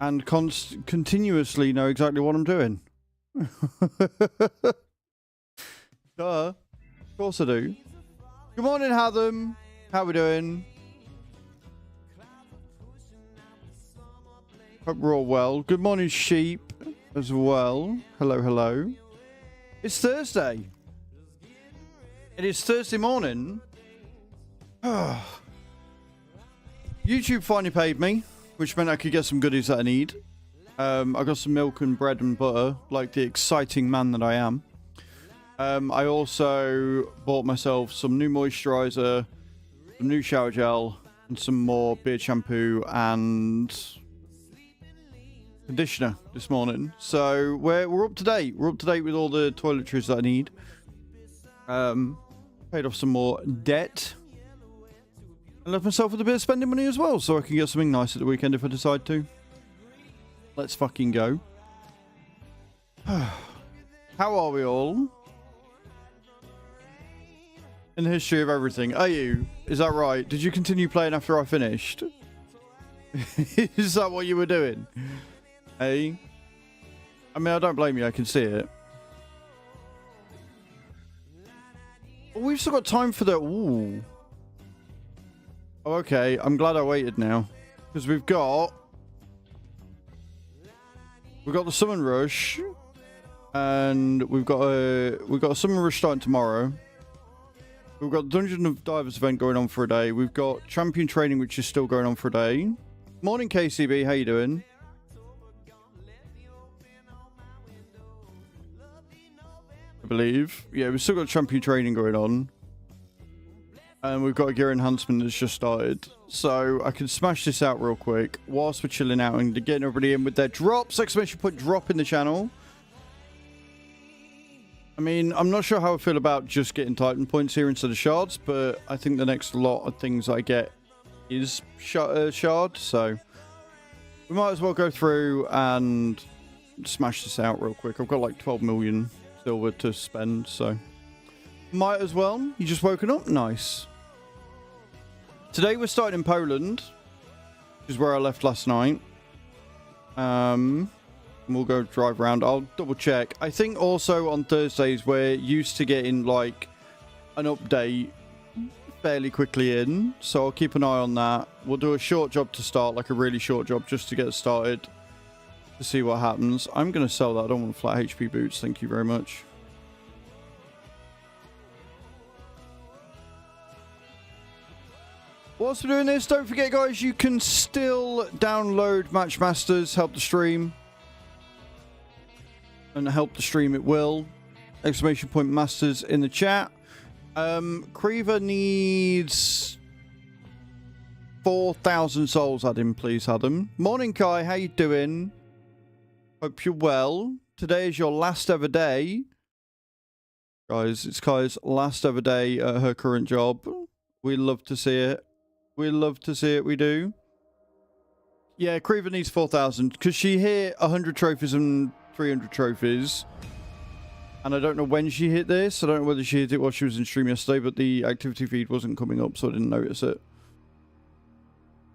and continuously know exactly what I'm doing. Duh. Of course I do. Good morning, Hatham. How we doing? Hope we're all well. Good morning, Sheep, as well. Hello, hello. It's Thursday. It is Thursday morning. YouTube finally paid me, which meant I could get some goodies that I need. I got some milk and bread and butter, like the exciting man that I am. I also bought myself some new moisturizer, some new shower gel, and some more beard shampoo and conditioner this morning. So we're up to date. We're up to date with all the toiletries that I need. Paid off some more debt. And left myself with a bit of spending money as well, so I can get something nice at the weekend if I decide to. Let's fucking go. How are we all? In the history of everything. Are you? Is that right? Did you continue playing after I finished? Is that what you were doing? Hey? I mean, I don't blame you. I can see it. Oh, we've still got time for the... Ooh. Oh, okay. I'm glad I waited now. Because we've got the summon rush. And we've got a summon rush starting tomorrow. We've got Dungeon of Divers event going on for a day. We've got champion training, which is still going on for a day. Morning, KCB. How you doing? I believe. Yeah, we've still got champion training going on. And we've got a gear enhancement that's just started. So I can smash this out real quick whilst we're chilling out and getting everybody in with their drops. Exclamation point drop in the channel. I mean, I'm not sure how I feel about just getting Titan points here instead of shards, but I think the next lot of things I get is shard, so we might as well go through and smash this out real quick. I've got like 12 million silver to spend, so might as well. You just woken up? Nice. Today we're starting in Poland, which is where I left last night. We'll go drive around. I'll double check. I think also on Thursdays we're used to getting like an update fairly quickly in, so I'll keep an eye on that. We'll do a short job to start, like a really short job just to get started to see what happens. I'm going to sell that. I don't want flat HP boots. Thank you very much. Whilst we're doing this, don't forget guys, you can still download Matchmasters, help the stream. And help the stream it will. Exclamation point masters in the chat. Creever needs 4,000 souls. Add in, please, Adam. Morning, Kai. How you doing? Hope you're well. Today is your last ever day. Guys, it's Kai's last ever day at her current job. We love to see it. We love to see it. We do. Yeah, Creever needs 4,000 because she hit 100 trophies and 300 trophies, and I don't know when she hit this. I don't know whether she hit it while she was in stream yesterday, but the activity feed wasn't coming up, so I didn't notice it.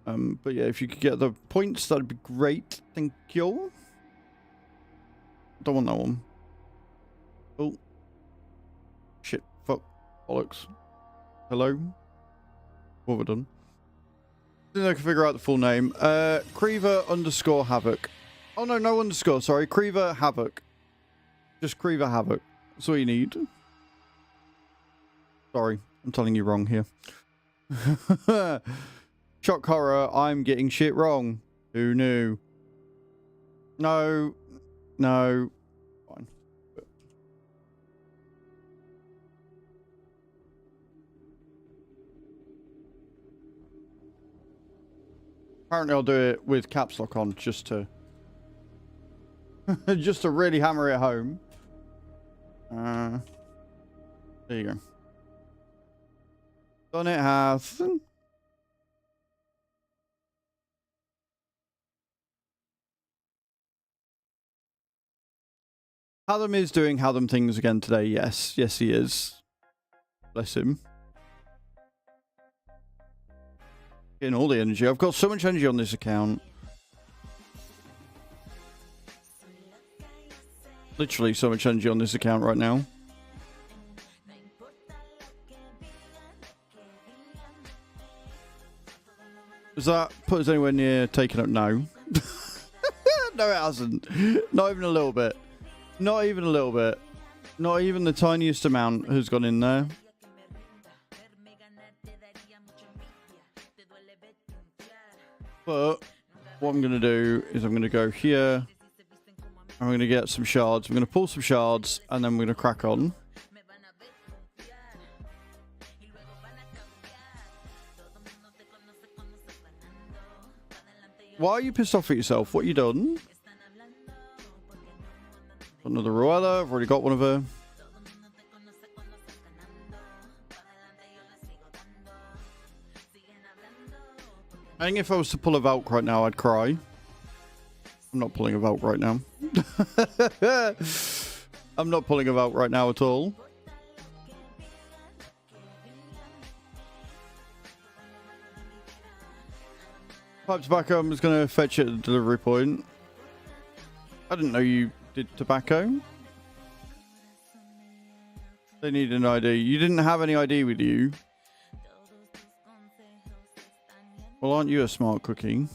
But yeah, if you could get the points, that'd be great. Thank you. Don't want that one. Oh shit, fuck, bollocks. Hello, what have I done? I think I can figure out the full name. Creever _ Havoc. Oh, no, no underscore. Sorry. Creever Havoc. Just Creever Havoc. That's all you need. Sorry. I'm telling you wrong here. Shock horror. I'm getting shit wrong. Who knew? No. No. Fine. Apparently I'll do it with caps lock on just to... just to really hammer it home. There you go. Done it hath. Hatham is doing Hatham things again today. Yes. Yes, he is. Bless him. Getting all the energy. I've got so much energy on this account. Literally so much energy on this account right now. Does that put us anywhere near taking up? No. No, it hasn't. Not even a little bit. Not even a little bit. Not even the tiniest amount has gone in there. But what I'm going to do is I'm going to go here. I'm going to get some shards. I'm going to pull some shards and then we're going to crack on. Why are you pissed off at yourself? What you done? Another Ruella. I've already got one of her. I think if I was to pull a Valk right now, I'd cry. I'm not pulling a Valk right now. I'm not pulling a Valk right now at all. Pipe tobacco, I'm just going to fetch it at the delivery point. I didn't know you did tobacco. They need an ID. You didn't have any ID with you. Well, aren't you a smart cookie?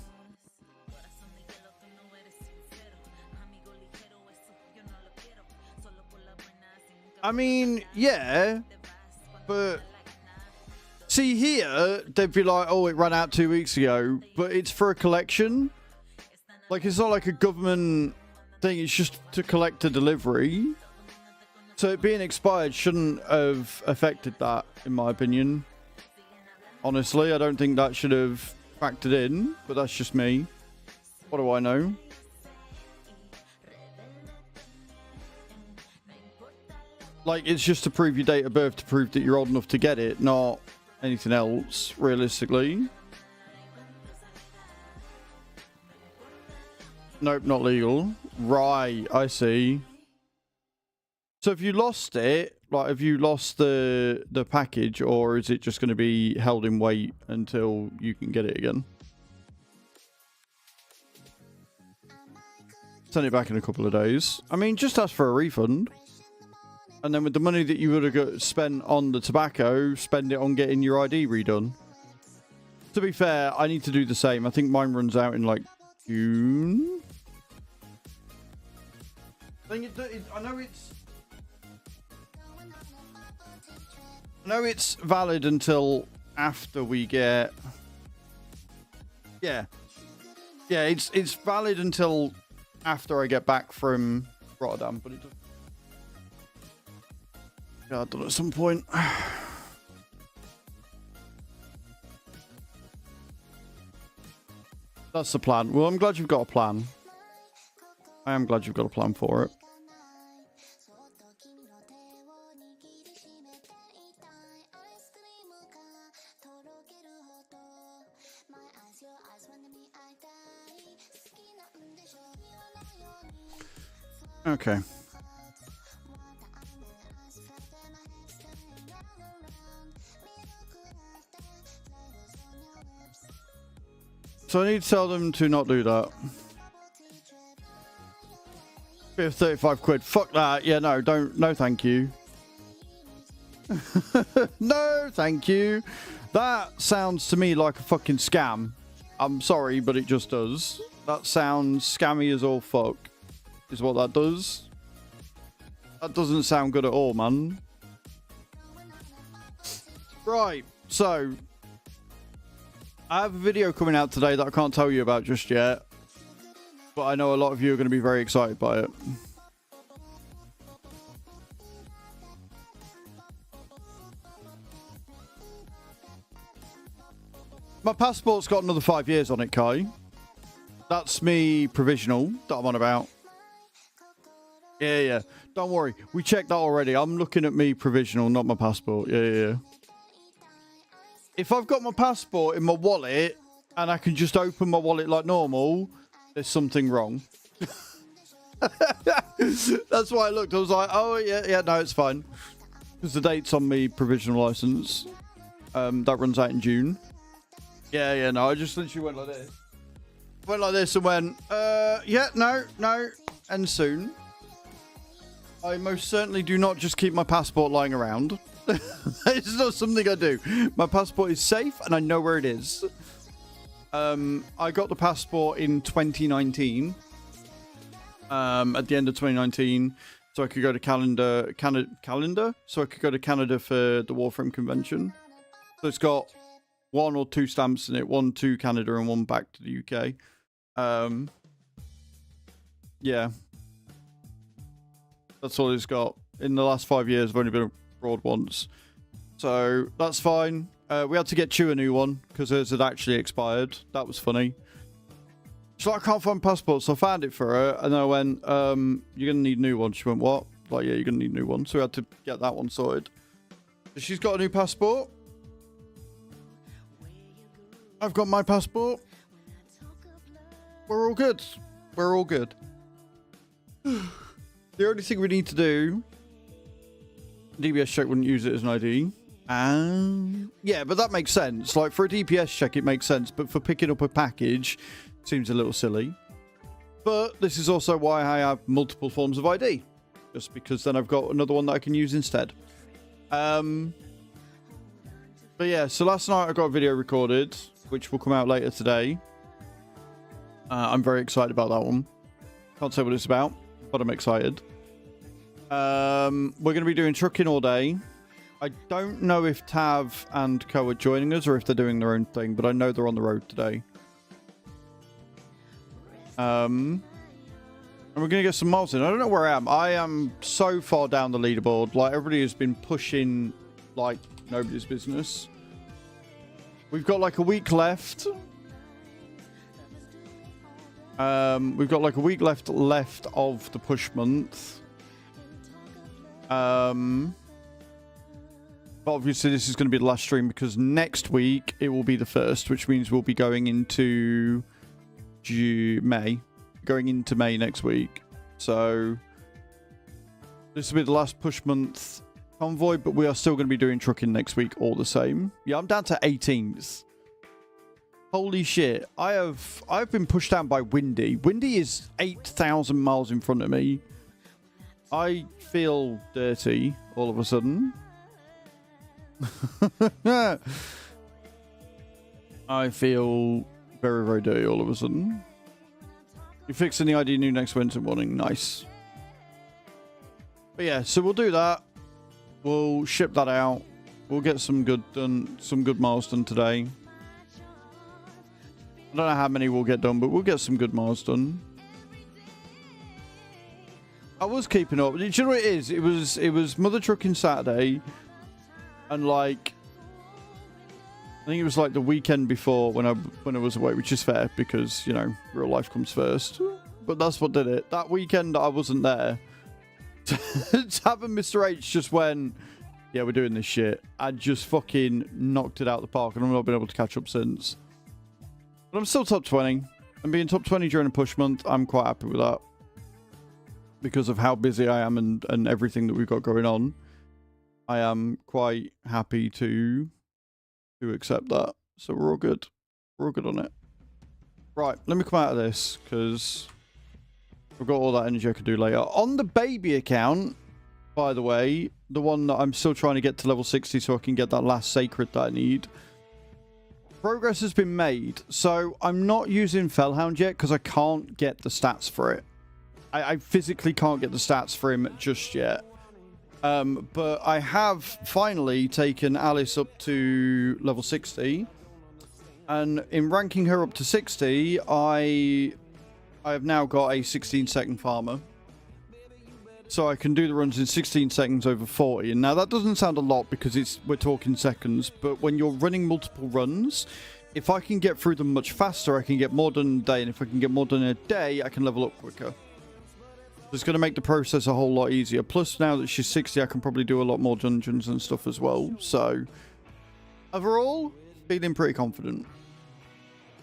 I mean, yeah, but see here, they'd be like, oh, it ran out 2 weeks ago, but it's for a collection. Like, it's not like a government thing, it's just to collect a delivery. So it being expired shouldn't have affected that, in my opinion. Honestly, I don't think that should have factored in, but that's just me. What do I know? Like, it's just to prove your date of birth, to prove that you're old enough to get it, not anything else, realistically. Nope, not legal. Right, I see. So if you lost it, like, have you lost the package, or is it just going to be held in wait until you can get it again? Send it back in a couple of days. I mean, just ask for a refund. And then with the money that you would have spent on the tobacco, spend it on getting your ID redone. To be fair, I need to do the same. I think mine runs out in, like, June. I know it's valid until after we get... Yeah. Yeah, it's valid until after I get back from Rotterdam, but it doesn't... Yeah, I'll do it at some point. That's the plan. Well, I'm glad you've got a plan. I am glad you've got a plan for it. Okay. So I need to tell them to not do that. Bit of 35 quid. Fuck that. Yeah, no, don't. No, thank you. No, thank you. That sounds to me like a fucking scam. I'm sorry, but it just does. That sounds scammy as all fuck. Is what that does. That doesn't sound good at all, man. Right, so I have a video coming out today that I can't tell you about just yet, but I know a lot of you are going to be very excited by it. My passport's got another 5 years on it, Kai. That's me provisional that I'm on about. Yeah. Don't worry. We checked that already. I'm looking at me provisional, not my passport. Yeah. If I've got my passport in my wallet and I can just open my wallet like normal, there's something wrong. That's why I looked. I was like, oh, yeah, no, it's fine. Because the date's on me provisional license. That runs out in June. Yeah, no, I just literally went like this. Went like this and went, yeah, no, and soon. I most certainly do not just keep my passport lying around. It's not something I do. My passport is safe and I know where it is. I got the passport in 2019. At the end of 2019, so I could go to Canada. So I could go to Canada for the Warframe convention. So it's got 1 or 2 stamps in it, 1 to Canada and 1 back to the UK. Yeah, that's all it's got. In the last 5 years, I've only been abroad once, so that's fine. We had to get Chew a new one because hers had actually expired. That was funny. She's like, I can't find passports, so I found it for her, and I went, you're gonna need a new one. She went, what? Like, yeah, you're gonna need a new one. So we had to get that one sorted. So she's got a new passport. I've got my passport. We're all good. We're all good. The only thing we need to do, DBS check wouldn't use it as an ID. Yeah, but that makes sense. Like, for a DPS check, it makes sense. But for picking up a package, seems a little silly. But this is also why I have multiple forms of ID. Just because then I've got another one that I can use instead. But yeah, so last night I got a video recorded, which will come out later today. I'm very excited about that one. Can't say what it's about, but I'm excited. We're going to be doing trucking all day. I don't know if Tav and Co are joining us or if they're doing their own thing, but I know they're on the road today. And we're going to get some miles in. I don't know where I am. I am so far down the leaderboard. Like, everybody has been pushing like nobody's business. We've got like a week left. We've got like a week left of the push month. But obviously this is going to be the last stream because next week it will be the 1st, which means we'll be going into May. Going into May next week. So this will be the last push month convoy, but we are still going to be doing trucking next week all the same. Yeah, I'm down to 18th. Holy shit. I've been pushed down by Windy. Windy is 8,000 miles in front of me. I feel dirty all of a sudden. I feel very, very dirty all of a sudden. You're fixing the ID new next Wednesday morning. Nice. But yeah, so we'll do that. We'll ship that out. We'll get some good miles done today. I don't know how many we'll get done, but we'll get some good miles done. I was keeping up. Do you know what it is? It was Mother Trucking Saturday, and like I think it was like the weekend before when I was away, which is fair because, you know, real life comes first. But that's what did it. That weekend I wasn't there. Tab and Mr. H just went, yeah, we're doing this shit. I just fucking knocked it out of the park, and I've not been able to catch up since. But I'm still top 20. And being top 20 during a push month, I'm quite happy with that. Because of how busy I am and everything that we've got going on. I am quite happy to accept that. So we're all good. We're all good on it. Right, let me come out of this because I've got all that energy I could do later. On the baby account, by the way, the one that I'm still trying to get to level 60 so I can get that last sacred that I need. Progress has been made. So I'm not using Fellhound yet because I can't get the stats for it. I physically can't get the stats for him just yet. But I have finally taken Alice up to level 60. And in ranking her up to 60, I have now got a 16-second farmer. So I can do the runs in 16 seconds over 40. And now that doesn't sound a lot because we're talking seconds. But when you're running multiple runs, if I can get through them much faster, I can get more done in a day. And if I can get more done in a day, I can level up quicker. It's going to make the process a whole lot easier. Plus, now that she's 60, I can probably do a lot more dungeons and stuff as well. So, overall, feeling pretty confident.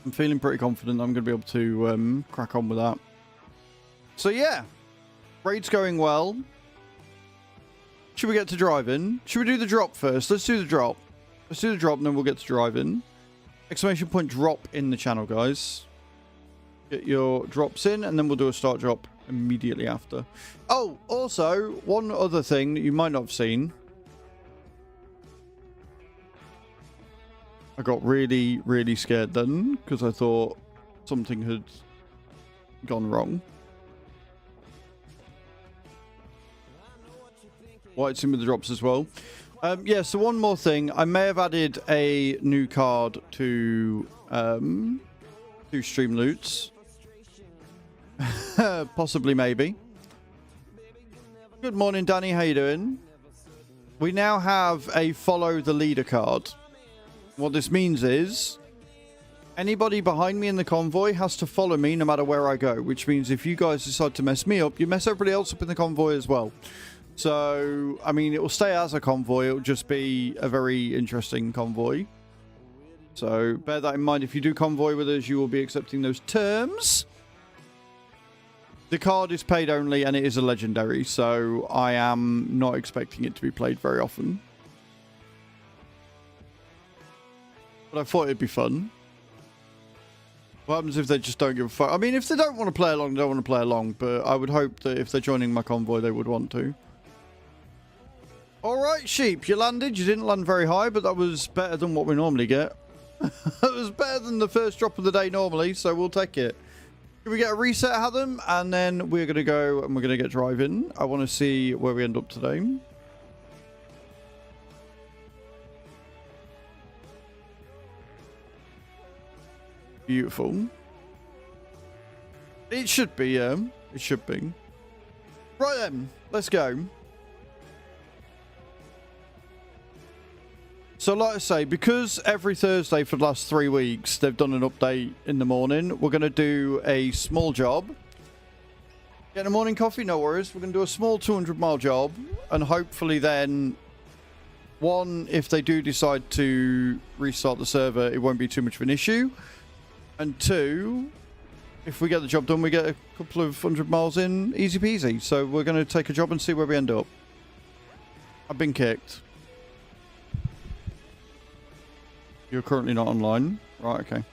I'm feeling pretty confident I'm going to be able to crack on with that. So, yeah. Raid's going well. Should we get to driving? Should we do the drop first? Let's do the drop. Let's do the drop and then we'll get to driving. Exclamation point drop in the channel, guys. Get your drops in and then we'll do a start drop immediately after. Oh, Oh, also, one other thing that you might not have seen. I got really, really scared then because I thought something had gone wrong. White's in with the drops as well. Yeah, so one more thing. I may have added a new card to stream loots. Possibly, maybe. Good morning, Danny. How you doing? We now have a follow the leader card. What this means is anybody behind me in the convoy has to follow me no matter where I go, which means if you guys decide to mess me up, you mess everybody else up in the convoy as well. So, I mean, it will stay as a convoy. It will just be a very interesting convoy. So, bear that in mind. If you do convoy with us, you will be accepting those terms. The card is paid only, and it is a legendary, so I am not expecting it to be played very often. But I thought it'd be fun. What happens if they just don't give a fuck? I mean, if they don't want to play along, they don't want to play along, but I would hope that if they're joining my convoy, they would want to. Alright, sheep, you landed. You didn't land very high, but that was better than what we normally get. It was better than the first drop of the day normally, so we'll take it. Can we get a reset, Adam? And then we're going to go and we're going to get driving. I want to see where we end up today. Beautiful. It should be, yeah. It should be. Right then, let's go. So like I say, because every Thursday for the last 3 weeks, they've done an update in the morning, we're going to do a small job. Get a morning coffee? No worries. We're going to do a small 200-mile job. And hopefully then, one, if they do decide to restart the server, it won't be too much of an issue. And two, if we get the job done, we get a couple of 100 miles in, easy peasy. So we're going to take a job and see where we end up. I've been kicked. You're currently not online. Right, okay.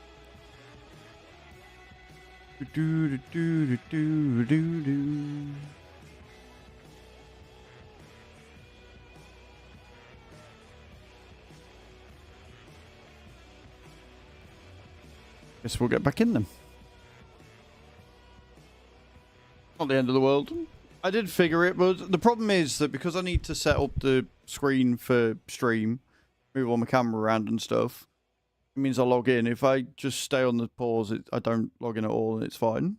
Guess we'll get back in them. Not the end of the world. I did figure it, but the problem is that because I need to set up the screen for stream, move all my camera around and stuff, it means I log in. If I just stay on the pause, I don't log in at all and it's fine.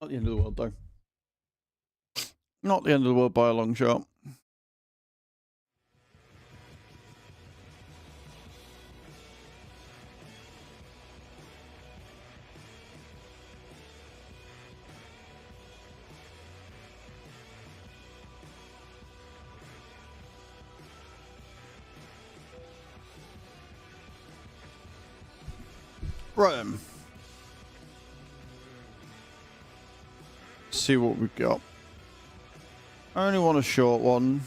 Not the end of the world, though. Not the end of the world by a long shot. Right then. See what we've got. I only want a short one.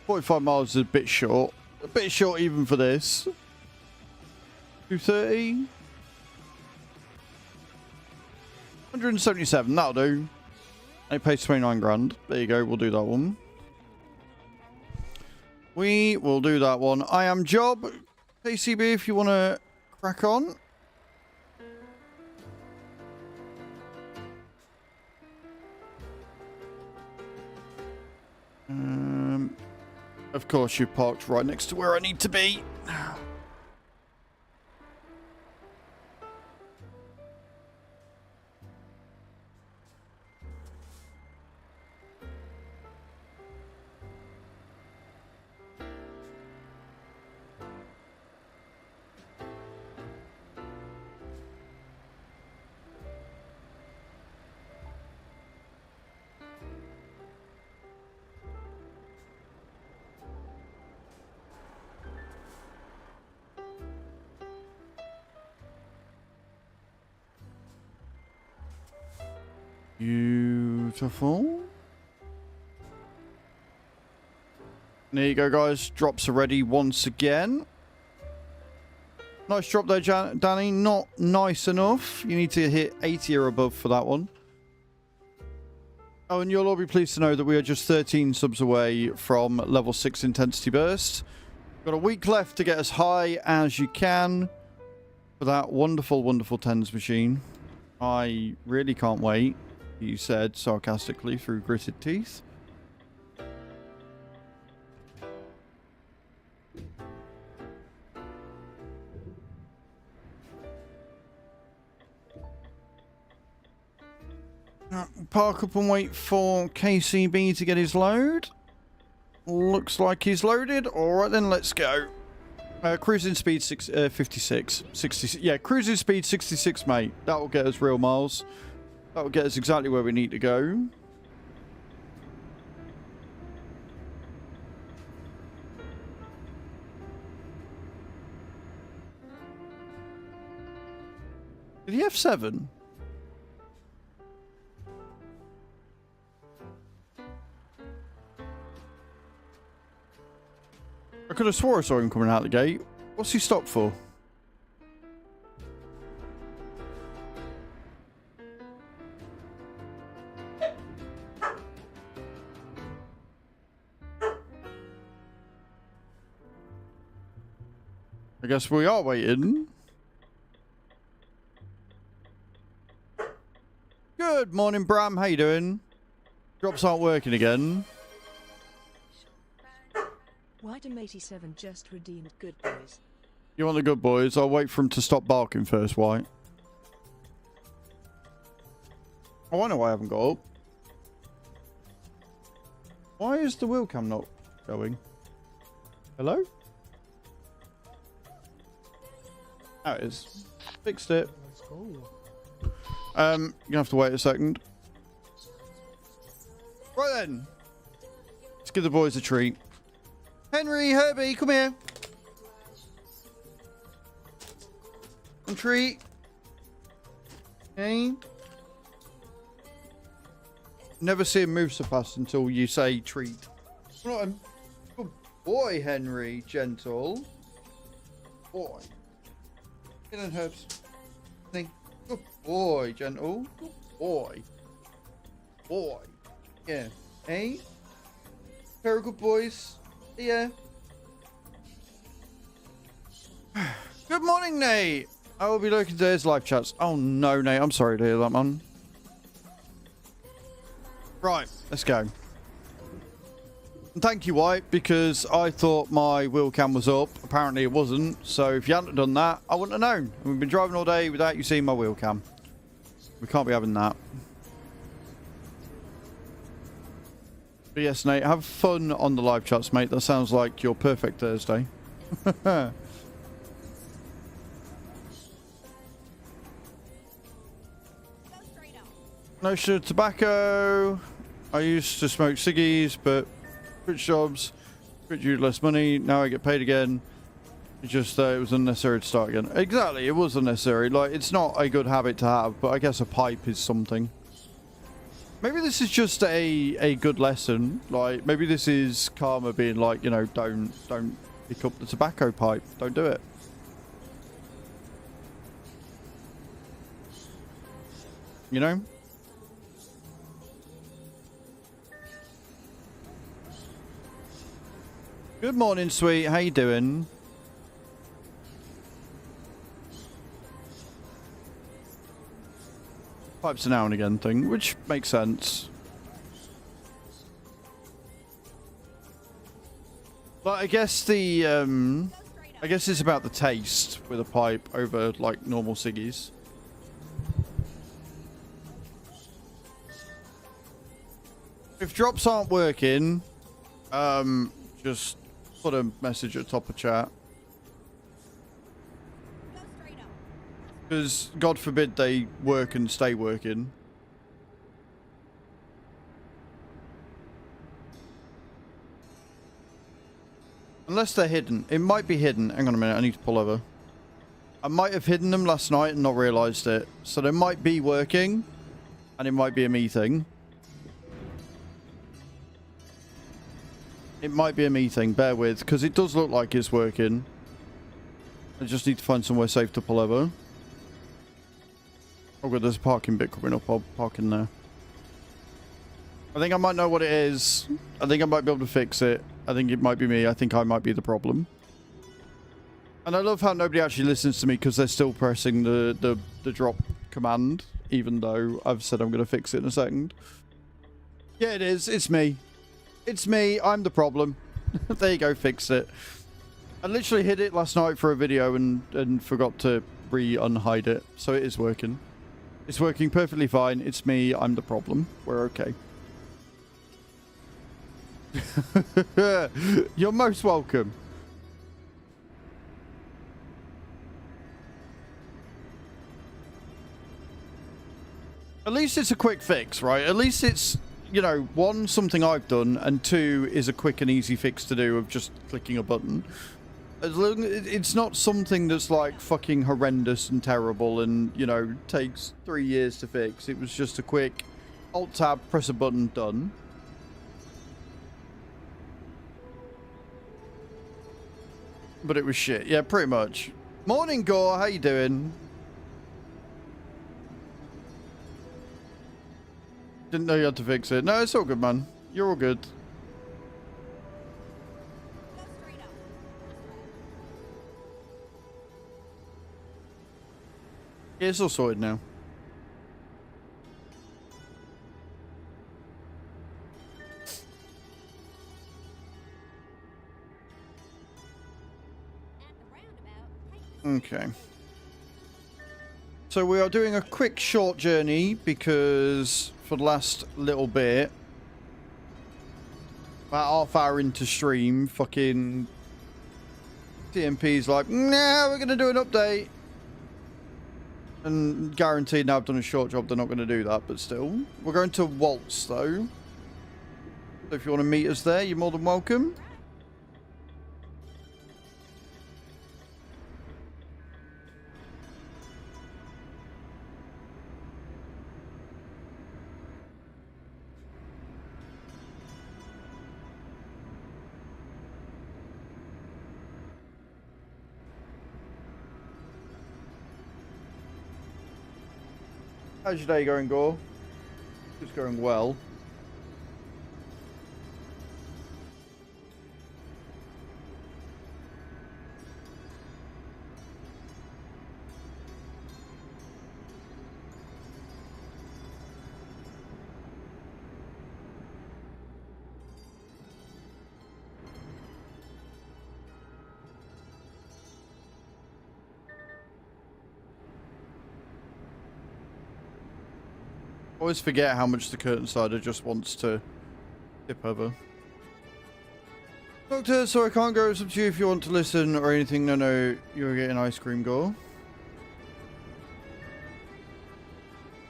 45 miles is a bit short. A bit short even for this. 230. 177, that'll do. And it pays 29 grand. There you go, we'll do that one. We will do that one. I am Job. KCB if you want to crack on. Of course, you parked right next to where I need to be. Beautiful. There you go, guys. Drops are ready once again. Nice drop there, Danny. Not nice enough. You need to hit 80 or above for that one. Oh, and you'll all be pleased to know that we are just 13 subs away from level 6 intensity burst. Got a week left to get as high as you can for that wonderful, wonderful tens machine. I really can't wait, you said sarcastically through gritted teeth. Park up and wait for KCB to get his load. Looks like he's loaded. Alright then, let's go. Cruising speed 56. 60, yeah, cruising speed 66, mate. That will get us real miles. That will get us exactly where we need to go. Did he have 7? I could have swore I saw him coming out the gate. What's he stopped for? I guess we are waiting. Good morning, Bram. How you doing? Drops aren't working again. Whitem 87 just redeemed good boys. You want the good boys? I'll wait for him to stop barking first, White. Oh, I know why I haven't got up. Why is the wheel cam not going? Hello? There it is. Fixed it. Let's go. You're gonna have to wait a second. Right then. Let's give the boys a treat. Henry, Herbie, come here. One treat. Okay. Never see him move so fast until you say treat. Right, good boy, Henry. Gentle. Boy. Get in, Herbs. Good boy, gentle. Good boy. Boy. Yeah. Hey? Very good boys. Yeah. Good morning, Nate. I will be looking at today's live chats. Oh no, Nate. I'm sorry to hear that, man. Right, let's go. And thank you, White, because I thought my wheel cam was up. Apparently it wasn't. So if you hadn't done that, I wouldn't have known. We've been driving all day without you seeing my wheel cam. We can't be having that. But yes, Nate, have fun on the live chats, mate. That sounds like your perfect Thursday. No sugar tobacco. I used to smoke ciggies, but switch jobs, switch you less money. Now I get paid again. It just it was unnecessary to start again. Exactly, it was unnecessary. Like, it's not a good habit to have, but I guess a pipe is something. Maybe this is just a good lesson. Like, maybe this is karma being like, you know, don't pick up the tobacco pipe. Don't do it. You know? Good morning, sweet. How you doing? Pipes a now and again thing, which makes sense. But I guess the I guess it's about the taste with a pipe over like normal ciggies. If drops aren't working, just put a message at the top of chat. Because God forbid they work and stay working. Unless they're hidden. It might be hidden. Hang on a minute, I need to pull over. I might have hidden them last night and not realised it. So they might be working. And it might be a me thing. It might be a me thing, bear with. Because it does look like it's working. I just need to find somewhere safe to pull over. Oh god, there's a parking bit coming up. I'll park in there. I think I might know what it is. I think I might be able to fix it. I think it might be me. I think I might be the problem. And I love how nobody actually listens to me because they're still pressing the drop command, even though I've said I'm going to fix it in a second. Yeah, it is. It's me. It's me. I'm the problem. There you go. Fixed it. I literally hid it last night for a video and forgot to re-unhide it. So it is working. It's working perfectly fine. It's me. I'm the problem. We're okay. You're most welcome. At least it's a quick fix, right? At least it's, you know, one, something I've done, and two, is a quick and easy fix to do of just clicking a button. As long as it's not something that's like fucking horrendous and terrible and, you know, takes 3 years to fix. It was just a quick Alt-Tab, press a button, done. But it was shit. Yeah, pretty much. Morning, Gore. How you doing? Didn't know you had to fix it. No, it's all good, man. You're all good. Yeah, it's all sorted now. Okay. So we are doing a quick short journey because for the last little bit, about half hour into stream, fucking TMP's like, nah, we're going to do an update. And guaranteed now I've done a short job, they're not going to do that, but still. We're going to Waltz, though. So if you want to meet us there, you're more than welcome. How's your day going, Gore? It's going well. Always forget how much the curtain sider just wants to tip over. Doctor, so I can't go. It's up to you if you want to listen or anything. No, you're getting ice cream, Gore.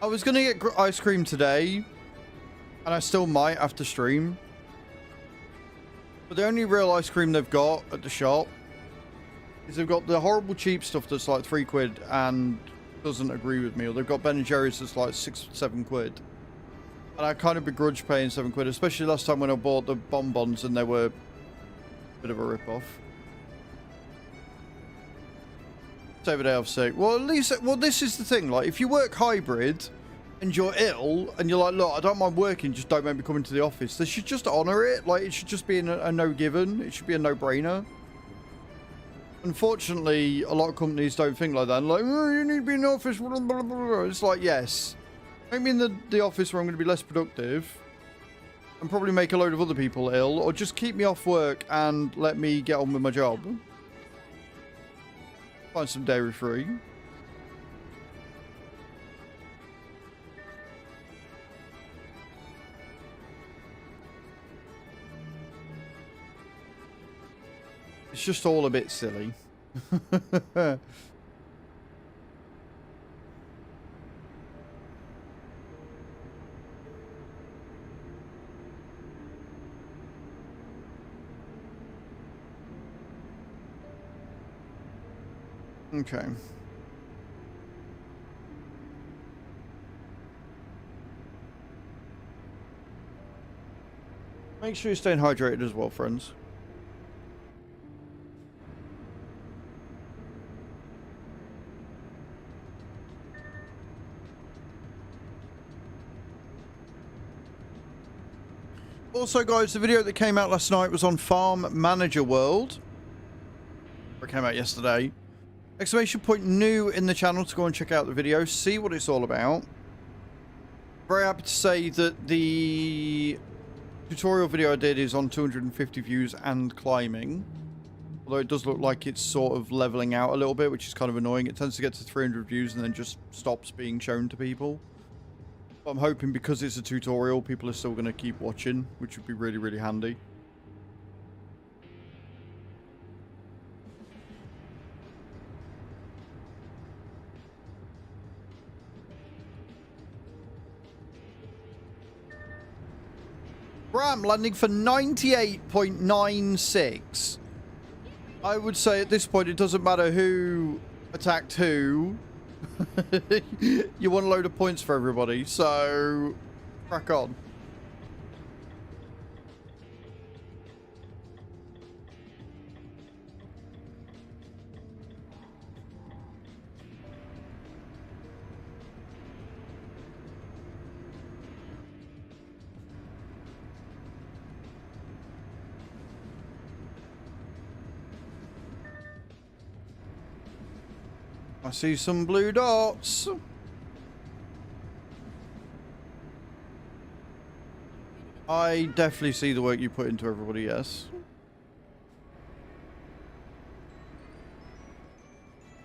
I was going to get ice cream today, and I still might after stream. But the only real ice cream they've got at the shop is they've got the horrible cheap stuff that's like £3 and doesn't agree with me, or they've got Ben & Jerry's that's like 6-7 quid, and I kind of begrudge paying 7 quid, especially last time when I bought the bonbons and they were a bit of a rip-off. Save a day off sick. Well, at least, well, this is the thing, like, if you work hybrid and you're ill and you're like, look, I don't mind working, just don't make me come into the office, they should just honor it. Like, it should just be a no given. It should be a no-brainer. Unfortunately, a lot of companies don't think like that. Like, oh, you need to be in the office. Blah, blah, blah. It's like, yes. Make me in the office where I'm going to be less productive and probably make a load of other people ill, or just keep me off work and let me get on with my job. Find some dairy free. It's just all a bit silly. Okay. Make sure you're staying hydrated as well, friends. Also, guys, the video that came out last night was on Farm Manager World. It came out yesterday. Exclamation point new in the channel to go and check out the video, see what it's all about. Very happy to say that the tutorial video I did is on 250 views and climbing. Although it does look like it's sort of leveling out a little bit, which is kind of annoying. It tends to get to 300 views and then just stops being shown to people. But I'm hoping because it's a tutorial, people are still going to keep watching, which would be really, really handy. Ram landing for 98.96. I would say at this point it doesn't matter who attacked who. You want a load of points for everybody, so crack on. I see some blue dots. I definitely see the work you put into everybody, yes.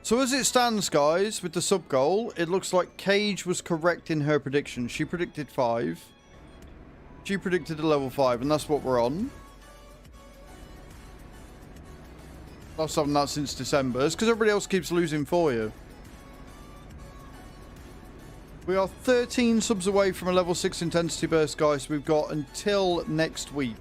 So as it stands, guys, with the sub goal, it looks like Cage was correct in her prediction. She predicted 5. She predicted a level 5, and that's what we're on. Last time that since December. It's because everybody else keeps losing for you. We are 13 subs away from a level 6 intensity burst, guys. We've got until next week.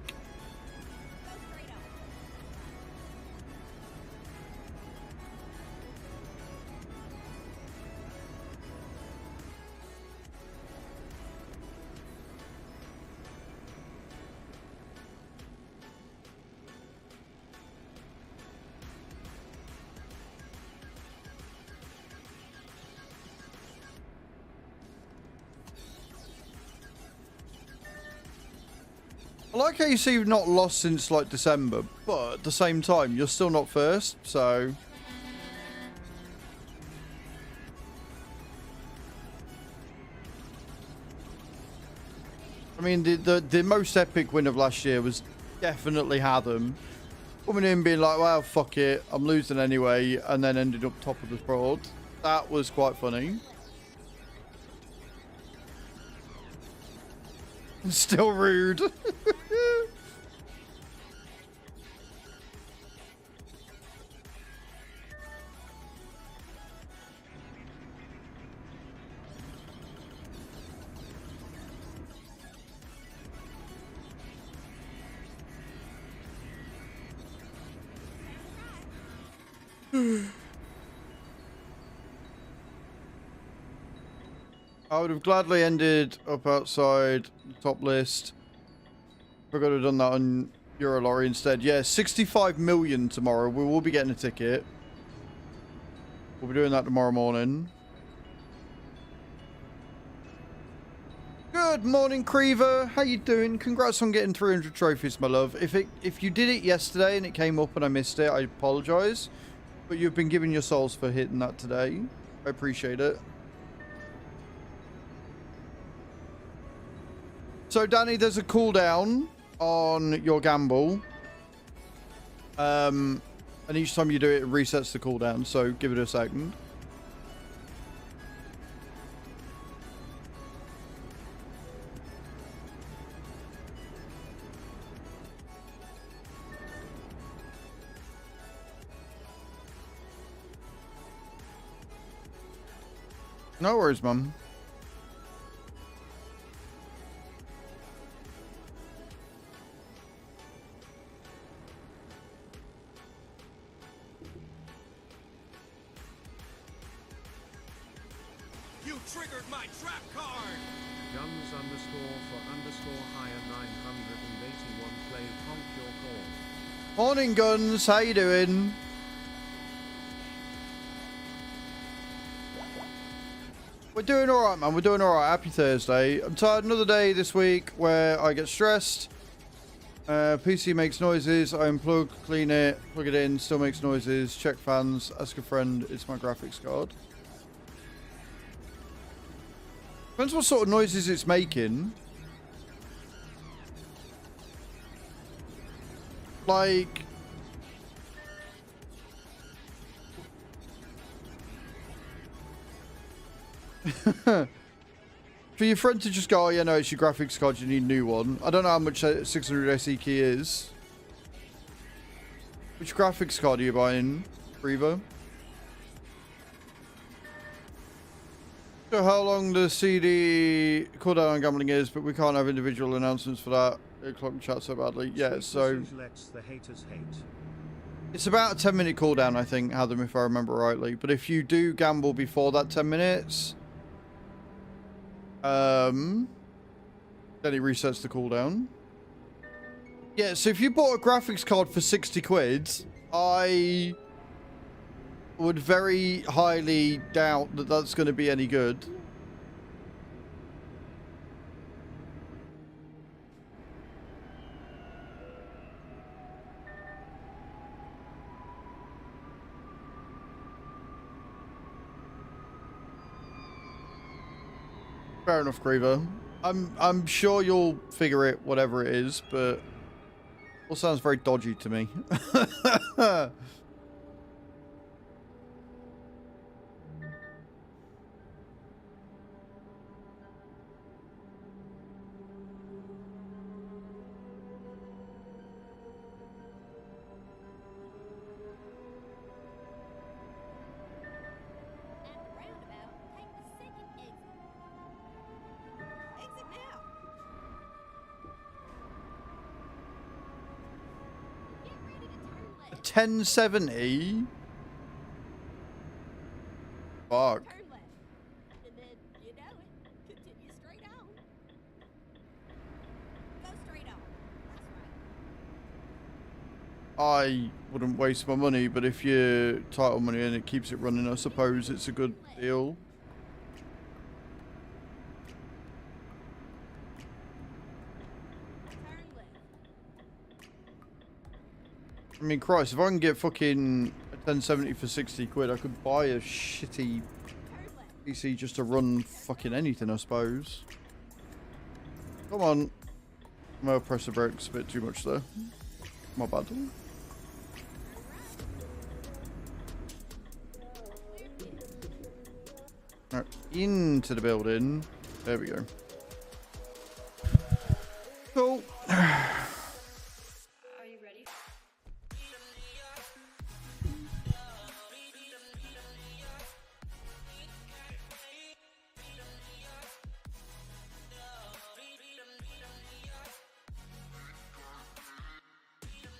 I like how you see you've not lost since like December, but at the same time, you're still not first, so... I mean, the most epic win of last year was definitely Hatham. Coming in being like, well, fuck it, I'm losing anyway, and then ended up top of the board. That was quite funny. Still rude. I would have gladly ended up outside the top list. We're going to have done that on Eurolorry instead. Yeah, 65 million tomorrow. We will be getting a ticket. We'll be doing that tomorrow morning. Good morning, Creever. How you doing? Congrats on getting 300 trophies, my love. If you did it yesterday and it came up and I missed it, I apologize. But you've been giving your souls for hitting that today. I appreciate it. So, Danny, there's a cooldown on your gamble. And each time you do it, it resets the cooldown. So, give it a second. No worries, Mum. You triggered my trap card! Guns underscore for underscore higher 981 play honk your call. Morning, Guns. How you doing? We're doing alright, man. We're doing alright. Happy Thursday. I'm tired. Another day this week where I get stressed. PC makes noises. I unplug, clean it, plug it in, still makes noises. Check fans, ask a friend. It's my graphics card. Depends what sort of noises it's making. Like... For your friend to just go, oh yeah, no, it's your graphics card, you need a new one. I don't know how much 600 SE key is. Which graphics card are you buying, Reaver? So how long the CD cooldown on gambling is, but we can't have individual announcements for that. It clock chat so badly. Yeah, so... Lets the haters hate. It's about a 10-minute cooldown, I think, Adam, if I remember rightly. But if you do gamble before that 10 minutes... then it resets the cooldown. Yeah, so if you bought a graphics card for 60 quid, I would very highly doubt that that's going to be any good. Fair enough, Griever. I'm sure you'll figure it, whatever it is, but all sounds very dodgy to me. A 1070? Fuck. Turn left, and then you know it. Continue straight on. Go straight on. That's right. I wouldn't waste my money, but if you title money and it keeps it running, I suppose it's a good deal. Turn left. I mean, Christ, if I can get fucking a 1070 for 60 quid, I could buy a shitty Turn left. PC just to run fucking anything, I suppose. Come on. I'm gonna press the brakes a bit too much there. My bad. Alright, into the building. There we go. Cool. Are you ready?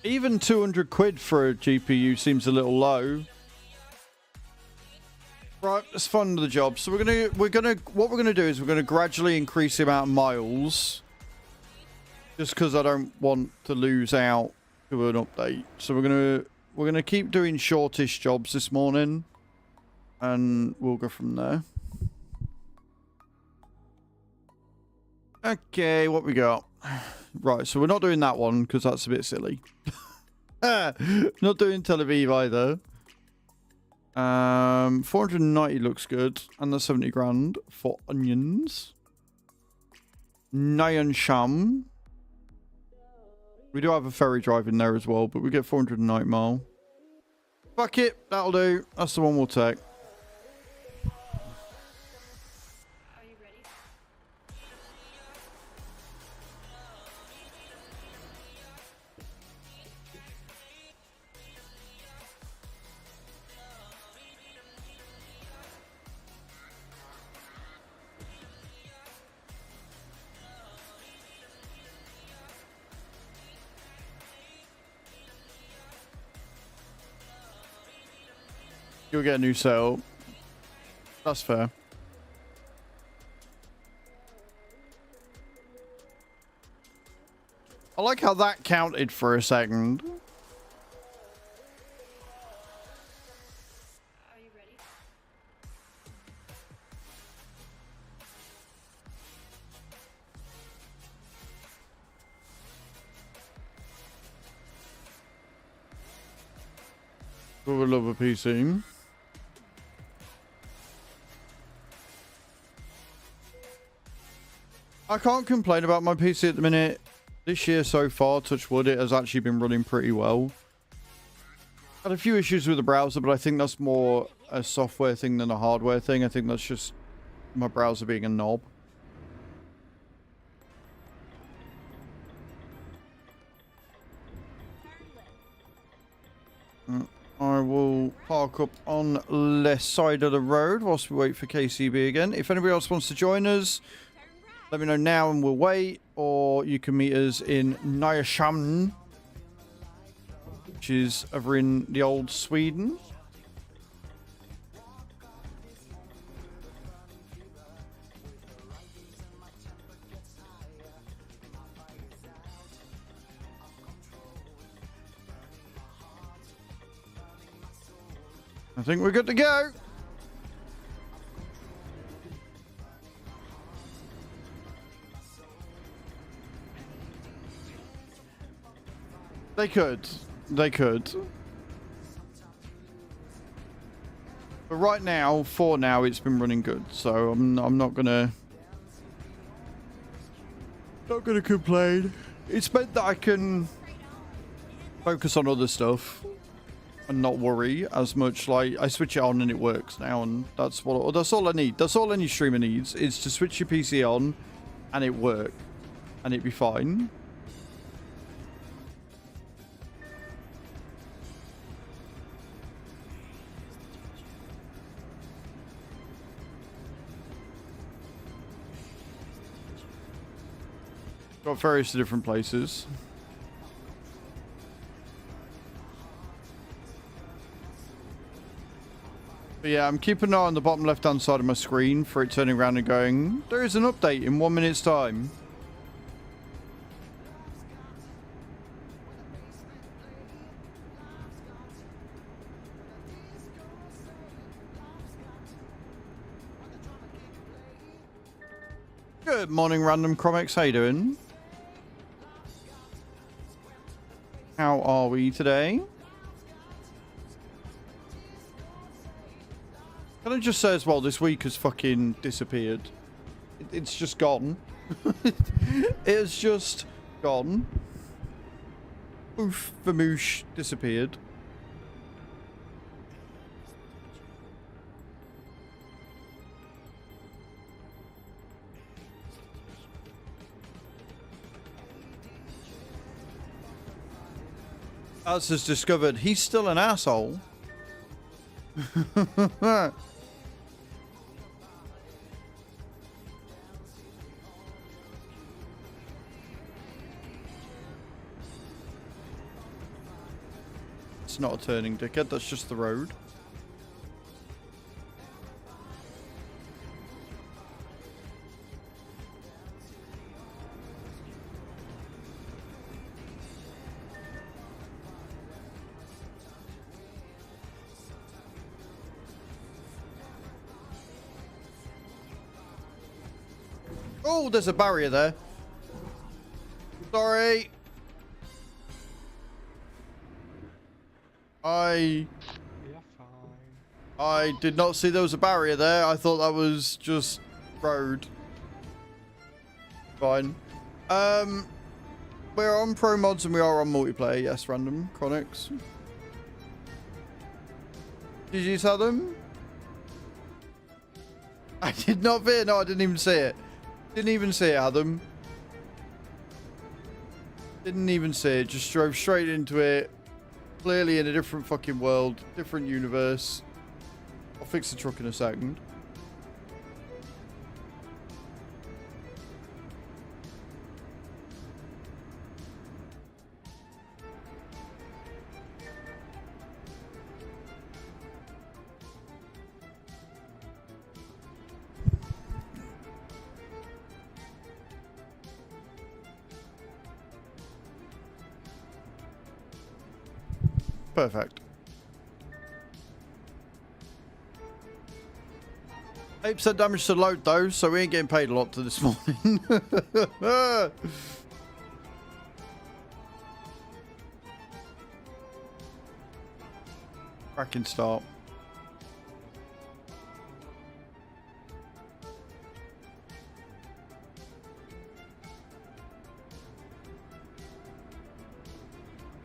Even 200 quid for a GPU seems a little low. Right, let's fund the job. So what we're gonna do is we're gonna gradually increase the amount of miles, just because I don't want to lose out to an update. So we're gonna keep doing shortish jobs this morning, and we'll go from there. Okay, what we got? Right, so we're not doing that one because that's a bit silly. Not doing Tel Aviv either. 490 looks good, and the 70 grand for onions. Nayan Sham. We do have a ferry drive in there as well, but we get 490 mile. Fuck it, that'll do. That's the one we'll take. Are you ready? You'll get a new setup. That's fair. I like how that counted for a second. Are you ready? We would love a PC. I can't complain about my PC at the minute. This year so far, touch wood, it has actually been running pretty well. Had a few issues with the browser, but I think that's more a software thing than a hardware thing. I think that's just my browser being a knob. I will park up on left side of the road whilst we wait for KCB again. If anybody else wants to join us, let me know now and we'll wait. Or you can meet us in Nyashamn, which is over in the old Sweden. I think we're good to go. They could. They could. But right now, for now, it's been running good. So I'm not gonna complain. It's meant that I can focus on other stuff and not worry as much. Like, I switch it on and it works now, and that's all I need. That's all any streamer needs, is to switch your PC on and it work and it'd be fine. Got various different places. But yeah, I'm keeping an eye on the bottom left-hand side of my screen for it turning around and going, there is an update in 1 minute's time. Good morning, Random Comics. How you doing? How are we today? Can I just say as well, this week has fucking disappeared. It's just gone. It's just gone. Oof, Famoosh disappeared. As has discovered, he's still an asshole. It's not a turning, dickhead. That's just the road. Oh, there's a barrier there. Sorry. I did not see there was a barrier there. I thought that was just road. Fine. We're on pro mods and we are on multiplayer. Yes, Random Chronics. Did you tell them? I did not fear. No, I didn't even see it. Didn't even see it, Adam. Didn't even see it. Just drove straight into it. Clearly in a different fucking world. Different universe. I'll fix the truck in a second. Perfect. 8% damage to load though, so we ain't getting paid a lot to this morning. Cracking start.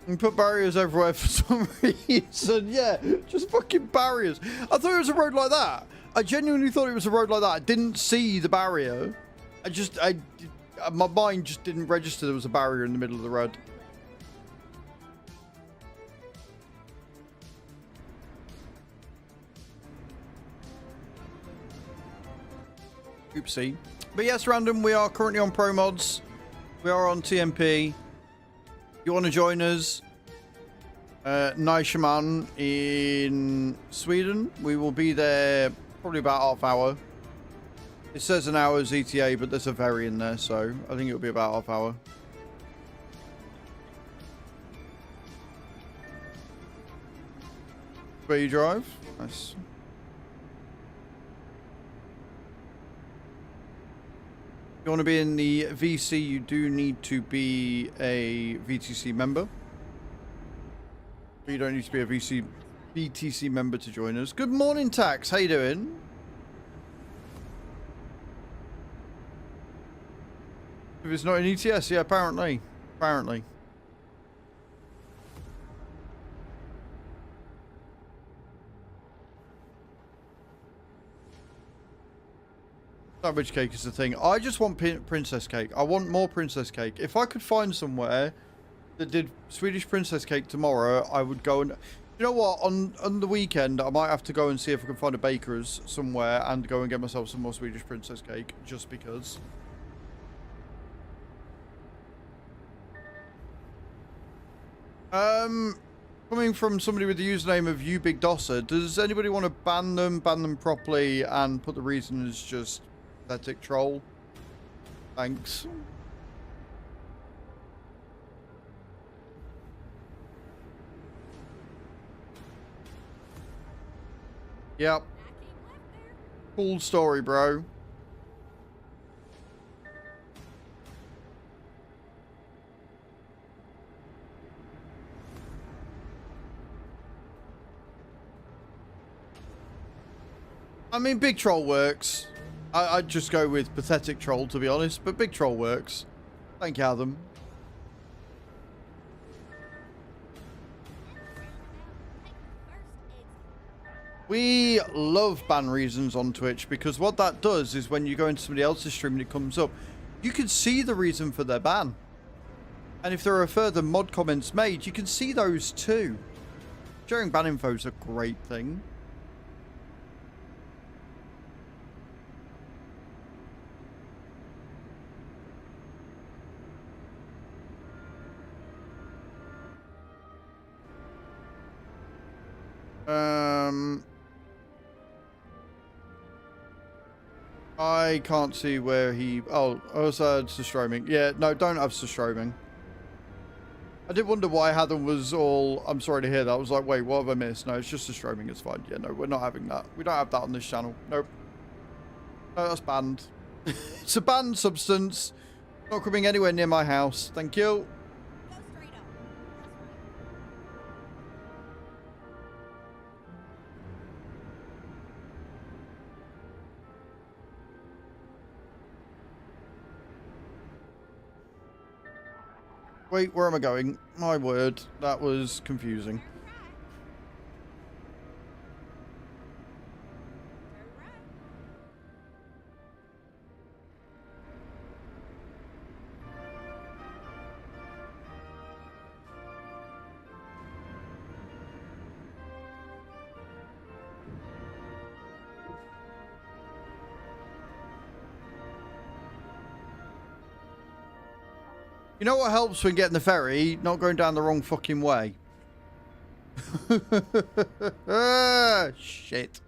And put barriers everywhere for some reason. Yeah, just fucking barriers. I thought it was a road like that. I genuinely thought it was a road like that. I didn't see the barrier. My mind just didn't register there was a barrier in the middle of the road. Oopsie. But yes, random, we are currently on Pro Mods. We are on TMP. If you want to join us, Nishaman in Sweden. We will be there probably about half hour. It says an hour's ETA, but there's a very in there, so I think it'll be about half hour. Where you drive? Nice. If you want to be in the VC, you do need to be a VTC member. But you don't need to be a VTC member to join us. Good morning, Tax. How you doing? If it's not an ETS, yeah, apparently. Apparently. Sandwich cake is the thing. I just want princess cake. I want more princess cake. If I could find somewhere that did Swedish princess cake tomorrow, I would go and... You know what? On the weekend, I might have to go and see if I can find a baker's somewhere and go and get myself some more Swedish princess cake, just because. Coming from somebody with the username of YouBigDosser, does anybody want to ban them properly, and put the reason as just pathetic troll? Thanks. Yep. Cool story, bro. I mean, big troll works. I'd just go with pathetic troll, to be honest, but big troll works. Thank you, Adam. We love ban reasons on Twitch, because what that does is when you go into somebody else's stream and it comes up, you can see the reason for their ban. And if there are further mod comments made, you can see those too. Sharing ban info is a great thing. I can't see where he... Oh, also Surstroming. Yeah, no, don't have Surstroming. I did wonder why Hatham was all... I'm sorry to hear that. I was like, wait, what have I missed? No, it's just Surstroming. It's fine. Yeah, no, we're not having that. We don't have that on this channel. Nope. No, that's banned. It's a banned substance. Not coming anywhere near my house. Thank you. Go straight up. Wait, where am I going? My word, that was confusing. Turn right. You know what helps when getting the ferry? Not going down the wrong fucking way. Ah, shit.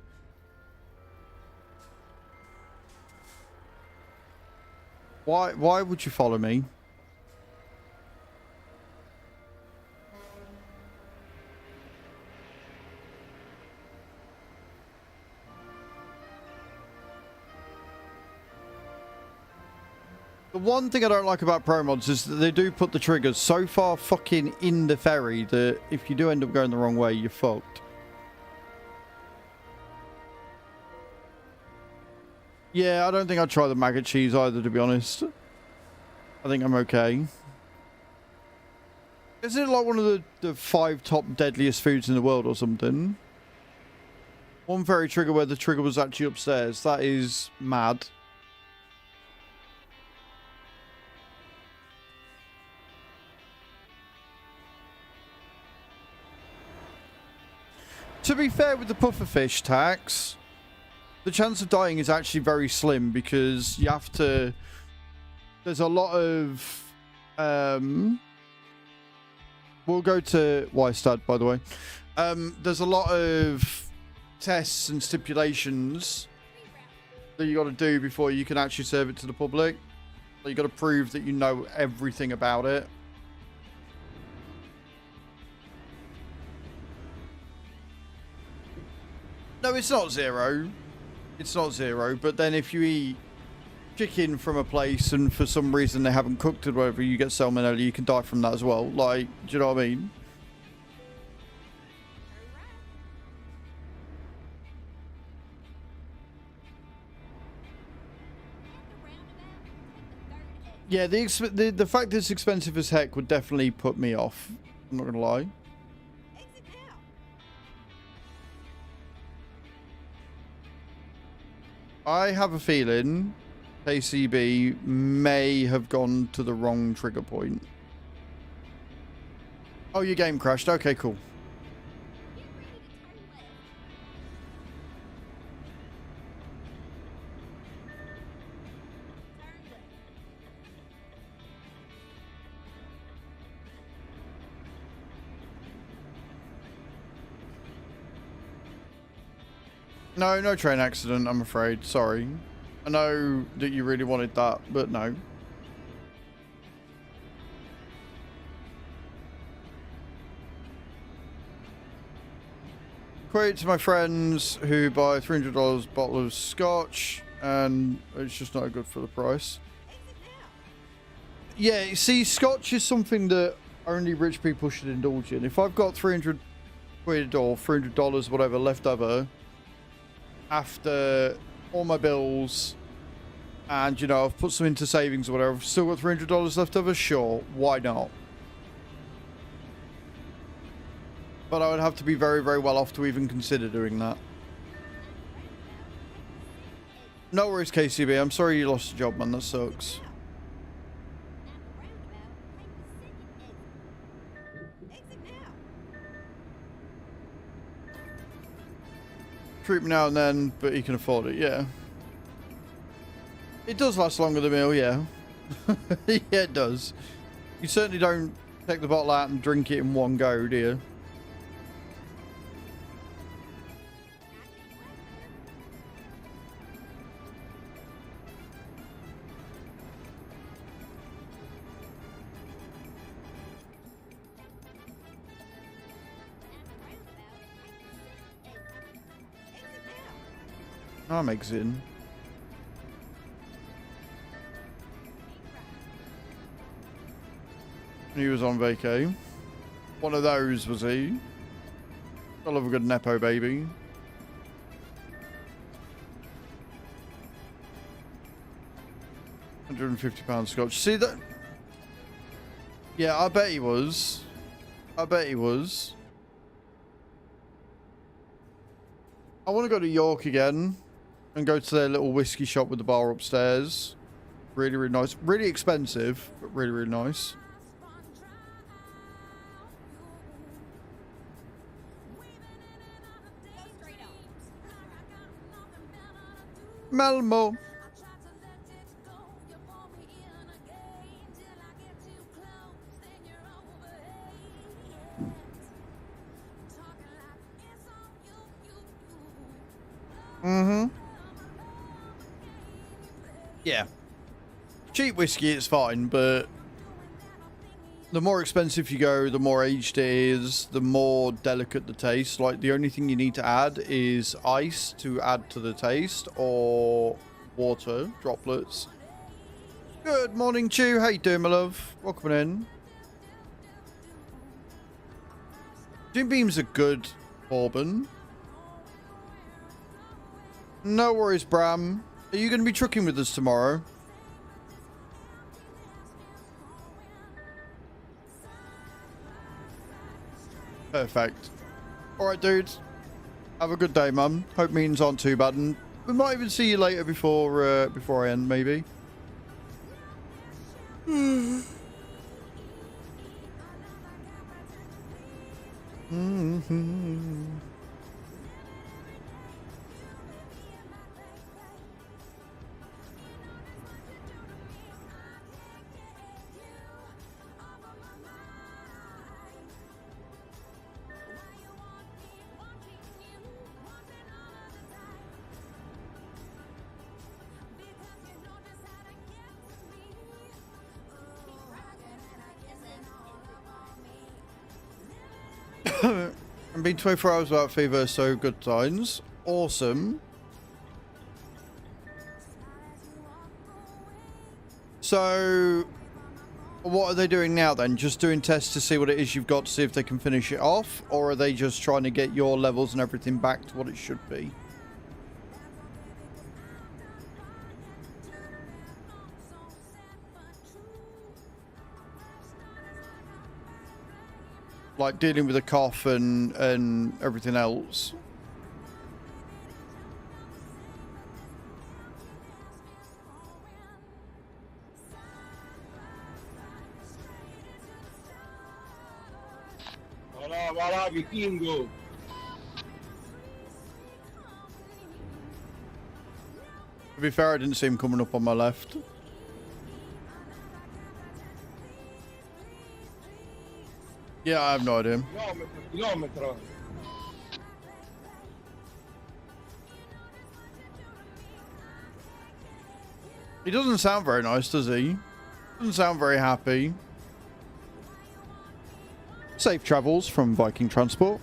Why would you follow me? The one thing I don't like about Pro Mods is that they do put the triggers so far fucking in the ferry that if you do end up going the wrong way, you're fucked. Yeah, I don't think I'd try the maggot cheese either, to be honest. I think I'm okay. Is it like one of the 5 top deadliest foods in the world or something? One fairy trigger where the trigger was actually upstairs. That is mad. To be fair with the pufferfish tax, the chance of dying is actually very slim because you have to... There's a lot of... we'll go to Weistad, by the way. There's a lot of tests and stipulations that you got to do before you can actually serve it to the public. So you got to prove that you know everything about it. No, it's not 0. It's not 0. But then if you eat chicken from a place and for some reason they haven't cooked it or whatever, you get salmonella, you can die from that as well. Like, do you know what I mean? Yeah, the fact that it's expensive as heck would definitely put me off. I'm not gonna lie. I have a feeling KCB may have gone to the wrong trigger point. Oh, your game crashed. Okay, cool. No, no train accident, I'm afraid. Sorry. I know that you really wanted that, but no. Quote to my friends who buy $300 bottle of scotch, and it's just not good for the price. Yeah, see, scotch is something that only rich people should indulge in. If I've got 300 quid or $300, whatever, left over, after all my bills, and, you know, I've put some into savings or whatever, I've still got $300 left over, sure, why not? But I would have to be very, very well off to even consider doing that. No worries, KCB. I'm sorry you lost your job, man. That sucks. Treatment now and then, but he can afford it, yeah. It does last longer than the meal, yeah. Yeah, it does. You certainly don't take the bottle out and drink it in one go, do you? I'm exiting. He was on vacay. One of those, was he? I love a good Nepo baby. £150 scotch. See that? Yeah, I bet he was. I bet he was. I want to go to York again and go to their little whiskey shop with the bar upstairs. Really, really nice. Really expensive, but really, really nice. Malmo. Mm-hmm. Yeah. Cheap whiskey, it's fine, but the more expensive you go, the more aged it is, the more delicate the taste. Like, the only thing you need to add is ice to add to the taste, or water, droplets. Good morning, Chew. How you doing, my love? Welcome in. Jim Beam's a good bourbon. No worries, Bram. Are you going to be trucking with us tomorrow? Perfect. Alright, dudes. Have a good day, man. Hope meetings aren't too bad. And we might even see you later before I end, maybe. I've been 24 hours without fever, so good signs. Awesome. So, what are they doing now then? Just doing tests to see what it is you've got to see if they can finish it off? Or are they just trying to get your levels and everything back to what it should be? Like dealing with a cough and everything else. Voilà, Vikingo. To be fair, I didn't see him coming up on my left. Yeah, I have no idea. Kilometro. He doesn't sound very nice, does he? Doesn't sound very happy. Safe travels from Viking Transport.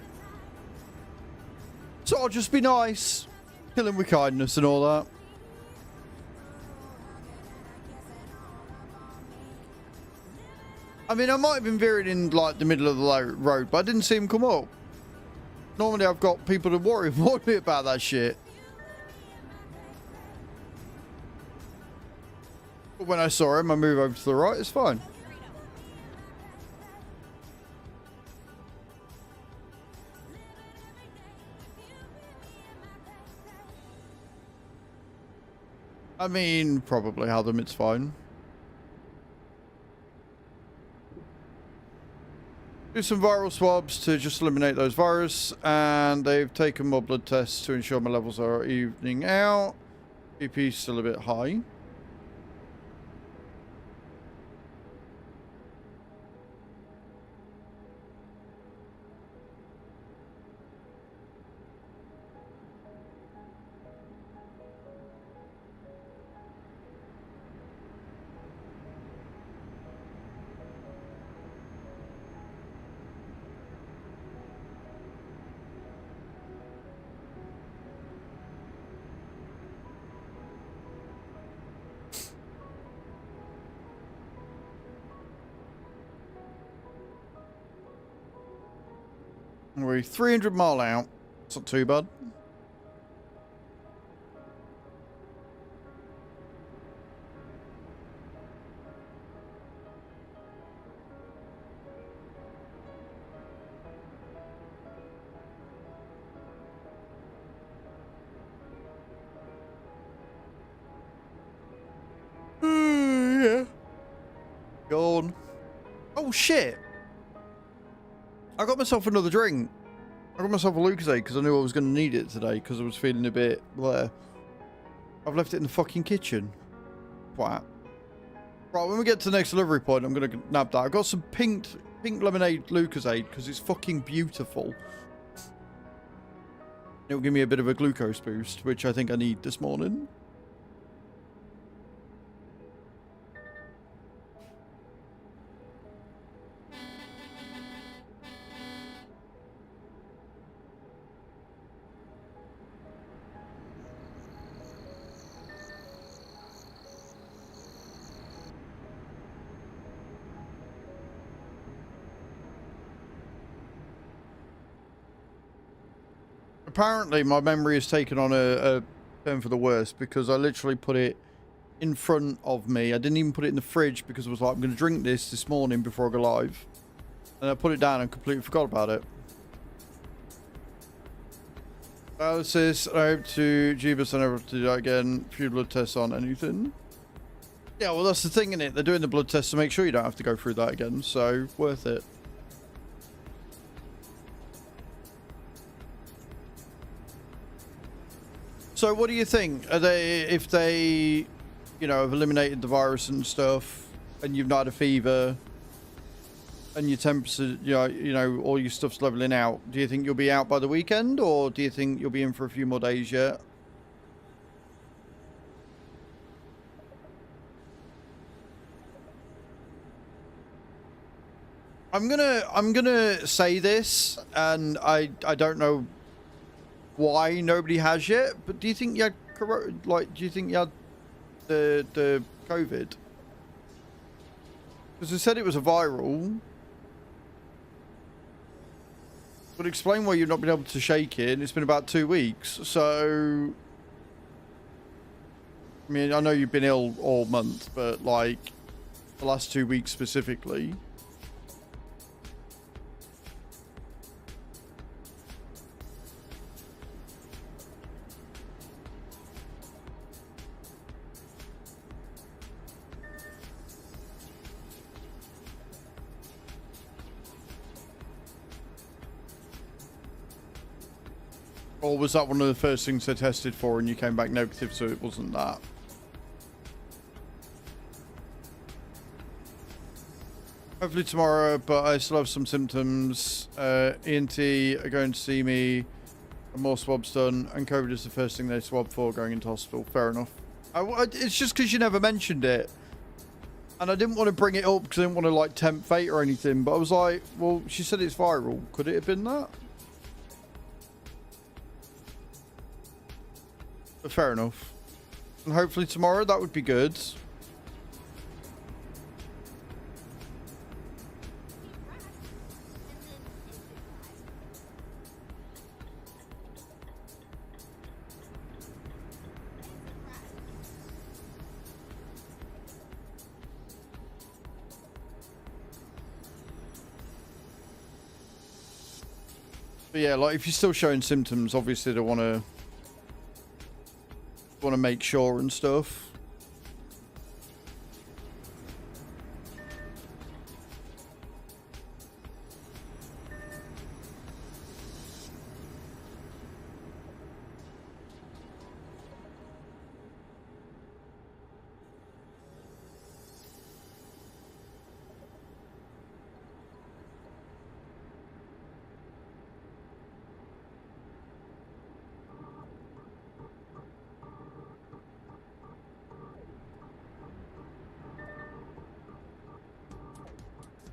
So I'll just be nice. Kill him with kindness and all that. I mean, I might have been veering in like the middle of the road, but I didn't see him come up. Normally I've got people to warn me about that shit. But when I saw him, I move over to the right, it's fine. I mean, probably have them, it's fine. Do some viral swabs to just eliminate those virus, and they've taken more blood tests to ensure my levels are evening out. BP is still a bit high. We're 300 mile out. It's not too bad. Yeah. Gone. Oh shit. I got myself another drink. I got myself a Lucozade because I knew I was going to need it today because I was feeling a bit bleh. I've left it in the fucking kitchen. Wow. Right, when we get to the next delivery point, I'm going to nab that. I got some pink lemonade Lucozade because it's fucking beautiful. It'll give me a bit of a glucose boost, which I think I need this morning. Apparently, my memory has taken on a turn for the worse, because I literally put it in front of me. I didn't even put it in the fridge because I was like, I'm going to drink this morning before I go live. And I put it down and completely forgot about it. Analysis, I hope to Jeebus and never to do that again. Few blood tests on anything. Yeah, well, that's the thing, innit? They're doing the blood tests to make sure you don't have to go through that again, so worth it. So what do you think? Are they, if they, you know, have eliminated the virus and stuff, and you've not had a fever, and your temperature, you know, all your stuff's leveling out, do you think you'll be out by the weekend, or do you think you'll be in for a few more days yet? I'm gonna say this, and I don't know why nobody has yet, but do you think you had do you think you had the COVID? Because they said it was a viral. Would explain why you've not been able to shake it, and it's been about 2 weeks. So, I mean, I know you've been ill all month, but like the last 2 weeks specifically. Or was that one of the first things they tested for and you came back negative, so it wasn't that? Hopefully tomorrow, but I still have some symptoms. ENT are going to see me, and more swabs done, and COVID is the first thing they swab for going into hospital. Fair enough. It's just because you never mentioned it. And I didn't want to bring it up because I didn't want to like tempt fate or anything, but I was like, well, she said it's viral. Could it have been that? But fair enough. And hopefully tomorrow that would be good. But yeah, like if you're still showing symptoms, obviously they want to make sure and stuff.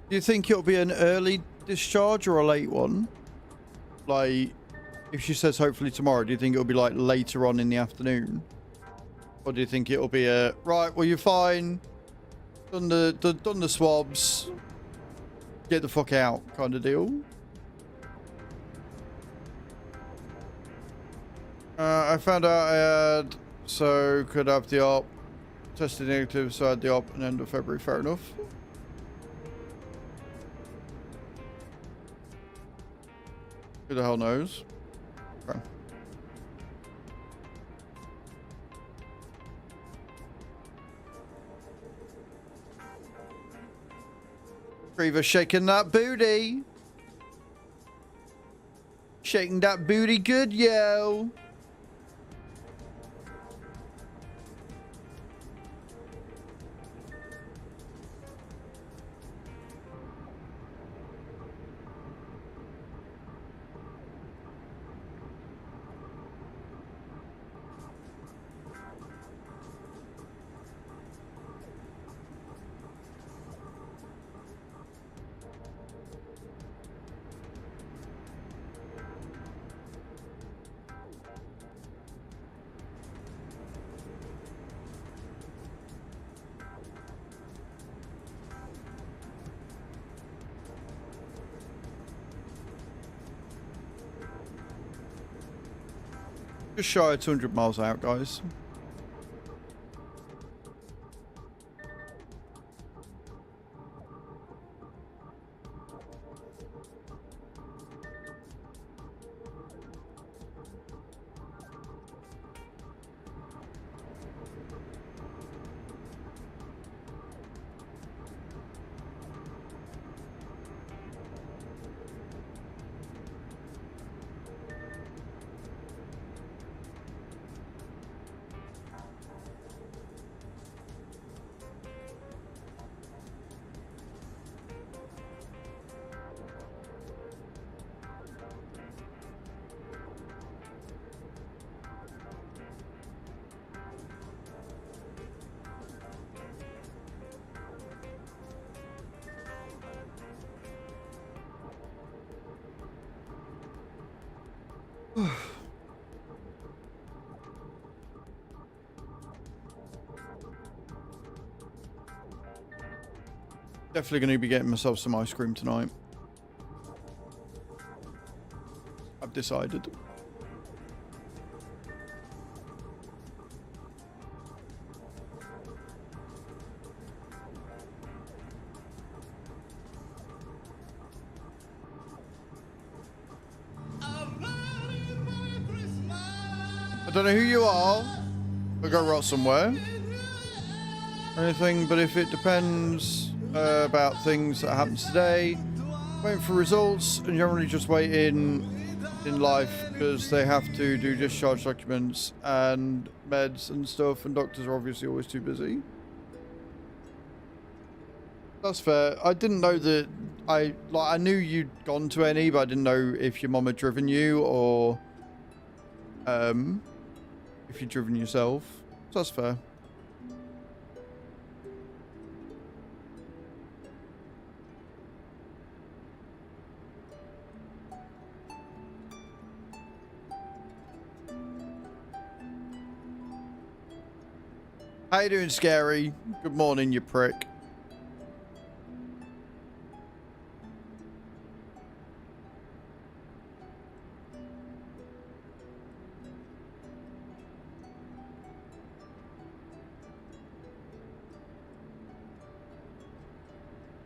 Do you think it'll be an early discharge or a late one? Like, if she says hopefully tomorrow, do you think it'll be like later on in the afternoon? Or do you think it'll be a, right, well, you're fine. Done the swabs. Get the fuck out kind of deal? I found out I had, so could have the op. Tested negative, so I had the op at the end of February. Fair enough. Who the hell knows? Okay. Reaver shaking that booty. Shaking that booty good, yo. Just shy of 200 miles out, guys. Definitely going to be getting myself some ice cream tonight. I've decided. I don't know who you are. I'll go rot somewhere. Or anything, but if it depends about things that happen today, waiting for results and generally just waiting in life because they have to do discharge documents and meds and stuff, and doctors are obviously always too busy. That's fair. I didn't know that I knew you'd gone to any, but I didn't know if your mum had driven you or if you'd driven yourself. So that's fair. How you doing, Scary? Good morning, you prick.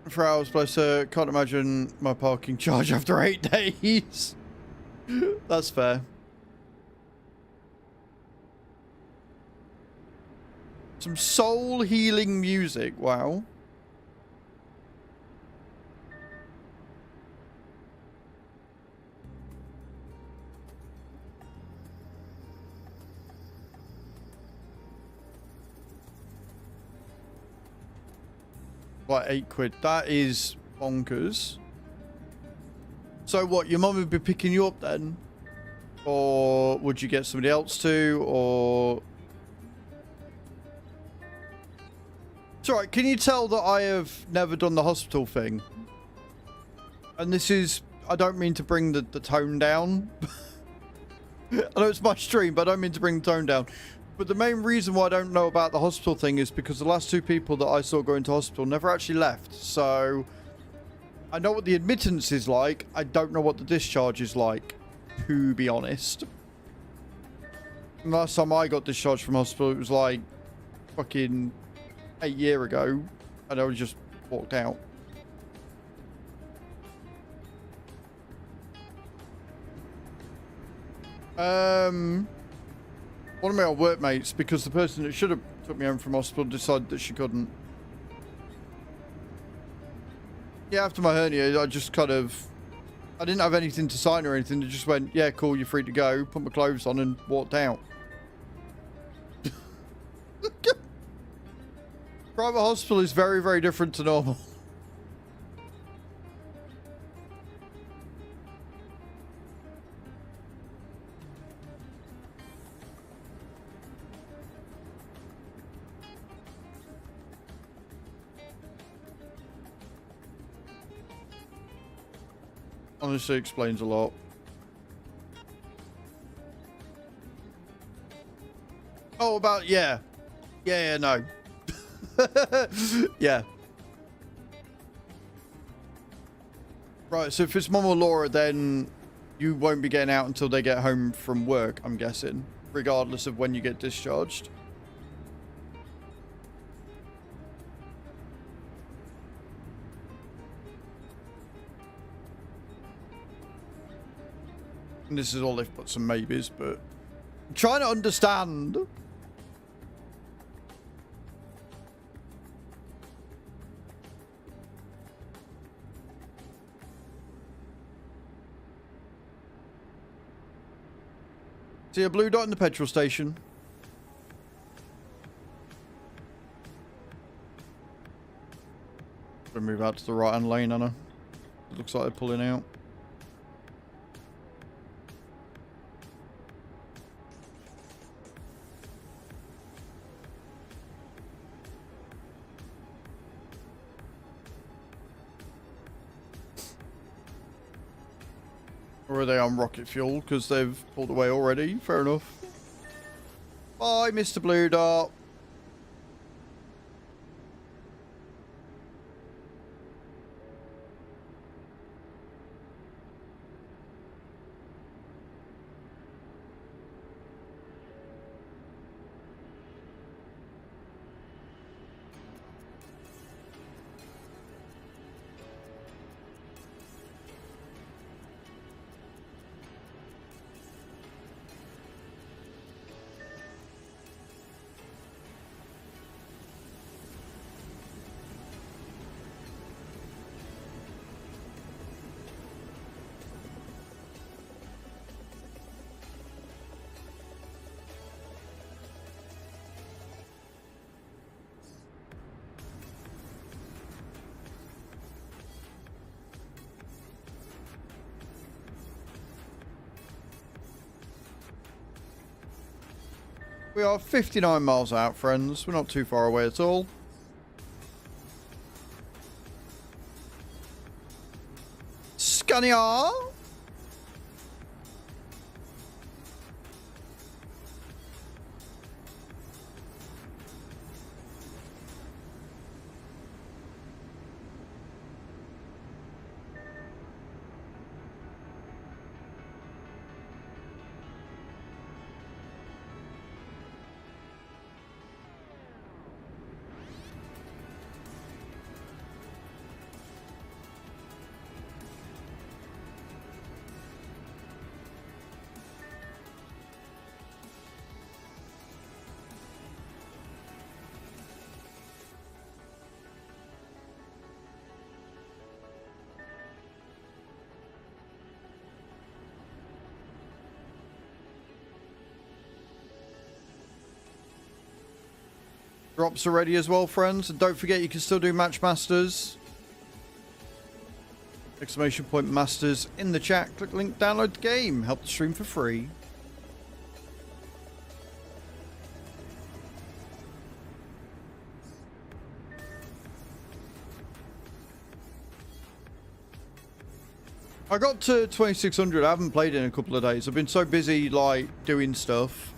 For hours, bless her. Can't imagine my parking charge after 8 days. That's fair. Some soul healing music. Wow. Like £8. That is bonkers. So what, your mum would be picking you up then? Or would you get somebody else to? Or... It's alright, can you tell that I have never done the hospital thing? And this is... I don't mean to bring the tone down. I know it's my stream, but I don't mean to bring the tone down. But the main reason why I don't know about the hospital thing is because the last 2 people that I saw go into hospital never actually left. So, I know what the admittance is like. I don't know what the discharge is like, to be honest. And last time I got discharged from hospital, it was like fucking 8 years ago. And I just walked out. One of my old workmates, because the person that should have took me home from hospital decided that she couldn't. Yeah, after my hernia, I just kind of... I didn't have anything to sign or anything. They just went, yeah, cool, you're free to go. Put my clothes on and walked out. Private hospital is very, very different to normal. Honestly, explains a lot. Oh, about, yeah. Yeah, no. Yeah. Right, so if it's Mom or Laura, then you won't be getting out until they get home from work, I'm guessing. regardless of when you get discharged. And this is all they've put some maybes, but I'm trying to understand. See a blue dot in the petrol station. Gonna move out to the right hand lane, Anna. It looks like they're pulling out. Or are they on rocket fuel because they've pulled away already? Fair enough. Bye, Mr. Blue Dot. We are 59 miles out, friends. We're not too far away at all. Scania! Drops are ready as well, friends. And don't forget, you can still do Match Masters. Exclamation point Masters in the chat. Click link, download the game. Help the stream for free. I got to 2600. I haven't played in a couple of days. I've been so busy, like, doing stuff.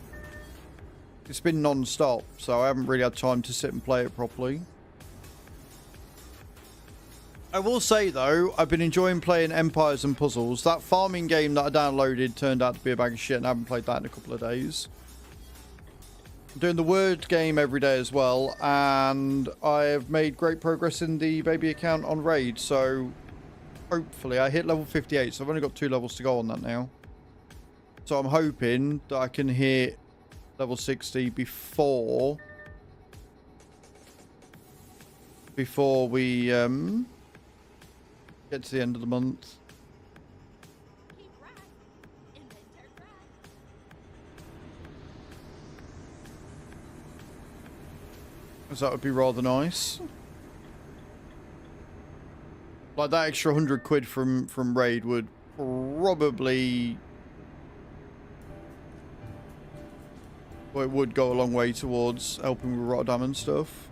It's been non-stop, so I haven't really had time to sit and play it properly. I will say, though, I've been enjoying playing Empires and Puzzles. That farming game that I downloaded turned out to be a bag of shit, and I haven't played that in a couple of days. I'm doing the Word game every day as well, and I have made great progress in the baby account on Raid, so hopefully I hit level 58, so I've only got 2 levels to go on that now. So I'm hoping that I can hit level 60 before we get to the end of the month. Keep right, and then turn right. Because that would be rather nice. Like that extra 100 quid from Raid would probably, well, it would go a long way towards helping with Rotterdam and stuff.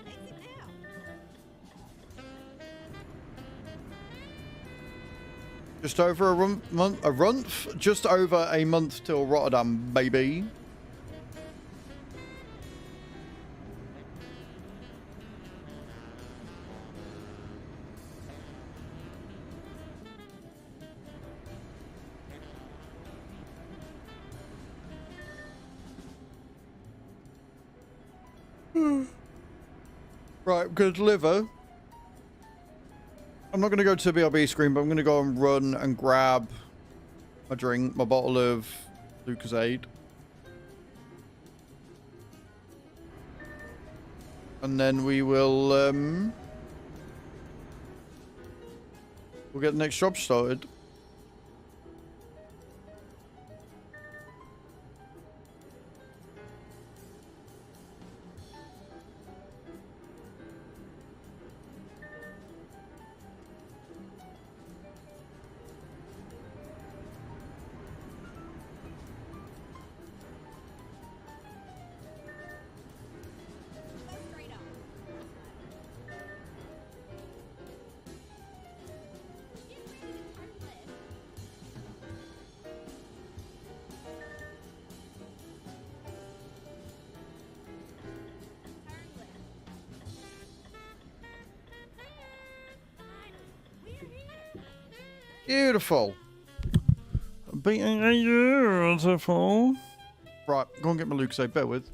Exit now. Just over just over a month till Rotterdam, baby. Right, I'm going to deliver. I'm not going to go to the BRB screen, but I'm going to go and run and grab my drink, my bottle of Lucozade. And then we will, we'll get the next job started. Go straight on. Get ready to turn left. Turn left. Finally, we're here. Beautiful. Beautiful. Right, go and get my Lucozade, bear with.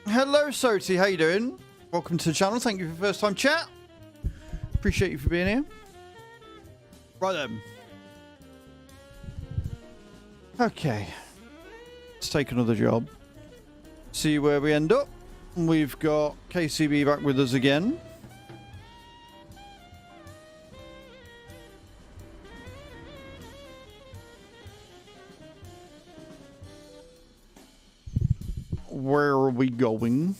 Hello, Soti. How you doing? Welcome to the channel. Thank you for first time chat. Appreciate you for being here. Right then. Okay. Let's take another job. See where we end up. We've got KCB back with us again. Where are we going?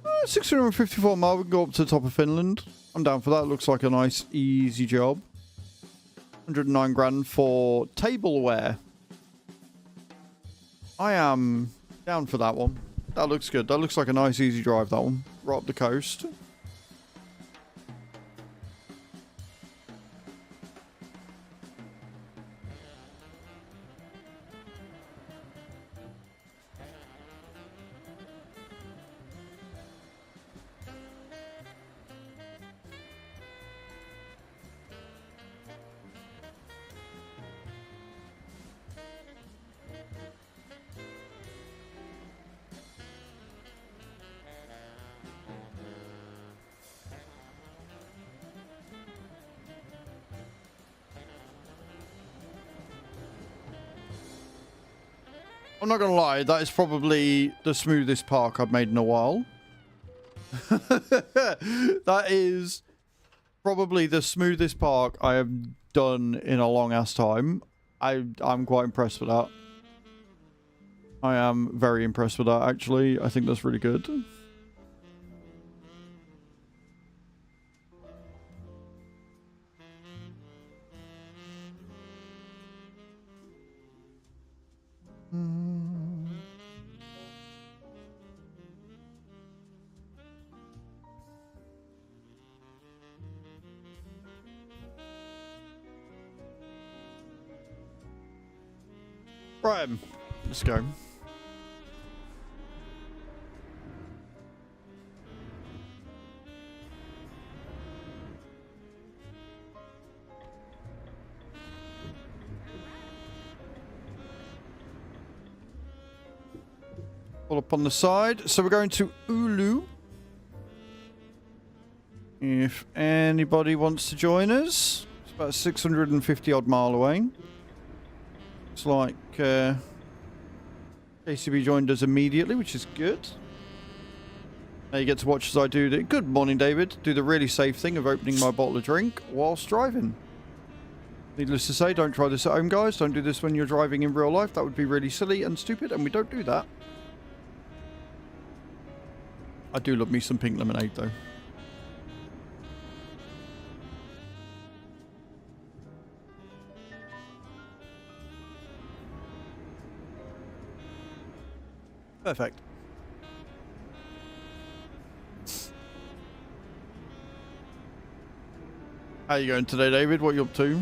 Uh, 654 miles. We can go up to the top of Finland. I'm down for that. Looks like a nice, easy job. 109 grand for tableware. I am down for that one. That looks good. That looks like a nice, easy drive, that one. Right up the coast. I'm not gonna lie, that is probably the smoothest park I've made in a while. That is probably the smoothest park I have done in a long ass time. I'm quite impressed with that. I am very impressed with that, actually. I think that's really good. Right, let's go. Pull up on the side. So we're going to Oulu. If anybody wants to join us. It's about 650 odd mile away. Looks like KCB joined us immediately, which is good. Now you get to watch as I do the... Good morning, David. Do the really safe thing of opening my bottle of drink whilst driving. Needless to say, don't try this at home, guys. Don't do this when you're driving in real life. That would be really silly and stupid, and we don't do that. I do love me some pink lemonade, though. Perfect. How you going today, David? What are you up to?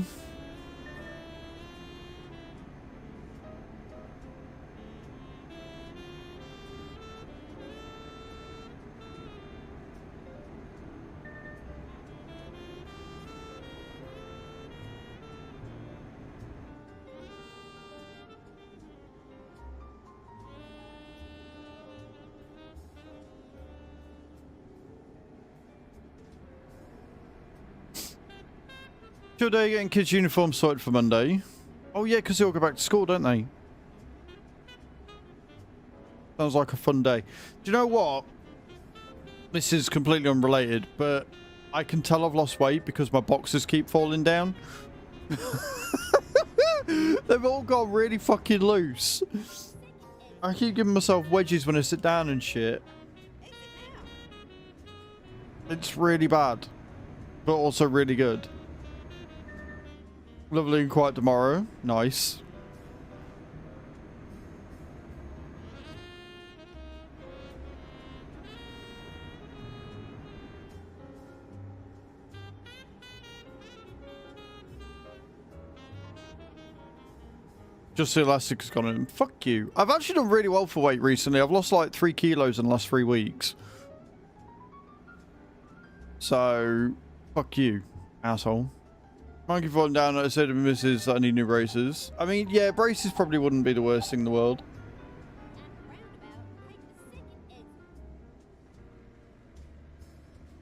Your day getting kids' uniforms sorted for Monday. Oh yeah, because they all go back to school, don't they? Sounds like a fun day. Do you know what? This is completely unrelated, but I can tell I've lost weight because my boxes keep falling down. They've all got really fucking loose. I keep giving myself wedges when I sit down and shit. It's really bad, but also really good. Lovely and quiet tomorrow. Nice. Just the elastic has gone in. Fuck you. I've actually done really well for weight recently. I've lost like 3 kilos in the last 3 weeks. So, fuck you, asshole. Monkey falling down. I said to Mrs. that I need new braces. I mean, yeah, braces probably wouldn't be the worst thing in the world.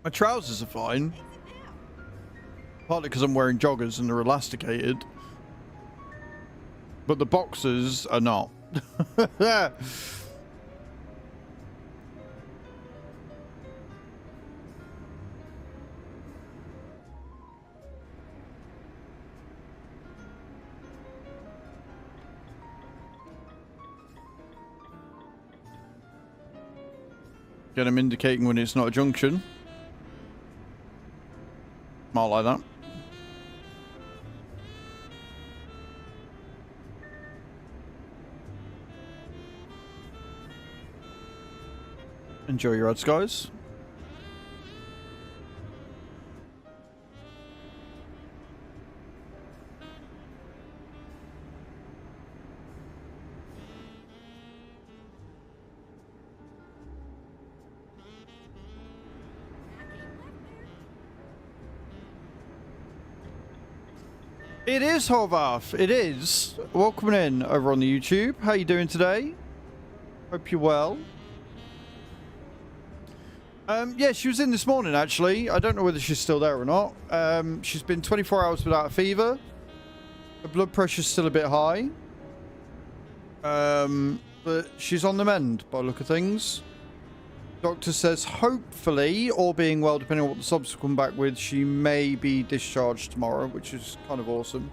My trousers are fine. Partly because I'm wearing joggers and they're elasticated. But the boxers are not. Get them indicating when it's not a junction. Might like that. Enjoy your ads, guys. It is Horvath. It is. Welcome in over on the YouTube. How you doing today? Hope you're well. Yeah, she was in this morning, actually. I don't know whether she's still there or not. She's been 24 hours without a fever. Her blood pressure's still a bit high. But she's on the mend, by the look of things. Doctor says, hopefully, all being well, depending on what the subs come back with, she may be discharged tomorrow, which is kind of awesome.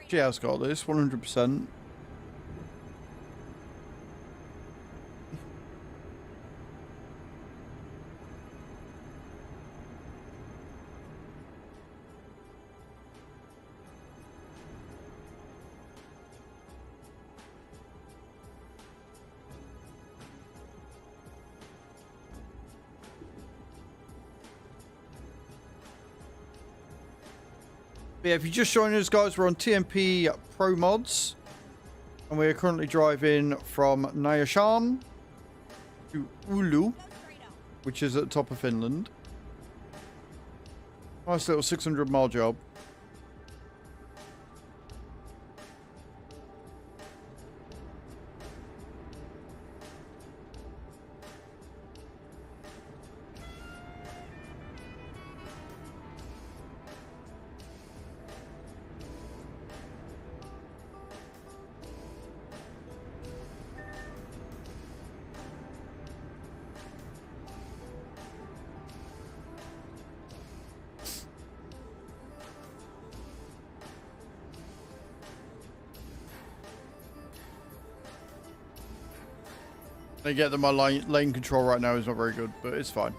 She has got this, 100%. Yeah, if you just joined us, guys, we're on TMP Pro Mods, and we're currently driving from Nyasham to Ulu. which is at the top of Finland. Nice little 600-mile job. I get that my lane control right now is not very good, but it's fine.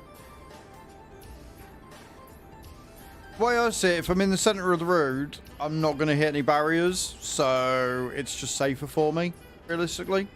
The way I see it, if I'm in the center of the road, I'm not going to hit any barriers, so it's just safer for me, realistically.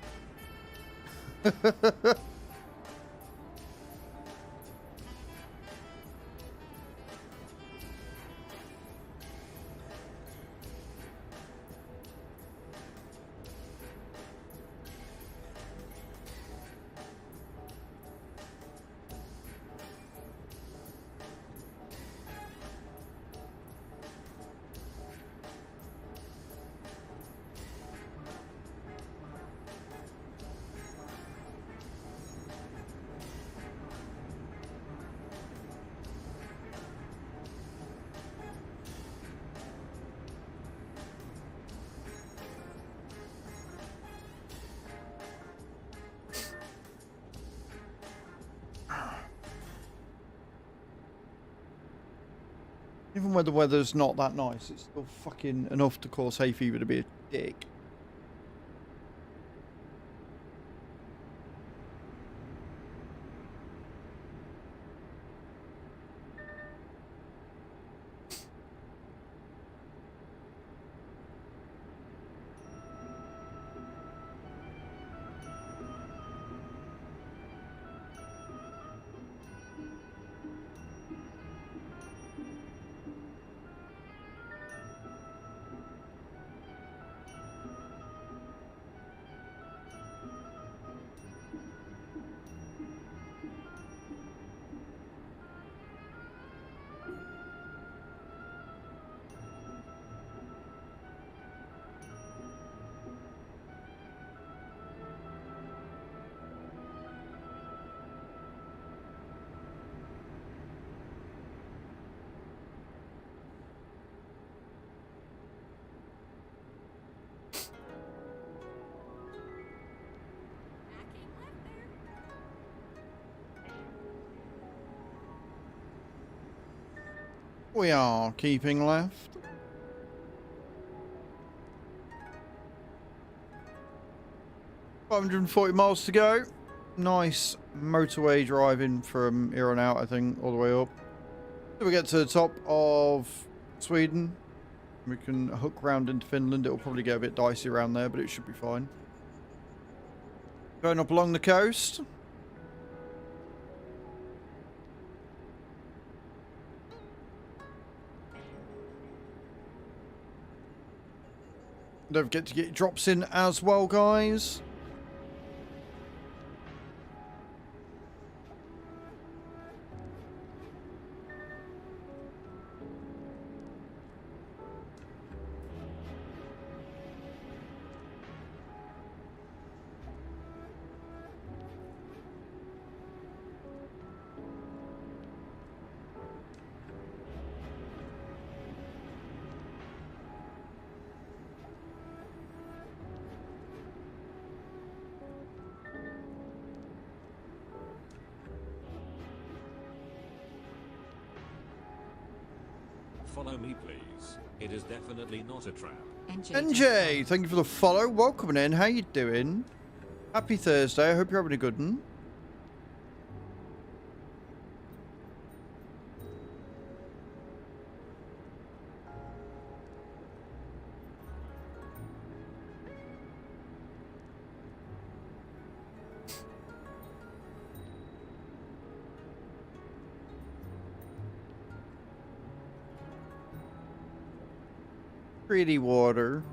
Even when the weather's not that nice, it's still fucking enough to cause hay fever to be a dick. We are keeping left. $540 to go. Nice motorway driving from here on out, I think, all the way up. So we get to the top of Sweden. We can hook round into Finland. It'll probably get a bit dicey around there, but it should be fine. Going up along the coast. Don't forget to get your drops in as well, guys. Follow me, please. It is definitely not a trap. NJ, thank you for the follow. Welcome in. How you doing? Happy Thursday. I hope you're having a good one. Pretty water.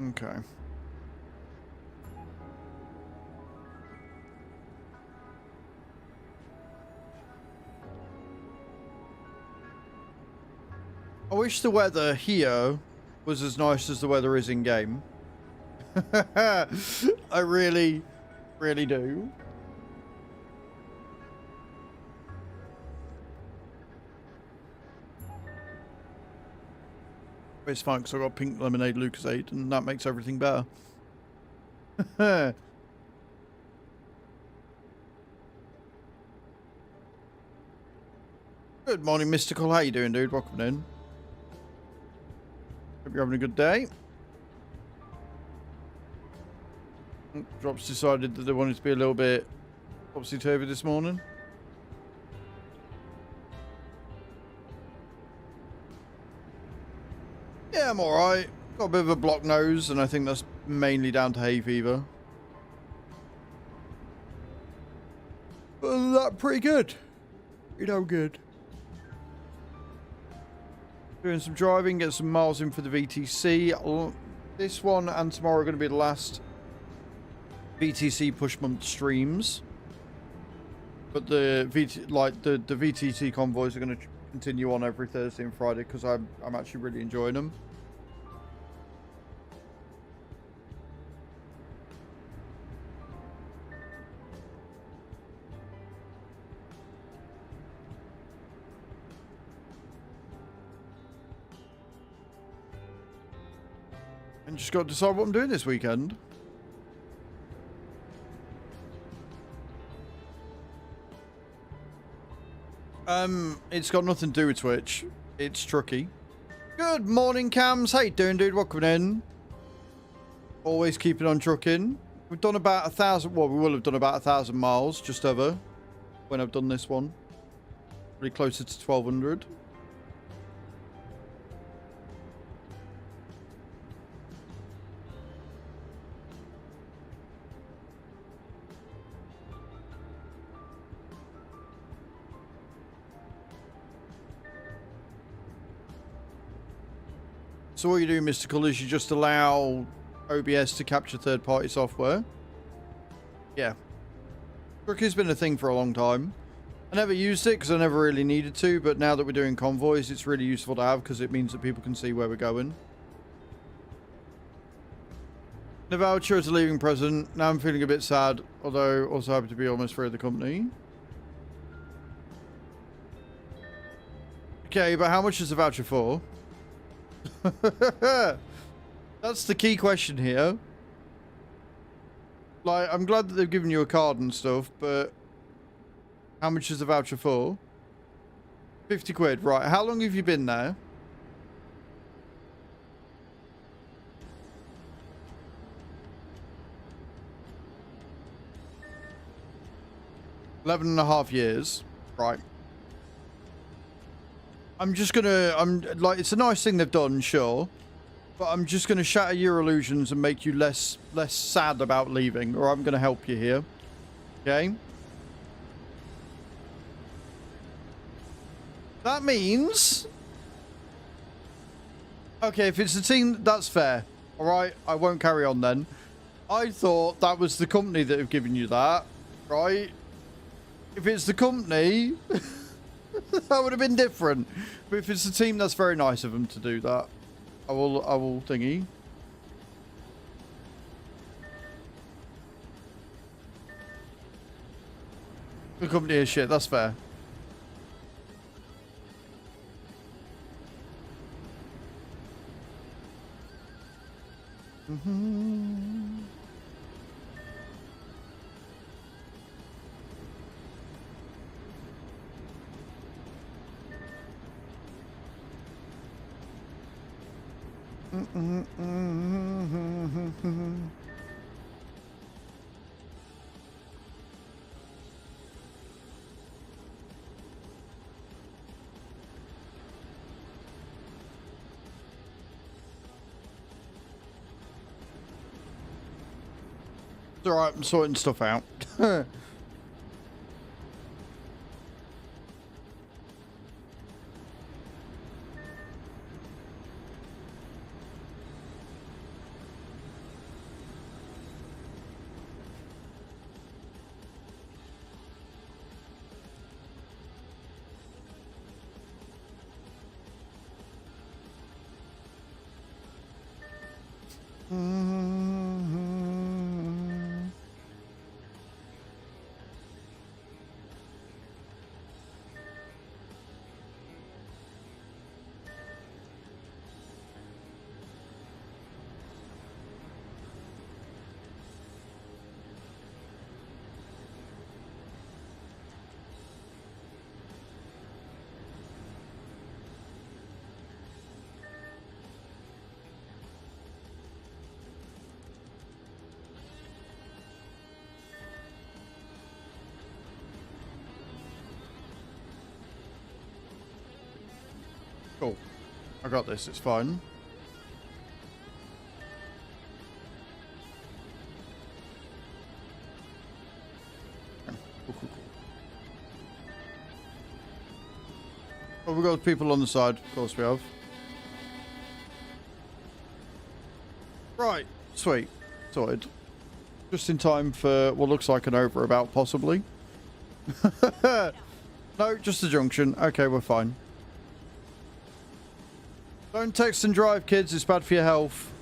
Okay. I wish the weather here was as nice as the weather is in game. I really, really do. It's fine because I got pink lemonade Lucasade and that makes everything better. Good morning, Mystical. How you doing, dude? Welcome in. Hope you're having a good day. Drops decided that they wanted to be a little bit topsy-turvy this morning. Yeah, I'm alright. Got a bit of a blocked nose, and I think that's mainly down to hay fever. But other than that, pretty good. You know, good. Doing some driving, get some miles in for the VTC. This one and tomorrow are going to be the last VTC push month streams. But the VTC convoys are going to continue on every Thursday and Friday because I'm actually really enjoying them. And just got to decide what I'm doing this weekend. It's got nothing to do with Twitch. It's Trucky. Good morning, Cams. How you doing, dude? Welcome in. Always keeping on trucking. We've done about 1,000. Well, we will have done about 1,000 miles, just over, when I've done this one. Pretty closer to 1,200. So what you do, Mystical, is you just allow OBS to capture third-party software. Yeah. Trucky's been a thing for a long time. I never used it because I never really needed to, but now that we're doing convoys, it's really useful to have because it means that people can see where we're going. The voucher is a leaving present. Now I'm feeling a bit sad, although also happy to be almost free of the company. Okay, but how much is the voucher for? That's the key question here. Like, I'm glad that they've given you a card and stuff, but how much is the voucher for? 50 quid, right. How long have you been there? Eleven and a half years, right. I'm like, it's a nice thing they've done, sure. But I'm just going to shatter your illusions and make you less sad about leaving. Or I'm going to help you here. Okay? That means... Okay, if it's a team, that's fair. Alright? I won't carry on then. I thought that was the company that have given you that. Right? If it's the company... that would have been different. But if it's a team, that's very nice of them to do that. I will thingy. The company is shit, that's fair. It's alright, I'm sorting stuff out. Cool. I got this. It's fine. Cool. Oh, we've got people on the side. Of course we have. Right. Sweet. Sorted. Just in time for what looks like an overabout, possibly. No, just a junction. Okay, we're fine. Don't text and drive, kids. It's bad for your health.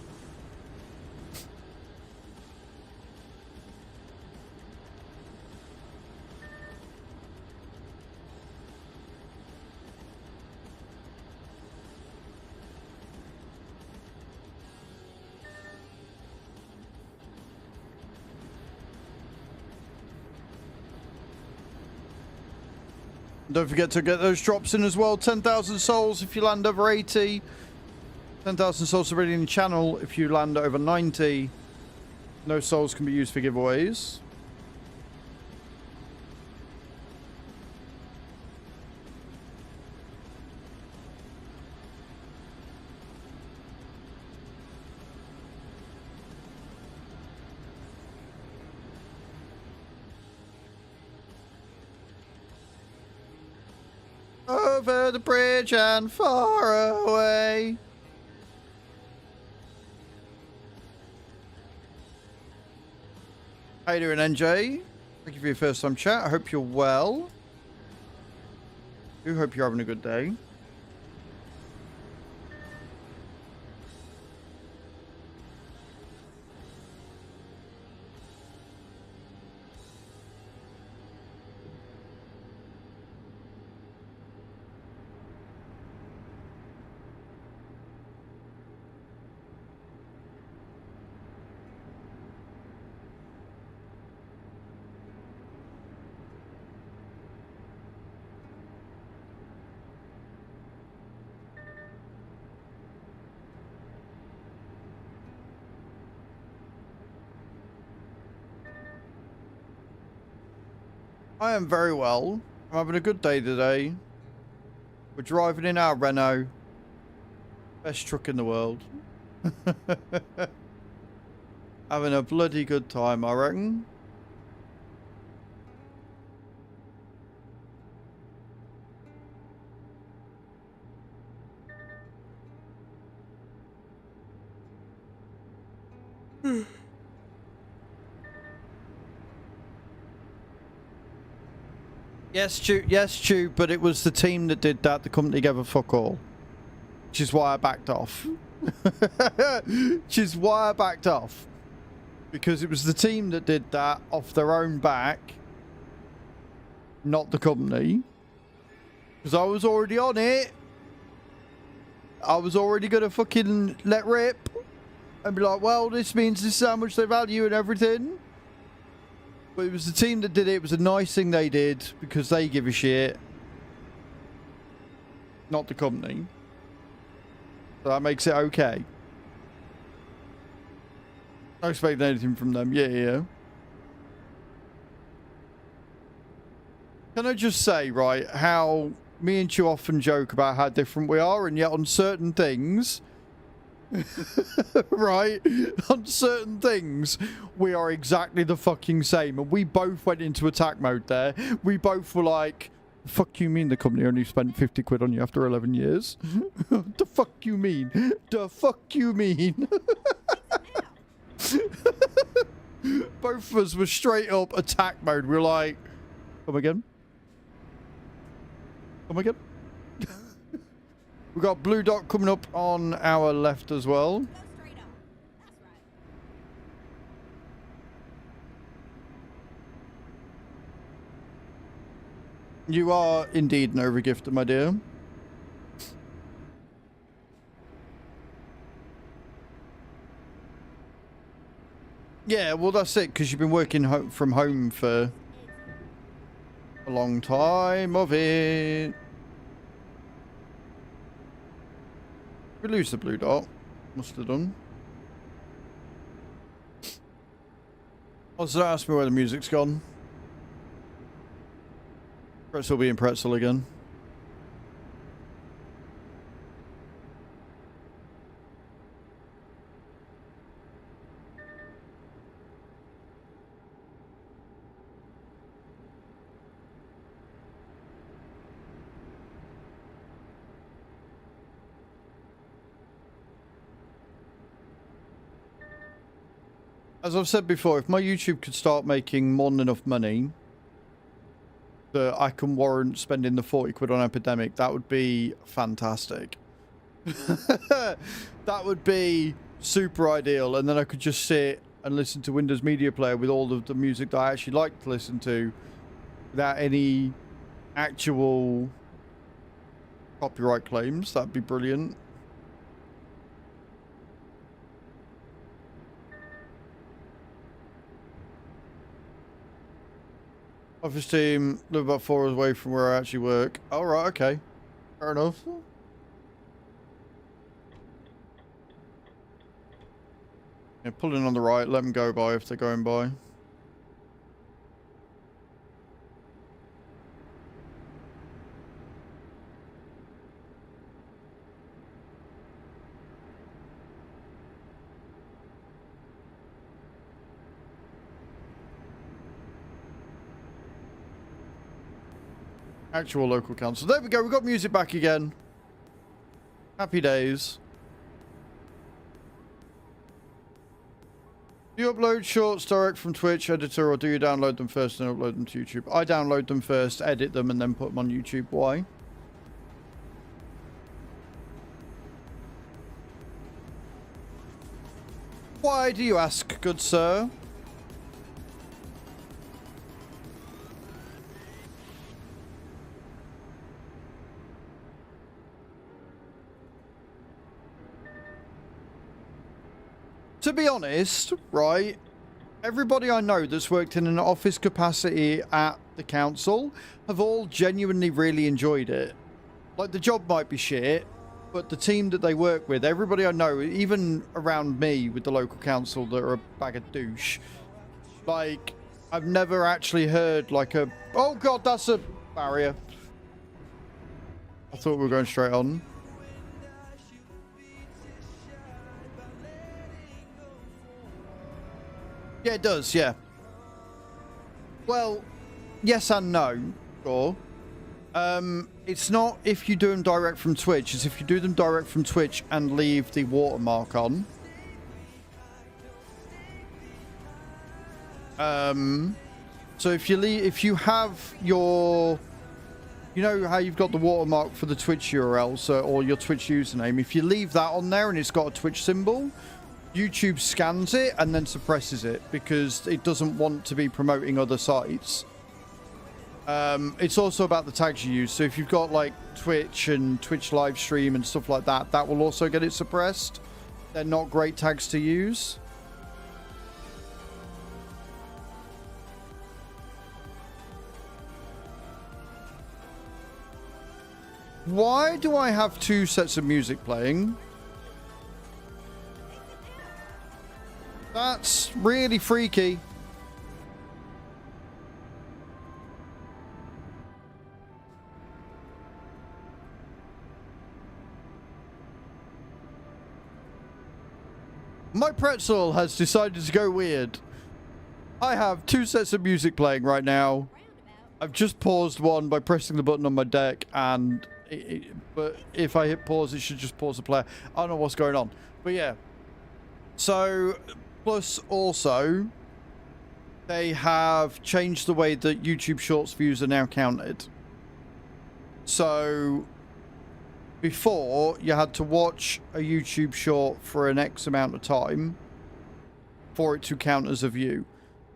Don't forget to get those drops in as well. 10,000 souls if you land over 80. 10,000 souls already in the channel if you land over 90. No souls can be used for giveaways. Over the bridge and far away. How you doing, NJ? Thank you for your first time chat. I hope you're well. I do hope you're having a good day. I am very well. I'm having a good day today. We're driving in our Renault. Best truck in the world. Having a bloody good time, I reckon. Yes, Stu, but it was the team that did that. The company gave a fuck all. Which is why I backed off. Which is why I backed off. Because it was the team that did that off their own back. Not the company. Because I was already on it. I was already going to fucking let rip. And be like, well, this means this is how much they value and everything. But it was the team that did it. It was a nice thing they did because they give a shit. Not the company. So that makes it okay. Not expecting anything from them. Yeah. Can I just say, right, how me and you often joke about how different we are, and yet on certain things... right, on certain things we are exactly the fucking same, and we both went into attack mode there. We both were like, fuck you mean the company only spent 50 quid on you after 11 years? The fuck you mean? The fuck you mean? Both of us were straight up attack mode. We were like, come again? We've got blue dot coming up on our left as well. Go straight up. That's right. You are indeed an overgifter, my dear. Yeah, well, that's it, because you've been working from home for a long time of it. We lose the blue dot. Must have done. Also, don't ask me where the music's gone. Pretzel being pretzel again. As I've said before, if my YouTube could start making more than enough money that I can warrant spending the 40 quid on Epidemic, that would be fantastic. That would be super ideal. And then I could just sit and listen to Windows Media Player with all of the music that I actually like to listen to without any actual copyright claims. That'd be brilliant. Office team live about 4 hours away from where I actually work. All right, okay. Fair enough. Yeah, pull in on the right. Let them go by if they're going by. Actual local council. There we go. We've got music back again. Happy days. Do you upload shorts direct from Twitch editor, or do you download them first and upload them to YouTube? I download them first, edit them, and then put them on YouTube. Why? Why do you ask, good sir? To be honest, right, everybody I know that's worked in an office capacity at the council have all genuinely really enjoyed it. Like, the job might be shit, but the team that they work with, everybody I know, even around me with the local council that are a bag of douche, like, I've never actually heard like a, oh god, that's a barrier. I thought we were going straight on. Yeah, it does, yeah. Well, yes and no, sure. It's not if you do them direct from Twitch, it's if you do them direct from Twitch and leave the watermark on. So if you have your, you know how you've got the watermark for the Twitch URL, so, or your Twitch username, if you leave that on there and it's got a Twitch symbol, YouTube scans it and then suppresses it because it doesn't want to be promoting other sites. It's also about the tags you use. So if you've got like Twitch and Twitch live stream and stuff like that, that will also get it suppressed. They're not great tags to use. Why do I have 2 sets of music playing? That's really freaky. My pretzel has decided to go weird. I have 2 sets of music playing right now. I've just paused one by pressing the button on my deck, and but if I hit pause, it should just pause the player. I don't know what's going on, but yeah. So, plus also, they have changed the way that YouTube Shorts views are now counted. So, before, you had to watch a YouTube short for an X amount of time for it to count as a view.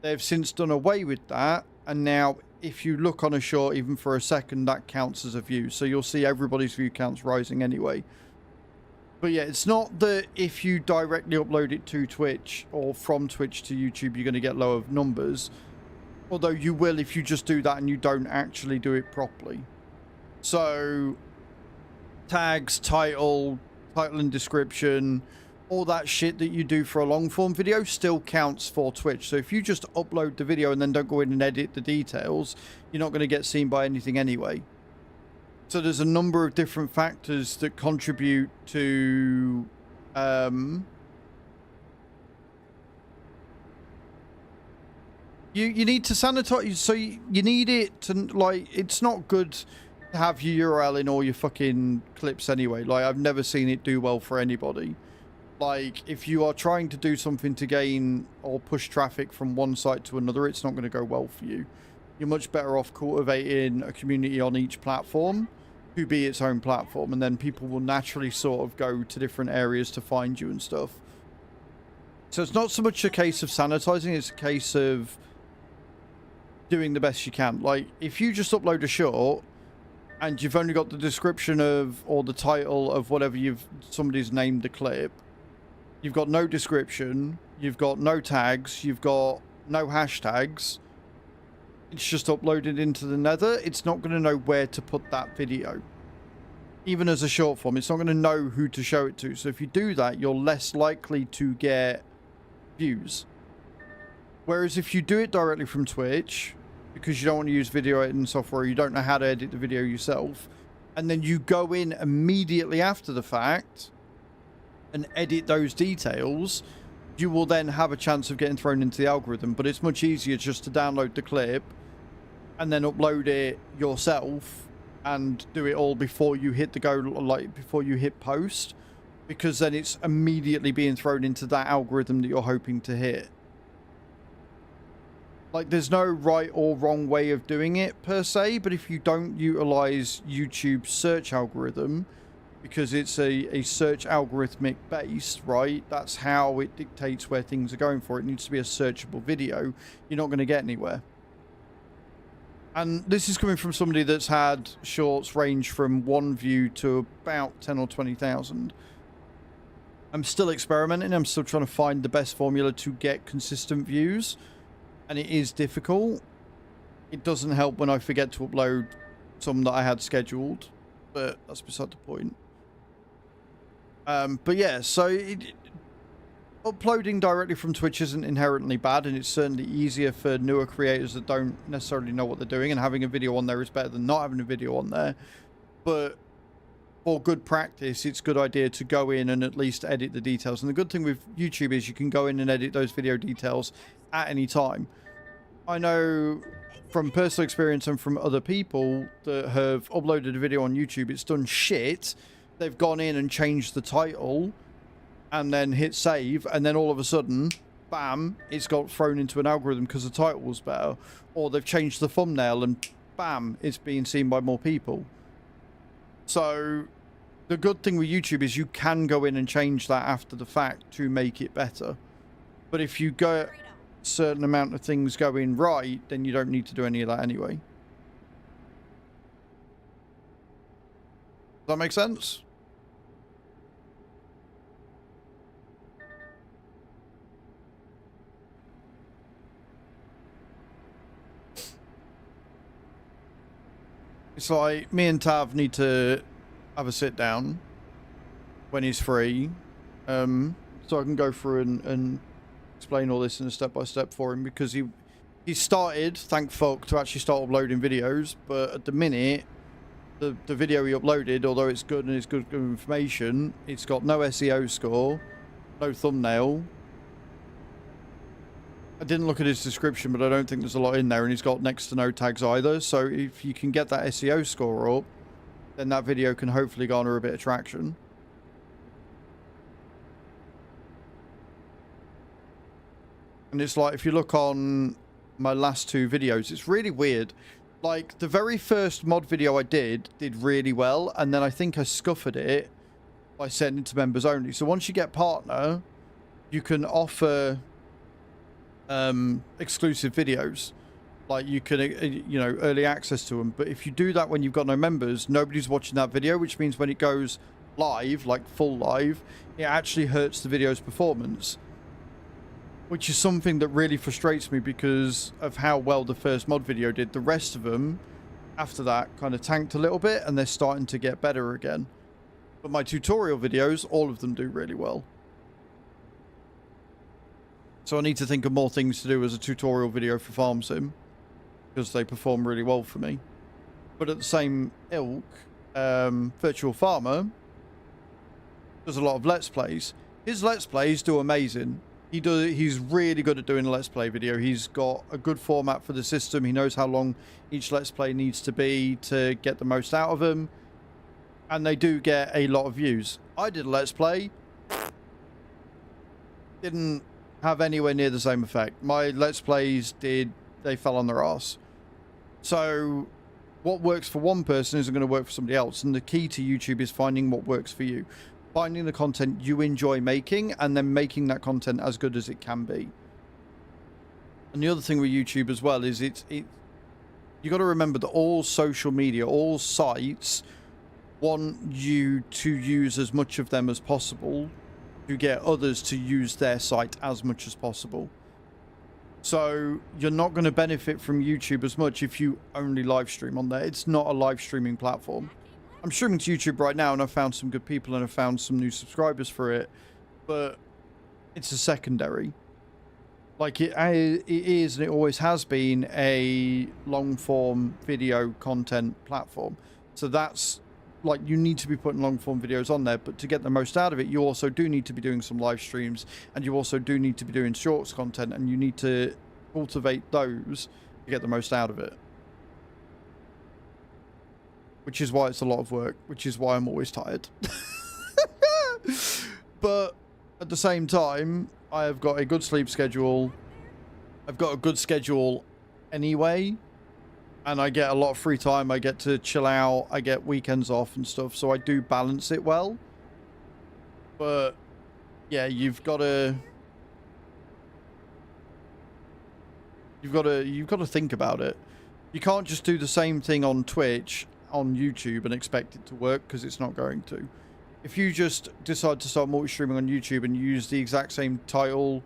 They've since done away with that, and now if you look on a short even for a second, that counts as a view. So you'll see everybody's view counts rising anyway. But yeah, it's not that if you directly upload it to Twitch or from Twitch to YouTube, you're going to get lower numbers. Although you will if you just do that and you don't actually do it properly. So tags, title and description, all that shit that you do for a long form video still counts for Twitch. So if you just upload the video and then don't go in and edit the details, you're not going to get seen by anything anyway. So there's a number of different factors that contribute to you need to sanitize. So you need it to, like, it's not good to have your URL in all your fucking clips anyway. Like, I've never seen it do well for anybody. Like, if you are trying to do something to gain or push traffic from one site to another, it's not going to go well for you. You're much better off cultivating a community on each platform to be its own platform, and then people will naturally sort of go to different areas to find you and stuff. So it's not so much a case of sanitizing, it's a case of doing the best you can. Like, if you just upload a short and you've only got the description of, or the title of whatever somebody's named the clip, you've got no description, you've got no tags, you've got no hashtags, it's just uploaded into the nether, it's not going to know where to put that video. Even as a short form, it's not going to know who to show it to. So if you do that, you're less likely to get views. Whereas if you do it directly from Twitch, because you don't want to use video editing software, you don't know how to edit the video yourself, and then you go in immediately after the fact and edit those details, you will then have a chance of getting thrown into the algorithm. But it's much easier just to download the clip and then upload it yourself and do it all before you hit the go, like before you hit post, because then it's immediately being thrown into that algorithm that you're hoping to hit. Like, there's no right or wrong way of doing it per se, but if you don't utilize YouTube's search algorithm, because it's a search algorithmic based, right? That's how it dictates where things are going for. It needs to be a searchable video. You're not going to get anywhere. And this is coming from somebody that's had shorts range from 1 view to about 10 or 20,000. I'm still experimenting. I'm still trying to find the best formula to get consistent views. And it is difficult. It doesn't help when I forget to upload some that I had scheduled. But that's beside the point. But yeah, so uploading directly from Twitch isn't inherently bad, and it's certainly easier for newer creators that don't necessarily know what they're doing, and having a video on there is better than not having a video on there. But for good practice, it's a good idea to go in and at least edit the details. And the good thing with YouTube is you can go in and edit those video details at any time. I know from personal experience and from other people that have uploaded a video on YouTube, it's done shit. They've gone in and changed the title and then hit save, and then all of a sudden, bam, it's got thrown into an algorithm because the title was better. Or they've changed the thumbnail and bam, it's being seen by more people. So the good thing with YouTube is you can go in and change that after the fact to make it better. But if you get a certain amount of things going right, then you don't need to do any of that anyway. Does that make sense? It's like me and Tav need to have a sit down when he's free, so I can go through and explain all this in a step-by-step for him, because he started, thank fuck, to actually start uploading videos, but at the minute, the video he uploaded, although it's good and it's good information, it's got no SEO score, no thumbnail. I didn't look at his description, but I don't think there's a lot in there, and he's got next to no tags either. So if you can get that SEO score up, then that video can hopefully garner a bit of traction. And it's like, if you look on my last 2 videos, it's really weird. Like, the very first mod video I did really well, and then I think I scuppered it by setting it to members only. So once you get partner, you can offer exclusive videos. Like you can, you know, early access to them. But if you do that when you've got no members, nobody's watching that video, which means when it goes live, like full live, it actually hurts the video's performance. Which is something that really frustrates me because of how well the first mod video did. The rest of them, after that, kind of tanked a little bit and they're starting to get better again. But my tutorial videos, all of them do really well. So I need to think of more things to do as a tutorial video for Farm Sim, because they perform really well for me. But at the same ilk, Virtual Farmer does a lot of Let's Plays. His Let's Plays do amazing. He's really good at doing a Let's Play video. He's got a good format for the system. He knows how long each Let's Play needs to be to get the most out of them. And they do get a lot of views. I did a Let's Play. Didn't have anywhere near the same effect. My Let's Plays they fell on their ass. So what works for one person isn't going to work for somebody else. And the key to YouTube is finding what works for you. Finding the content you enjoy making and then making that content as good as it can be. And the other thing with YouTube as well is you got to remember that all social media, all sites want you to use as much of them as possible to get others to use their site as much as possible. So you're not going to benefit from YouTube as much if you only live stream on there. It's not a live streaming platform. I'm streaming to YouTube right now and I've found some good people and I've found some new subscribers for it, but it's a secondary. Like it is and it always has been a long form video content platform. So that's like, you need to be putting long form videos on there, but to get the most out of it, you also do need to be doing some live streams and you also do need to be doing shorts content, and you need to cultivate those to get the most out of it. Which is why it's a lot of work, which is why I'm always tired. But at the same time, I have got a good sleep schedule. I've got a good schedule anyway. And I get a lot of free time. I get to chill out. I get weekends off and stuff. So I do balance it well. But yeah, you've got to think about it. You can't just do the same thing on Twitch, on YouTube, and expect it to work, because it's not going to. If you just decide to start multi-streaming on YouTube and use the exact same title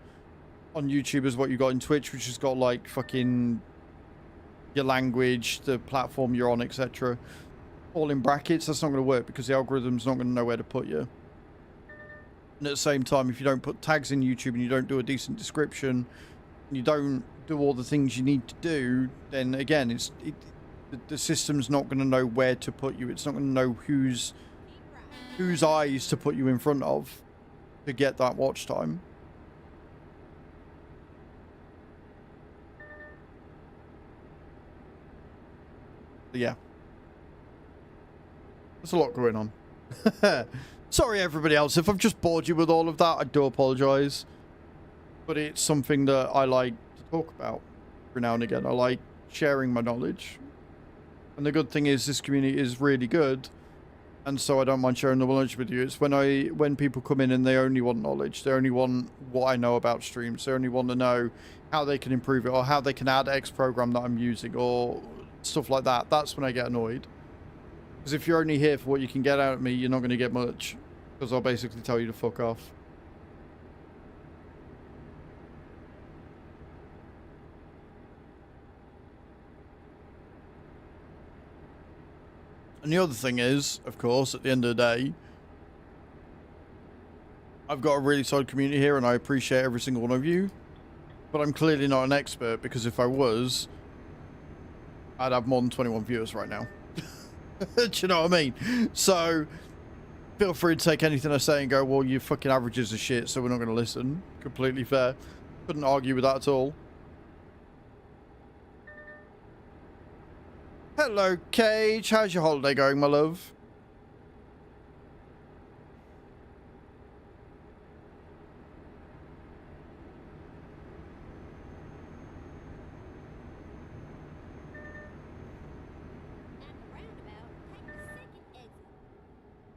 on YouTube as what you got in Twitch, which has got like fucking your language, the platform you're on, etc., all in brackets, that's not going to work because the algorithm's not going to know where to put you. And at the same time, if you don't put tags in YouTube and you don't do a decent description, and you don't do all the things you need to do, then again, the system's not going to know where to put you. It's not going to know whose eyes to put you in front of to get that watch time. But yeah. There's a lot going on. Sorry everybody else, if I've just bored you with all of that, I do apologise. But it's something that I like to talk about every now and again. I like sharing my knowledge. And the good thing is this community is really good, and so I don't mind sharing the knowledge with you. It's when people come in and they only want knowledge, they only want what I know about streams, they only want to know how they can improve it or how they can add X program that I'm using or stuff like that. That's when I get annoyed. Because if you're only here for what you can get out of me, you're not going to get much, because I'll basically tell you to fuck off. And the other thing is, of course, at the end of the day, I've got a really solid community here and I appreciate every single one of you. But I'm clearly not an expert, because if I was, I'd have more than 21 viewers right now. Do you know what I mean? So, feel free to take anything I say and go, well, your fucking averages are shit, so we're not going to listen. Completely fair. Couldn't argue with that at all. Hello, Cage. How's your holiday going, my love?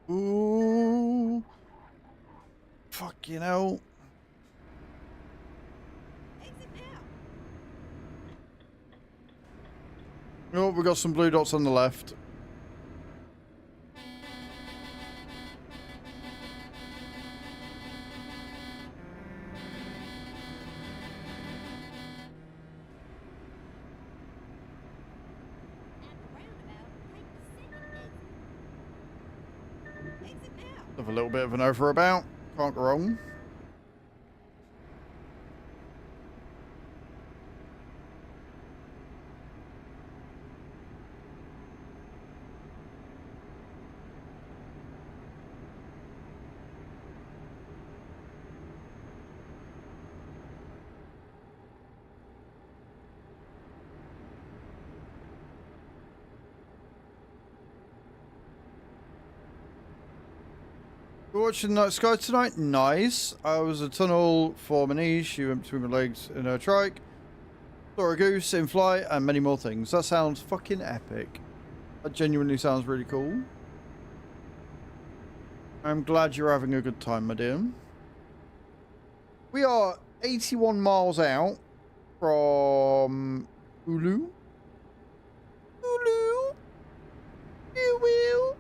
Ooh. Fucking hell. we got some blue dots on the left. Have a little bit of an over about. Can't go wrong. We're watching the night sky tonight. Nice. I was a tunnel for Manish. She went between my legs in her trike. Saw a goose in flight and many more things. That sounds fucking epic. That genuinely sounds really cool. I'm glad you're having a good time, my dear. We are 81 miles out from Ulu. Ulu. You will.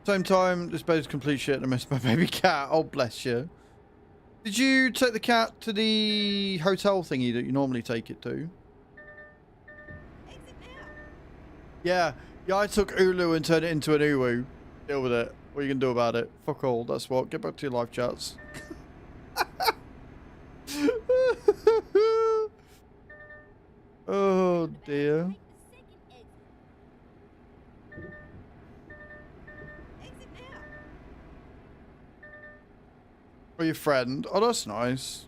Same time, this bed's complete shit and I missed my baby cat. Oh, bless you. Did you take the cat to the hotel thingy that you normally take it to? Yeah. Yeah, I took Ulu and turned it into an Uwu. Deal with it. What are you going to do about it? Fuck all. That's what. Get back to your live chats. Oh, dear. For your friend. Oh, that's nice.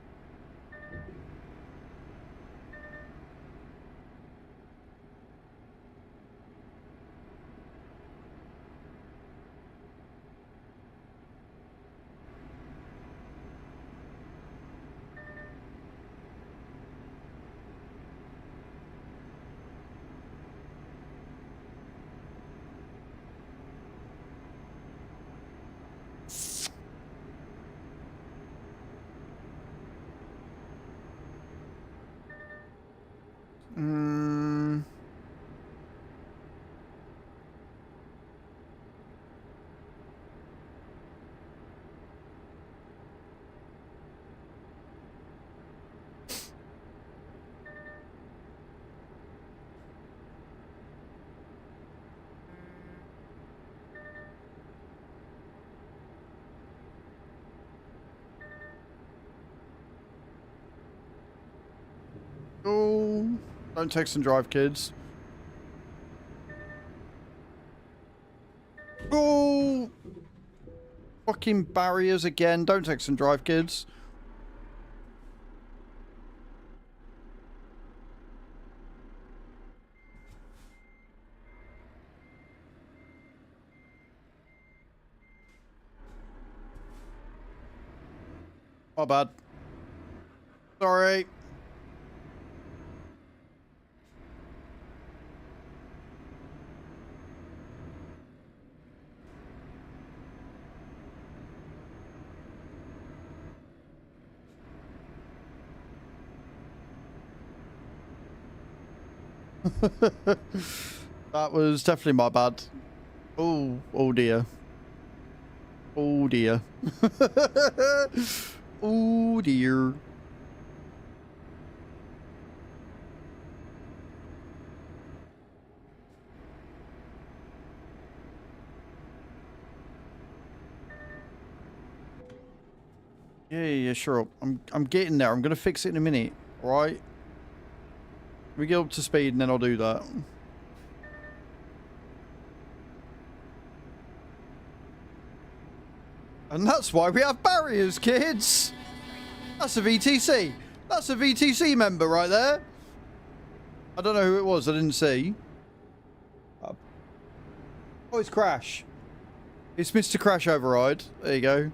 Oh, don't text and drive, kids. Oh, fucking barriers again. Don't text and drive, kids. My bad. Sorry. That was definitely my bad. Oh, oh dear. Oh dear. Oh dear. Yeah, sure. I'm getting there. I'm gonna fix it in a minute. All right. We get up to speed and then I'll do that. And that's why we have barriers, kids. That's a VTC. That's a VTC member right there. I don't know who it was. I didn't see. Oh, it's Crash. It's Mr. Crash Override. There you go.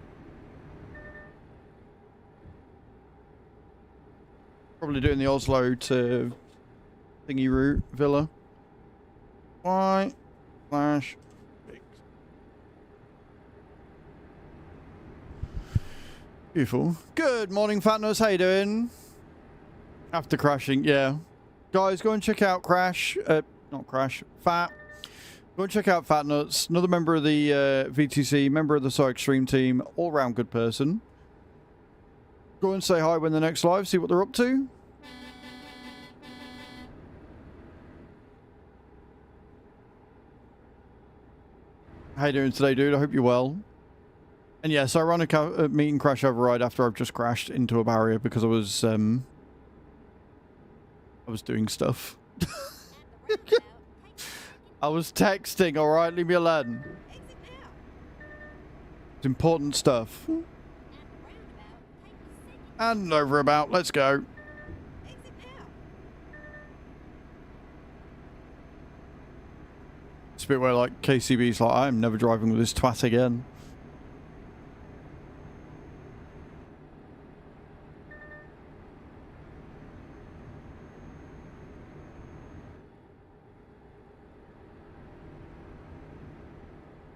Probably doing the Oslo to thingy route villa. Why? Flash. Beautiful. Good morning, Fatness. How you doing? After crashing, yeah. Guys, go and check out Crash. Not Crash. Fat. Go and check out Fat Nuts. Another member of the VTC, member of the So Extreme team. All-round good person. Go and say hi when the next live. See what they're up to. How you doing today, dude? I hope you're well. And yes, I ran a meeting crash override after I've just crashed into a barrier because I was doing stuff. I was texting, alright? Leave me alone. It's important stuff. And over about. Let's go. It's a bit where, like, KCB's like, I'm never driving with this twat again.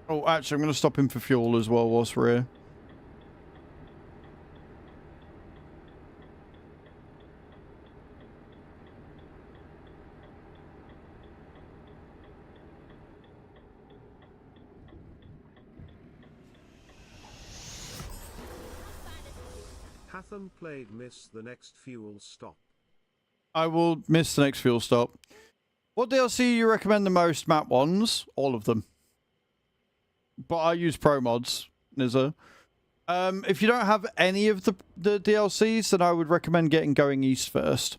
Oh, actually, I'm going to stop him for fuel as well whilst we're here. Hatham played miss the next fuel stop. I will miss the next fuel stop. What DLC you recommend the most, map ones? All of them. But I use pro mods, Nizza. If you don't have any of the DLCs, then I would recommend getting Going East first.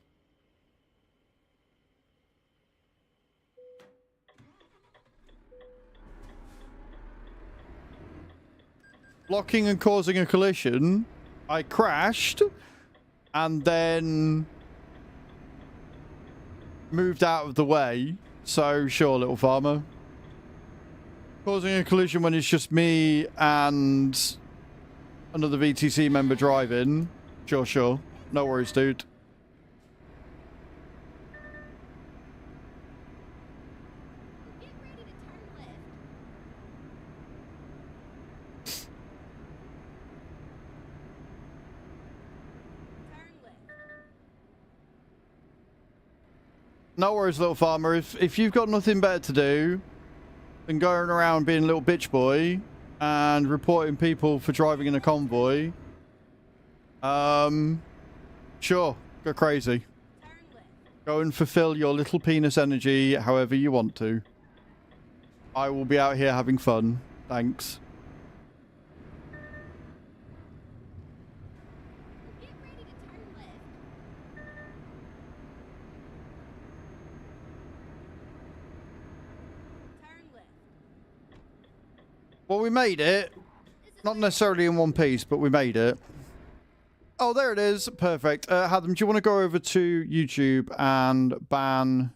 Blocking and causing a collision. I crashed and then moved out of the way. So, sure, little farmer. Causing a collision when it's just me and another VTC member driving. Sure, sure. No worries, dude. Get ready to turn left. Turn left. No worries, little farmer. If you've got nothing better to do than going around being a little bitch boy and reporting people for driving in a convoy, sure, go crazy. Turn left. Go and fulfill your little penis energy however you want to. I will be out here having fun. Thanks. Get ready to turn left. Turn left. Well, we made it. Not necessarily in one piece, but we made it. Oh, there it is. Perfect. Hatham, do you want to go over to YouTube and ban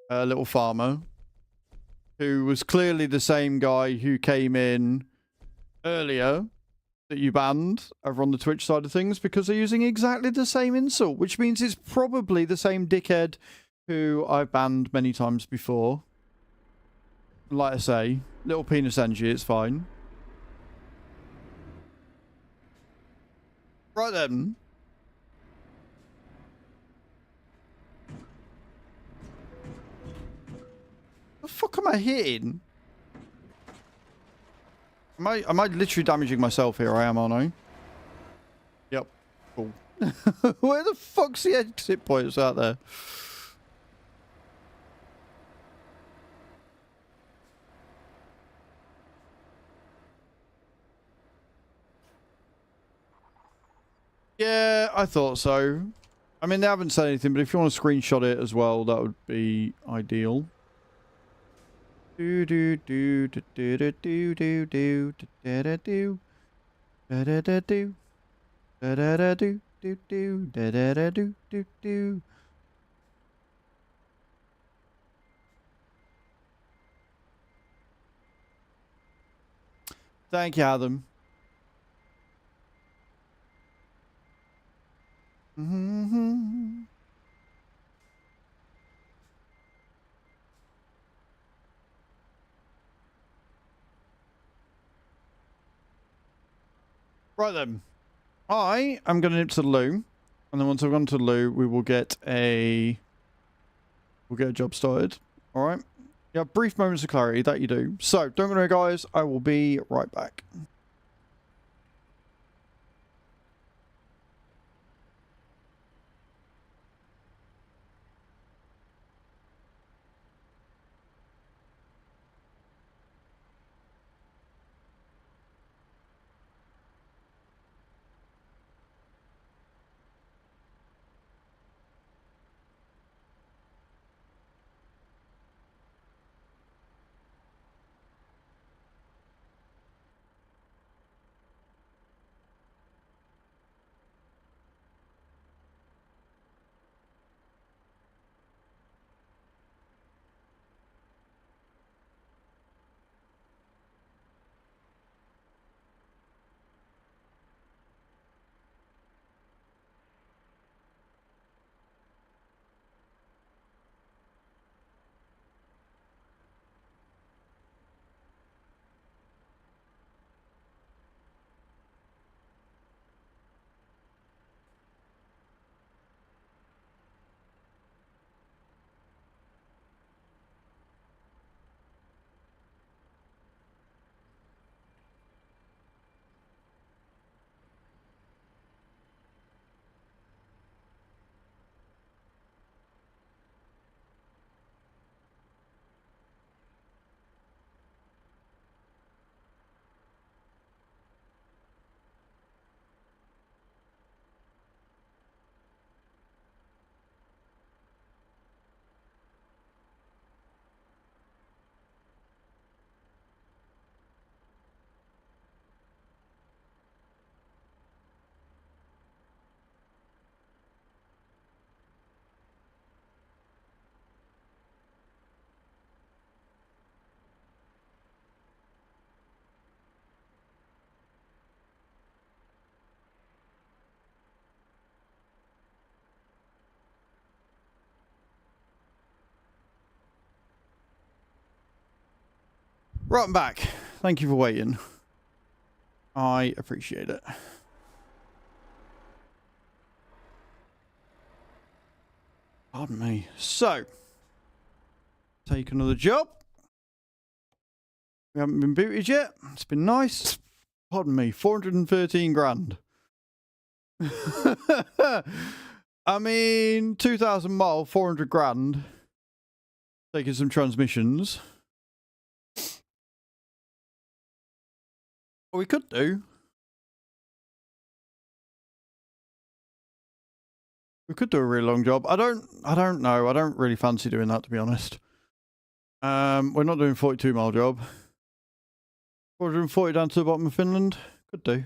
Little Farmer, who was clearly the same guy who came in earlier that you banned over on the Twitch side of things, because they're using exactly the same insult, which means it's probably the same dickhead who I've banned many times before. Like I say, little penis energy, it's fine. Right then. The fuck am I hitting? Am I literally damaging myself here? I am, aren't I? Yep. Cool. Where the fuck's the exit points out there? Yeah, I thought so. I mean, they haven't said anything, but if you want to screenshot it as well, that would be ideal. Do do do do do do do do do da da do da da da do da da da do do do da da da do do do. Thank you, Adam. Mm-hmm. Right then. I am going to nip to the loo. And then once I've gone to the loo, we will get a... We'll get a job started. Alright? Yeah, brief moments of clarity. That you do. So, don't go away, guys. I will be right back. Right, I'm back. Thank you for waiting. I appreciate it. Pardon me. So, take another job. We haven't been booted yet. It's been nice. Pardon me. 413 grand. I mean, 2,000 mile, 400 grand. Taking some transmissions. What we could do. We could do a really long job. I don't know. I don't really fancy doing that, to be honest. We're not doing 42 mile job. 440 down to the bottom of Finland. Could do.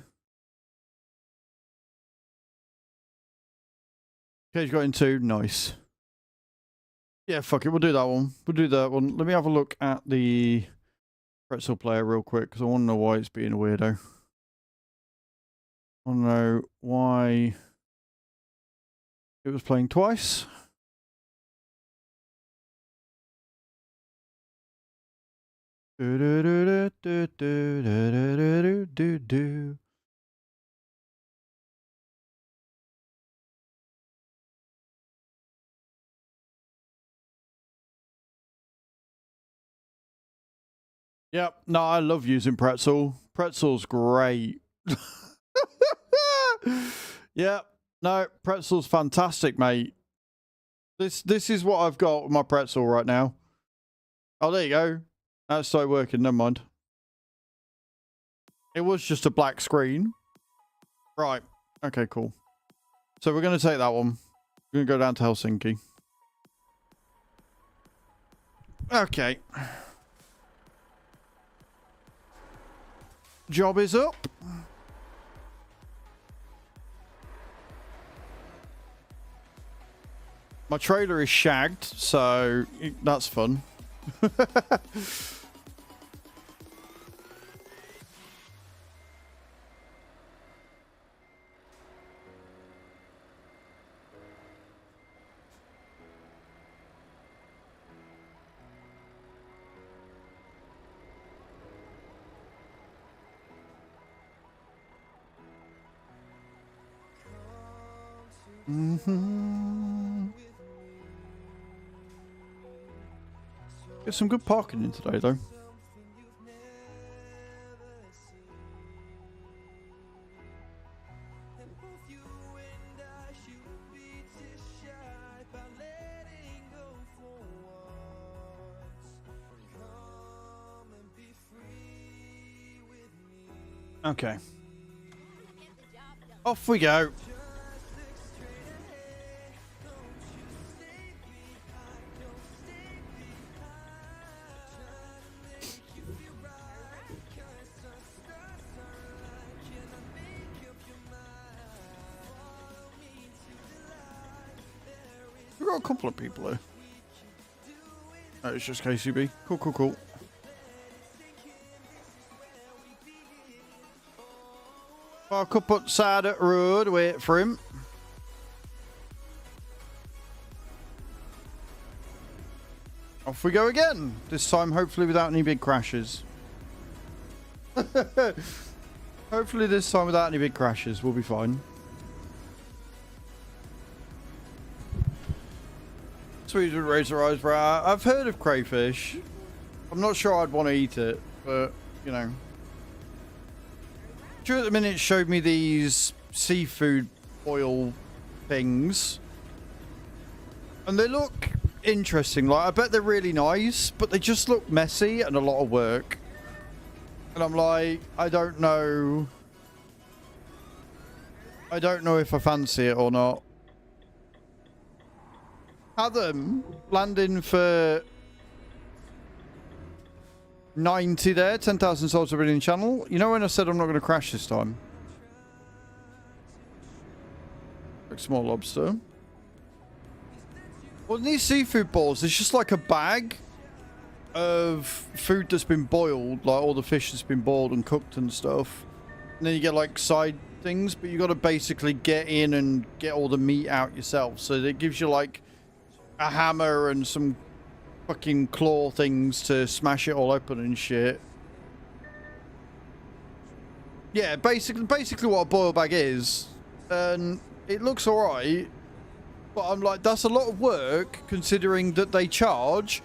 Cage got in 2. Nice. Yeah, fuck it. We'll do that one. We'll do that one. Let me have a look at the pretzel player real quick, because I want to know why it's being a weirdo. I want to know why it was playing twice. Yep. No, I love using pretzel. Pretzel's great. Yep. No, pretzel's fantastic, mate. This is what I've got with my pretzel right now. Oh, there you go. That started working. Never mind. It was just a black screen. Right. Okay, cool. So we're going to take that one. We're going to go down to Helsinki. Okay. Job is up. My trailer is shagged, so that's fun. Get some good parking in today, though. Okay. Off we go. We've got a couple of people here. Oh, it's just KCB. Cool, cool, cool. Park up outside at the road, wait for him. Off we go again. This time, hopefully, without any big crashes. Hopefully, this time without any big crashes, we'll be fine. Sweet with razor eyes, bro. I've heard of crayfish. I'm not sure I'd want to eat it, but you know. Drew at the minute showed me these seafood oil things, and they look interesting. Like, I bet they're really nice, but they just look messy and a lot of work. And I'm like, I don't know if I fancy it or not. Adam landing for 90 there, 10,000 souls already in channel. You know when I said I'm not going to crash this time? Like small lobster. Well, in these seafood balls, it's just like a bag of food that's been boiled, like all the fish that's been boiled and cooked and stuff. And then you get like side things, but you got to basically get in and get all the meat out yourself. So it gives you like a hammer and some fucking claw things to smash it all open and shit. Yeah, basically what a boil bag is. And it looks alright, but I'm like, that's a lot of work considering that they charge.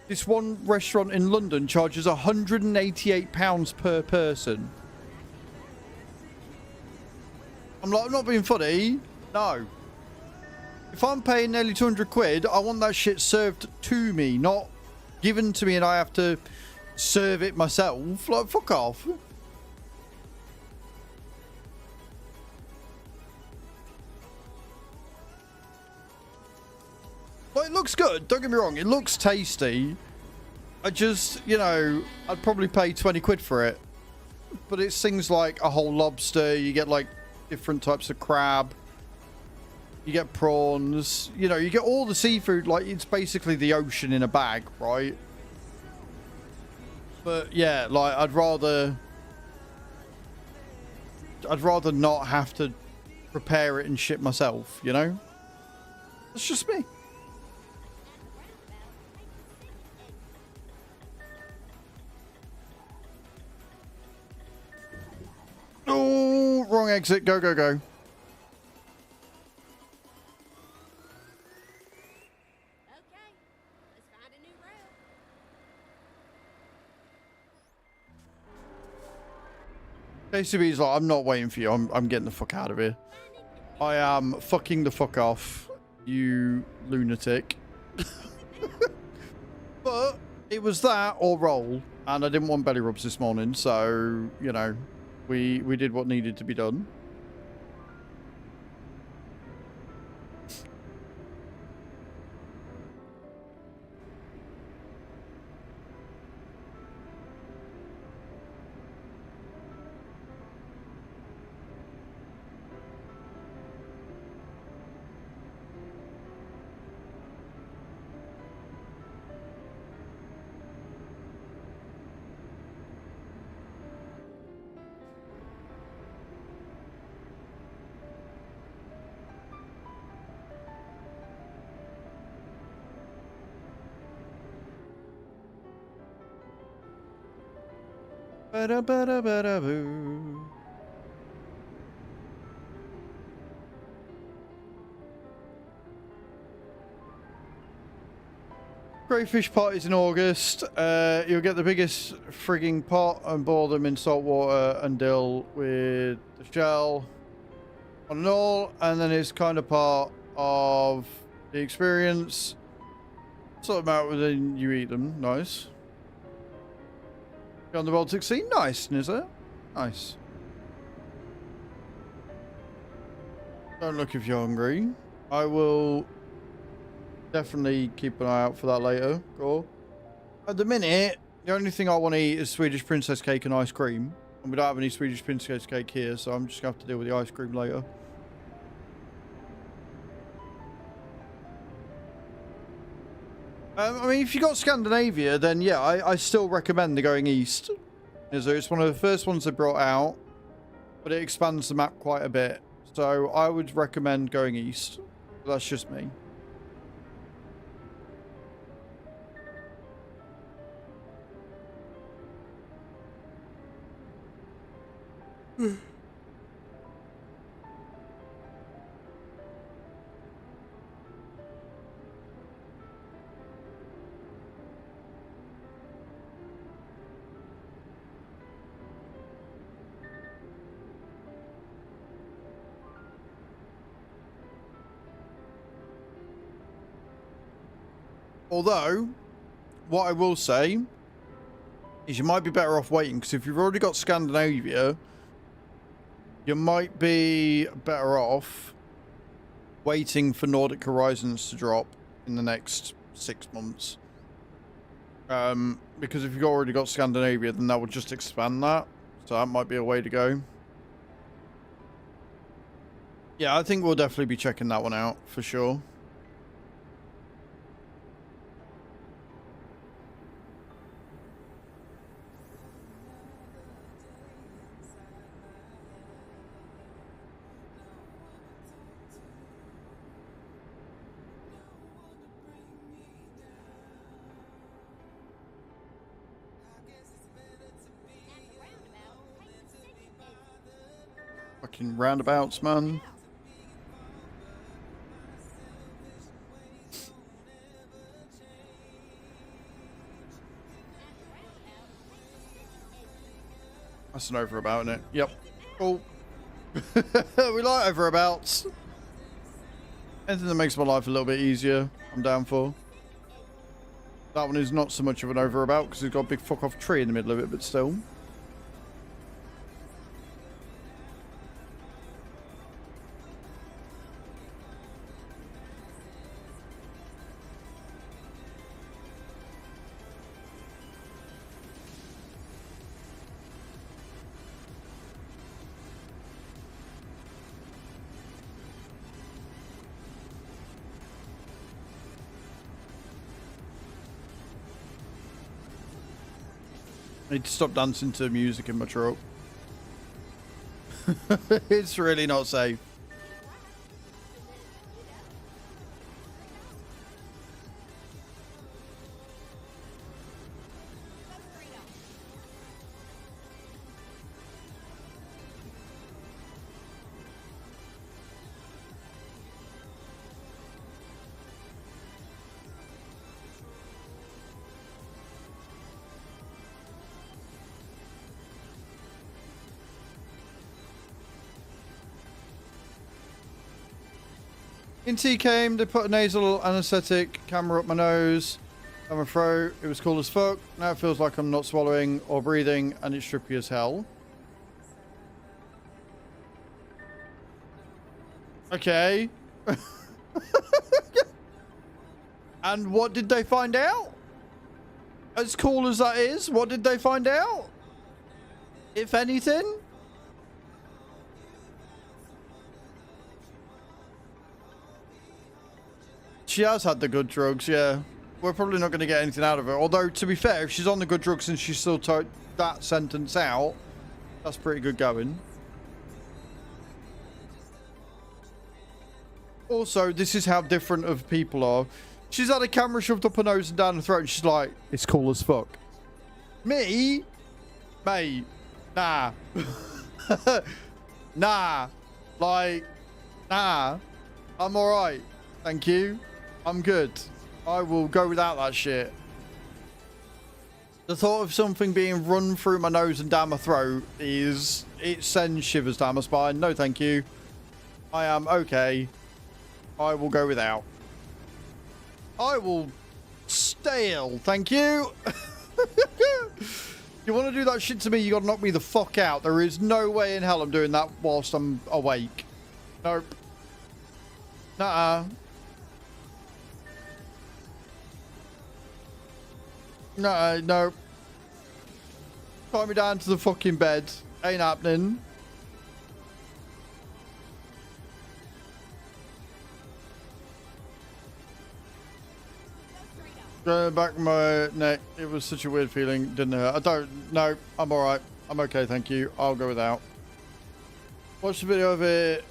This one restaurant in London charges £188 per person. I'm like, I'm not being funny. No. If I'm paying nearly 200 quid, I want that shit served to me, not given to me and I have to serve it myself. Like, fuck off. Well, it looks good, don't get me wrong, it looks tasty. I just, you know, I'd probably pay 20 quid for it. But it's things like a whole lobster, you get like different types of crab. You get prawns, you know, you get all the seafood, like it's basically the ocean in a bag, right? But yeah, like I'd rather not have to prepare it and shit myself, you know? That's just me. Oh, wrong exit, go, go, go. KCB's like, I'm not waiting for you. I'm getting the fuck out of here. I am fucking the fuck off, you lunatic. But it was that or roll, and I didn't want belly rubs this morning, so you know, we did what needed to be done. Ba-da-ba-da-ba-da-boo. Crayfish parties in August. You'll get the biggest frigging pot and boil them in salt water and deal with the shell on and all. And then it's kind of part of the experience. Sort them out and then you eat them. Nice. On the Baltic Sea. Nice, Nizza. Nice. Don't look if you're hungry. I will definitely keep an eye out for that later. Cool. At the minute, the only thing I want to eat is Swedish princess cake and ice cream. And we don't have any Swedish princess cake here, so I'm just going to have to deal with the ice cream later. I mean, if you got Scandinavia, then yeah, I still recommend the going east. It's one of the first ones they brought out, but it expands the map quite a bit. So I would recommend going east. That's just me. Although, what I will say is you might be better off waiting, because if you've already got Scandinavia, you might be better off waiting for Nordic Horizons to drop in the next 6 months. Because if you've already got Scandinavia, then that would just expand that. So that might be a way to go. Yeah, I think we'll definitely be checking that one out for sure. Fucking roundabouts, man. That's an overabout, isn't it? Yep. Cool. We like overabouts. Anything that makes my life a little bit easier, I'm down for. That one is not so much of an overabout because it's got a big fuck off tree in the middle of it, but still. I need to stop dancing to music in my truck. It's really not safe. In TKM, they put a nasal anesthetic camera up my nose and my throat. It was cool as fuck. Now it feels like I'm not swallowing or breathing, and it's trippy as hell. Okay. And what did they find out? As cool as that is, what did they find out? If anything? She has had the good drugs, yeah. We're probably not going to get anything out of her. Although, to be fair, if she's on the good drugs and she still took that sentence out, that's pretty good going. Also, this is how different of people are. She's had a camera shoved up her nose and down her throat, and she's like, it's cool as fuck. Me? Mate. Nah. Nah. Like, nah. I'm alright. Thank you. I'm good. I will go without that shit. The thought of something being run through my nose and down my throat is... It sends shivers down my spine. No, thank you. I am okay. I will go without. I will stay ill. Thank you. You want to do that shit to me, you got to knock me the fuck out. There is no way in hell I'm doing that whilst I'm awake. Nope. Nuh-uh. No, no. Tie me down to the fucking bed. Ain't happening. Going back of my neck. It was such a weird feeling. Didn't hurt. I don't. No, I'm alright. I'm okay, thank you. I'll go without. Watched the video of it.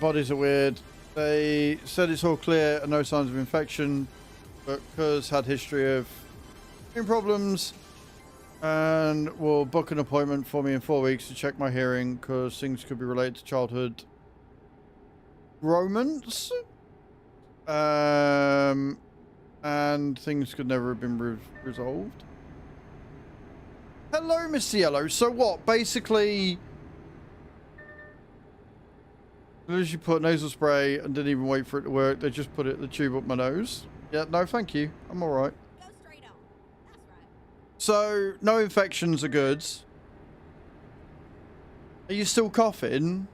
Bodies are weird. They said it's all clear and no signs of infection. But Cuz had history of hearing problems and will book an appointment for me in 4 weeks to check my hearing because things could be related to childhood romance. And things could never have been resolved. Hello, Mr. Yellow. So what? Basically, as you put nasal spray and didn't even wait for it to work, they just put the tube up my nose. Yeah, no, thank you. I'm all right. Go straight on. That's right. So, no infections are good. Are you still coughing?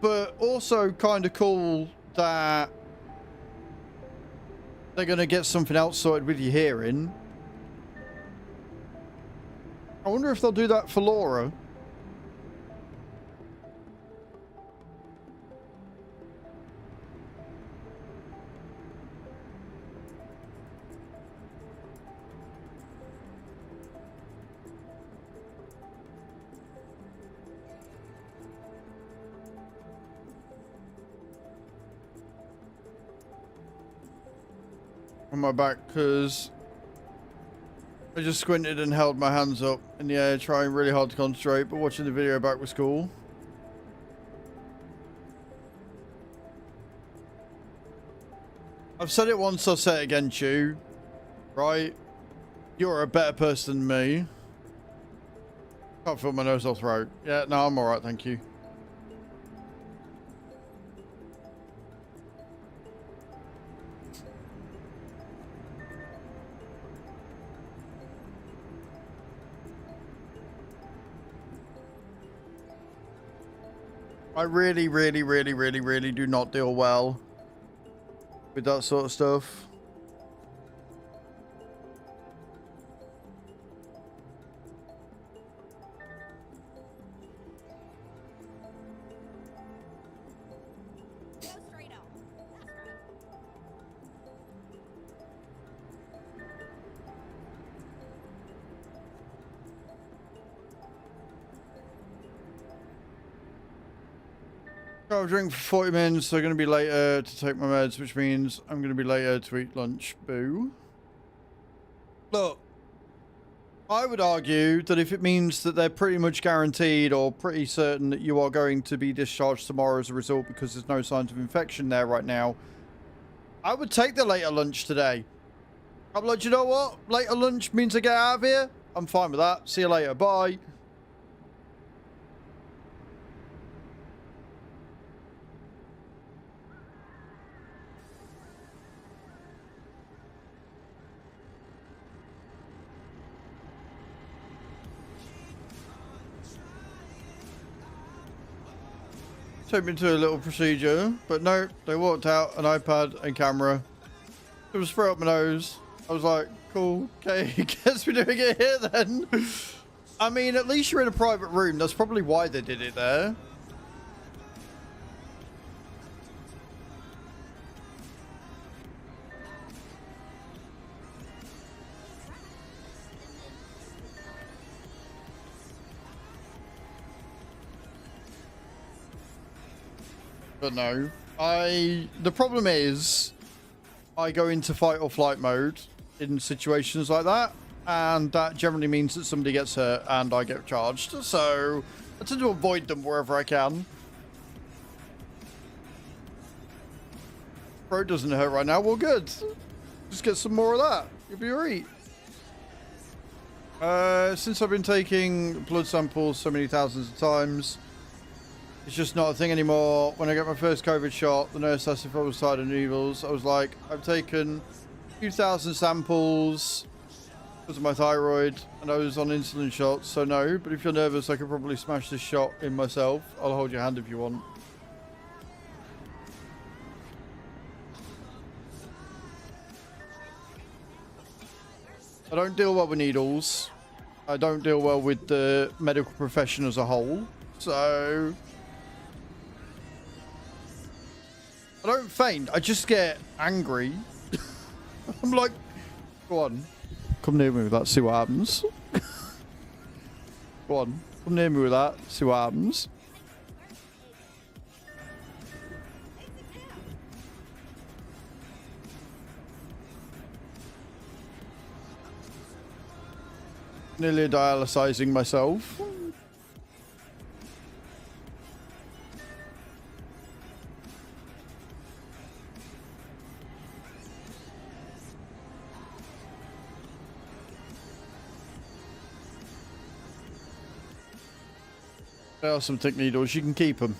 But also kind of cool that they're going to get something else sorted with your hearing. I wonder if they'll do that for Laura. On my back because I just squinted and held my hands up in the air, trying really hard to concentrate, but watching the video back was cool. I've said it once, I'll say it again, Chew. Right? You're a better person than me. Can't feel my nose or throat. Yeah, no, I'm alright, thank you. I really, really, really, really, really do not deal well with that sort of stuff. Go straight on. That's right. I'll drink for 40 minutes, so I'm going to be later to take my meds, which means I'm going to be later to eat lunch. Boo. Look, I would argue that if it means that they're pretty much guaranteed or pretty certain that you are going to be discharged tomorrow as a result because there's no signs of infection there right now, I would take the later lunch today. I'm like, you know what? Later lunch means I get out of here. I'm fine with that. See you later. Bye. Took me to a little procedure, but no, they walked out an iPad and camera. It was spray up my nose. I was like, cool, okay, guess we're doing it here then. I mean, at least you're in a private room. That's probably why they did it there. But no, the problem is I go into fight or flight mode in situations like that, and that generally means that somebody gets hurt and I get charged. So I tend to avoid them wherever I can. Throat doesn't hurt right now. Well, good. Just get some more of that. You'll be alright. Since I've been taking blood samples so many thousands of times, it's just not a thing anymore. When I got my first COVID shot, the nurse asked if I was tired of needles. I was like, I've taken a few thousand samples because of my thyroid, and I was on insulin shots, so no. But if you're nervous, I could probably smash this shot in myself. I'll hold your hand if you want. I don't deal well with needles. I don't deal well with the medical profession as a whole. So I don't faint. I just get angry. I'm like, go on. Come near me with that. See what happens. Go on. Come near me with that. See what happens. Nearly dialysizing myself. There are some thick needles. You can keep them.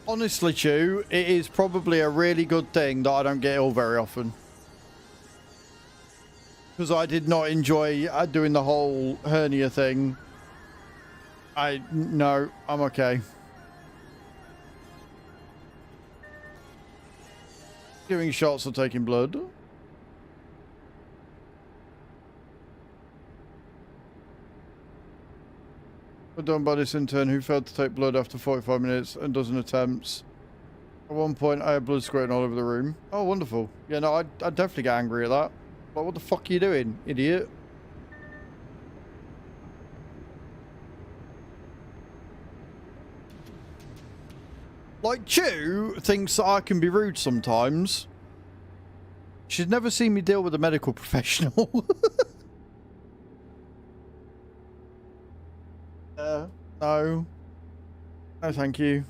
Honestly, Chew, it is probably a really good thing that I don't get ill very often. Because I did not enjoy doing the whole hernia thing. No, I'm okay. Giving shots or taking blood. We're done by this intern who failed to take blood after 45 minutes and dozen attempts. At one point, I had blood squirting all over the room. Oh, wonderful. Yeah, no, I'd definitely get angry at that. Like, what the fuck are you doing, idiot? Like, Chew thinks that I can be rude sometimes. She's never seen me deal with a medical professional. No. No, thank you.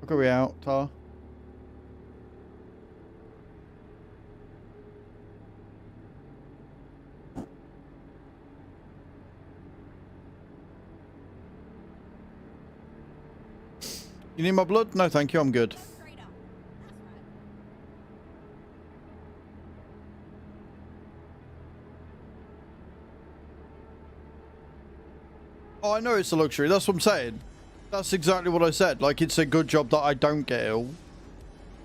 I'll go out, Tar. You need my blood? No, thank you. I'm good. Oh, I know it's a luxury. That's what I'm saying. That's exactly what I said. Like, it's a good job that I don't get ill.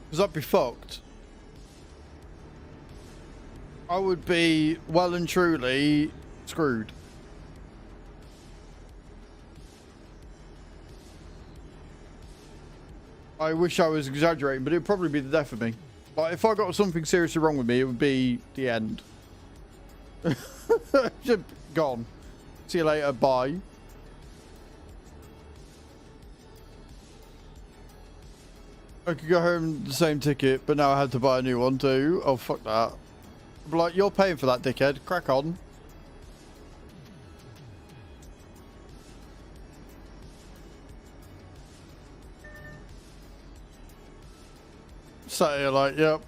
Because I'd be fucked. I would be well and truly screwed. I wish I was exaggerating, but it'd probably be the death of me. Like, if I got something seriously wrong with me, it would be the end. Just gone. See you later. Bye. I could go home the same ticket, but now I had to buy a new one too. Oh, fuck that. I'm like, you're paying for that, dickhead. Crack on. Sat here like, yep.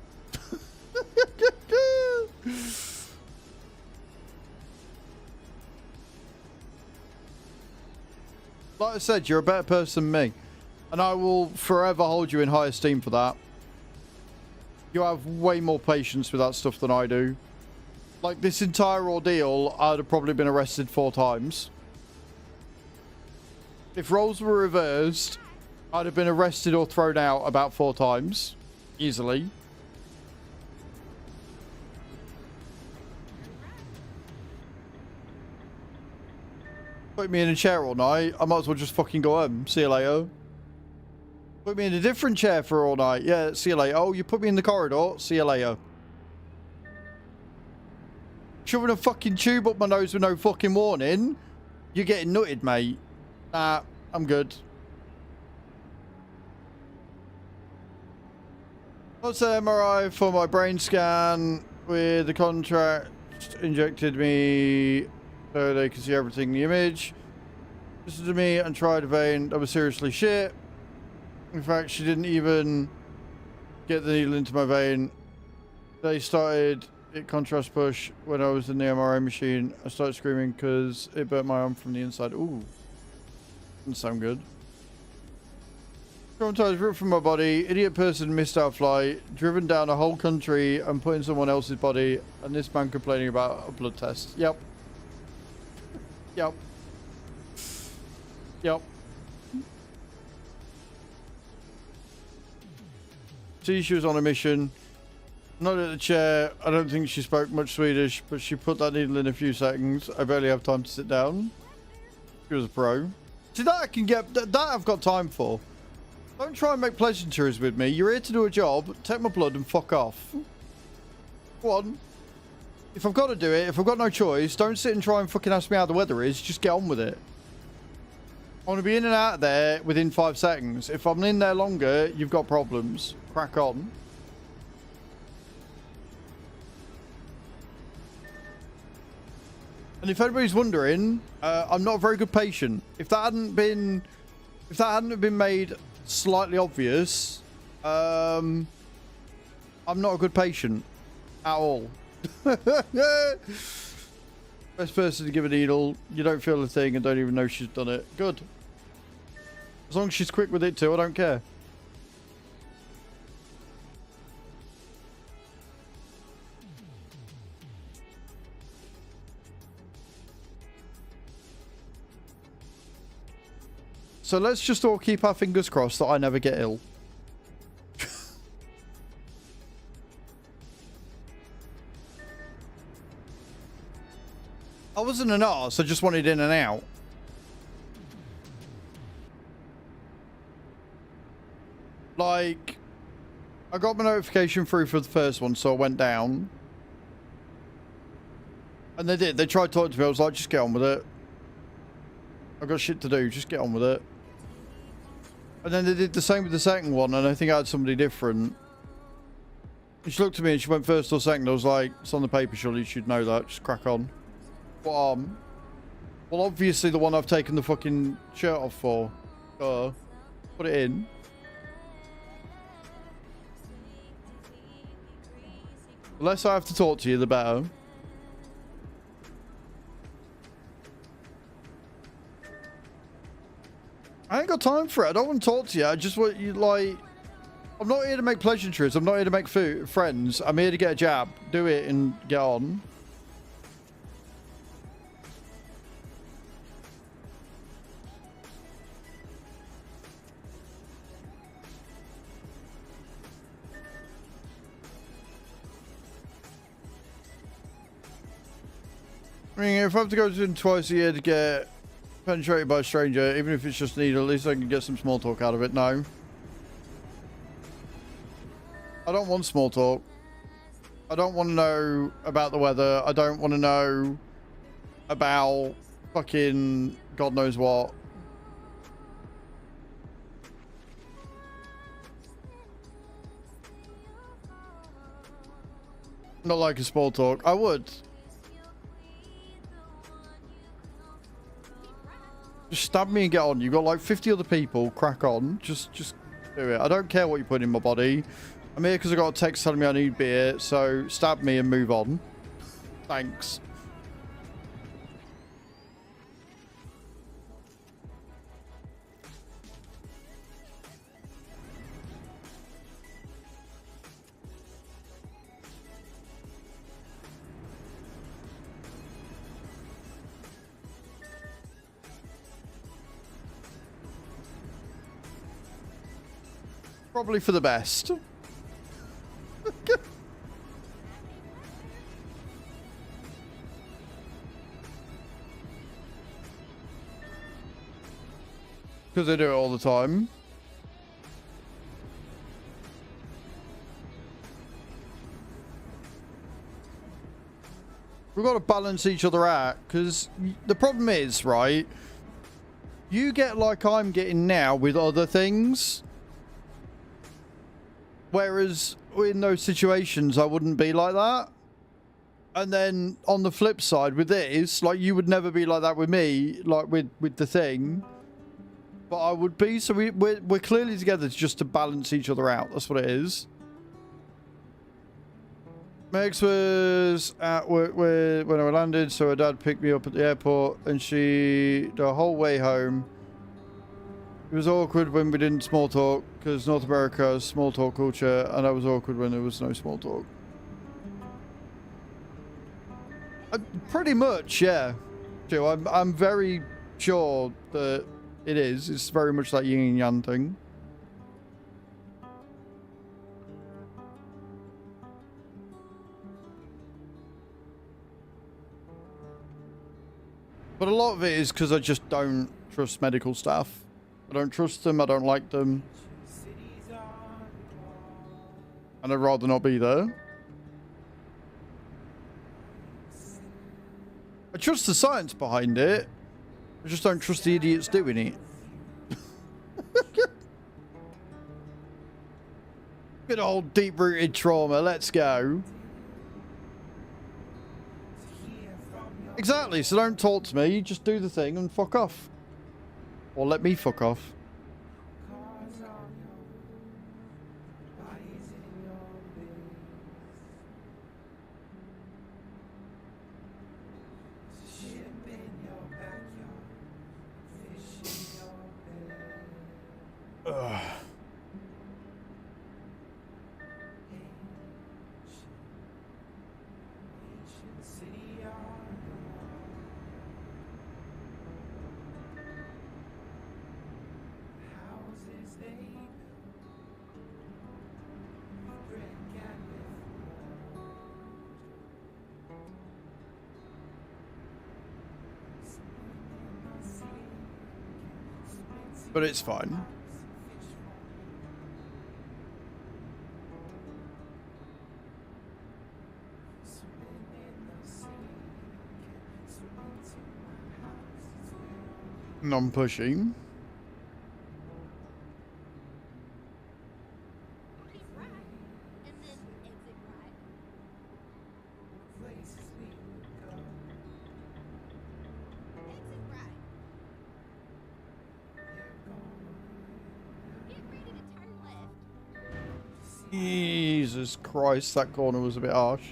Like I said, you're a better person than me. And I will forever hold you in high esteem for that. You have way more patience with that stuff than I do. Like, this entire ordeal, I'd have probably been arrested 4 times. If roles were reversed, I'd have been arrested or thrown out about 4 times. Easily. Put me in a chair all night. I might as well just fucking go home. See you later. Put me in a different chair for all night. Yeah, see you later. Oh, you put me in the corridor. See you later. Shoving a fucking tube up my nose with no fucking warning. You're getting nutted, mate. Nah, I'm good. What's the MRI for my brain scan with the contract injected me so they could see everything in the image. Listen to me and try to vein. That was seriously shit. In fact, she didn't even get the needle into my vein. They started it contrast push when I was in the MRI machine. I started screaming because it burnt my arm from the inside. Ooh. Doesn't sound good. Traumatized, ripped from my body. Idiot person missed our flight. Driven down a whole country and put in someone else's body. And this man complaining about a blood test. Yep. Yep. Yep. See, she was on a mission. Not at the chair. I don't think she spoke much Swedish, but she put that needle in a few seconds. I barely have time to sit down. She was a pro. See, that I can get. That I've got time for. Don't try and make pleasantries with me. You're here to do a job. Take my blood and fuck off. Go on. If I've got to do it, if I've got no choice, don't sit and try and fucking ask me how the weather is. Just get on with it. I want to be in and out of there within 5 seconds. If I'm in there longer, you've got problems. Crack on. And if anybody's wondering, I'm not a very good patient. If that hadn't been made slightly obvious, I'm not a good patient at all. Best person to give a needle. You don't feel a thing and don't even know she's done it. Good. As long as she's quick with it too, I don't care. So let's just all keep our fingers crossed that I never get ill. I wasn't an arse, I just wanted in and out. Like, I got my notification through for the first one, so I went down. And they did. They tried talking to me. I was like, just get on with it. I've got shit to do. Just get on with it. And then they did the same with the second one, and I think I had somebody different. And she looked at me and she went first or second. I was like, it's on the paper, surely you should know that. Just crack on. What arm? Well, obviously the one I've taken the fucking shirt off for. Put it in. The less I have to talk to you, the better. I ain't got time for it. I don't want to talk to you. I just want you, like... I'm not here to make pleasantries. I'm not here to make friends. I'm here to get a jab. Do it and get on. I mean, if I have to go to them twice a year to get penetrated by a stranger, even if it's just a needle, at least I can get some small talk out of it. No. I don't want small talk. I don't want to know about the weather. I don't want to know about fucking God knows what. Not like a small talk. I would. Just stab me and get on. You've got like 50 other people. Crack on. Just do it. I don't care what you put in my body. I'm here because I got a text telling me I need beer. So stab me and move on. Thanks. Probably for the best. Because they do it all the time. We've got to balance each other out. Because the problem is, right? You get like I'm getting now with other things. Whereas in those situations, I wouldn't be like that. And then on the flip side with this, like you would never be like that with me, like with the thing. but I would be. So we're clearly together just to balance each other out. That's what it is. Megs was at work when I landed, so her dad picked me up at the airport, and the whole way home. It was awkward when we didn't small talk, because North America has small talk culture, and I was awkward when there was no small talk. Pretty much, yeah. Joe, I'm very sure that it is. It's very much like yin and yang thing. But a lot of it is because I just don't trust medical staff. I don't trust them. I don't like them. And I'd rather not be there. I trust the science behind it. I just don't trust the idiots doing it. Good old deep-rooted trauma. Let's go. Exactly, so don't talk to me, just do the thing and fuck off. Or let me fuck off. Ugh. But it's fine. Non-pushing. Keep right, and then exit right. Exit right. Get ready to turn left. Jesus Christ, that corner was a bit harsh.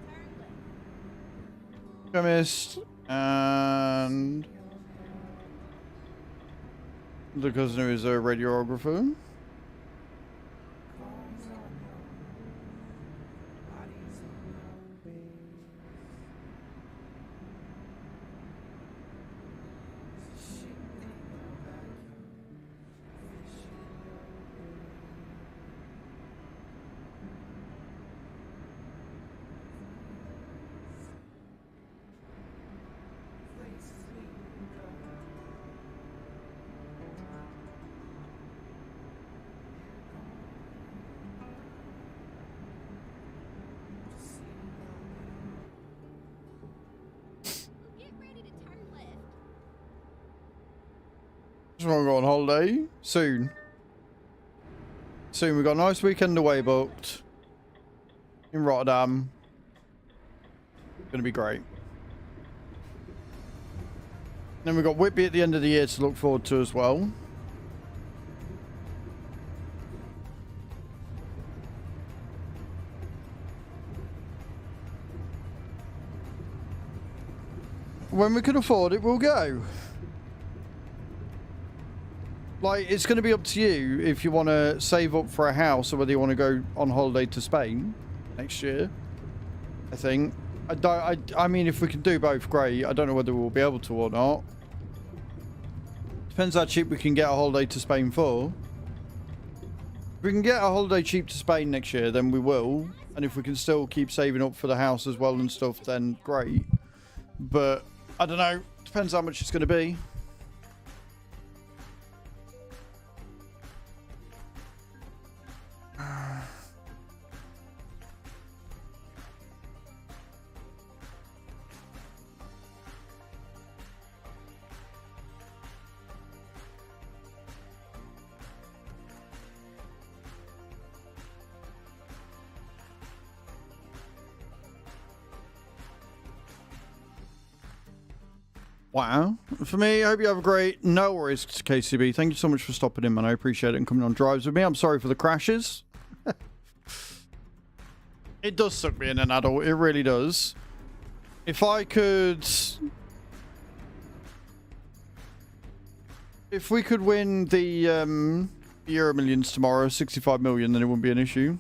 Turn left. Chemist and the cousin who is a radiographer. Get ready to turn left. Just want to go on holiday soon. Soon, we've got a nice weekend away booked in Rotterdam. Gonna be great. Then we've got Whitby at the end of the year to look forward to as well. When we can afford it, we'll go. Like, it's going to be up to you if you want to save up for a house or whether you want to go on holiday to Spain next year. I think. I mean, if we can do both, great. I don't know whether we'll be able to or not. Depends how cheap we can get a holiday to Spain for. If we can get a holiday cheap to Spain next year, then we will. And if we can still keep saving up for the house as well and stuff, then great. But, I don't know. Depends how much it's going to be. Wow. For me, I hope you have a great... No worries, KCB. Thank you so much for stopping in, man. I appreciate it and coming on drives with me. I'm sorry for the crashes. It does suck being an adult. It really does. If I could... If we could win the Euro Millions tomorrow, 65 million, then it wouldn't be an issue.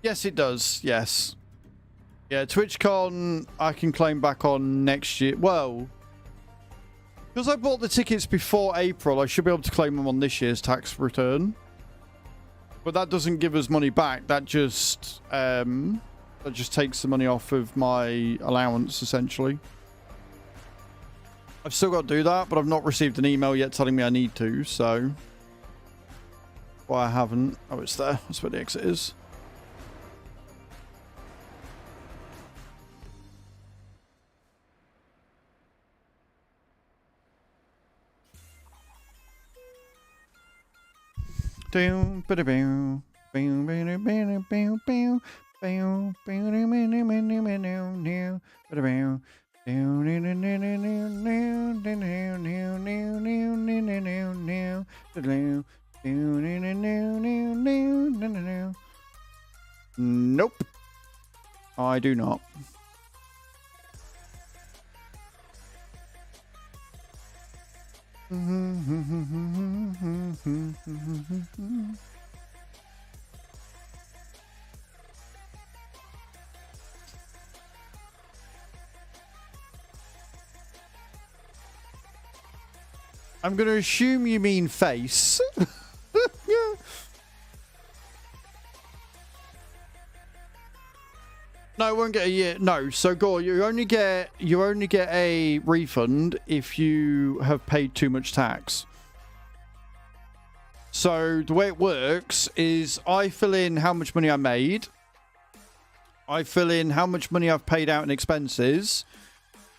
Yes, it does. Yes. Yeah, TwitchCon I can claim back on next year. Well, because I bought the tickets before April, I should be able to claim them on this year's tax return. But that doesn't give us money back. That just takes the money off of my allowance, essentially. I've still got to do that, but I've not received an email yet telling me I need to, so... Well, I haven't. Oh, it's there. That's where the exit is. No. Nope. I do not. I'm going to assume you mean face. No, I won't get a year. No, so Gore, you only get a refund if you have paid too much tax. So the way it works is I fill in how much money I made. I fill in how much money I've paid out in expenses.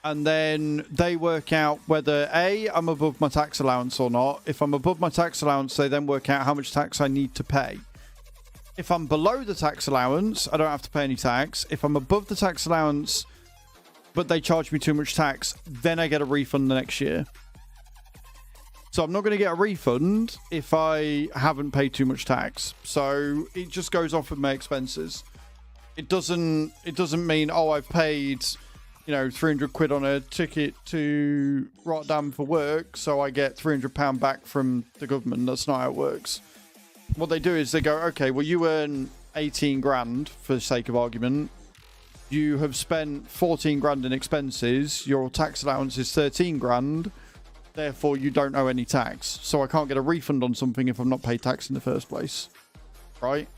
And then they work out whether A, I'm above my tax allowance or not. If I'm above my tax allowance, they then work out how much tax I need to pay. If I'm below the tax allowance, I don't have to pay any tax. If I'm above the tax allowance, but they charge me too much tax, then I get a refund the next year. So I'm not going to get a refund if I haven't paid too much tax. So it just goes off of my expenses. It doesn't mean, oh, I've paid, you know, 300 quid on a ticket to Rotterdam for work, so I get £300 back from the government. That's not how it works. What they do is they go, okay, well, you earn 18 grand for the sake of argument. You have spent 14 grand in expenses. Your tax allowance is 13 grand. Therefore, you don't owe any tax. So I can't get a refund on something if I've not paid tax in the first place. Right?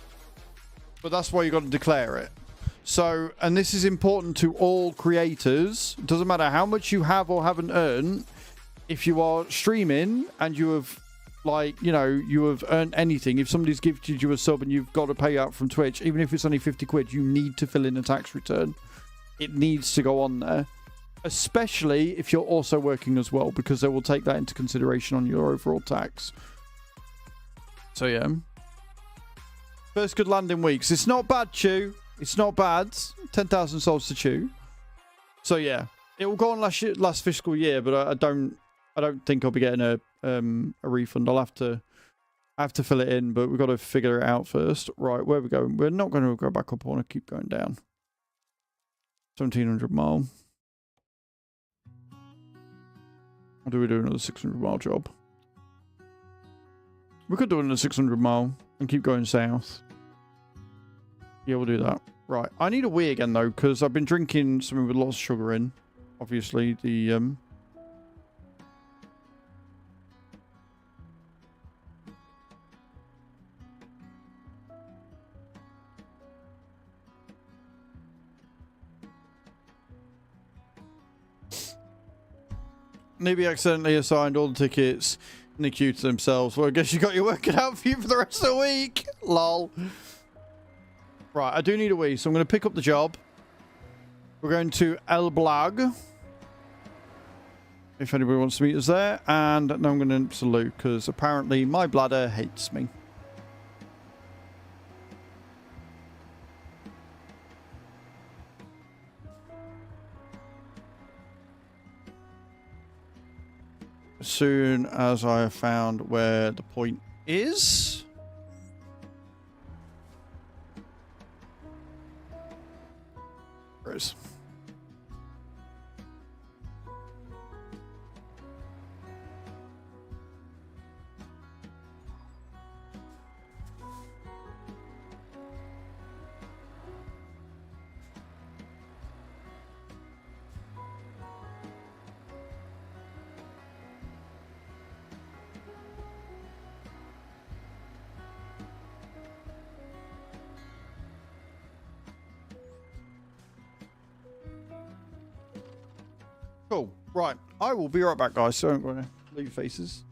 But that's why you got to declare it. So, and this is important to all creators. It doesn't matter how much you have or haven't earned. If you are streaming and you have, like, you know, you have earned anything. If somebody's gifted you a sub and you've got to pay out from Twitch, even if it's only 50 quid, you need to fill in a tax return. It needs to go on there. Especially if you're also working as well, because they will take that into consideration on your overall tax. So, yeah. First good landing weeks. It's not bad, Chew. It's not bad. 10,000 souls to Chew. So, yeah. It will go on last fiscal year, but I don't think I'll be getting a refund. I have to fill it in, but we've got to figure it out first. Right, where are we going? We're not going to go back up. I want to keep going down. 1,700 mile. Or do we do another 600 mile job? We could do another 600 mile and keep going south. Yeah, we'll do that. Right, I need a wee again though, because I've been drinking something with lots of sugar in. Obviously, the maybe accidentally assigned all the tickets in the queue to themselves. Well, I guess you got your working out for you for the rest of the week. Lol. Right, I do need a wee, so I'm going to pick up the job. We're going to El Blag. If anybody wants to meet us there. And now I'm going to salute, because apparently my bladder hates me. as soon as I have found where the point is. There it is. Cool. Right. I will be right back, guys. So I'm going to leave faces.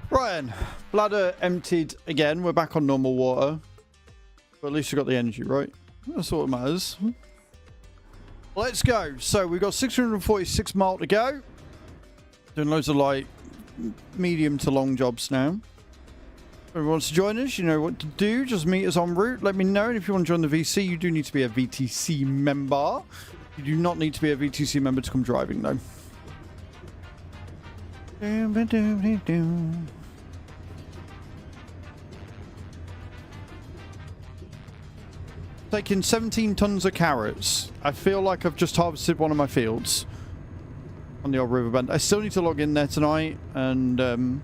Brian, bladder emptied again. We're back on normal water. But at least we got the energy, right? That's all that matters. Let's go. So we've got 646 miles to go. Doing loads of like medium to long jobs now. If anyone wants to join us, you know what to do. Just meet us en route. Let me know. And if you want to join the VC, you do need to be a VTC member. You do not need to be a VTC member to come driving, though. Taking 17 tons of carrots. I feel like I've just harvested one of my fields on the old riverbend. I still need to log in there tonight and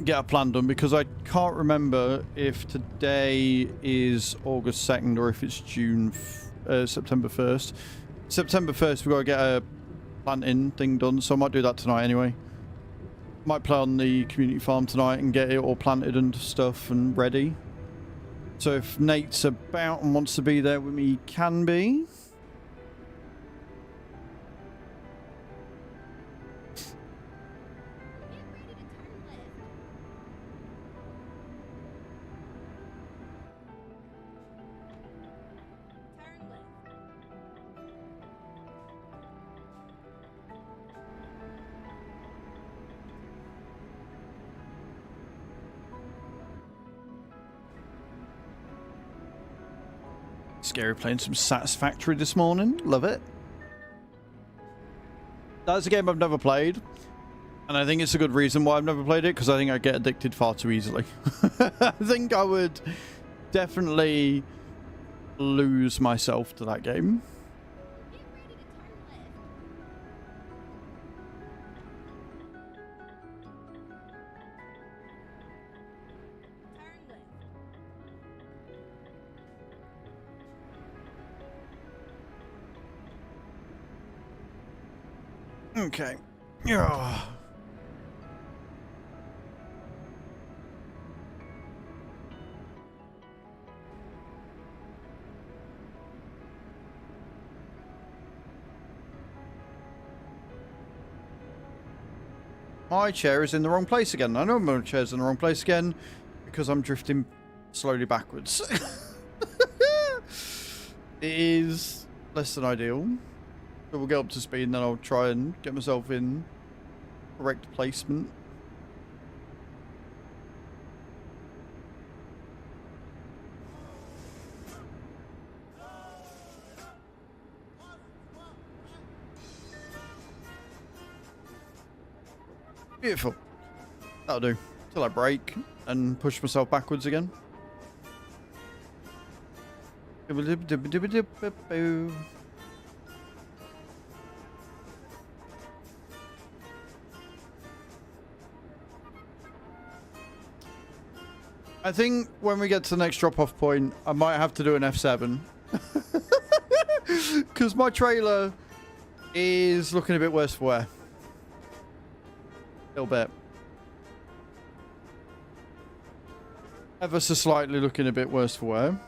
get a plan done, because I can't remember if today is August 2nd or if it's September 1st. September 1st, we've got to get a planting thing done, so I might do that tonight anyway. Might play on the community farm tonight and get it all planted and stuff and ready. So if Nate's about and wants to be there with me, he can be. Scary playing some Satisfactory this morning. Love it. That's a game I've never played. And I think it's a good reason why I've never played it, because I think I get addicted far too easily. I think I would definitely lose myself to that game. Get ready to turn left. Turn left. Okay. Yeah. My chair is in the wrong place again. I know my chair's in the wrong place again because I'm drifting slowly backwards. It is less than ideal. So we'll get up to speed and then I'll try and get myself in correct placement. Beautiful. That'll do. Till I break and push myself backwards again. I think when we get to the next drop-off point, I might have to do an F7. Because my trailer is looking a bit worse for wear. A little bit. Ever so slightly looking a bit worse for wear.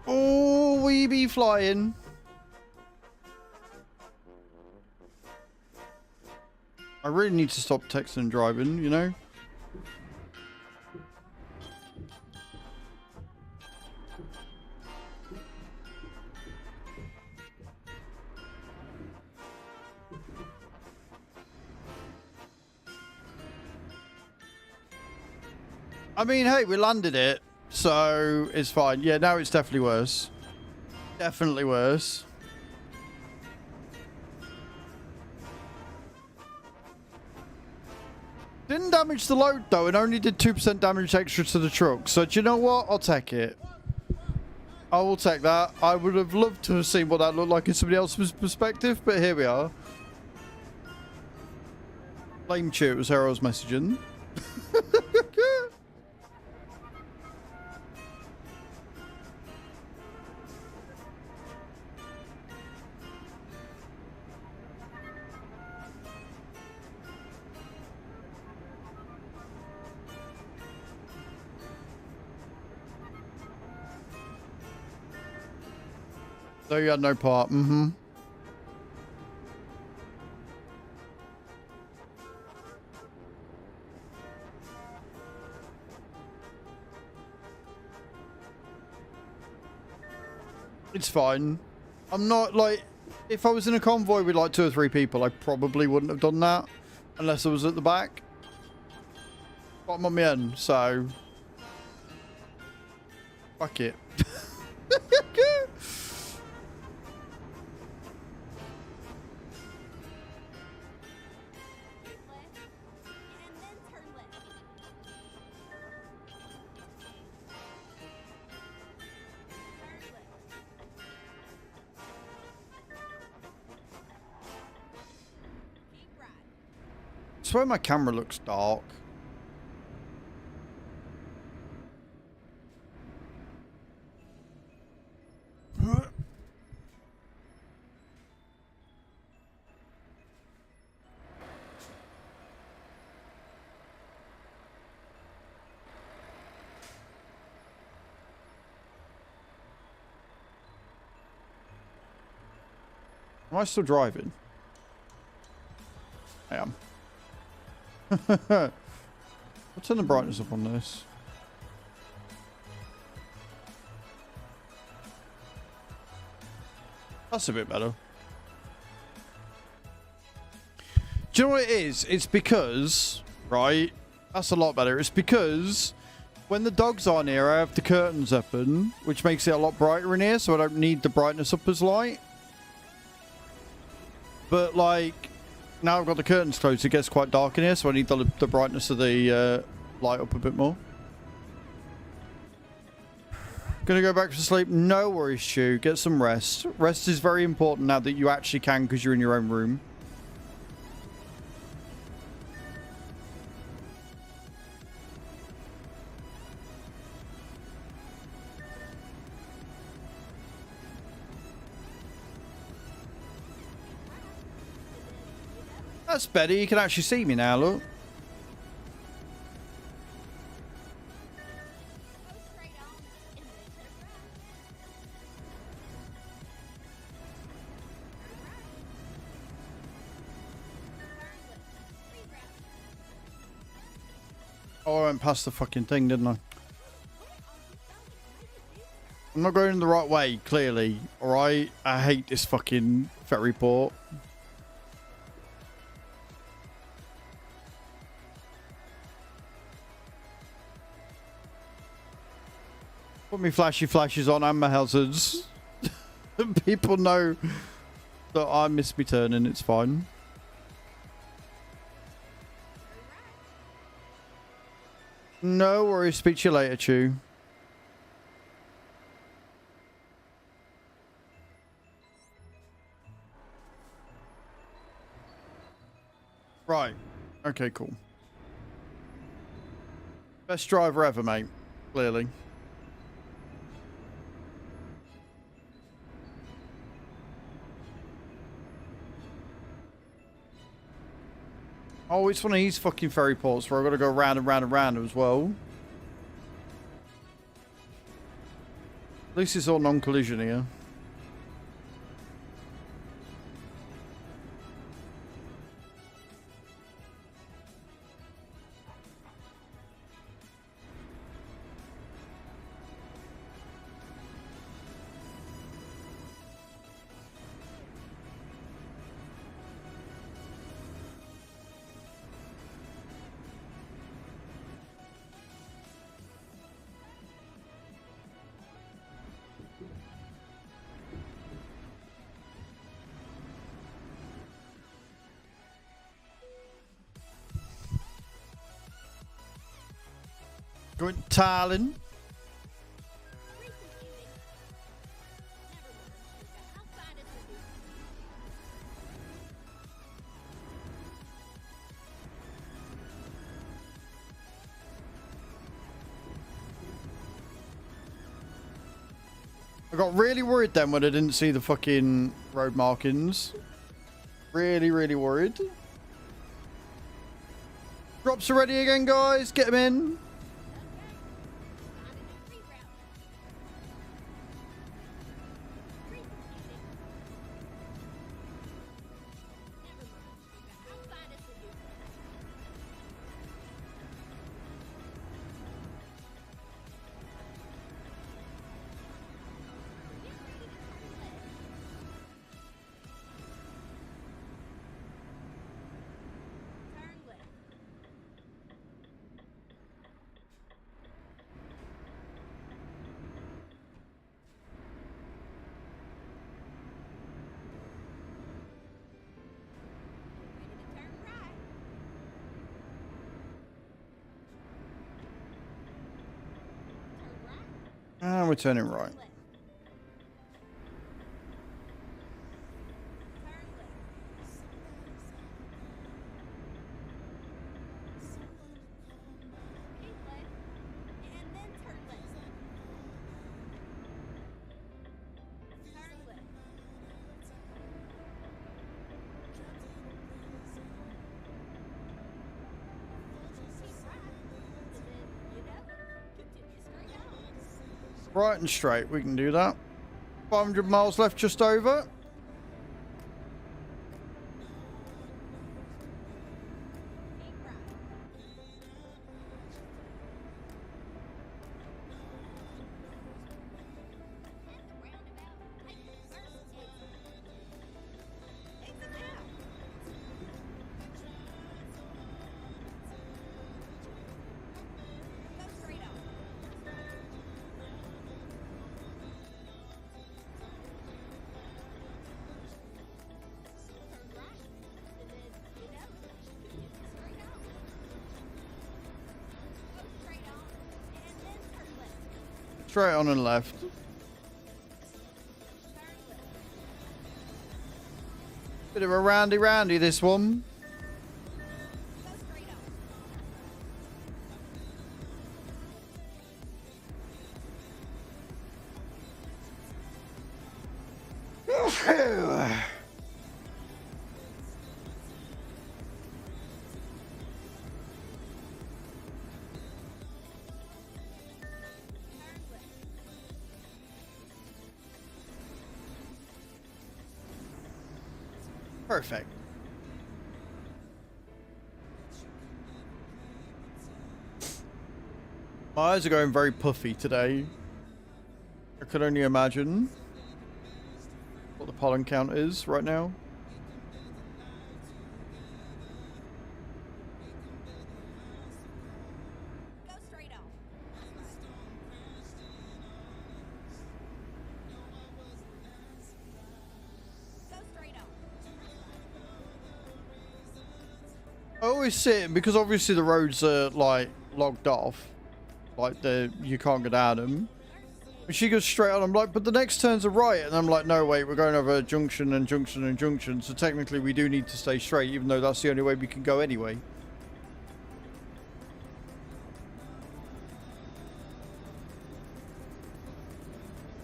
Oh, we be flying. I really need to stop texting and driving, you know? I mean, hey, we landed it, so it's fine. Yeah, now it's definitely worse. Definitely worse. Didn't damage the load though, and only did 2% damage extra to the truck. So do you know what? I'll take it. I will take that. I would have loved to have seen what that looked like in somebody else's perspective, but here we are. Blame chew, it was Azraels messaging. So you had no part. Mm-hmm. It's fine. I'm not like, if I was in a convoy with like 2 or 3 people, I probably wouldn't have done that unless I was at the back. But I'm on my own, so fuck it. I swear my camera looks dark. Am I still driving? I am. I'll turn the brightness up on this. That's a bit better. Do you know what it is? It's because, right? That's a lot better. It's because when the dogs aren't here, I have the curtains open, which makes it a lot brighter in here, so I don't need the brightness up as light. But, like, now I've got the curtains closed, it gets quite dark in here, so I need the brightness of the light up a bit more. Gonna go back to sleep. No worries, Stu. Get some rest. Rest is very important now that you actually can because you're in your own room. That's better. You can actually see me now, look. Oh, I went past the fucking thing, didn't I? I'm not going the right way, clearly. Alright? I hate this fucking ferry port. Put me flashes on and my hazards. People know that I miss me turning, it's fine. No worries, speak to you later, Chew. Right. Okay, cool. Best driver ever, mate. Clearly. Oh, it's one of these fucking ferry ports where I've got to go round and round and round as well. At least it's all non-collision here. Going to Thailand. I got really worried then when I didn't see the fucking road markings. Really, really worried. Drops are ready again, guys. Get them in. And we're turning right. Right and straight, we can do that. 500 miles left, just over. Straight on and left. Bit of a roundy this one. Perfect. My eyes are going very puffy today. I can only imagine what the pollen count is right now. Go straight on. Go straight on. I always sit, because obviously the roads are like logged off, like you can't go down them. And she goes straight on. I'm like, but the next turn's a right, and I'm like, no, wait, we're going over junction and junction and junction, so technically we do need to stay straight, even though that's the only way we can go anyway.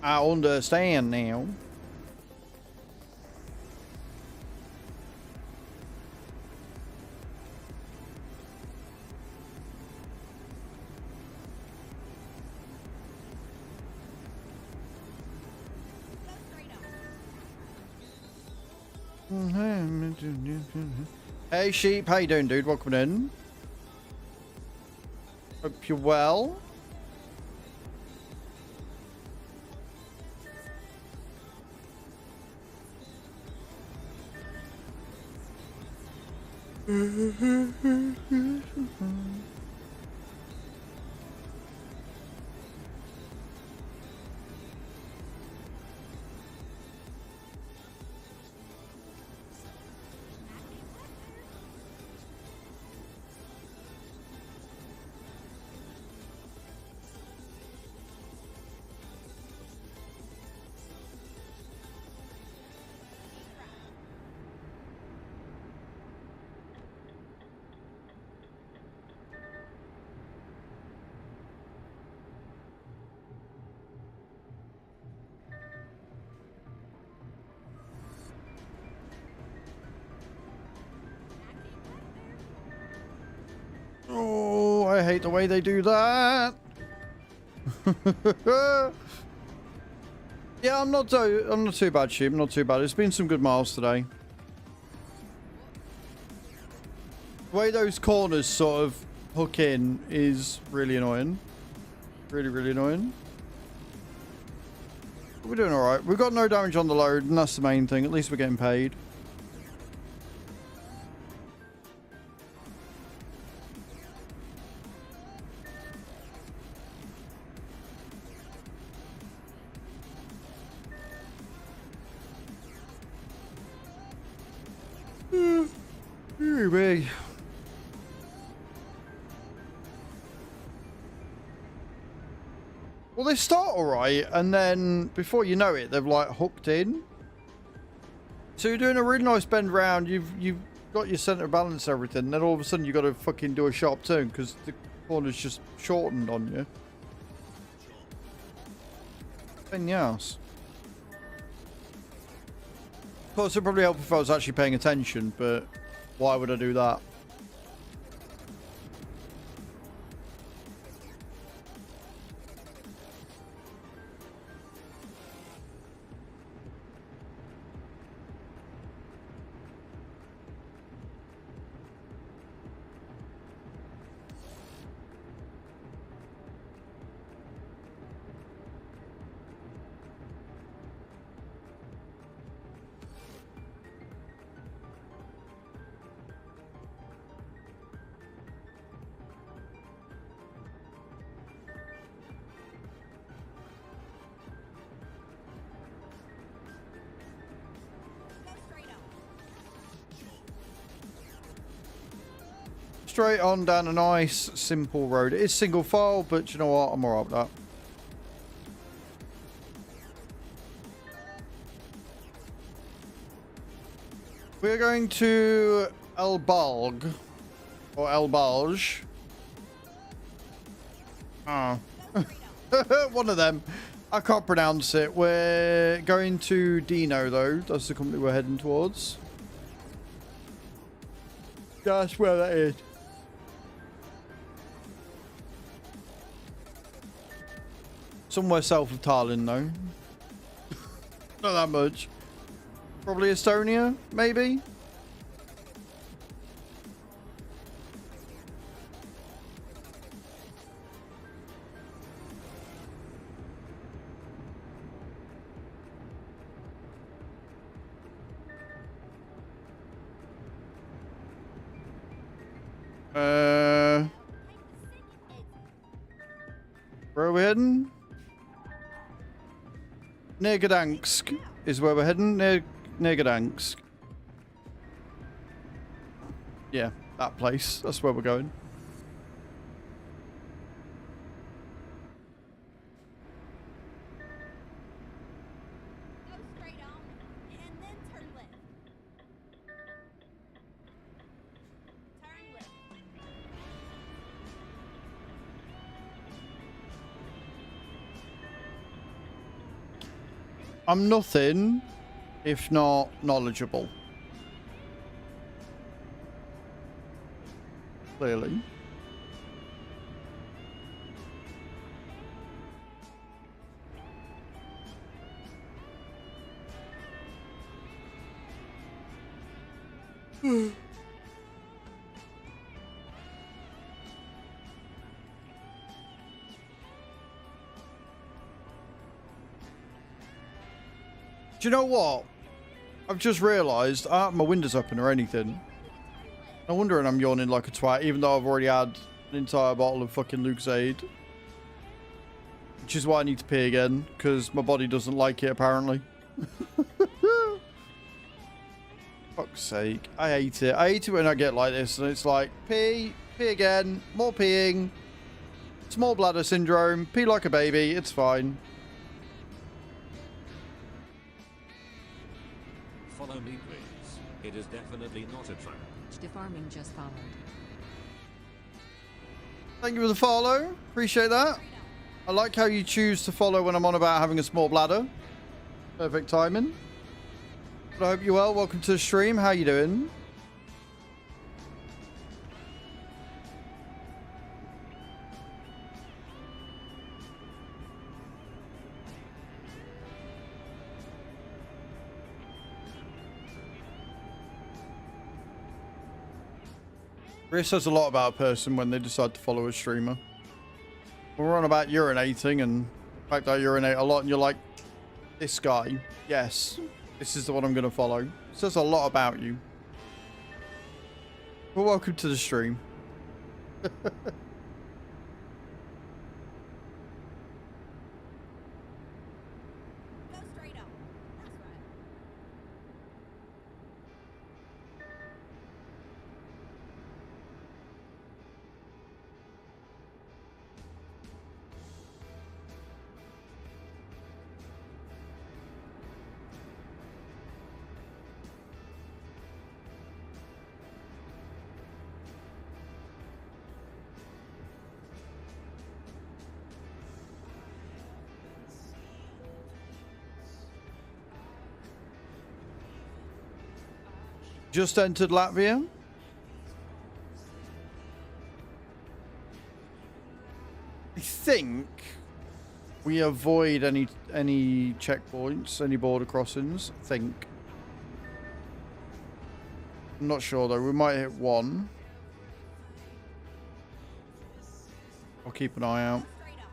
I understand now. Hey sheep, how you doing, dude? Welcome in. Hope you're well. Oh, I hate the way they do that. Yeah, I'm not too bad, sheep. Not too bad. It's been some good miles today. The way those corners sort of hook in is really annoying. Really, really annoying. But we're doing all right. We've got no damage on the load, and that's the main thing. At least we're getting paid. Very big. Well, they start all right, and then before you know it, they've like hooked in. So you're doing a really nice bend round. You've got your center balance, and everything. And then all of a sudden you got to fucking do a sharp turn because the corner's just shortened on you. Pain in the ass. Of course, it'd probably help if I was actually paying attention, but why would I do that? Straight on down a nice, simple road. It is single file, but you know what? I'm alright with that. We're going to El Balg. Or El Balj. Oh. One of them. I can't pronounce it. We're going to Dino, though. That's the company we're heading towards. That's where that is. Somewhere south of Tallinn, though. Not that much. Probably Estonia, maybe? Where are we heading? Near Gdansk is where we're heading. Near Gdansk. Yeah, that place. That's where we're going. Go straight on, and then turn left. Turn left. I'm nothing if not knowledgeable. Clearly. Do you know what? I've just realised I don't have my windows open or anything. No wonder I'm yawning like a twat, even though I've already had an entire bottle of fucking Lucozade. Which is why I need to pee again, because my body doesn't like it, apparently. Fuck's sake. I hate it. I hate it when I get like this, and it's like, pee again, more peeing. Small bladder syndrome, pee like a baby, it's fine. Follow me, please. It is definitely not a trap. The farming just followed. Thank you for the follow. Appreciate that. I like how you choose to follow when I'm on about having a small bladder. Perfect timing. But I hope you're well. Welcome to the stream. How you doing? It says a lot about a person when they decide to follow a streamer. We're on about urinating and the fact that I urinate a lot, and you're like, this guy, yes, this is the one I'm going to follow. It says a lot about you. Well, welcome to the stream. Go straight on. That's right. Just entered Latvia. I think we avoid any checkpoints, any border crossings. I think. I'm not sure though. We might hit one. I'll keep an eye out. Straight on.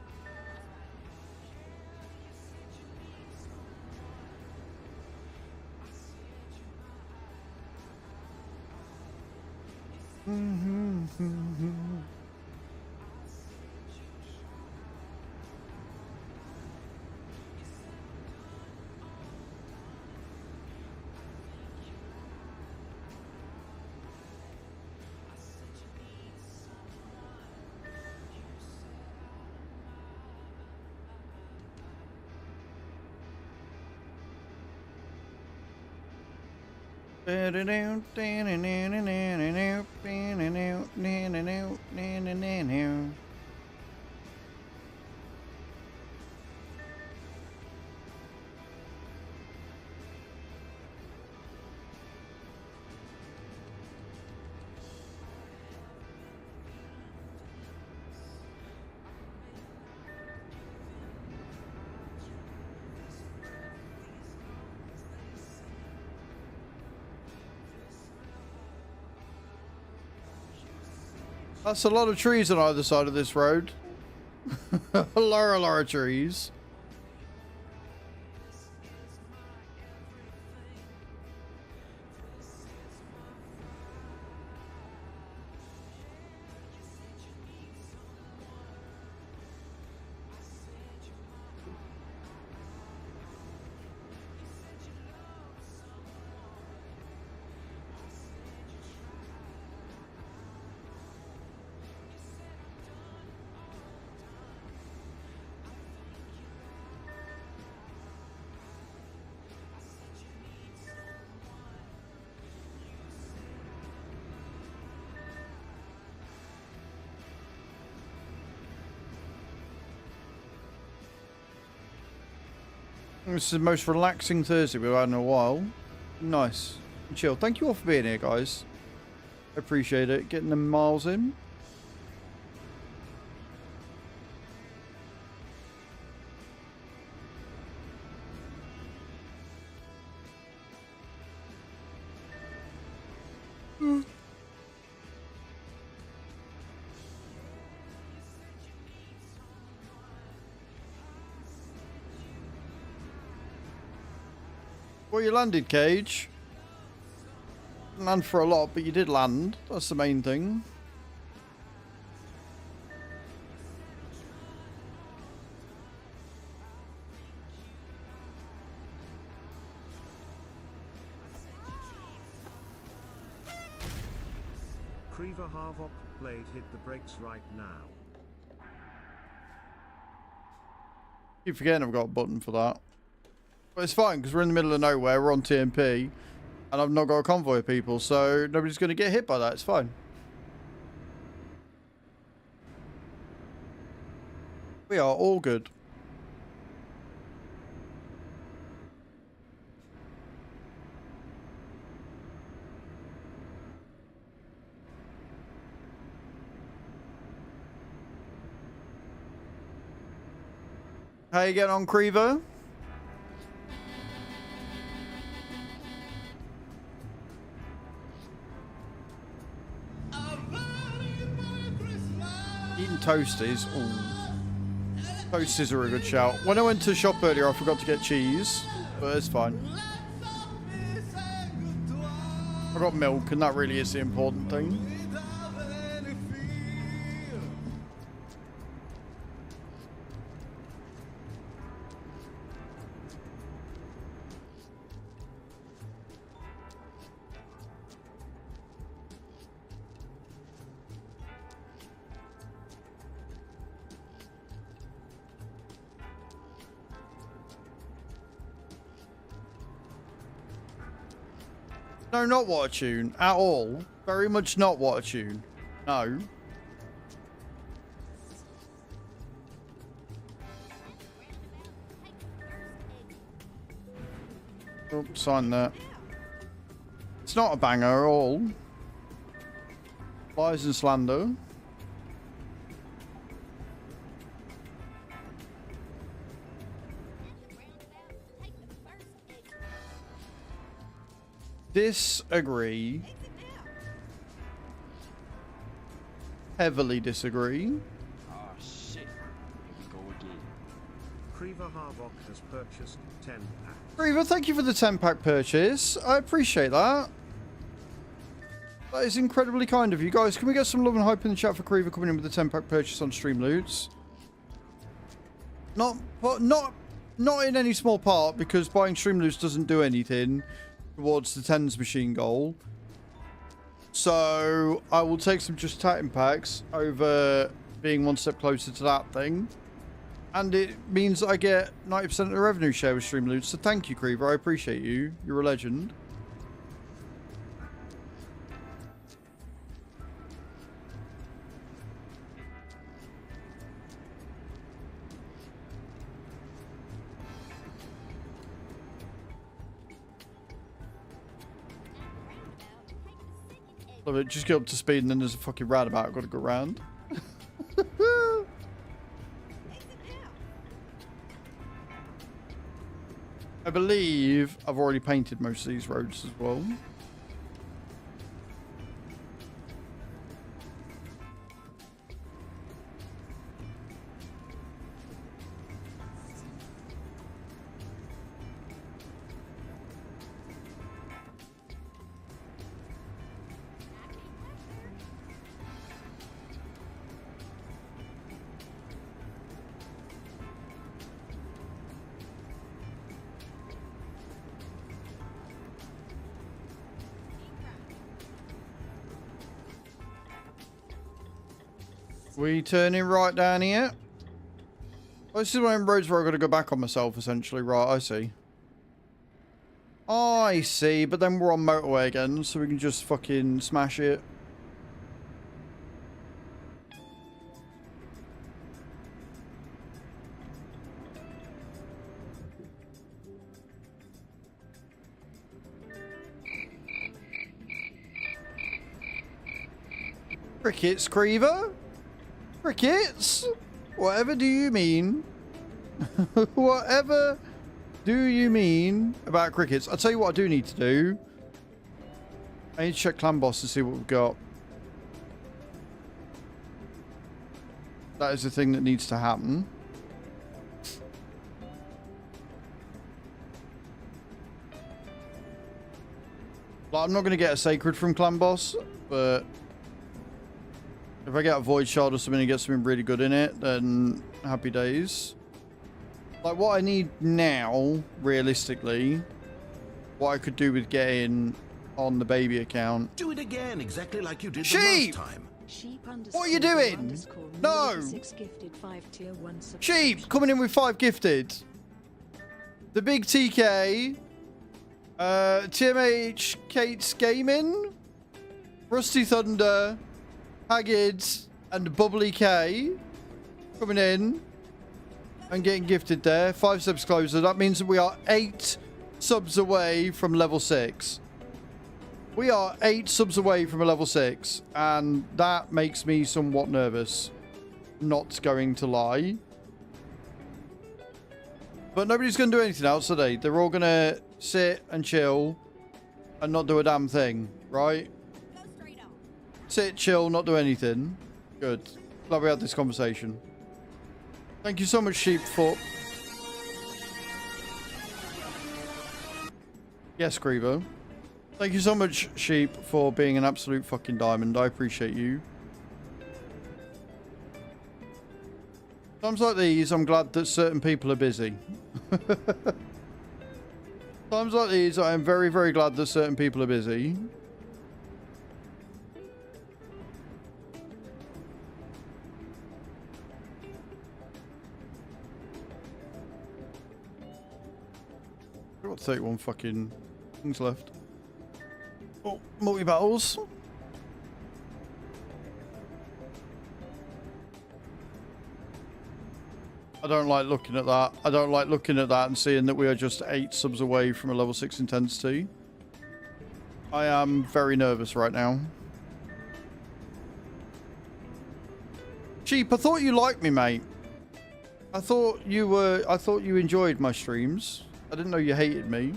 That's a lot of trees on either side of this road. a lot of trees. This is the most relaxing Thursday we've had in a while. Nice. Chill. Thank you all for being here, guys. I appreciate it. Getting the miles in. Well, you landed, Cage. Didn't land for a lot, but you did land. That's the main thing. Creever Harvok blade hit the brakes right now. Keep forgetting I've got a button for that. But it's fine, because we're in the middle of nowhere, we're on TMP, and I've not got a convoy of people, so nobody's going to get hit by that, it's fine. We are all good. How you getting on, Creever? Eating toasties. Ooh. Toasties are a good shout. When I went to the shop earlier, I forgot to get cheese, but it's fine. I got milk, and that really is the important thing. No, not water tune at all. Very much not water tune. No. Oh, sign that. It's not a banger at all. Lies and slander. Disagree. Heavily disagree. Oh shit. Here we go again. Creever Harvok has purchased 10 packs. Reaver, thank you for the 10-pack purchase. I appreciate that. That is incredibly kind of you guys. Can we get some love and hype in the chat for Creever coming in with the 10-pack purchase on Stream Loots? Not in any small part, because buying Stream Loots doesn't do anything towards the tens machine goal. So I will take some just Titan packs over being one step closer to that thing. And it means I get 90% of the revenue share with Stream Loots. So thank you, Creever. I appreciate you. You're a legend. Love it. Just get up to speed and then there's a fucking roundabout. Got to go round. I believe I've already painted most of these roads as well. We turning right down here. Oh, this is one of them roads where I've got to go back on myself, essentially. Right, I see. I see, but then we're on motorway again, so we can just fucking smash it. Crickets, Creever? Crickets? Whatever do you mean? Whatever do you mean about crickets? I'll tell you what I do need to do. I need to check Clan Boss to see what we've got. That is the thing that needs to happen. Like, I'm not going to get a Sacred from Clan Boss, but if I get a Void Shard or something and get something really good in it, then happy days. Like, what I need now, realistically, what I could do with getting on the baby account. Do it again, exactly like you did Sheep! the last time. What are you doing? No! Sheep! Coming in with 5 gifted. The big TK. TMH Kate's Gaming. Rusty Thunder. Haggard and Bubbly K coming in and getting gifted there. 5 subs closer. That means that we are 8 subs away from level 6. We are 8 subs away from a level 6, and that makes me somewhat nervous. Not going to lie. But nobody's going to do anything else today. They're all going to sit and chill and not do a damn thing, right? Sit, chill, not do anything. Good. Glad we had this conversation. Thank you so much, Sheep, for... Yes, Grievo. Thank you so much, Sheep, for being an absolute fucking diamond. I appreciate you. Times like these, I'm glad that certain people are busy. Times like these, I am very, very glad that certain people are busy. I've got 31 fucking things left. Oh, multi-battles. I don't like looking at that. I don't like looking at that and seeing that we are just 8 subs away from a level 6 intensity. I am very nervous right now. Cheap, I thought you liked me, mate. I thought you enjoyed my streams. I didn't know you hated me.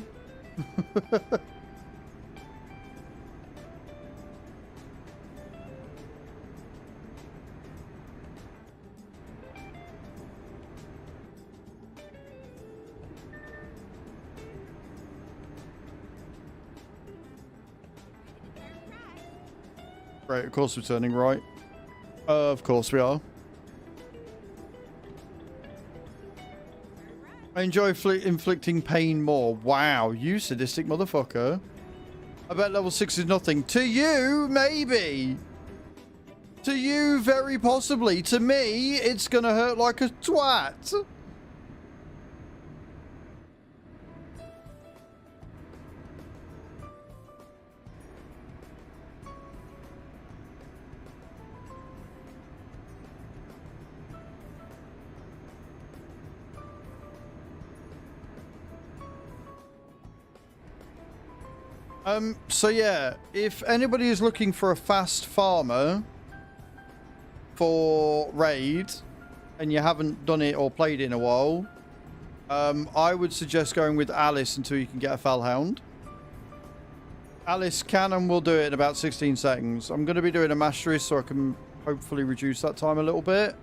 Right, of course we're turning right. Of course we are. I enjoy inflicting pain more. Wow, you sadistic motherfucker. I bet level 6 is nothing. To you, maybe. To you, very possibly. To me, it's gonna hurt like a twat. So yeah, if anybody is looking for a fast farmer for raid and you haven't done it or played it in a while, I would suggest going with Alice until you can get a Fellhound. Alice can and will do it in about 16 seconds. I'm going to be doing a mastery so I can hopefully reduce that time a little bit.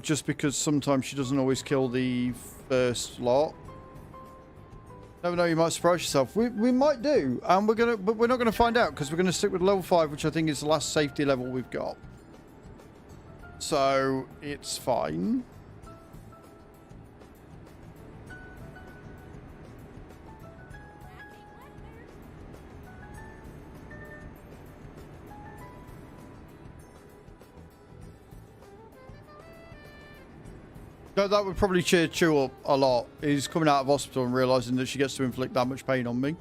Just because sometimes she doesn't always kill the first lot. Never know, you might surprise yourself. We might do, and but we're not gonna find out because we're gonna stick with level 5, which I think is the last safety level we've got. So it's fine. No, that would probably cheer Chew up a lot. He's coming out of hospital and realizing that she gets to inflict that much pain on me.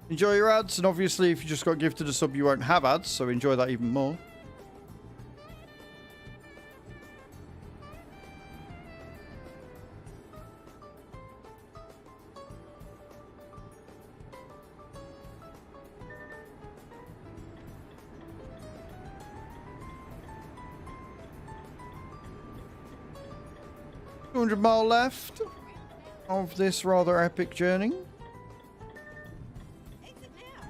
Enjoy your ads, and obviously if you just got gifted a sub you won't have ads, so enjoy that even more. $200 left of this rather epic journey. Exit now.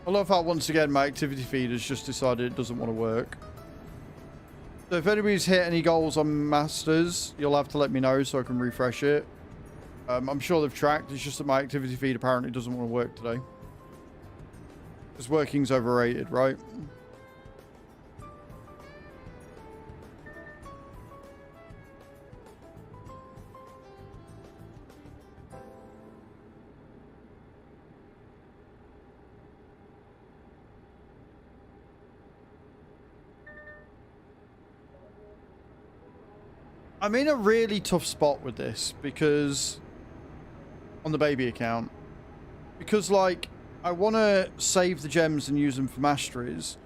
I love how once again my activity feed has just decided it doesn't want to work. So if anybody's hit any goals on Masters, you'll have to let me know so I can refresh it. I'm sure they've tracked, it's just that my activity feed apparently doesn't want to work today. Because working's overrated, right? I'm in a really tough spot with this because on the baby account, because like I want to save the gems and use them for masteries,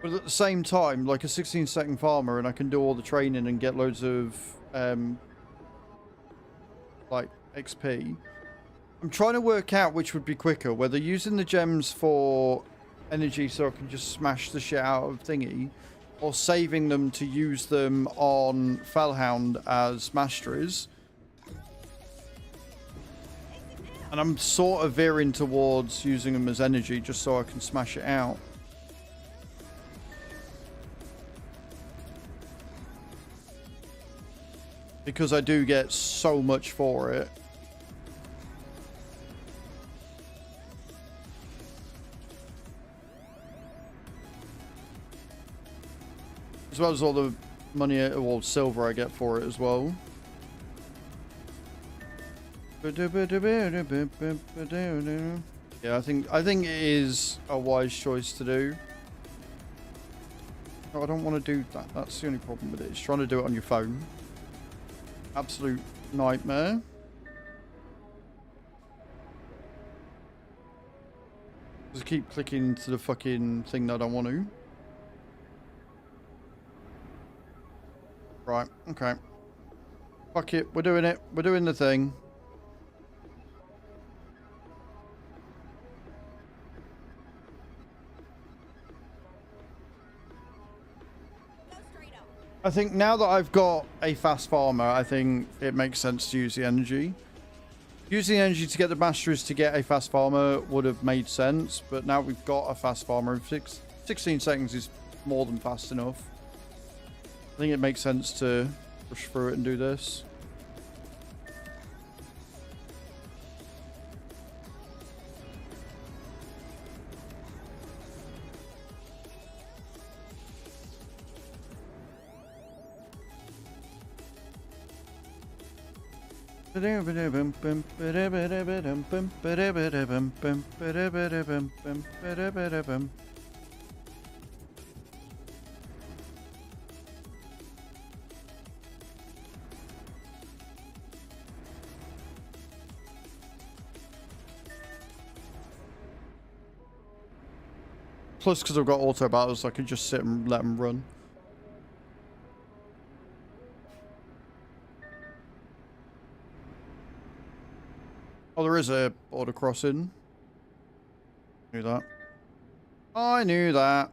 but at the same time, like a 16-second farmer and I can do all the training and get loads of like XP. I'm trying to work out which would be quicker, whether using the gems for energy so I can just smash the shit out of thingy, or saving them to use them on Fellhound as masteries. And I'm sort of veering towards using them as energy just so I can smash it out. Because I do get so much for it. As well as all the money, or silver I get for it as well. Yeah, I think it is a wise choice to do. No, I don't want to do that. That's the only problem with it. It's trying to do it on your phone. Absolute nightmare. Just keep clicking to the fucking thing that I don't want to. Right, okay. Fuck it, we're doing it. We're doing the thing. Go straight up. I think now that I've got a fast farmer, I think it makes sense to use the energy. Using the energy to get the masteries to get a fast farmer would have made sense, but now we've got a fast farmer. 16 seconds is more than fast enough. I think it makes sense to push through it and do this. Plus, because I've got auto battles, I can just sit and let them run. Oh, there is a border crossing. Knew that. I knew that.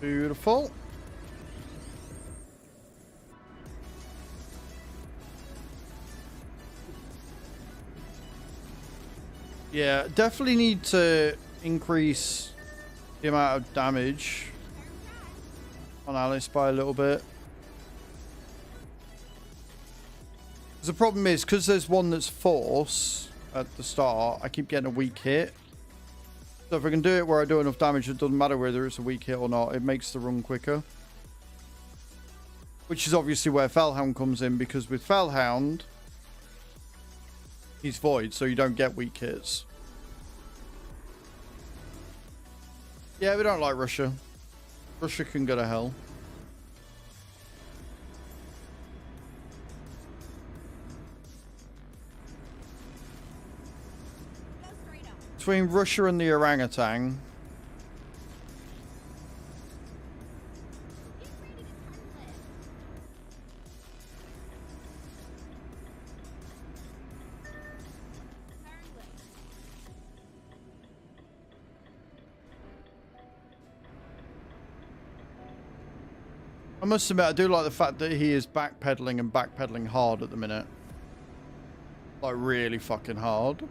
Beautiful. Yeah, definitely need to increase the amount of damage on Alice by a little bit. The problem is, because there's one that's force at the start, I keep getting a weak hit. So if I can do it where I do enough damage, it doesn't matter whether it's a weak hit or not. It makes the run quicker. Which is obviously where Fellhound comes in, because with Fellhound, he's void, so you don't get weak hits. Yeah, we don't like Russia. Russia can go to hell. Between Russia and the orangutan. I must admit, I do like the fact that he is backpedaling and backpedaling hard at the minute. Like, really fucking hard.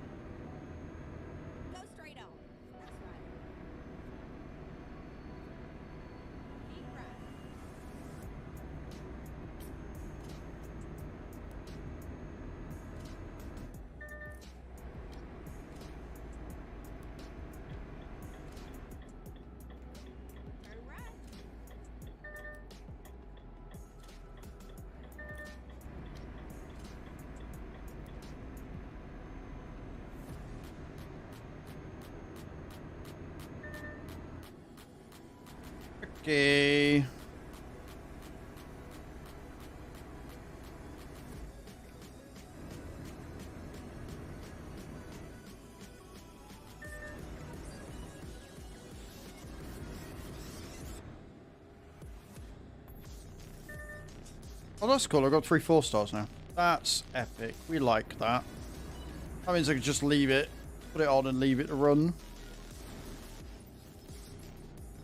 Okay. Oh, that's cool. I got 3 4-stars now. That's epic. We like that. That means I can just leave it, put it on and leave it to run.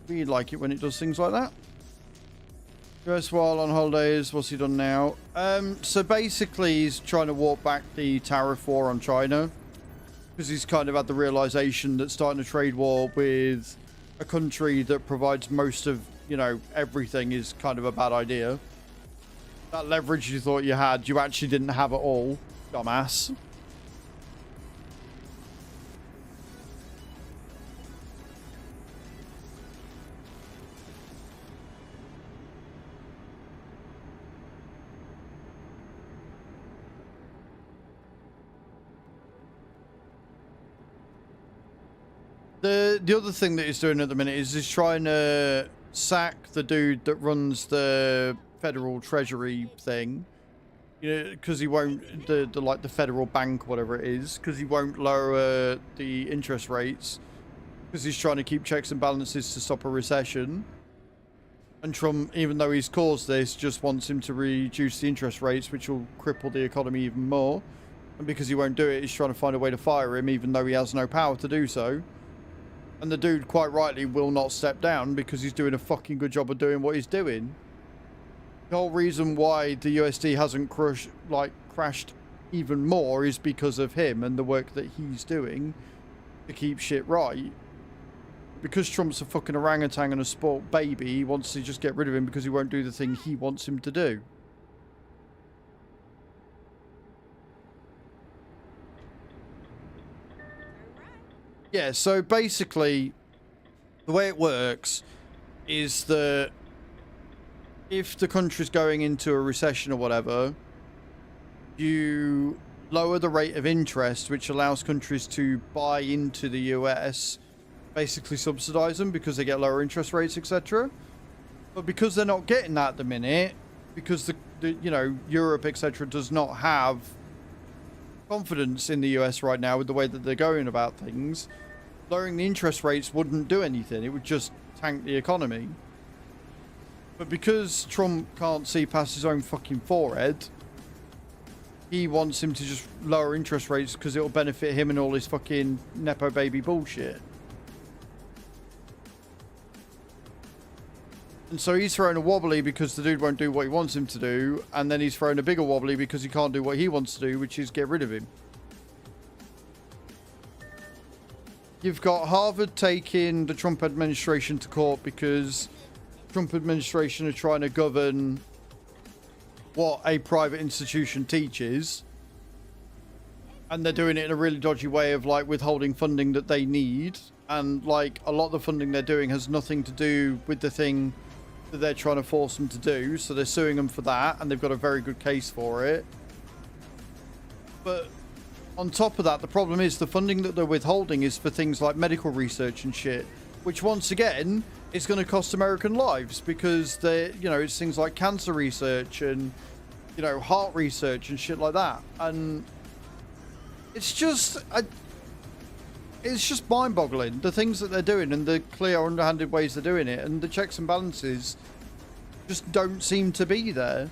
We like it when it does things like that. US while on holidays, what's he done now? So basically he's trying to walk back the tariff war on China. Because he's kind of had the realization that starting a trade war with a country that provides most of, you know, everything is kind of a bad idea. That leverage you thought you had, you actually didn't have at all. Dumbass. The other thing that he's doing at the minute is he's trying to sack the dude that runs the federal treasury thing, you know, because he won't the federal bank, whatever it is, because he won't lower the interest rates, because he's trying to keep checks and balances to stop a recession. And Trump, even though he's caused this, just wants him to reduce the interest rates, which will cripple the economy even more. And because he won't do it, he's trying to find a way to fire him, even though he has no power to do so. And the dude, quite rightly, will not step down because he's doing a fucking good job of doing what he's doing. The whole reason why the USD hasn't crashed even more is because of him and the work that he's doing to keep shit right. because Trump's a fucking orangutan and a sport baby, he wants to just get rid of him because he won't do the thing he wants him to do. Yeah, so basically, the way it works is that if the country's going into a recession or whatever, you lower the rate of interest, which allows countries to buy into the US, basically subsidize them because they get lower interest rates, etc. But because they're not getting that at the minute, because the you know, Europe, etc., does not have confidence in the US right now with the way that they're going about things, lowering the interest rates wouldn't do anything. It would just tank the economy. But because Trump can't see past his own fucking forehead, he wants him to just lower interest rates because it'll benefit him and all his fucking Nepo baby bullshit. And so he's throwing a wobbly because the dude won't do what he wants him to do, and then he's throwing a bigger wobbly because he can't do what he wants to do, which is get rid of him. You've got Harvard taking the Trump administration to court because Trump administration are trying to govern what a private institution teaches, and they're doing it in a really dodgy way of like withholding funding that they need, and like a lot of the funding they're doing has nothing to do with the thing that they're trying to force them to do, so they're suing them for that, and they've got a very good case for it. But on top of that, the problem is the funding that they're withholding is for things like medical research and shit, which once again is going to cost American lives because they, you know, it's things like cancer research and, you know, heart research and shit like that. And it's just mind-boggling, the things that they're doing and the clear underhanded ways they're doing it, and the checks and balances just don't seem to be there.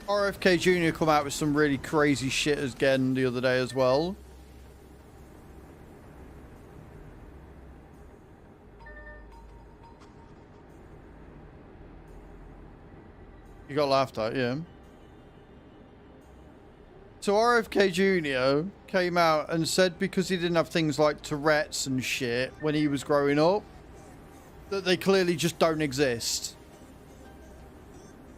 RFK Jr. come out with some really crazy shit again the other day as well. You got laughed at, yeah. So RFK Jr. came out and said because he didn't have things like Tourette's and shit when he was growing up, that they clearly just don't exist.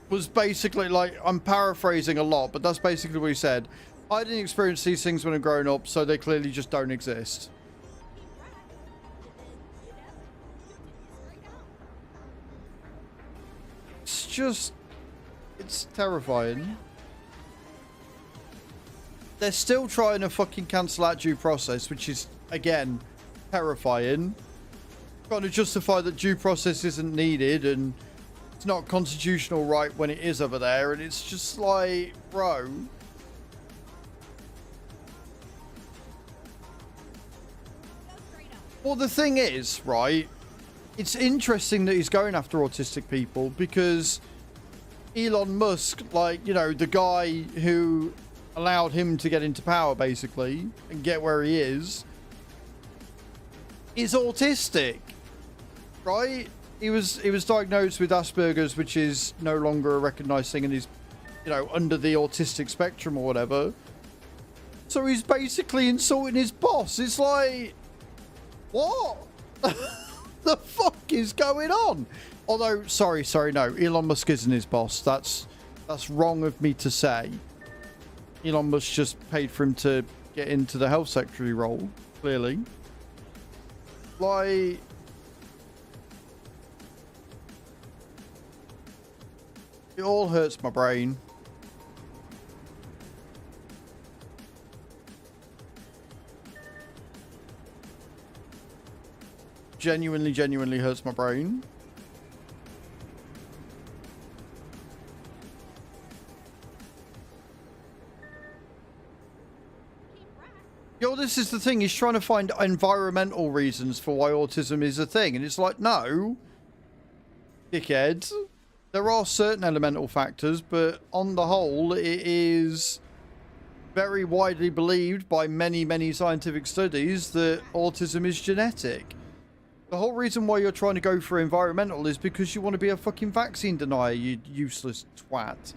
Was basically like, I'm paraphrasing a lot, but that's basically what he said. I didn't experience these things when I'm growing up, so they clearly just don't exist. It's just, it's terrifying. They're still trying to fucking cancel out due process, which is, again, terrifying. Trying to justify that due process isn't needed and it's not constitutional right when it is over there, and it's just like, bro. Well, the thing is, right, it's interesting that he's going after autistic people because Elon Musk, like, you know, the guy who allowed him to get into power, basically, and get where he is autistic, right? He was diagnosed with Asperger's, which is no longer a recognized thing, and he's, you know, under the autistic spectrum or whatever. So he's basically insulting his boss. It's like, what? The fuck is going on? Although, sorry, no. Elon Musk isn't his boss. That's wrong of me to say. Elon Musk just paid for him to get into the health secretary role, clearly. Like, it all hurts my brain. Genuinely hurts my brain. Yo, this is the thing. He's trying to find environmental reasons for why autism is a thing. And it's like, no, dickhead. There are certain elemental factors, but on the whole, it is very widely believed by many, many scientific studies that autism is genetic. The whole reason why you're trying to go for environmental is because you want to be a fucking vaccine denier, you useless twat.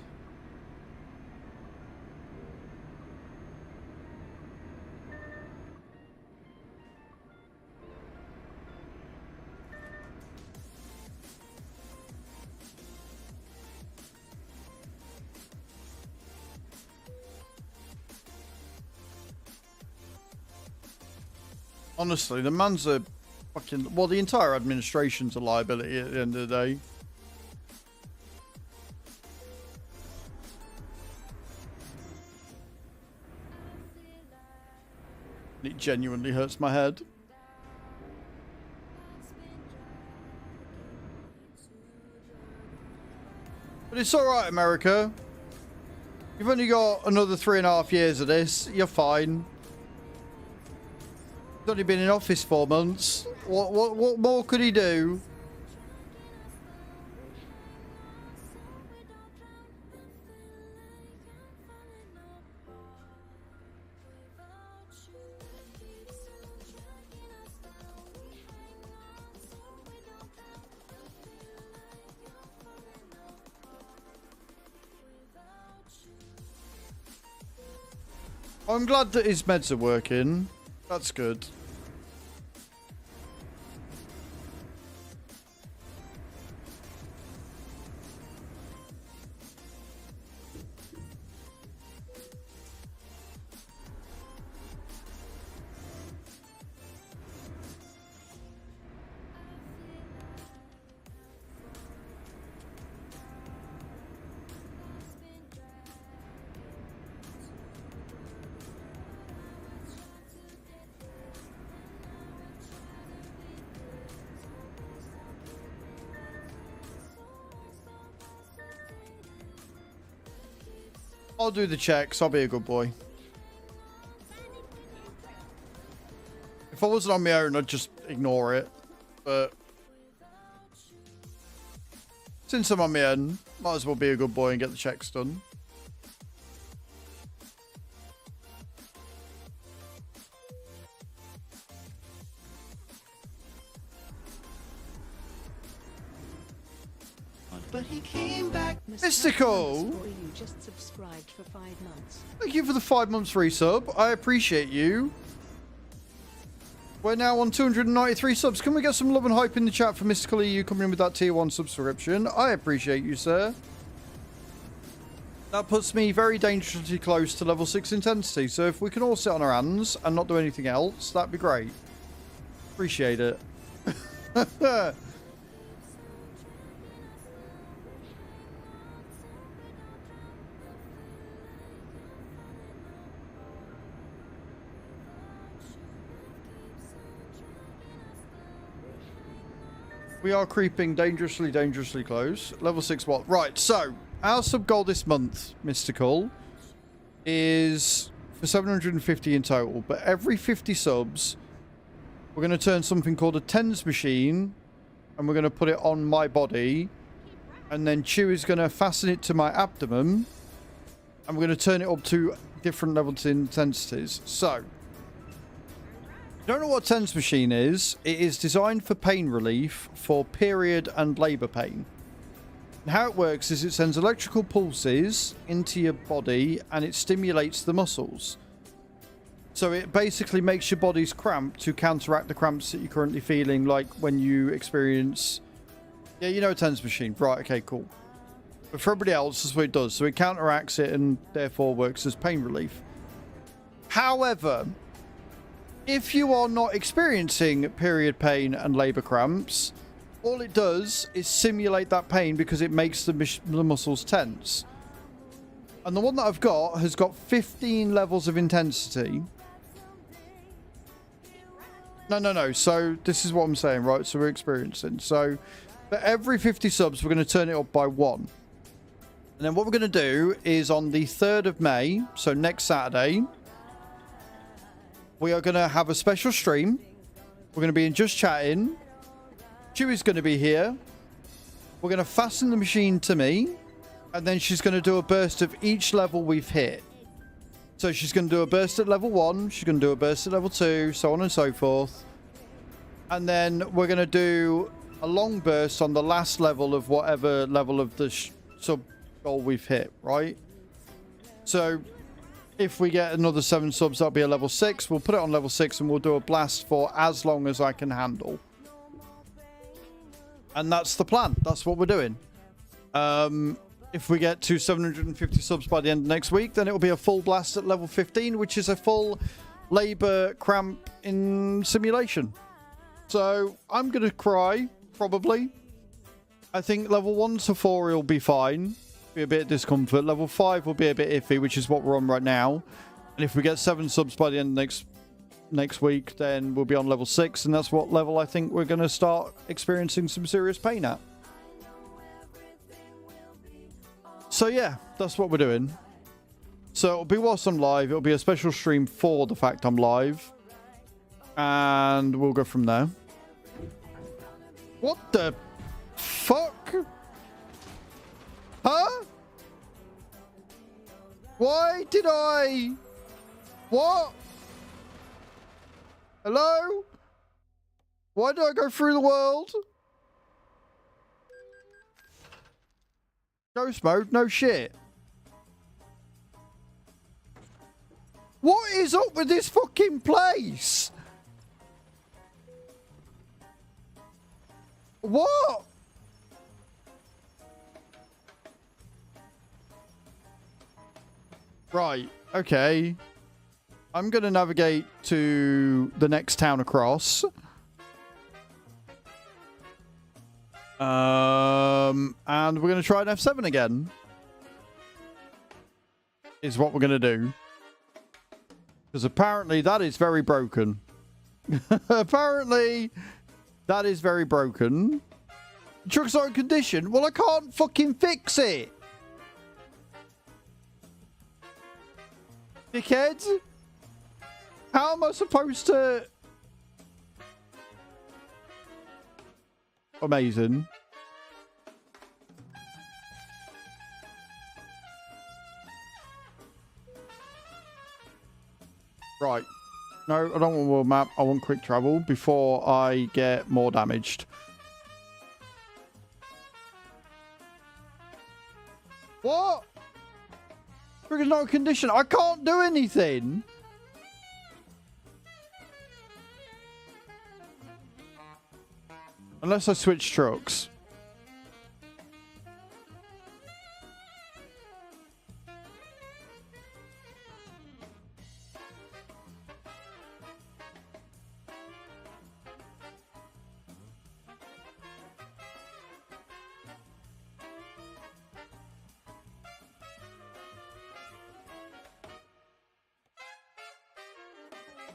Honestly, the man's a fucking... Well, the entire administration's a liability at the end of the day. It genuinely hurts my head. But it's alright, America. You've only got another 3.5 years of this. You're fine. He's only been in office 4 months. What more could he do? I'm glad that his meds are working. That's good. I'll do the checks. I'll be a good boy. If I wasn't on my own, I'd just ignore it. But since I'm on my own, might as well be a good boy and get the checks done. But he came back. Mystical! You just subscribed for 5 months. Thank you for the 5 months resub. I appreciate you. We're now on 293 subs. Can we get some love and hype in the chat for Mystical EU coming in with that tier 1 subscription? I appreciate you, sir. That puts me very dangerously close to level 6 intensity. So if we can all sit on our hands and not do anything else, that'd be great. Appreciate it. We are creeping dangerously, dangerously close. Level 6 what? Right, so our sub goal this month, Mystical, is for 750 in total. But every 50 subs, we're going to turn something called a TENS machine, and we're going to put it on my body. And then Chew is going to fasten it to my abdomen, and we're going to turn it up to different levels of intensities. So, if you don't know what TENS machine is, it is designed for pain relief for period and labour pain. And how it works is it sends electrical pulses into your body and it stimulates the muscles. So it basically makes your body's cramp to counteract the cramps that you're currently feeling, like when you experience... Yeah, you know a TENS machine. Right, okay, cool. But for everybody else, that's what it does. So it counteracts it and therefore works as pain relief. However, if you are not experiencing period pain and labour cramps, all it does is simulate that pain because it makes the muscles tense. And the one that I've got has got 15 levels of intensity. No. So this is what I'm saying, right? So we're experiencing. So for every 50 subs, we're going to turn it up by 1. And then what we're going to do is on the 3rd of May, so next Saturday, we are going to have a special stream. We're going to be in Just Chatting. Chewie's going to be here. We're going to fasten the machine to me. And then she's going to do a burst of each level we've hit. So she's going to do a burst at level 1. She's going to do a burst at level 2. So on and so forth. And then we're going to do a long burst on the last level of whatever level of the sub goal we've hit, right? So if we get another 7 subs, that'll be a level 6. We'll put it on level 6 and we'll do a blast for as long as I can handle. And that's the plan. That's what we're doing. If we get to 750 subs by the end of next week, then it will be a full blast at level 15, which is a full labor cramp in simulation. So I'm going to cry, probably. I think level 1 to 4 will be fine. Be a bit of discomfort. Level 5 will be a bit iffy, which is what we're on right now. And if we get 7 subs by the end of next week, then we'll be on level 6. And that's what level I think we're going to start experiencing some serious pain at. So yeah, that's what we're doing. So it'll be whilst I'm live. It'll be a special stream for the fact I'm live. And we'll go from there. What the fuck? Huh? Why did I... What? Hello? Why did I go through the world? Ghost mode? No shit. What is up with this fucking place? What? Right, okay. I'm going to navigate to the next town across. And we're going to try an F7 again. Is what we're going to do. Because apparently that is very broken. Apparently that is very broken. Truck's not in condition. Well, I can't fucking fix it. Dickhead. How am I supposed to... Amazing. Right. No, I don't want world map. I want quick travel before I get more damaged. What? Trigger's not in condition. I can't do anything. Unless I switch trucks.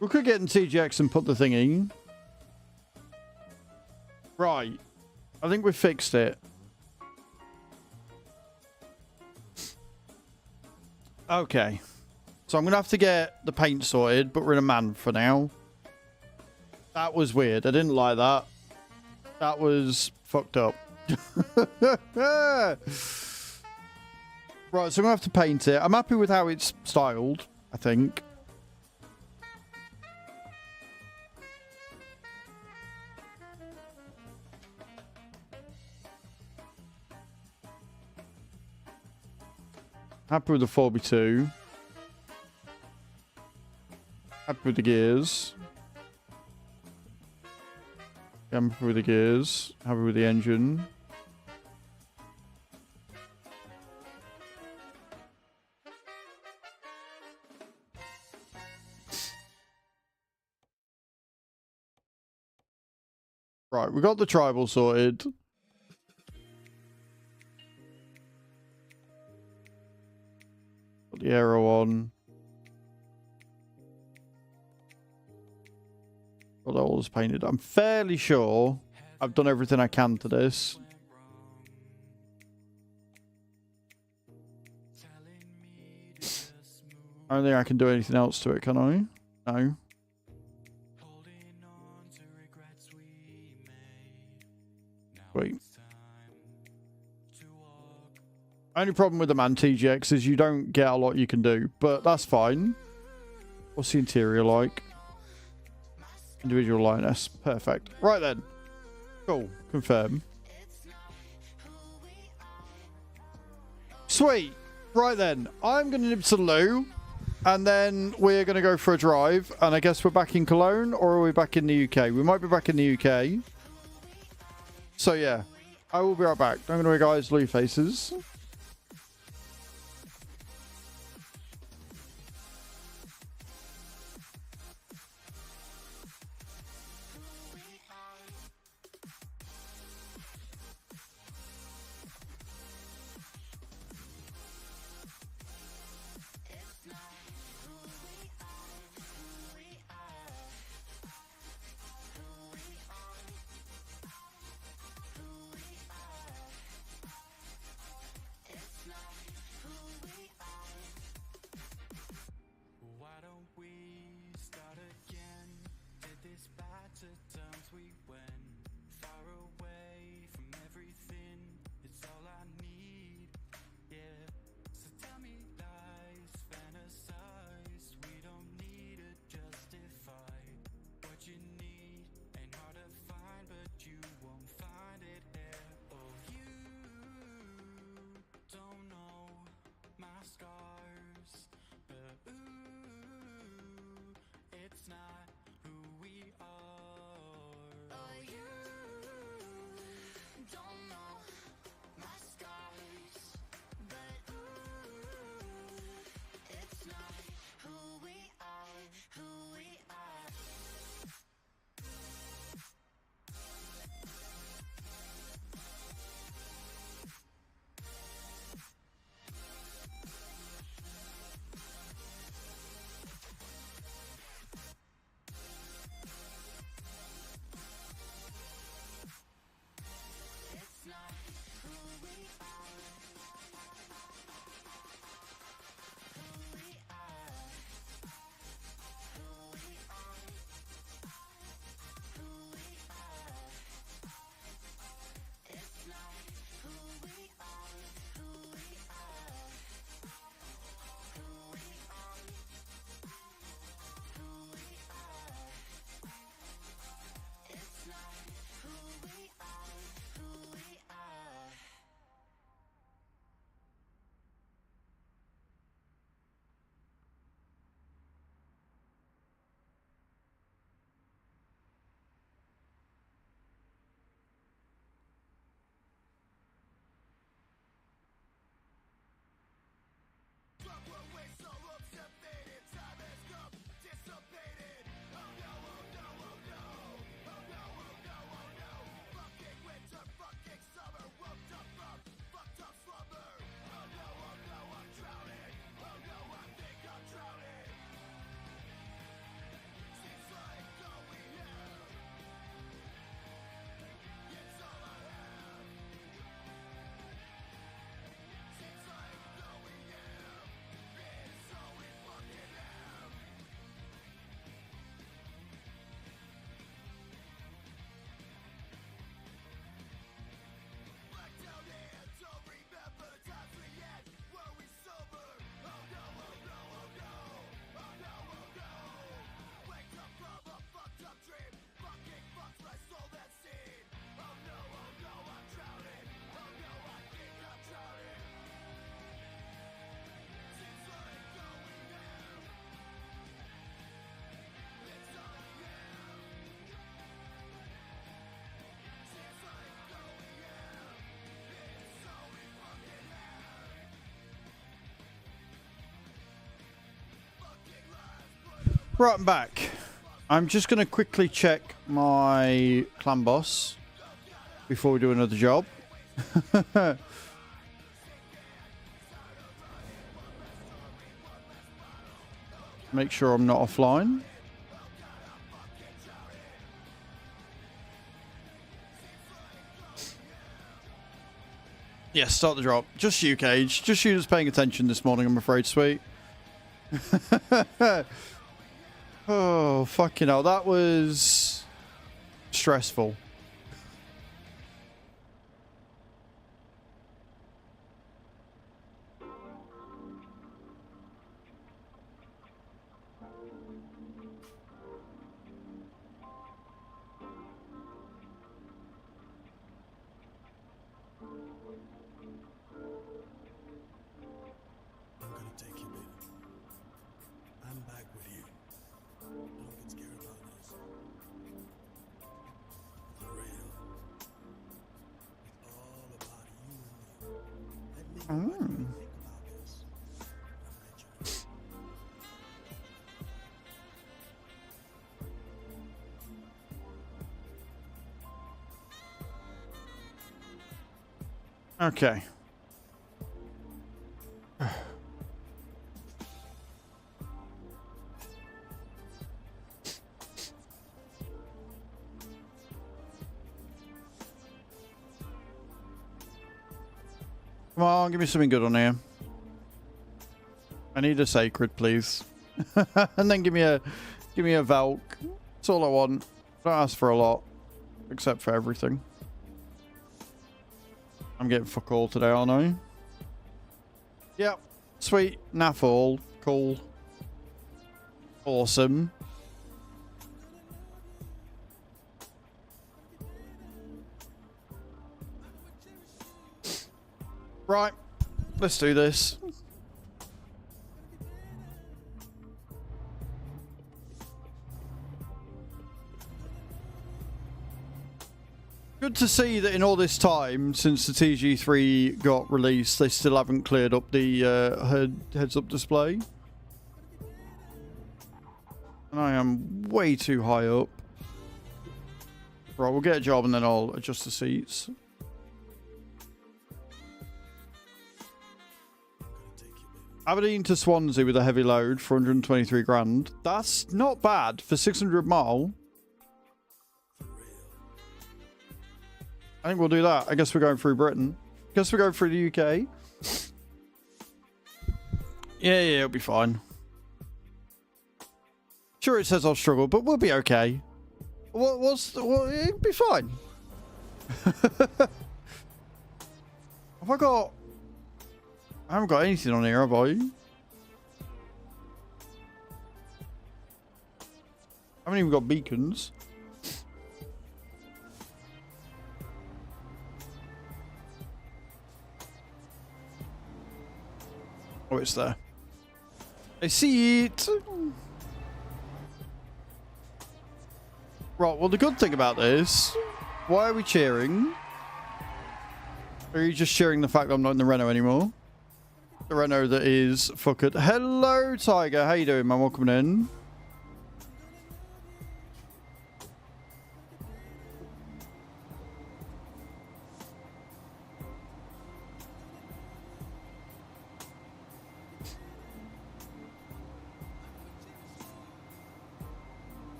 We could get in TGX and put the thing in. Right. I think we fixed it. Okay. So I'm going to have to get the paint sorted, but we're in a man for now. That was weird. I didn't like that. That was fucked up. Right, so I'm going to have to paint it. I'm happy with how it's styled, I think. Happy with the 4x2. Happy with the gears. Happy with the gears. Happy with the engine. Right, we got the tribal sorted. Got the aero on. Got all this painted. I'm fairly sure I've done everything I can to this. I don't think I can do anything else to it, can I? No. Sweet. Only problem with the Man TGX is you don't get a lot you can do, but that's fine. What's the interior like? Individual lioness. Perfect. Right then. Cool. Confirm. Sweet. Right then. I'm going to nip to the loo, and then we're going to go for a drive, and I guess we're back in Cologne, or are we back in the UK? We might be back in the UK. So yeah. I will be right back. Don't go away, guys. Blue faces. Right, I'm back. I'm just going to quickly check my clan boss before we do another job. Make sure I'm not offline. Yeah, start the drop. Just you, Cage. Just you that's paying attention this morning, I'm afraid, sweet. Oh, fucking hell. That was stressful. Okay. Come on, give me something good on here. I need a sacred, please. And then give me a Valk. That's all I want. Don't ask for a lot. Except for everything. I'm getting fuck all today, aren't I? Yep. Sweet. Naff all. Cool. Awesome. Right. Let's do this. Good to see that in all this time since the TG3 got released, they still haven't cleared up the heads-up display. And I am way too high up. Right, we'll get a job and then I'll adjust the seats. Aberdeen to Swansea with a heavy load for 123 grand. That's not bad for 600 mile. I think we'll do that. I guess we're going through Britain. Guess we're going through the UK. Yeah, it'll be fine. Sure, it says I'll struggle, but we'll be okay. It'll be fine. Have I got... I haven't got anything on here, have I? I haven't even got beacons. Oh, it's there. I see it. Right, well, the good thing about this... Why are we cheering? Or are you just cheering the fact that I'm not in the Renault anymore? The Renault that is fucked. Hello, Tiger. How you doing, man? Welcome in.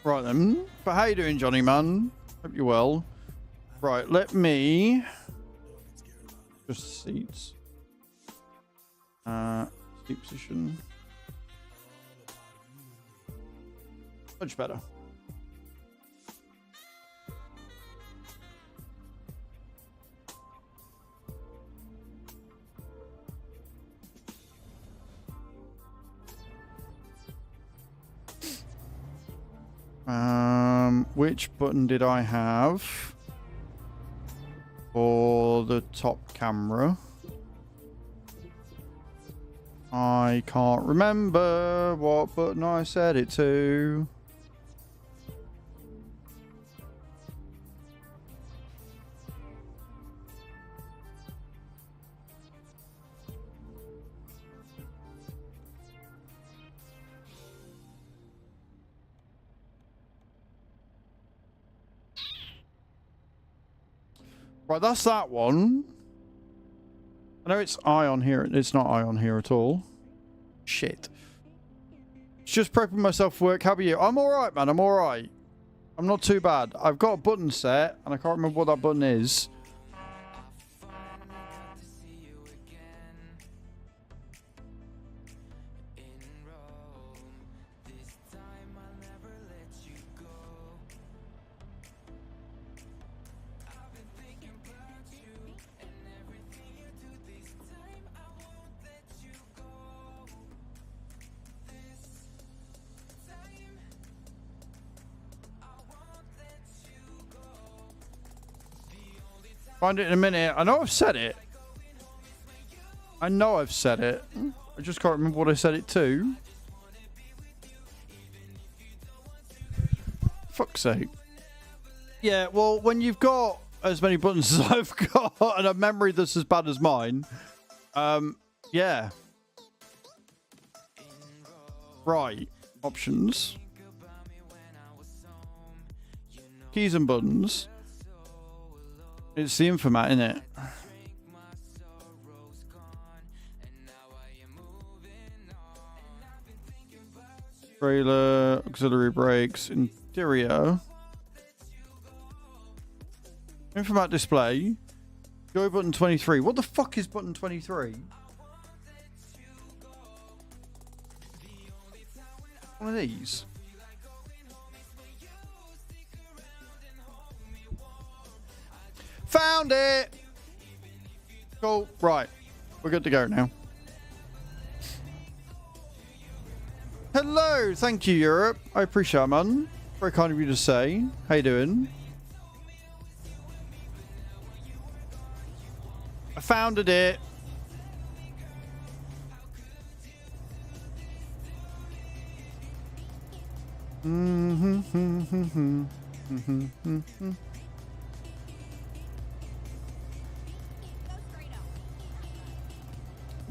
Right then. But how you doing, Johnny, man? Hope you're well. Right, let me... Just seats. Seat position. Much better. Which button did I have for the top camera? I can't remember what button I set it to. Right, that's that one. I know it's eye on here. It's not eye on here at all. Shit. It's just prepping myself for work. How about you? I'm alright, man. I'm alright. I'm not too bad. I've got a button set, and I can't remember what that button is. Find it in a minute. I know I've said it. I know I've said it. I just can't remember what I said it to. Fuck's sake. Yeah, well, when you've got as many buttons as I've got and a memory that's as bad as mine, Yeah. Right. Options. Keys and buttons. It's the Infomat, isn't it? Trailer, auxiliary brakes, interior. Infomat display. Go button 23. What the fuck is button 23? One of these. Found it! Cool. Right. We're good to go now. Hello. Thank you, Europe. I appreciate it, man. Very kind of you to say. How you doing? I founded it.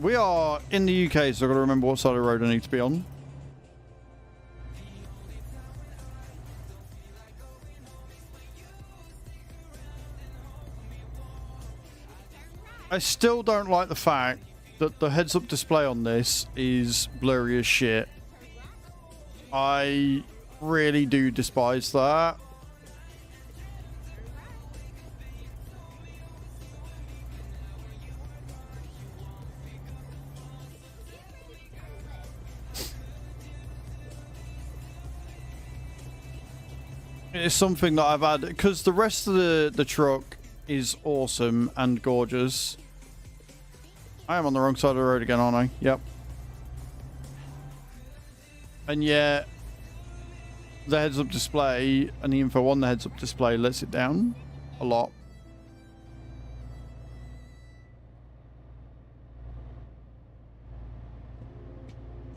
We are in the UK, so I've got to remember what side of the road I need to be on. I still don't like the fact that the heads-up display on this is blurry as shit. I really do despise that. It's something that I've had, because the rest of the truck is awesome and gorgeous. I am on the wrong side of the road again, aren't I? Yep. And yet, the heads-up display and the info on the heads-up display lets it down a lot.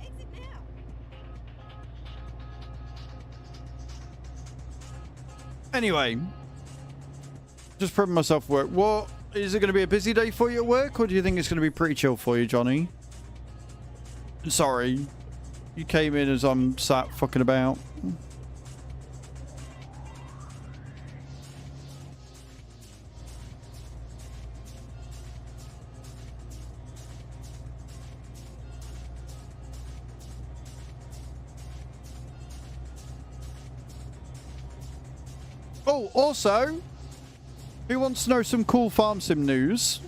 Exit now. Anyway, just prepping myself for work. What is it going to be a busy day for you at work, or do you think it's going to be pretty chill for you, Johnny? Sorry, you came in as I'm sat fucking about. Oh, also, who wants to know some cool farm sim news?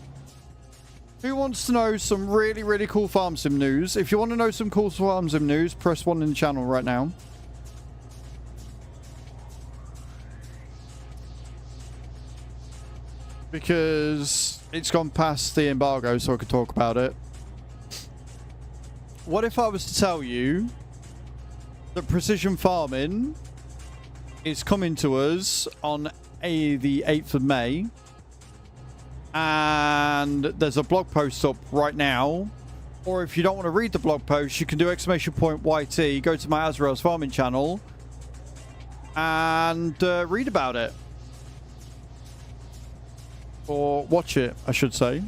Who wants to know some really, really cool farm sim news? If you want to know some cool farm sim news, press 1 in the channel right now. Because it's gone past the embargo, so I could talk about it. What if I was to tell you that precision farming is coming to us on the 8th of May, and there's a blog post up right now, or if you don't want to read the blog post, you can do !YT, go to my Azraels farming channel and read about it, or watch it, I should say.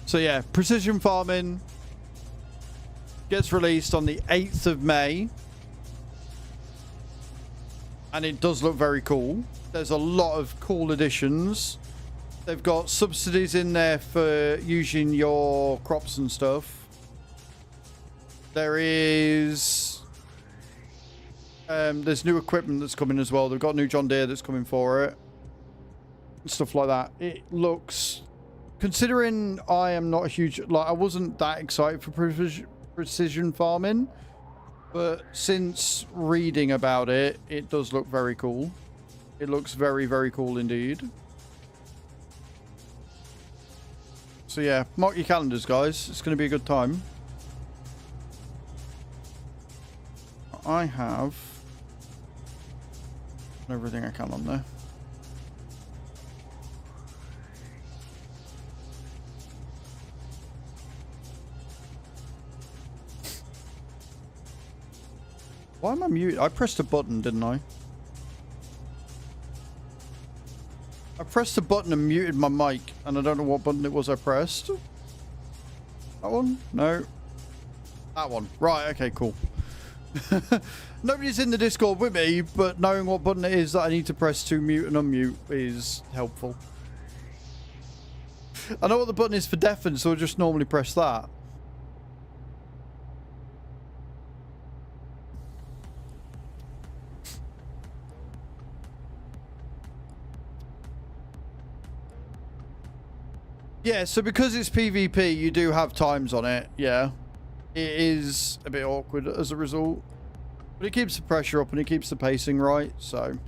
So yeah, precision farming gets released on the 8th of May. And it does look very cool. There's a lot of cool additions. They've got subsidies in there for using your crops and stuff. There is... there's new equipment that's coming as well. They've got new John Deere that's coming for it. And stuff like that. It looks... Considering I am not a huge... Like, I wasn't that excited for precision farming. But since reading about it, it does look very cool. It looks very, very cool indeed. So yeah, mark your calendars, guys. It's going to be a good time. I have everything I can on there. Why am I muted? I pressed a button, didn't I? I pressed the button and muted my mic, and I don't know what button it was I pressed. That one? No. That one. Right, okay, cool. Nobody's in the Discord with me, but knowing what button it is that I need to press to mute and unmute is helpful. I know what the button is for deafen, so I'll just normally press that. Yeah, so because it's PvP, you do have times on it, yeah. It is a bit awkward as a result. But it keeps the pressure up and it keeps the pacing right, so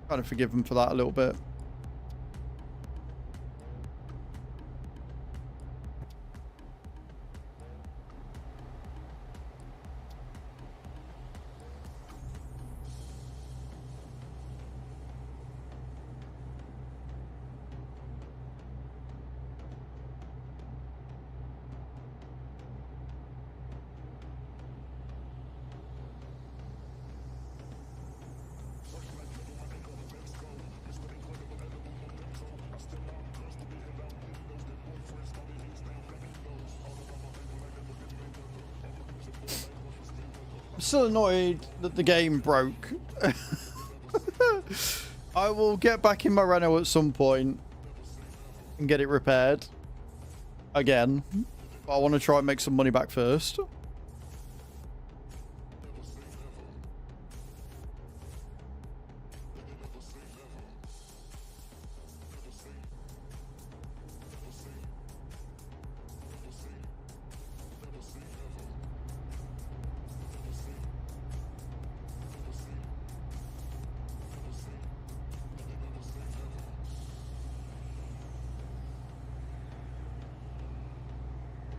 kind of forgive them for that a little bit. I'm still annoyed that the game broke. I will get back in my Renault at some point and get it repaired again. But I want to try and make some money back first.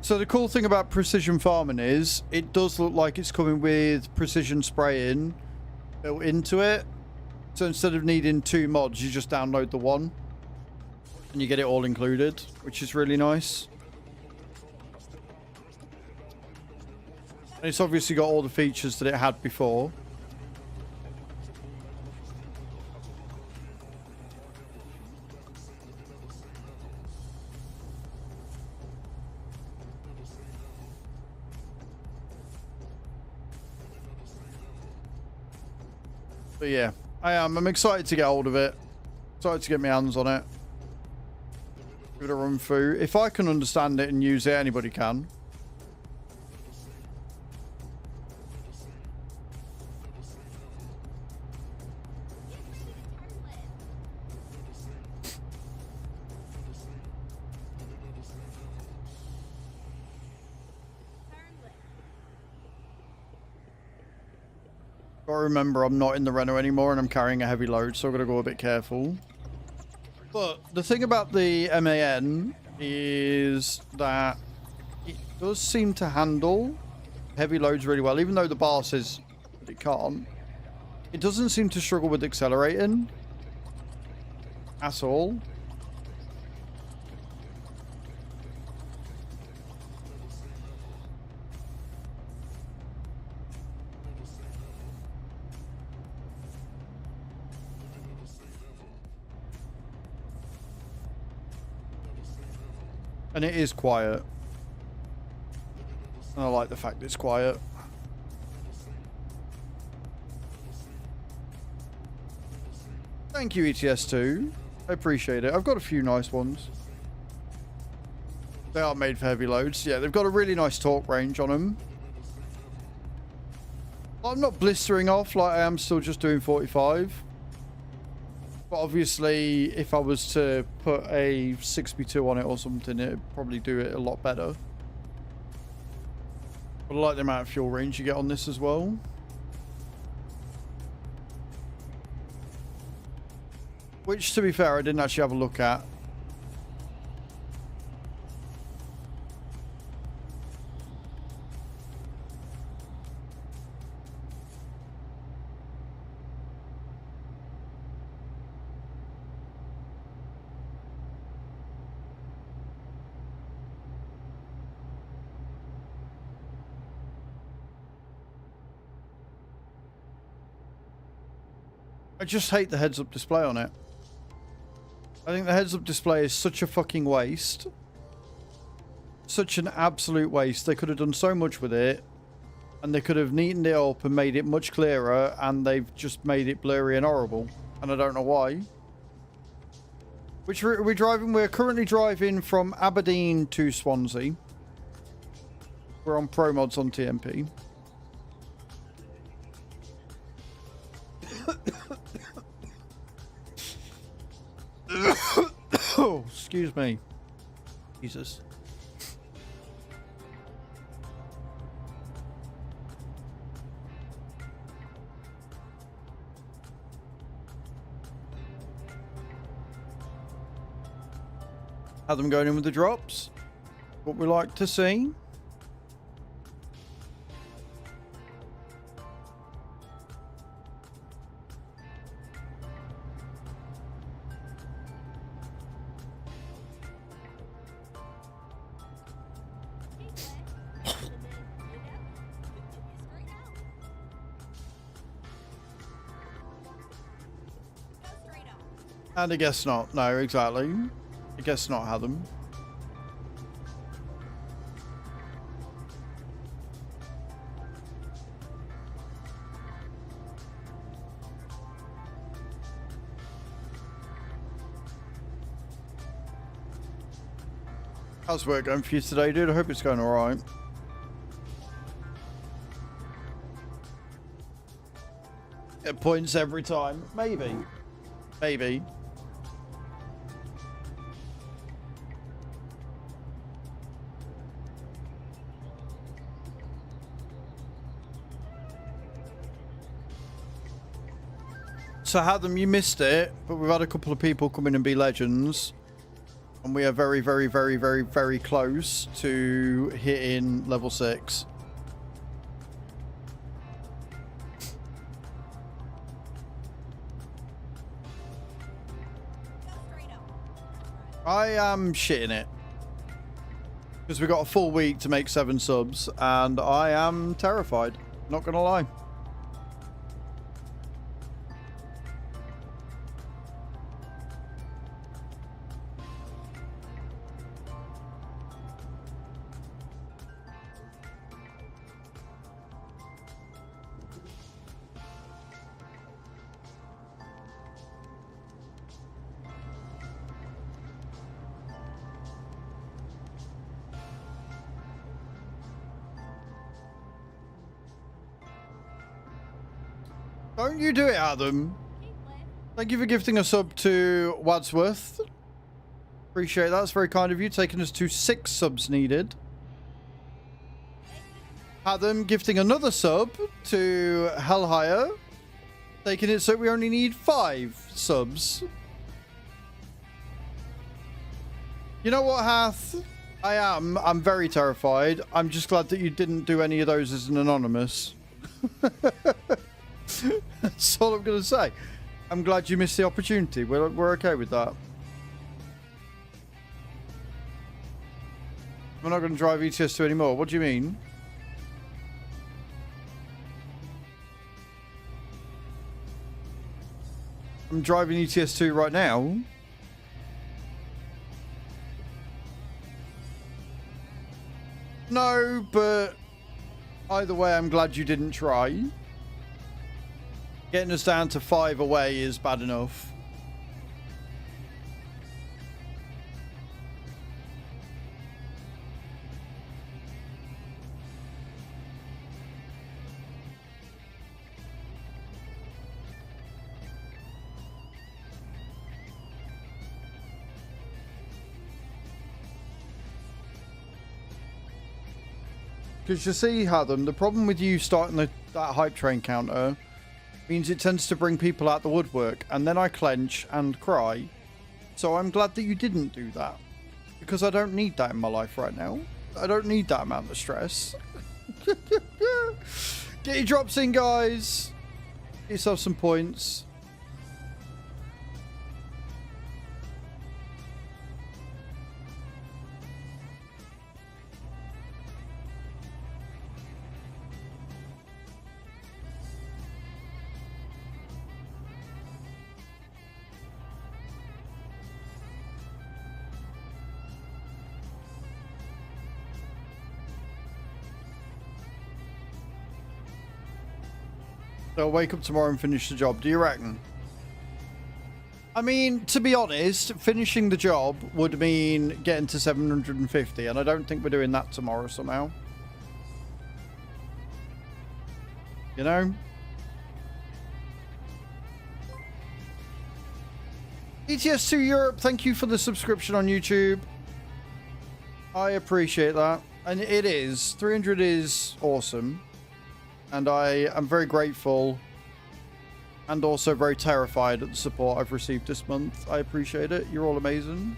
So the cool thing about precision farming is it does look like it's coming with precision spraying built into it. So instead of needing 2 mods, you just download the one and you get it all included, which is really nice. And it's obviously got all the features that it had before. But yeah, I am. I'm excited to get hold of it. Excited to get my hands on it. Give it a run through. If I can understand it and use it, anybody can. Gotta remember I'm not in the Renault anymore and I'm carrying a heavy load, so I've got to go a bit careful. But the thing about the MAN is that it does seem to handle heavy loads really well, even though the bar says that it can't. It doesn't seem to struggle with accelerating at all. And it is quiet. And I like the fact it's quiet. Thank you, ETS2. I appreciate it. I've got a few nice ones. They are made for heavy loads. Yeah, they've got a really nice torque range on them. I'm not blistering off, like I am still just doing 45. But obviously, if I was to put a 6B2 on it or something, it'd probably do it a lot better. But I like the amount of fuel range you get on this as well. Which, to be fair, I didn't actually have a look at. I just hate the heads-up display on it. I think the heads-up display is such a fucking waste. Such an absolute waste. They could have done so much with it. And they could have neatened it up and made it much clearer. And they've just made it blurry and horrible. And I don't know why. Which route are we driving? We're currently driving from Aberdeen to Swansea. We're on Pro Mods on TMP. Oh, excuse me. Jesus. Have them going in with the drops. What we like to see. And I guess not. No, exactly. I guess not have them. How's work going for you today, dude? I hope it's going alright. It points every time. Maybe. Maybe. So Hadam, you missed it, but we've had a couple of people come in and be legends. And we are very, very, very, very, very close to hitting level 6. I am shitting it. Because we've got a full week to make 7 subs, and I am terrified. Not gonna lie. Don't you do it, Adam. Thank you for gifting a sub to Wadsworth. Appreciate that. That's very kind of you. Taking us to 6 subs needed. Adam gifting another sub to Hellhire. Taking it so we only need 5 subs. You know what, Hath? I'm very terrified. I'm just glad that you didn't do any of those as an anonymous. That's all I'm going to say. I'm glad you missed the opportunity. We're okay with that. We're not going to drive ETS2 anymore. What do you mean? I'm driving ETS2 right now. No, but either way, I'm glad you didn't try. Getting us down to 5 away is bad enough. Because you see, Hadam, the problem with you starting that hype train counter means it tends to bring people out the woodwork, and then I clench and cry. So I'm glad that you didn't do that, because I don't need that in my life right now. I don't need that amount of stress. Get your drops in, guys. Get yourself some points. I'll wake up tomorrow and finish the job. Do you reckon? I mean, to be honest, finishing the job would mean getting to 750, and I don't think we're doing that tomorrow somehow. You know? ETS2 Europe, thank you for the subscription on YouTube. I appreciate that. And it is. 300 is awesome. And I am very grateful and also very terrified at the support I've received this month. I appreciate it. You're all amazing.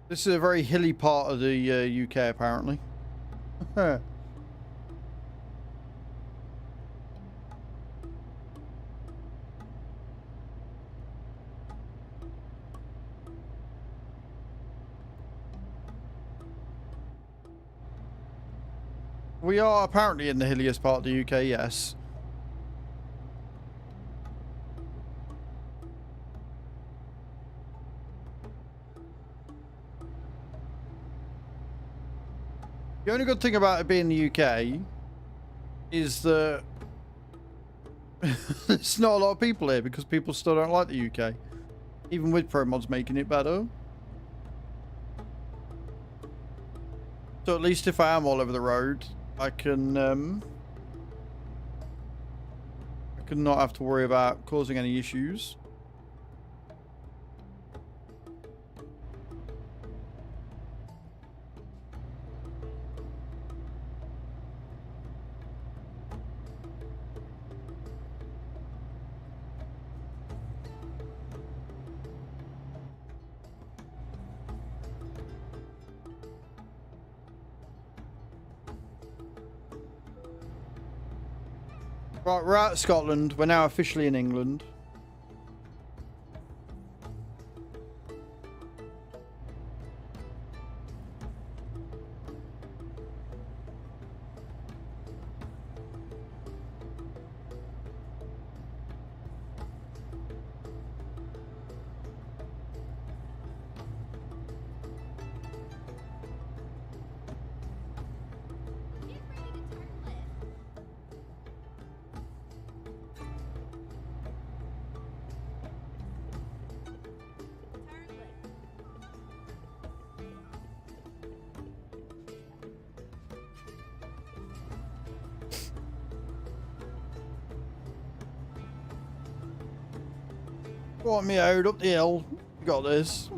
This is a very hilly part of the UK, apparently. We are apparently in the hilliest part of the UK, yes. The only good thing about it being the UK is that there's not a lot of people here because people still don't like the UK. Even with pro mods making it better. So at least if I am all over the road, I can not have to worry about causing any issues. Right, we're out of Scotland. We're now officially in England. Go on, me out up the hill. You got this.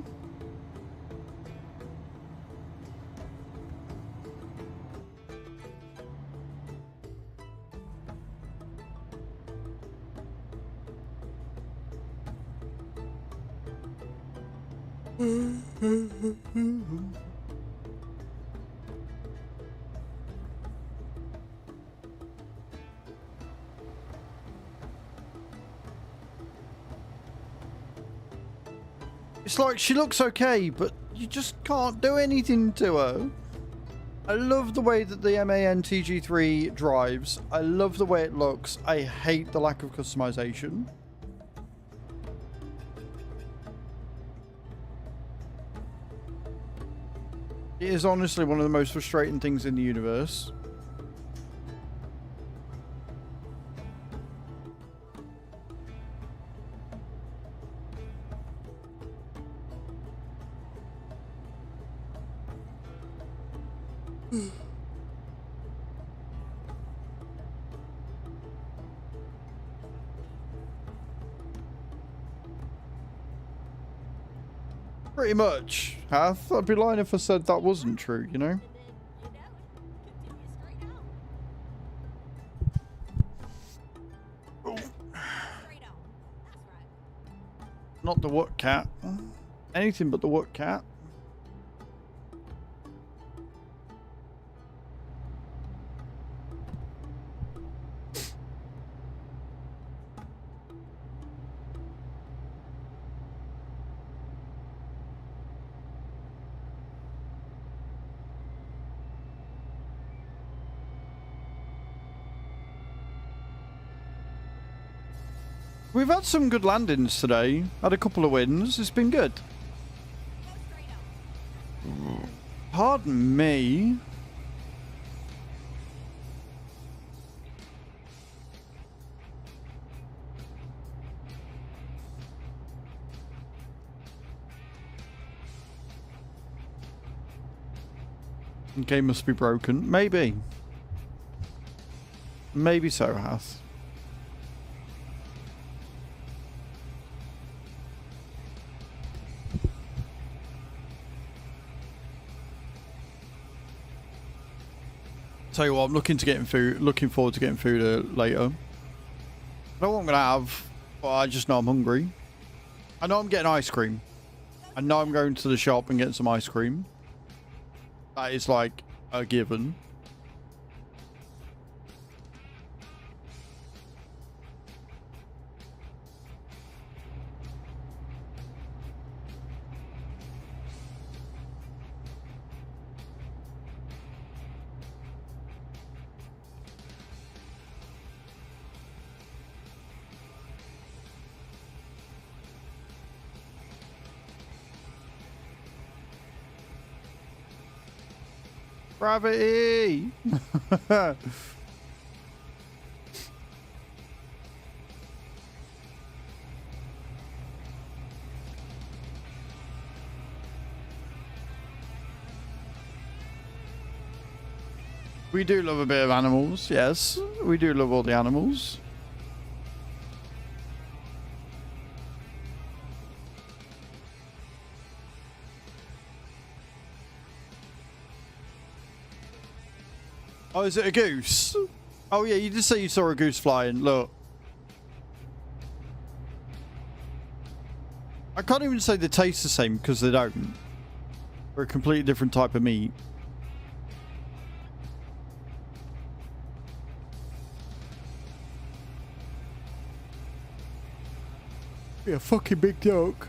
It's like she looks okay, but you just can't do anything to her. I love the way that the MAN TG3 drives. I love the way it looks. I hate the lack of customization. It is honestly one of the most frustrating things in the universe. Pretty much. Hath. I'd be lying if I said that wasn't true, you know? Not the what cat. Anything but the what cat. We've had some good landings today. Had a couple of wins. It's been good. Go straight on. Pardon me. Game must be broken. Maybe. Maybe so, Hath. Tell you what, I'm looking forward to getting food later. I don't know what I'm gonna have, but I just know I'm hungry. I know I'm getting ice cream. I know I'm going to the shop and getting some ice cream. That is like a given. Gravity! We do love a bit of animals, yes. We do love all the animals. Oh, is it a goose? Oh yeah, you did say you saw a goose flying. Look. I can't even say they taste the same because they don't. They're a completely different type of meat. Be a fucking big joke.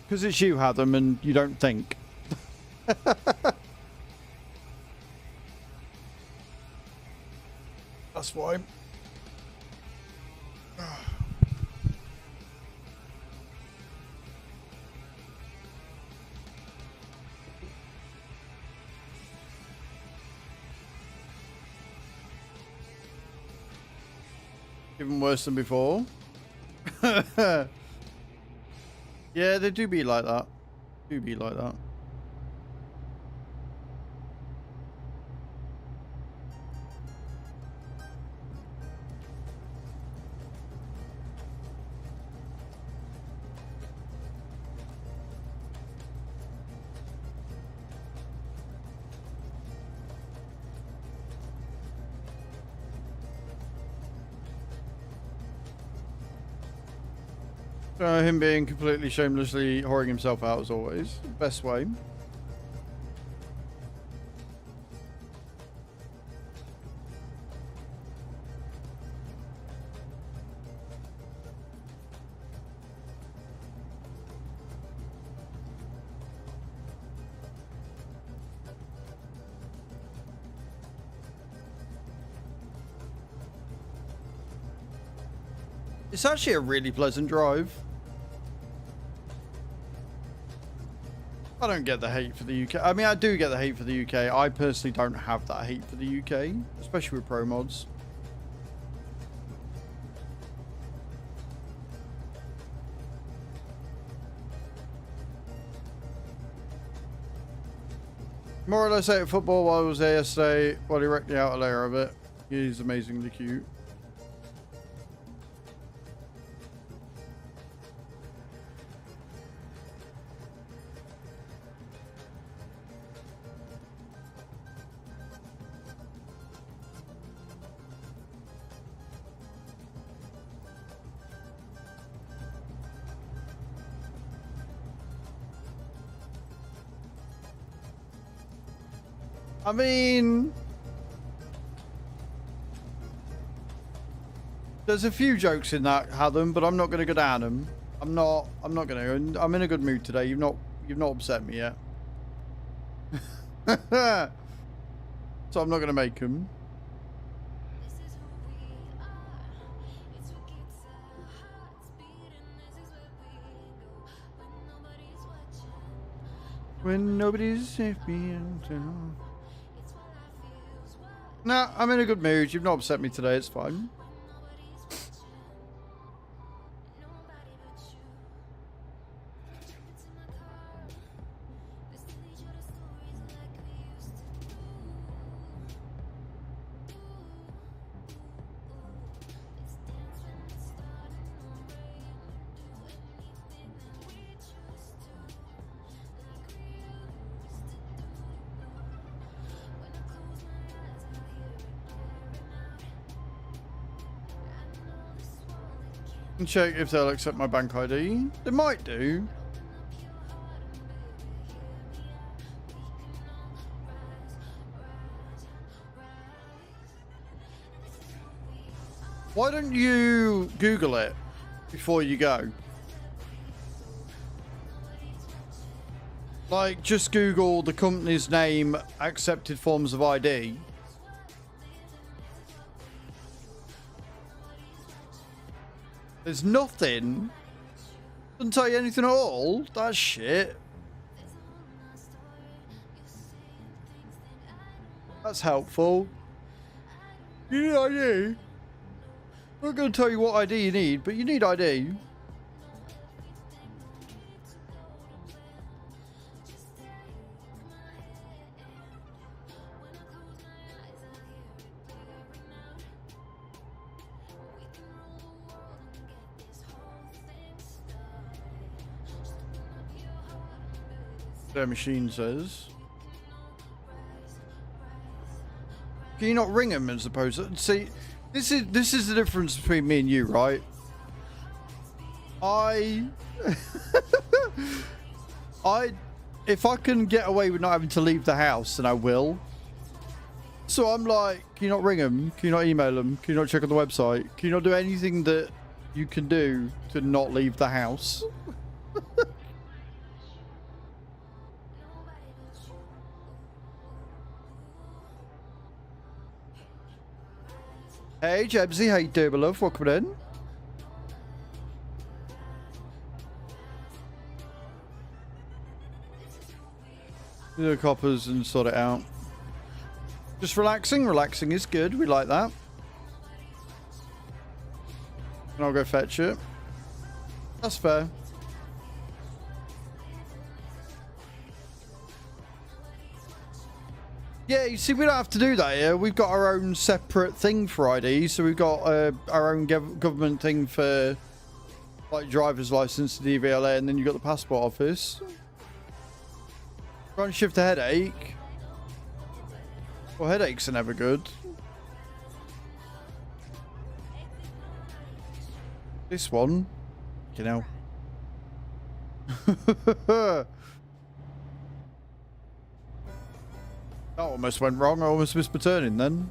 Because it's you, Hatham, and you don't think. That's why. Even worse than before. Yeah, they do be like that. Do be like that. Him being completely shamelessly whoring himself out as always. Best way. It's actually a really pleasant drive. I don't get the hate for the UK. I mean, I do get the hate for the UK. I personally don't have that hate for the UK, especially with pro mods. More or less ate football while I was there yesterday. While he wrecked the outer layer of it. He's amazingly cute. I mean, there's a few jokes in that, Hatham, but I'm not going to go down them. I'm not going to. I'm in a good mood today. You've not upset me yet. So I'm not going to make them. When nobody's being down. Nah, I'm in a good mood. You've not upset me today. It's fine. And check if they'll accept my bank ID. They might do. Why don't you Google it before you go? Like, just Google the company's name, accepted forms of ID. There's nothing. Doesn't tell you anything at all. That's shit. That's helpful. You need ID? I'm not going to tell you what ID you need, but you need ID. Their machine says. Can you not ring them as opposed to see? This is the difference between me and you, right? If I can get away with not having to leave the house, then I will. So I'm like, can you not ring them? Can you not email them? Can you not check on the website? Can you not do anything that you can do to not leave the house? Hey, Jebsy, how you doing, my love? Welcome in. Do the coppers and sort it out. Just relaxing. Relaxing is good. We like that. And I'll go fetch it. That's fair. Yeah, you see, we don't have to do that here. We've got our own separate thing for ID. So we've got our own government thing for, like, driver's license, the DVLA, and then you've got the passport office. Trying to shift a headache. Well, headaches are never good. This one, you know. That almost went wrong. I almost missed my turning then.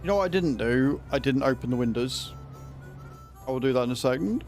You know what I didn't do? I didn't open the windows. I will do that in a second.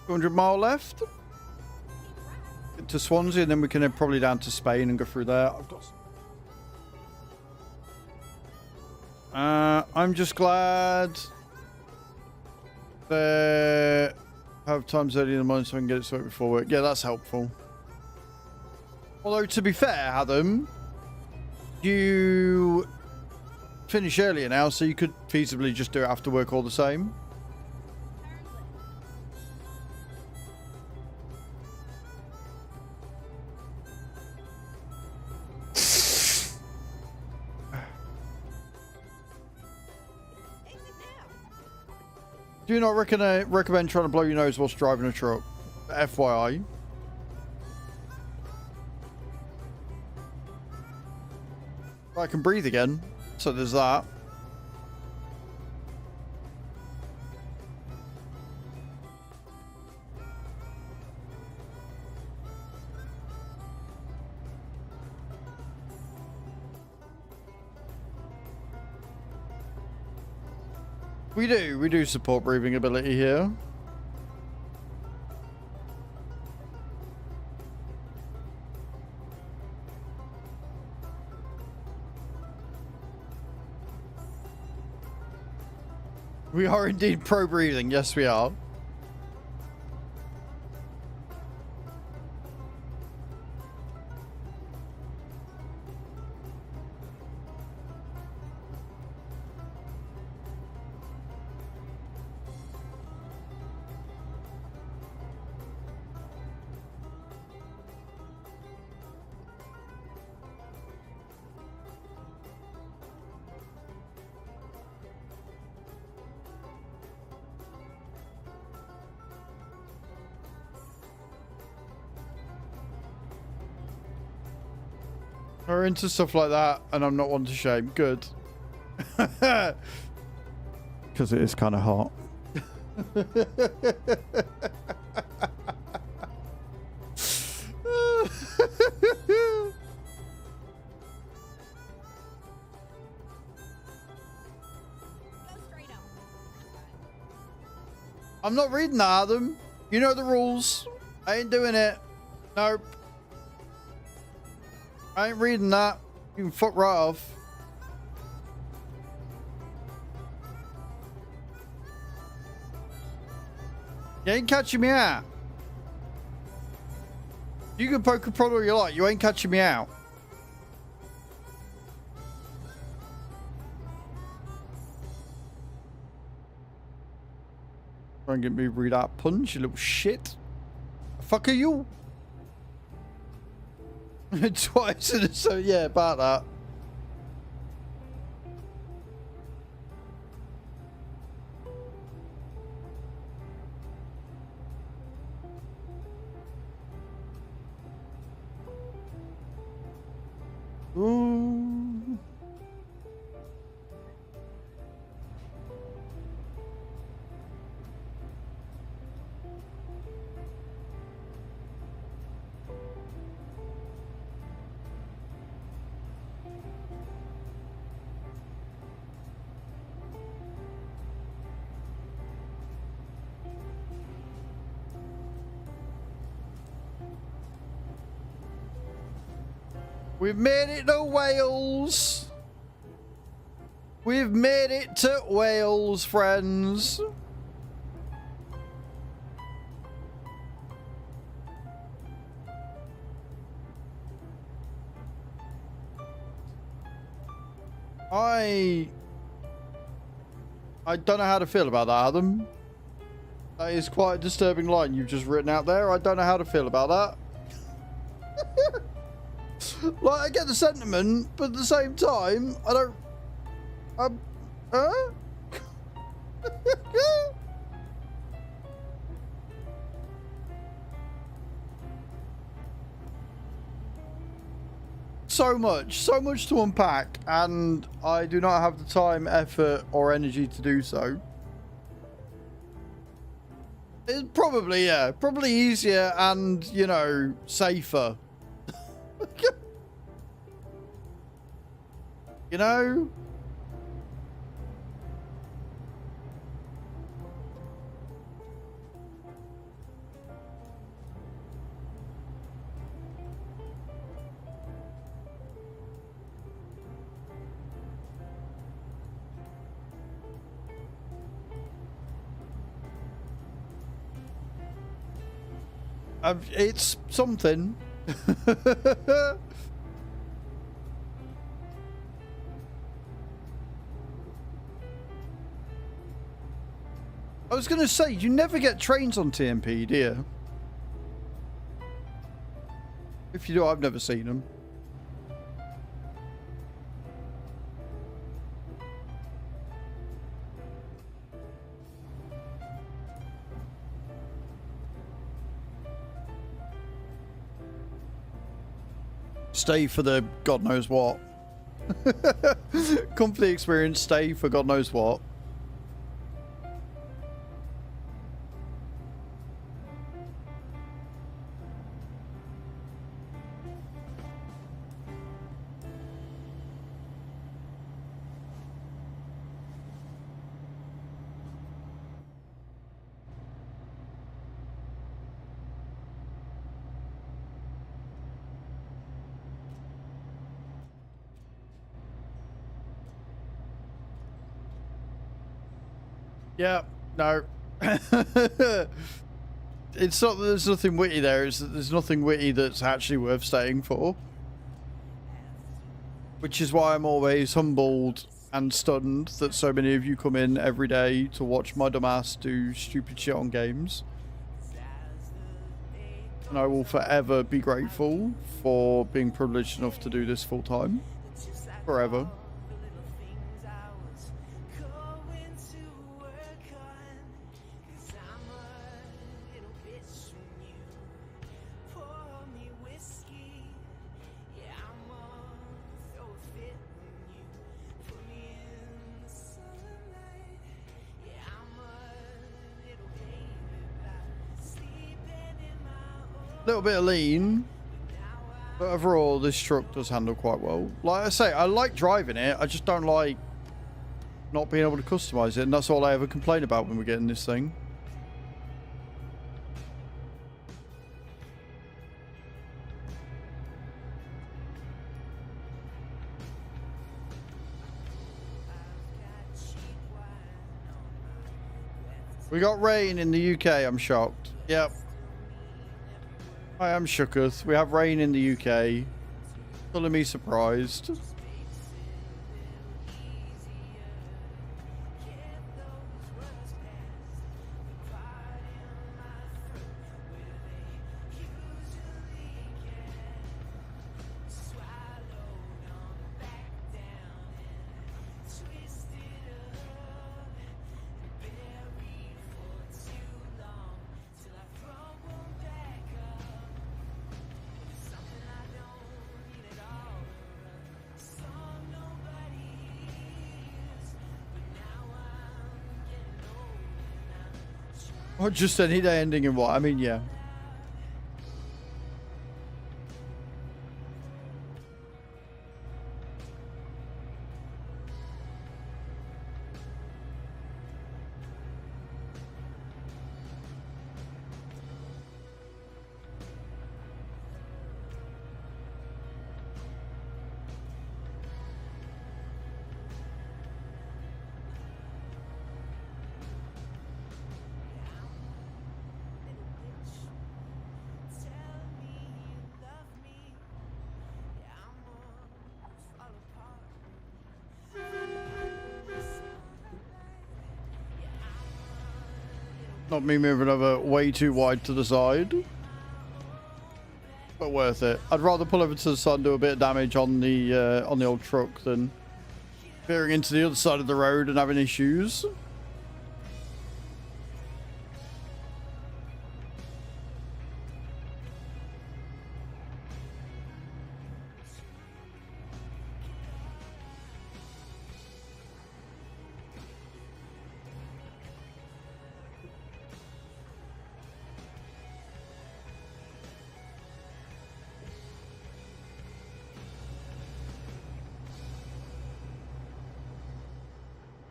$200 left to Swansea, and then we can head probably down to Spain and go through there. I've got I'm just glad they have times early in the morning so I can get it sorted before work. Yeah, that's helpful. Although, to be fair, Adam, you finish earlier now, so you could feasibly just do it after work all the same. Do not recommend trying to blow your nose whilst driving a truck. FYI. I can breathe again, so there's that. We do support breathing ability here. We are indeed pro breathing, yes we are. We're into stuff like that, and I'm not one to shame. Good. Because it is kind of hot. I'm not reading that, Adam. You know the rules. I ain't doing it. Nope. I ain't reading that. You can fuck right off. You ain't catching me out. You can poke a prod all you like. You ain't catching me out. Try and get me to read that punch, you little shit. The fuck are you? Twice in a so yeah, about that. Ooh. We've made it to Wales. We've made it to Wales, friends. I don't know how to feel about that, Adam. That is quite a disturbing line you've just written out there. I don't know how to feel about that. Like, I get the sentiment, but at the same time, I don't... huh? So much to unpack, and I do not have the time, effort, or energy to do so. It's probably, yeah, probably easier and, you know, safer. You know? It's something. I was going to say, you never get trains on TMP, do you? If you do, I've never seen them. Stay for the God knows what. Company experience, stay for God knows what. Yeah, no. It's not that there's nothing witty there, it's that there's nothing witty that's actually worth staying for. Which is why I'm always humbled and stunned that so many of you come in every day to watch my dumbass do stupid shit on games. And I will forever be grateful for being privileged enough to do this full time. Forever. Little bit of lean, but overall this truck does handle quite well. Like I say, I like driving it, I just don't like not being able to customize it, and that's all I ever complain about when we're getting this thing. We got rain in the UK, I'm shocked. Yep. I am shooketh. We have rain in the UK. Color me surprised. Or just any day ending in what? I mean, yeah. Not me moving over way too wide to the side. But worth it. I'd rather pull over to the side and do a bit of damage on the old truck than veering into the other side of the road and having issues.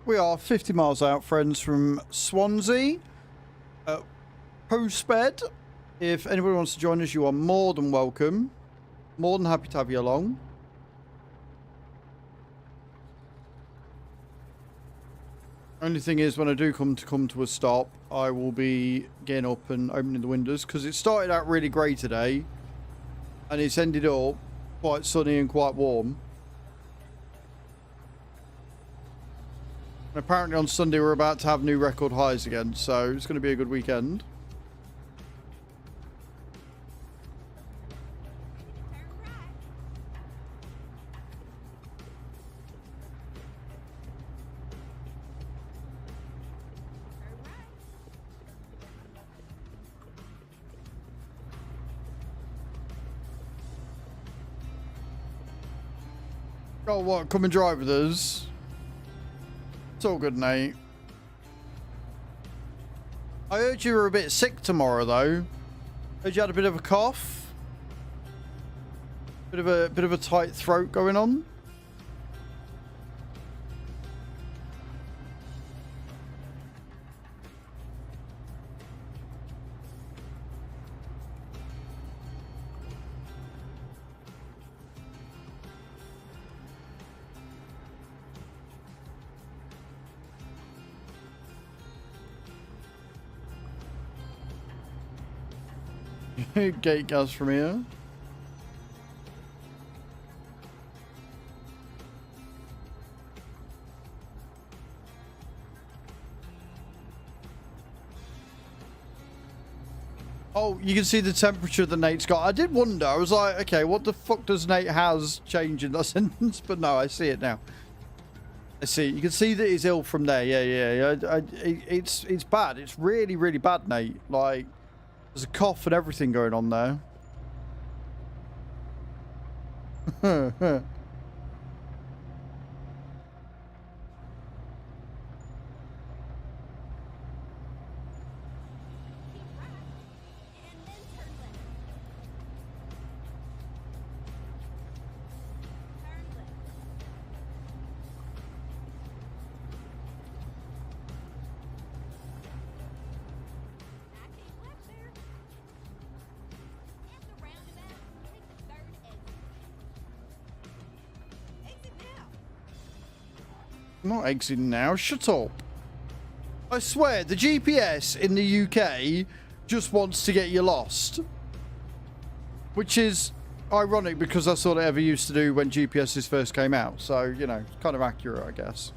We are 50 miles out, friends, from Swansea. Post-bed. If anybody wants to join us, you are more than welcome. More than happy to have you along. Only thing is, when I do come to a stop, I will be getting up and opening the windows, because it started out really grey today, and it's ended up quite sunny and quite warm. And apparently on Sunday we're about to have new record highs again, so it's going to be a good weekend. Oh, what? Come and drive with us. It's all good, Nate. I heard you were a bit sick tomorrow, though. Heard you had a bit of a cough. Bit of a tight throat going on. Gate gas from here. Oh, you can see the temperature that Nate's got. I did wonder. I was like, okay, what the fuck does Nate has change in that sentence? But no, I see it now. I see. You can see that he's ill from there. Yeah. It's bad. It's really, really bad, Nate. Like, there's a cough and everything going on there. Not exiting now. Shut up. I swear, the GPS in the UK just wants to get you lost. Which is ironic because that's all it ever used to do when GPSs first came out. So, you know, kind of accurate, I guess.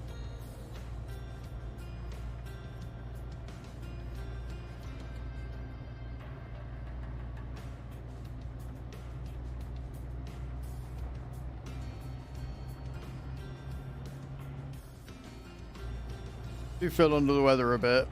You feel under the weather a bit.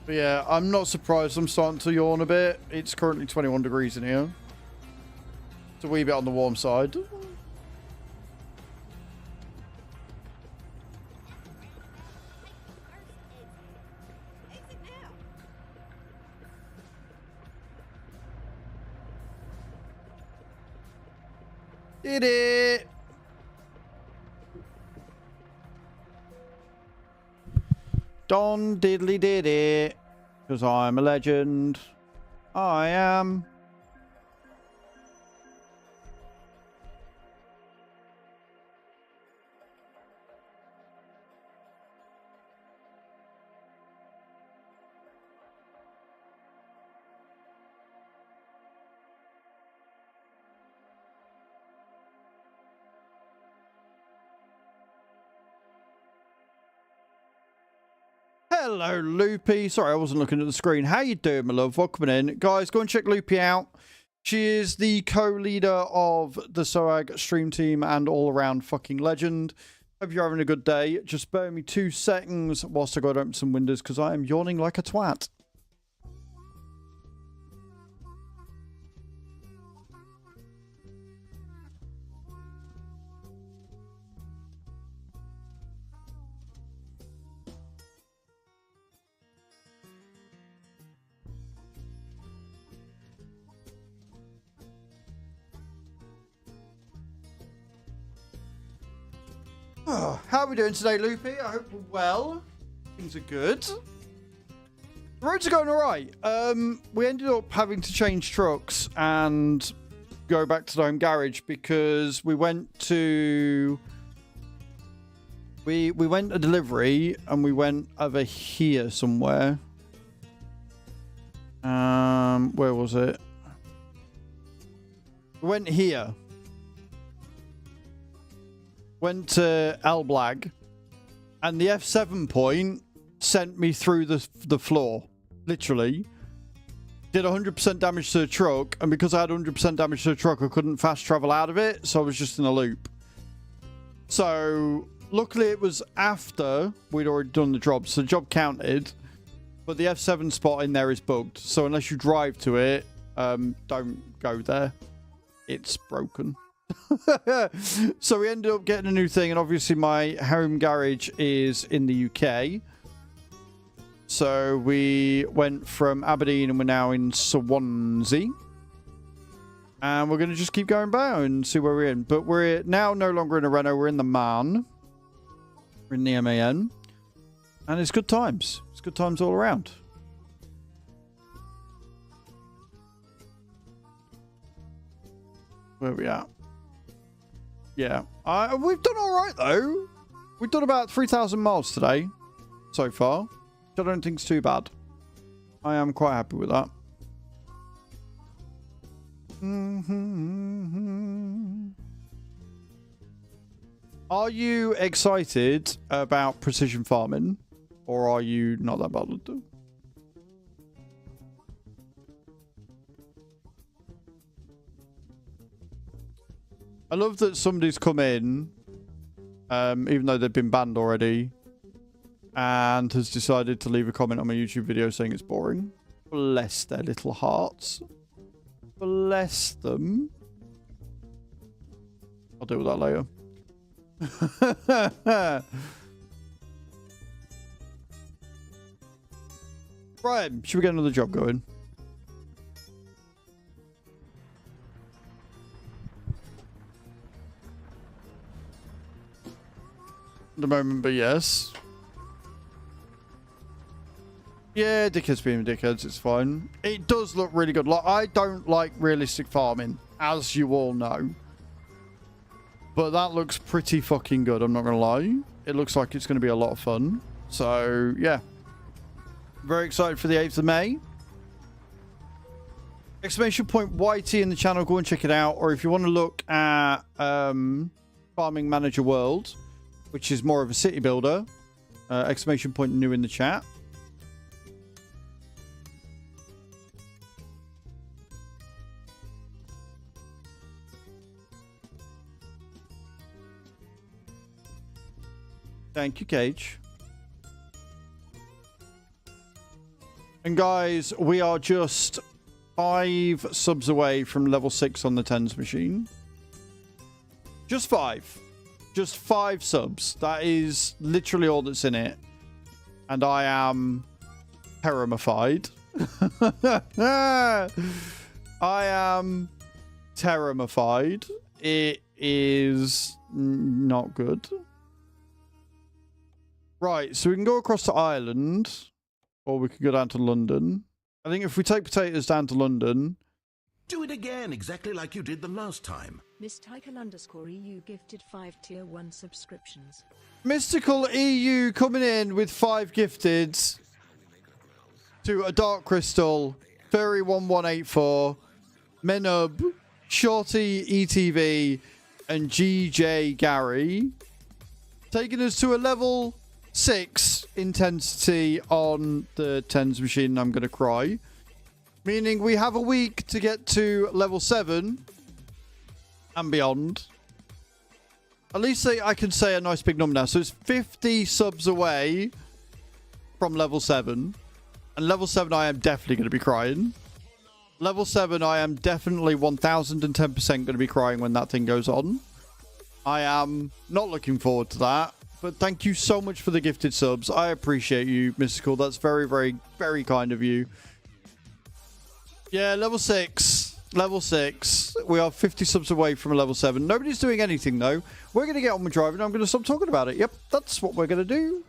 But yeah, I'm not surprised I'm starting to yawn a bit. It's currently 21 degrees in here. It's a wee bit on the warm side. Did it! Don diddly did it. Because I'm a legend. I am. Hello, Loopy. Sorry, I wasn't looking at the screen. How you doing, my love? Welcome in. Guys, go and check Loopy out. She is the co-leader of the SOAG stream team and all-around fucking legend. Hope you're having a good day. Just bear with me 2 seconds whilst I go to open some windows because I am yawning like a twat. Oh, how are we doing today, Loopy? I hope we're well. Things are good. The roads are going alright. We ended up having to change trucks and go back to the home garage because we went to... We went a delivery and we went over here somewhere. Where was it? We went here. Went to Elblag, and the F7 point sent me through the floor, literally. did 100% damage to the truck, and because I had 100% damage to the truck, I couldn't fast travel out of it, so I was just in a loop. So, luckily it was after we'd already done the job, so the job counted, but the F7 spot in there is bugged, so unless you drive to it, don't go there. It's broken. So we ended up getting a new thing, and obviously my home garage is in the UK. So we went from Aberdeen and we're now in Swansea. And we're going to just keep going back and see where we're in. But we're now no longer in a Renault. We're in the MAN. We're in the MAN. And it's good times. It's good times all around. Where are we at? Yeah. We've done all right, though. We've done about 3,000 miles today so far. I don't think it's too bad. I am quite happy with that. Are you excited about precision farming? Or are you not that bothered? I love that somebody's come in, even though they've been banned already, and has decided to leave a comment on my YouTube video saying it's boring. Bless their little hearts. Bless them. I'll deal with that later. Right, should we get another job going? At the moment, but yes. Yeah, dickheads being dickheads, it's fine. It does look really good. Like, I don't like realistic farming, as you all know. But that looks pretty fucking good, I'm not going to lie. It looks like it's going to be a lot of fun. So, yeah. Very excited for the 8th of May. Exclamation point YT in the channel, go and check it out. Or if you want to look at Farming Manager World, which is more of a city builder, exclamation point new in the chat. Thank you, Cage. And guys, we are just 5 subs away from level 6 on the tens machine. Just 5. Just 5 subs. That is literally all that's in it. And I am terrified. I am terrified. It is not good. Right, so we can go across to Ireland, or we could go down to London. I think if we take potatoes down to London... Do it again, exactly like you did the last time. Mystical_EU gifted 5 tier 1 subscriptions. Mystical EU coming in with 5 gifted to a Dark Crystal, Fairy1184, Menub, Shorty ETV, and GJ Gary. Taking us to a level 6 intensity on the tens machine. I'm going to cry. Meaning we have a week to get to level 7 and beyond. At least I can say a nice big number now. So it's 50 subs away from level 7. And level 7 I am definitely going to be crying. Level 7 I am definitely 1010% going to be crying when that thing goes on. I am not looking forward to that. But thank you so much for the gifted subs. I appreciate you, Mystical. That's very, very, very kind of you. Yeah, level 6. Level 6. We are 50 subs away from a level 7. Nobody's doing anything, though. We're going to get on with driving. I'm going to stop talking about it. Yep, that's what we're going to do.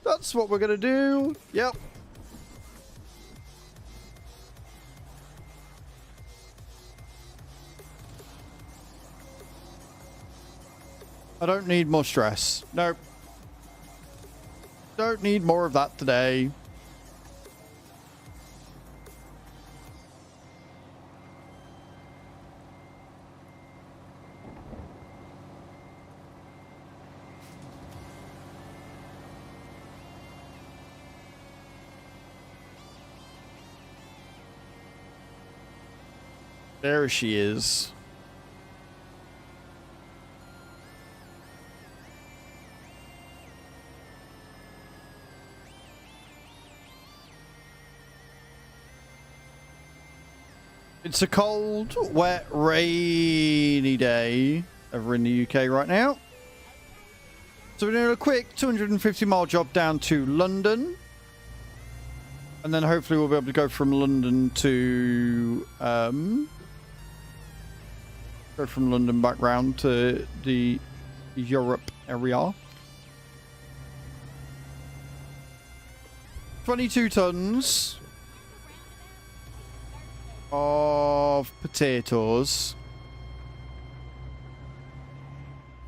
That's what we're going to do. Yep. I don't need more stress. Nope. Don't need more of that today. There she is. It's a cold, wet, rainy day over in the UK right now. So we're doing a quick 250-mile job down to London. And then hopefully we'll be able to go from London to... go from London back round to the Europe area. 22 tons of potatoes.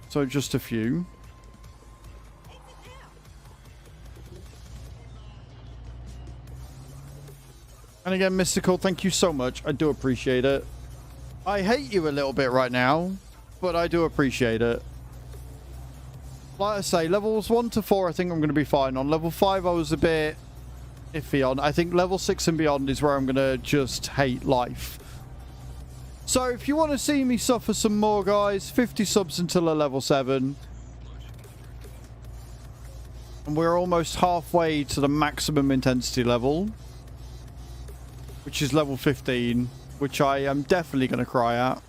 So just a few. And again, Mystical, thank you so much. I do appreciate it. I hate you a little bit right now, but I do appreciate it. Like I say, levels 1 to 4, I think I'm going to be fine on. Level 5, I was a bit iffy on. I think level 6 and beyond is where I'm going to just hate life. So if you want to see me suffer some more, guys, 50 subs until a level 7. And we're almost halfway to the maximum intensity level, which is level 15, which I am definitely going to cry at.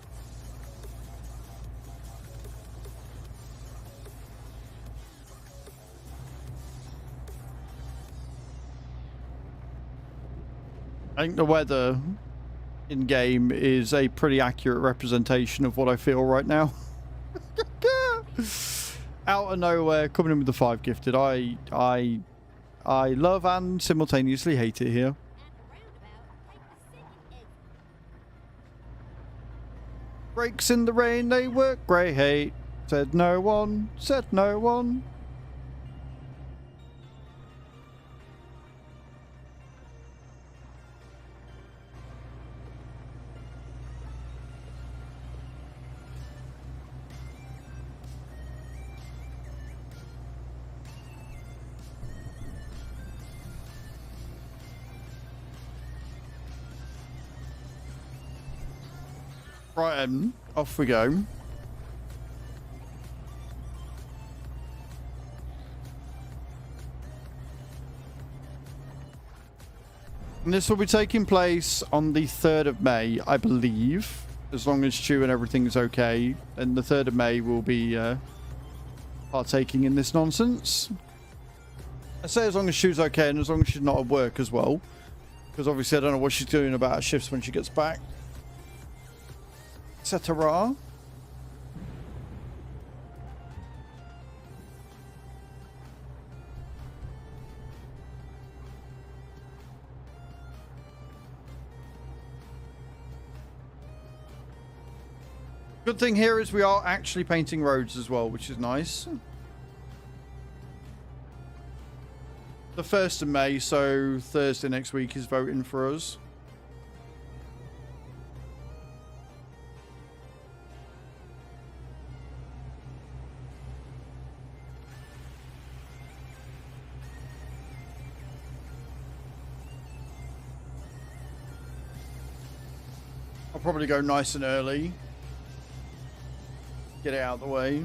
I think the weather in game is a pretty accurate representation of what I feel right now. Out of nowhere, coming in with the 5 gifted. I love and simultaneously hate it here. Brakes in the rain, they work great. Hey, said no one, said no one. Right, off we go. And this will be taking place on the 3rd of May, I believe. As long as Stu and everything is okay. And the 3rd of May will be partaking in this nonsense. I say as long as Stu's okay and as long as she's not at work as well. Because obviously I don't know what she's doing about her shifts when she gets back. Etc. Good thing here is we are actually painting roads as well, which is nice. The 1st of May, so Thursday next week is voting for us. I'll probably go nice and early. Get it out of the way.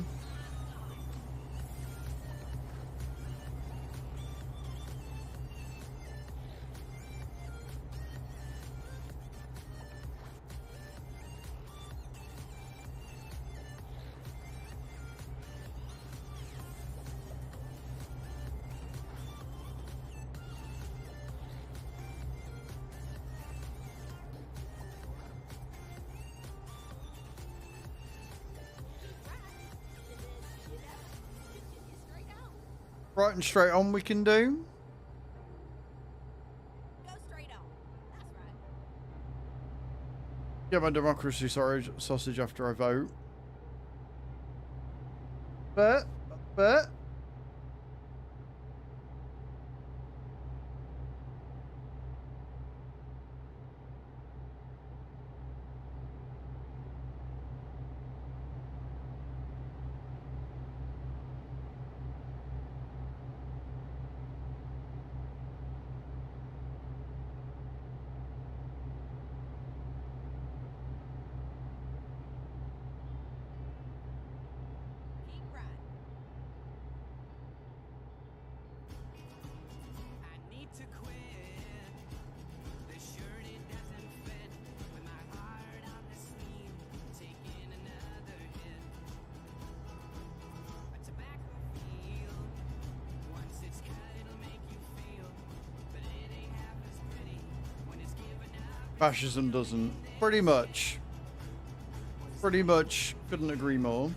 Right and straight on we can do. Go straight on. That's right. Get my democracy sausage after I vote. But Fascism doesn't. Pretty much. Pretty much. Couldn't agree more.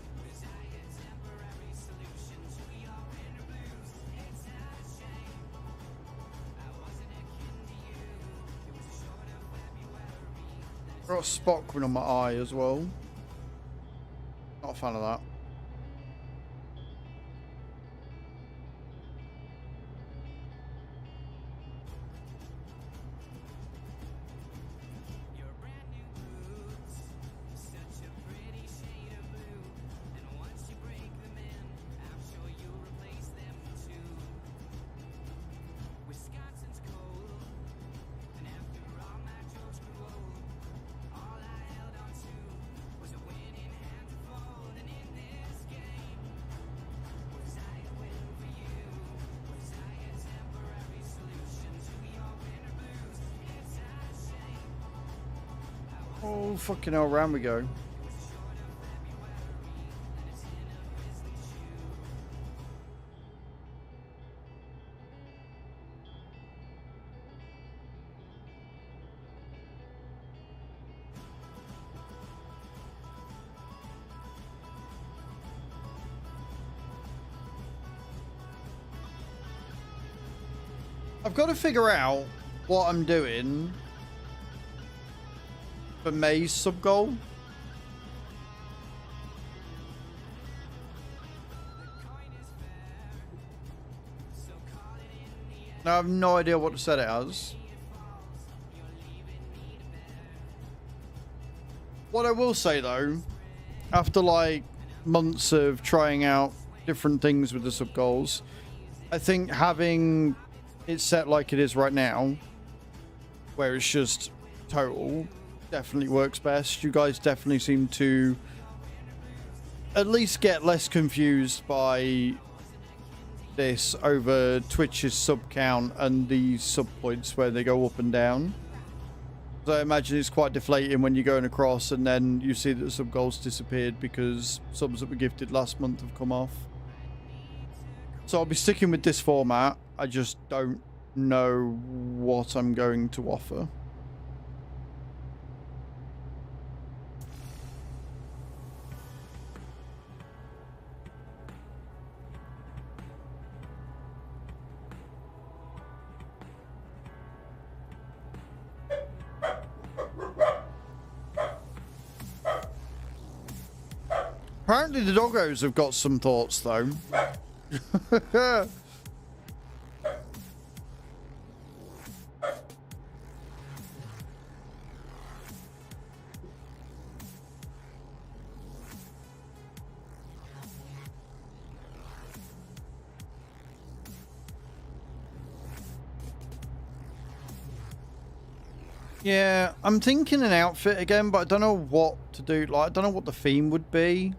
Got a spot coming on my eye as well. Not a fan of that. Oh, fucking hell, round we go. I've got to figure out what I'm doing for May's sub goal. Now I have no idea what to set it as. What I will say though, after like months of trying out different things with the sub goals, I think having it set like it is right now, where it's just total, definitely works best. You guys definitely seem to at least get less confused by this over Twitch's sub count and the sub points where they go up and down. So I imagine it's quite deflating when you're going across and then you see that the sub goals disappeared because subs that were gifted last month have come off. So I'll be sticking with this format. I just don't know what I'm going to offer. Apparently the doggos have got some thoughts though. Yeah, I'm thinking an outfit again, but I don't know what to do. Like, I don't know what the theme would be.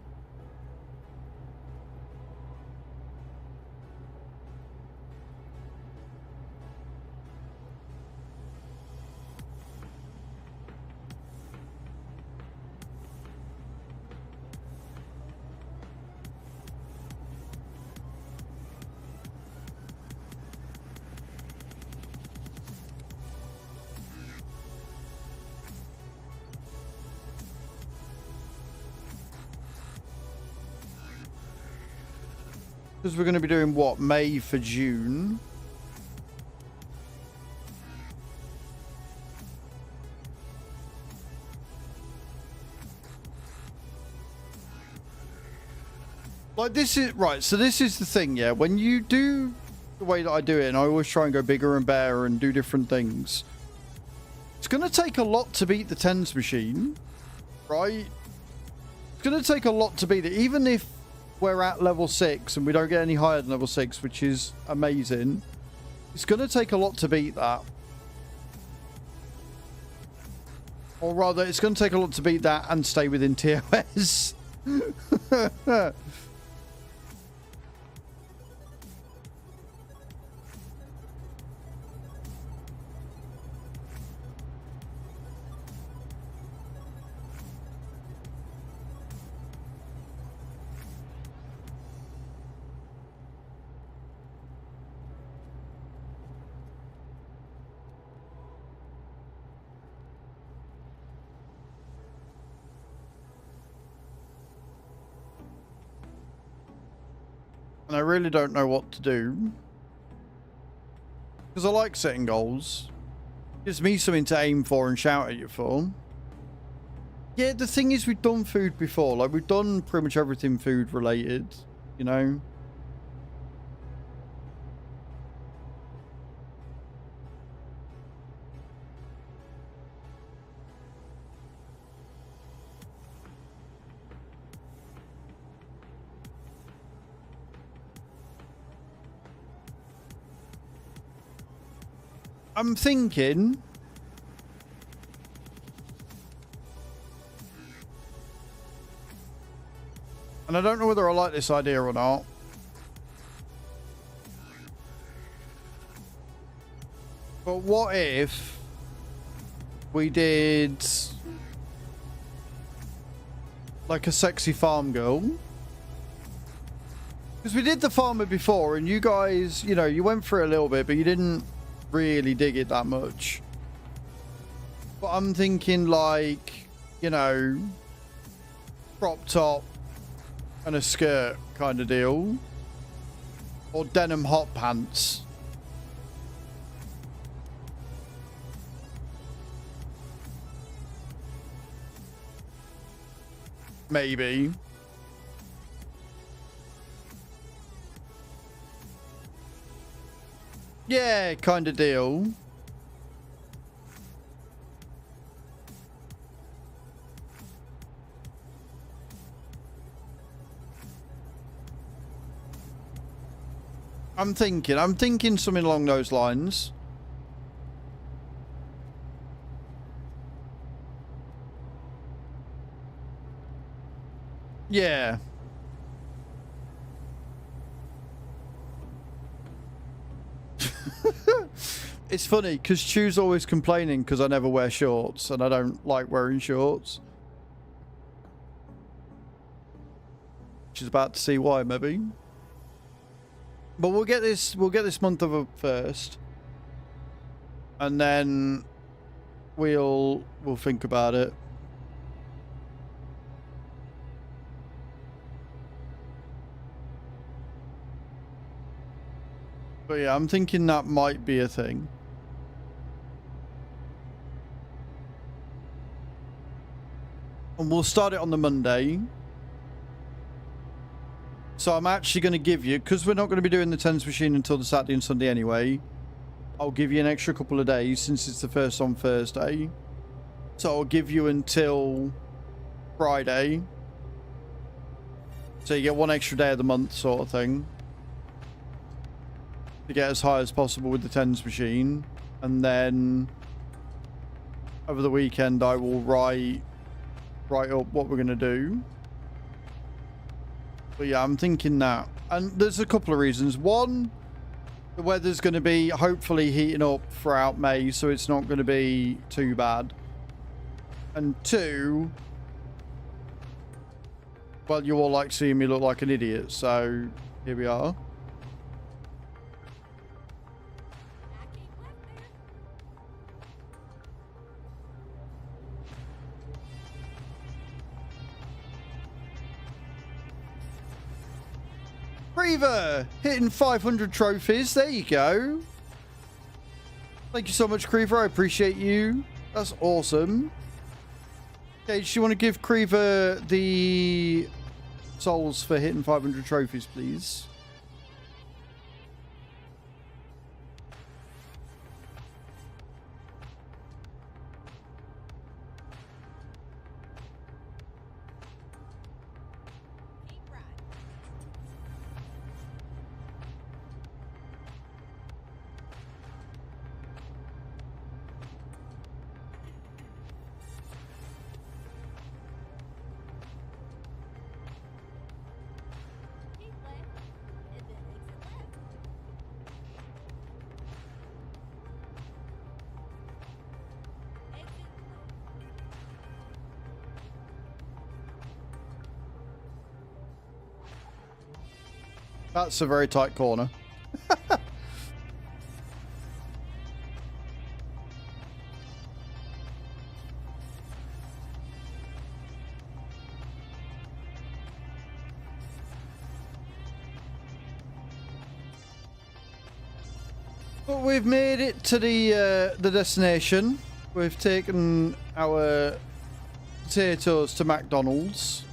Because we're going to be doing what? May for June. Like this is right. So this is the thing. Yeah. When you do the way that I do it, and I always try and go bigger and better and do different things. It's going to take a lot to beat the tens machine. Right. It's going to take a lot to beat it. Even if we're at level 6 and we don't get any higher than level 6, which is amazing. It's going to take a lot to beat that. Or rather, it's going to take a lot to beat that and stay within TOS. And I really don't know what to do. Because I like setting goals. Gives me something to aim for and shout at you for. Yeah, the thing is, we've done food before. Like, we've done pretty much everything food related, you know? I'm thinking... And I don't know whether I like this idea or not. But what if we did like a sexy farm girl? Because we did the farmer before and you guys, you know, you went through it a little bit, but you didn't really dig it that much. But I'm thinking like, you know, crop top and a skirt kind of deal, or denim hot pants. Maybe. Yeah, kind of deal. I'm thinking something along those lines. Yeah. It's funny because Chu's always complaining because I never wear shorts and I don't like wearing shorts. She's about to see why, maybe. But we'll get this month of up first. And then we'll think about it. But yeah, I'm thinking that might be a thing. And we'll start it on the Monday. So I'm actually going to give you, because we're not going to be doing the tens machine until the Saturday and Sunday anyway, I'll give you an extra couple of days since it's the first on Thursday. So I'll give you until Friday. So you get one extra day of the month sort of thing. To get as high as possible with the tens machine. And then over the weekend I will write up what we're going to do. But yeah, I'm thinking that. And there's a couple of reasons. One, the weather's going to be hopefully heating up throughout May, so it's not going to be too bad. And two, well, you all like seeing me look like an idiot, so here we are. Creever hitting 500 trophies. There you go. Thank you so much, Creever. I appreciate you. That's awesome. Okay, do you want to give Creever the souls for hitting 500 trophies, please? That's a very tight corner. But we've made it to the destination. We've taken our potatoes to McDonald's.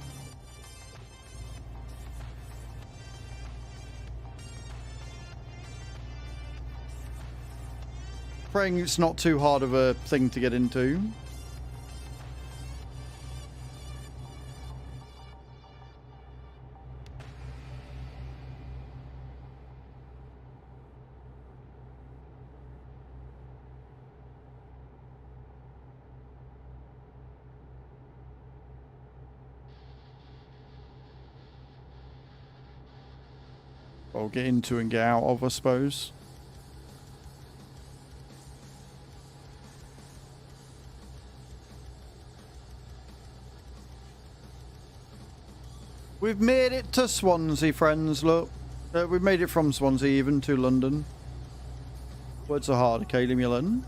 Praying it's not too hard of a thing to get into. Or get into and get out of, I suppose. We've made it to Swansea, friends. Look, we've made it from Swansea even to London. Words are hard, Kaylee Mullen.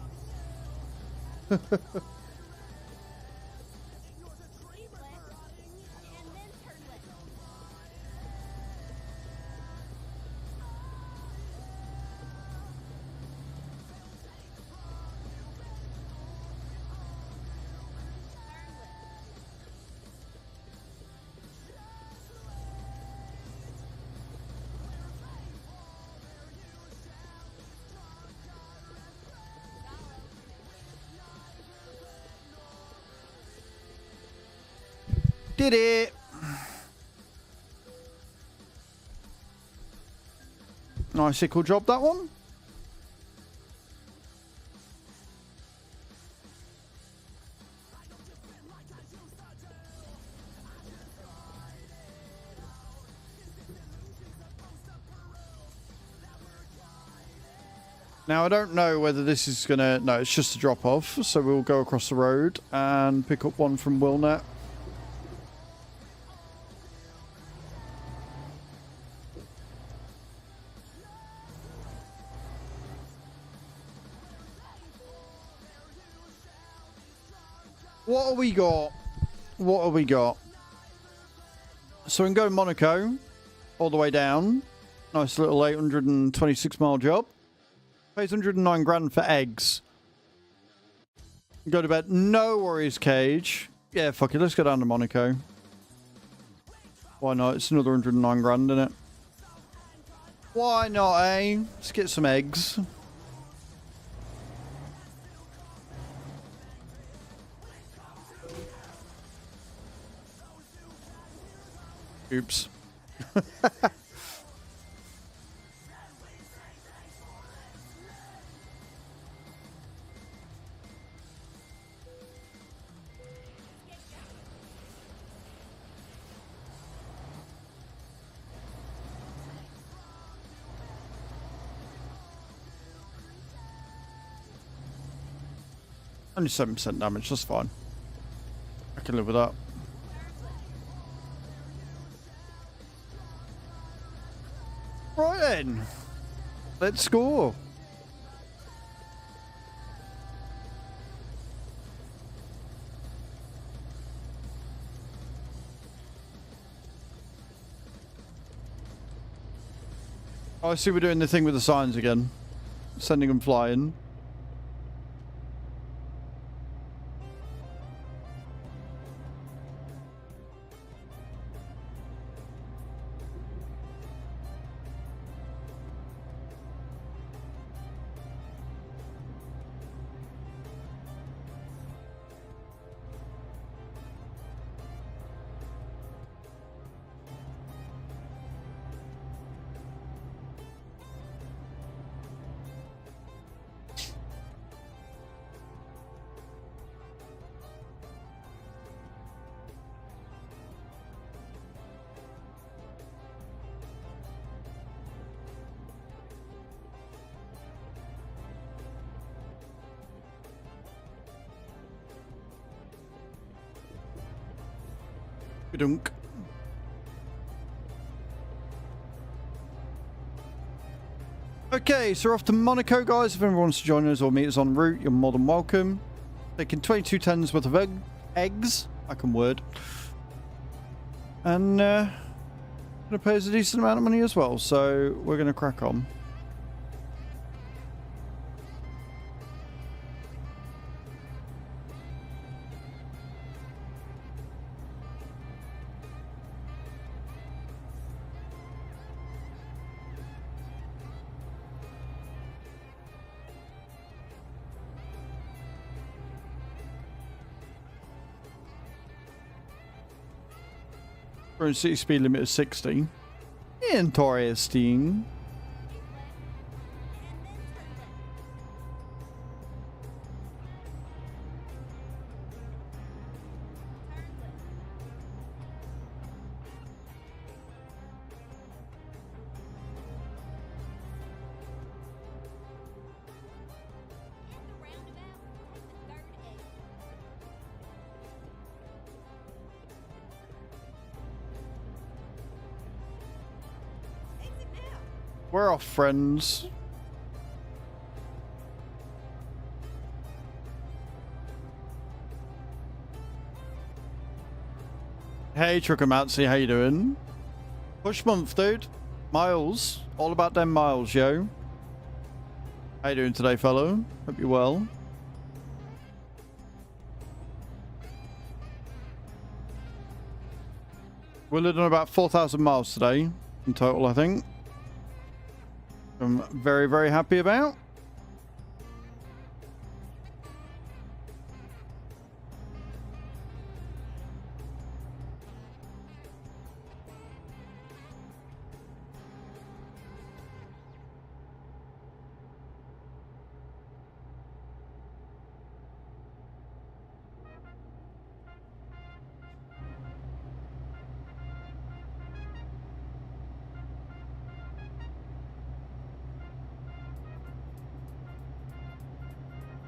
Did it! Nice sickle job, that one. Now, I don't know whether this is gonna... No, it's just a drop off, so we'll go across the road and pick up one from Wilnet. What have we got? What have we got? So we can go to Monaco, all the way down. Nice little 826 mile job. Pays 109 grand for eggs. Go to bed. No worries, Cage. Yeah, fuck it. Let's go down to Monaco. Why not? It's another 109 grand, isn't it? Why not, eh? Let's get some eggs. Oops. Only 7% damage, that's fine. I can live with that. Right then, let's score. Oh, I see we're doing the thing with the signs again. Sending them flying. Dunk. Okay, so we're off to Monaco, guys. If anyone wants to join us or meet us en route, you're more than welcome. Taking 22 tons worth of eggs. I can word. And gonna pay us a decent amount of money as well, so we're gonna crack on. Current city speed limit is 60. Interesting. We're off, friends. Hey, Truckermatzy, how you doing? Push month, dude. Miles. All about them miles, yo. How you doing today, fellow? Hope you're well. We're living on about 4,000 miles today in total, I think. I'm very, very happy about.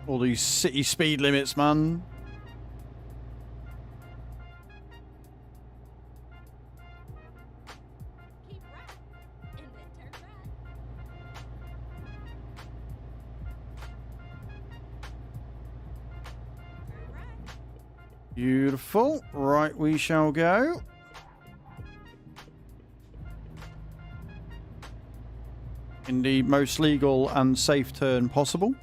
All these city speed limits, man. Keep right, and then turn right. Turn right. Beautiful. Right, we shall go. In the most legal and safe turn possible.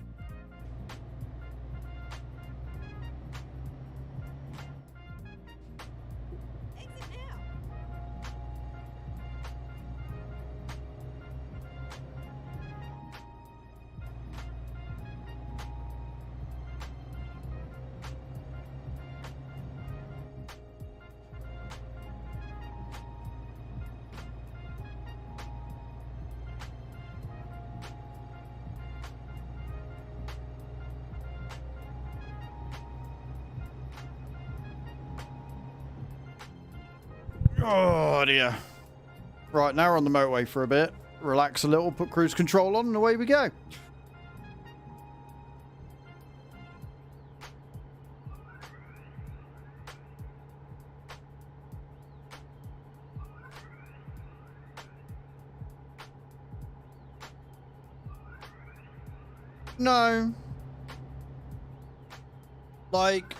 Exit now. Oh dear. Right, now we're on the motorway for a bit. Relax a little, put cruise control on, and away we go. No. Like,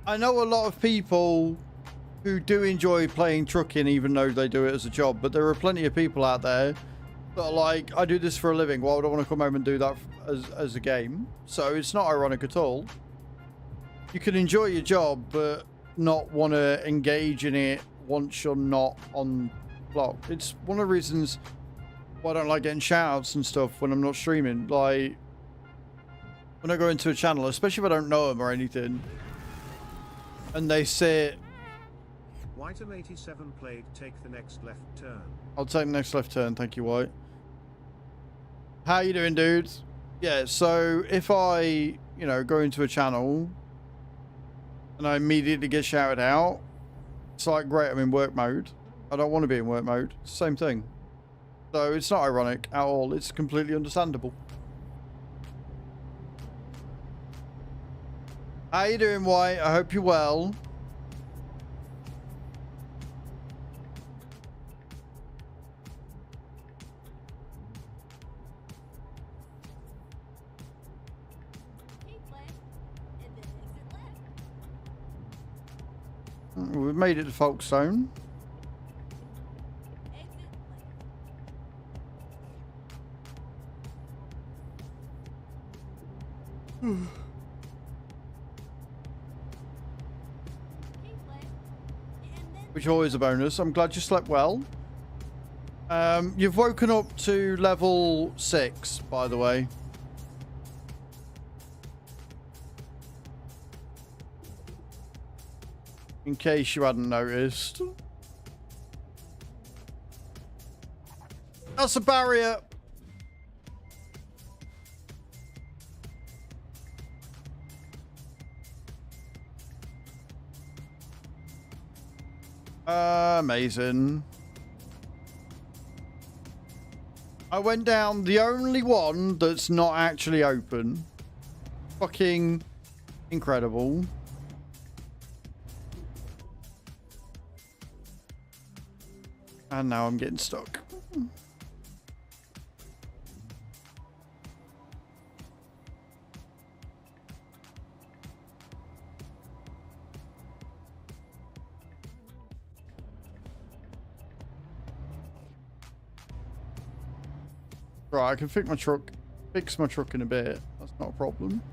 I know a lot of people who do enjoy playing trucking even though they do it as a job, but there are plenty of people out there that are like, I do this for a living, why would I want to come home and do that as a game? So it's not ironic at all. You can enjoy your job but not want to engage in it once you're not on block. It's one of the reasons why I don't like getting shout-outs and stuff when I'm not streaming. Like, when I go into a channel, especially if I don't know them or anything, and they say, Whitem 87 played take the next left turn. I'll take the next left turn, thank you, White. How you doing, dudes? Yeah, so if I, you know, go into a channel and I immediately get shouted out, it's like, great, I'm in work mode. I don't want to be in work mode. It's the same thing. So it's not ironic at all. It's completely understandable. How you doing, White? I hope you're well. Keep left, and then exit left. We've made it to Folkestone. Exit left. Keep left, and then Which is always a bonus. I'm glad you slept well. You've woken up to level 6, by the way. In case you hadn't noticed. That's a barrier. Amazing. I went down the only one that's not actually open. Fucking incredible. And now I'm getting stuck. Right, I can fix my truck in a bit. That's not a problem.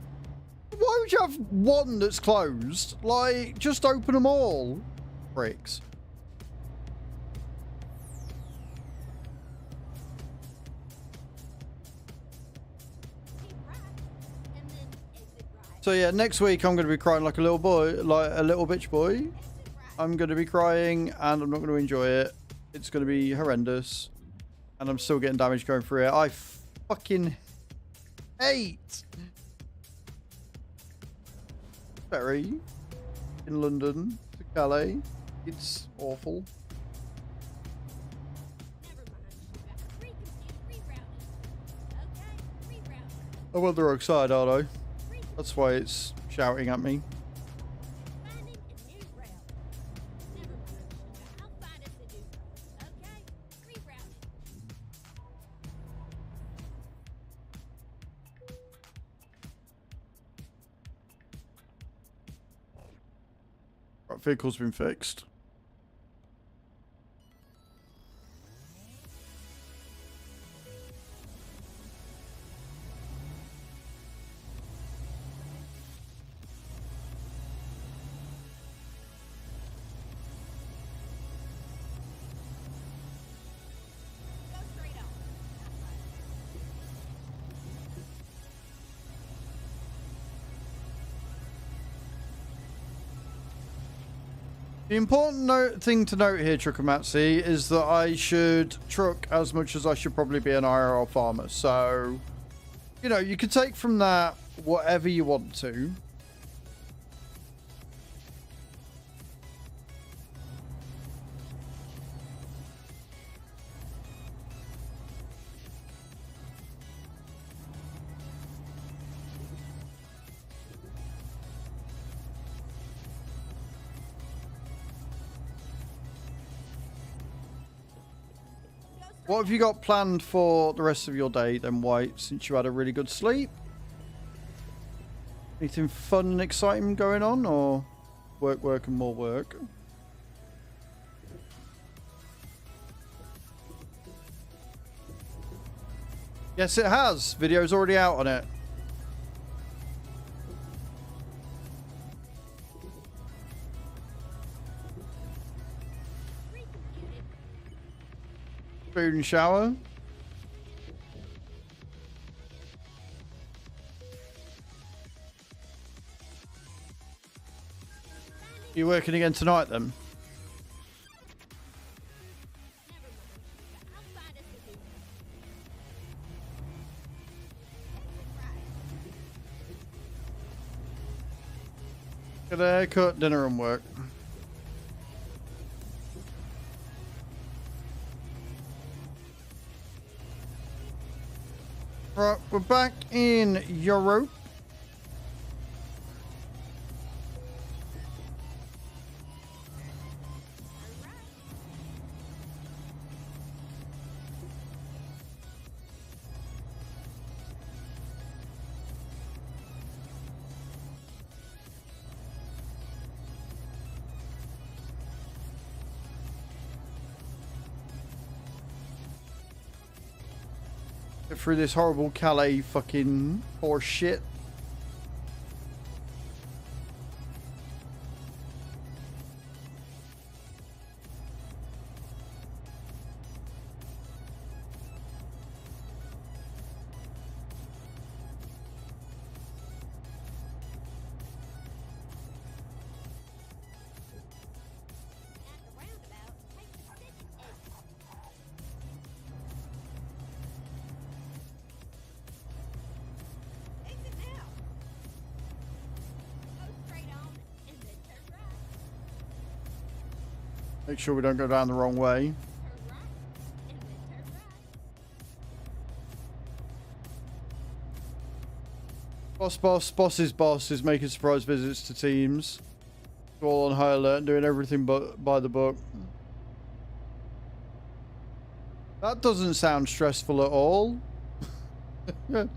Why would you have one that's closed? Like, just open them all. Bricks. So yeah, next week I'm going to be crying like a little boy, like a little bitch boy. I'm going to be crying and I'm not going to enjoy it. It's going to be horrendous. And I'm still getting damage going through it. I fucking hate ferry in London to Calais. It's awful. I'm on the wrong side, aren't I? That's why it's shouting at me. Right, vehicle's been fixed. The important thing to note here, Truckamatsi, is that I should truck as much as I should probably be an IRL farmer. So, you know, you can take from that whatever you want to. What have you got planned for the rest of your day then, White, since you had a really good sleep? Anything fun and exciting going on, or work, work, and more work? Yes, it has. Video's already out on it. Food and shower. You working again tonight then? Get a haircut, dinner and work. Right, we're back in Europe. Get through this horrible Calais fucking horse shit. Make sure we don't go down the wrong way. Turn right, and then turn right. Boss is making surprise visits to teams. All on high alert and doing everything but by the book. That doesn't sound stressful at all. What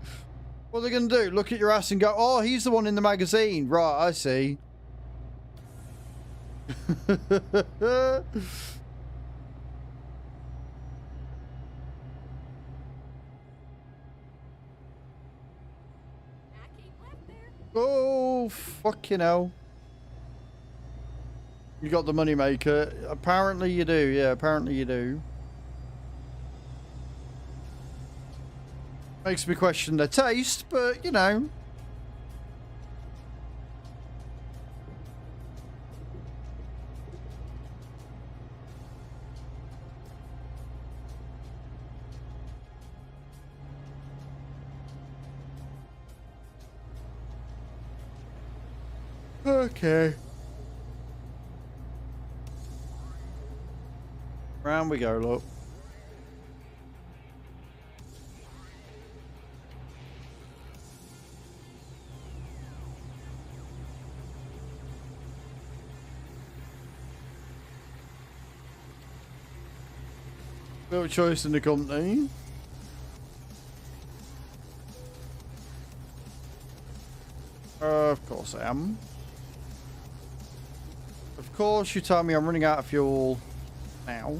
are they going to do? Look at your ass and go, oh, he's the one in the magazine. Right, I see. I keep left there. Oh, fucking hell. You got the money maker. Apparently you do. Yeah, apparently you do. Makes me question their taste, but you know. Okay. Round we go, look. No choice in the company. Of course I am. Of course you tell me I'm running out of fuel now.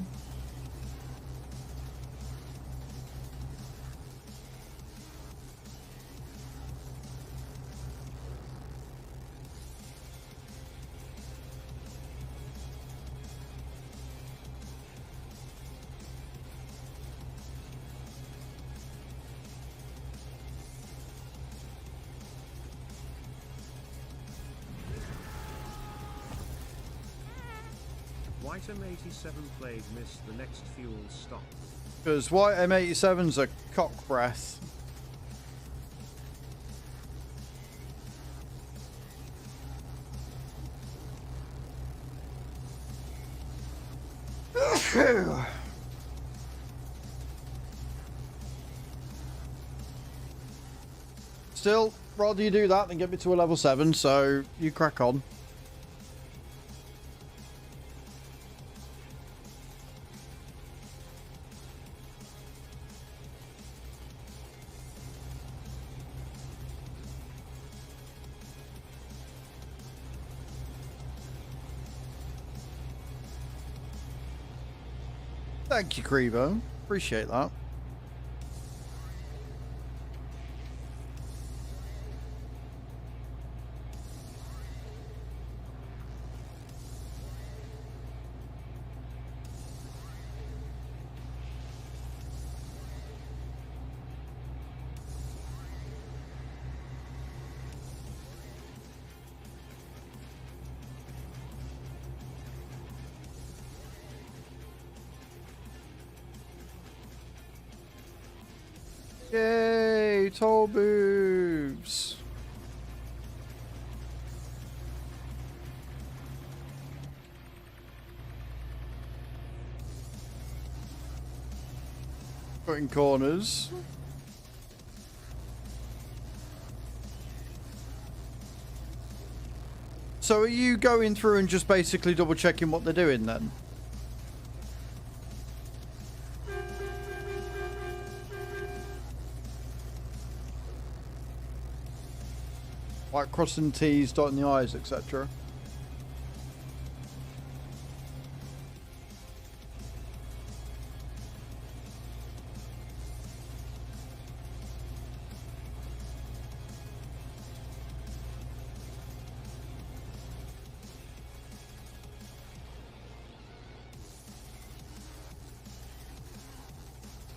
White M87 played miss the next fuel stop. Because white M87's a cock breath. Still, rather you do that than get me to a level 7, so you crack on. Thank you, Creevo. Appreciate that. Yay, toll boobs. Putting corners. So are you going through and just basically double checking what they're doing then? Like crossing the T's, dotting the I's, etc.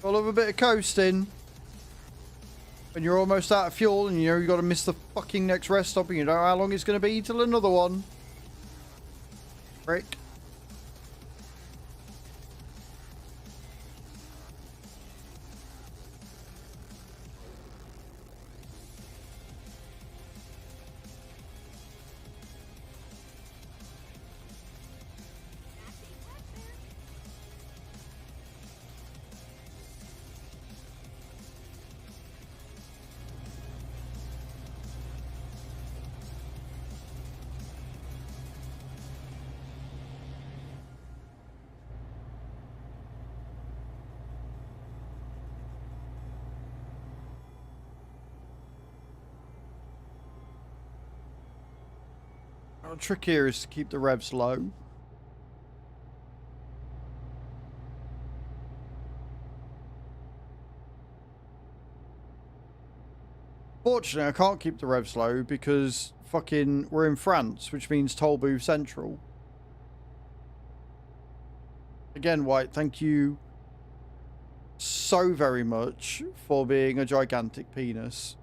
I love a bit of coasting. When you're almost out of fuel and you know you got to miss the fucking next rest stop and you don't know how long it's going to be till another one. Frick. The trick here is to keep the revs low. Fortunately, I can't keep the revs low because fucking we're in France, which means toll booth central. Again, White, thank you so very much for being a gigantic penis.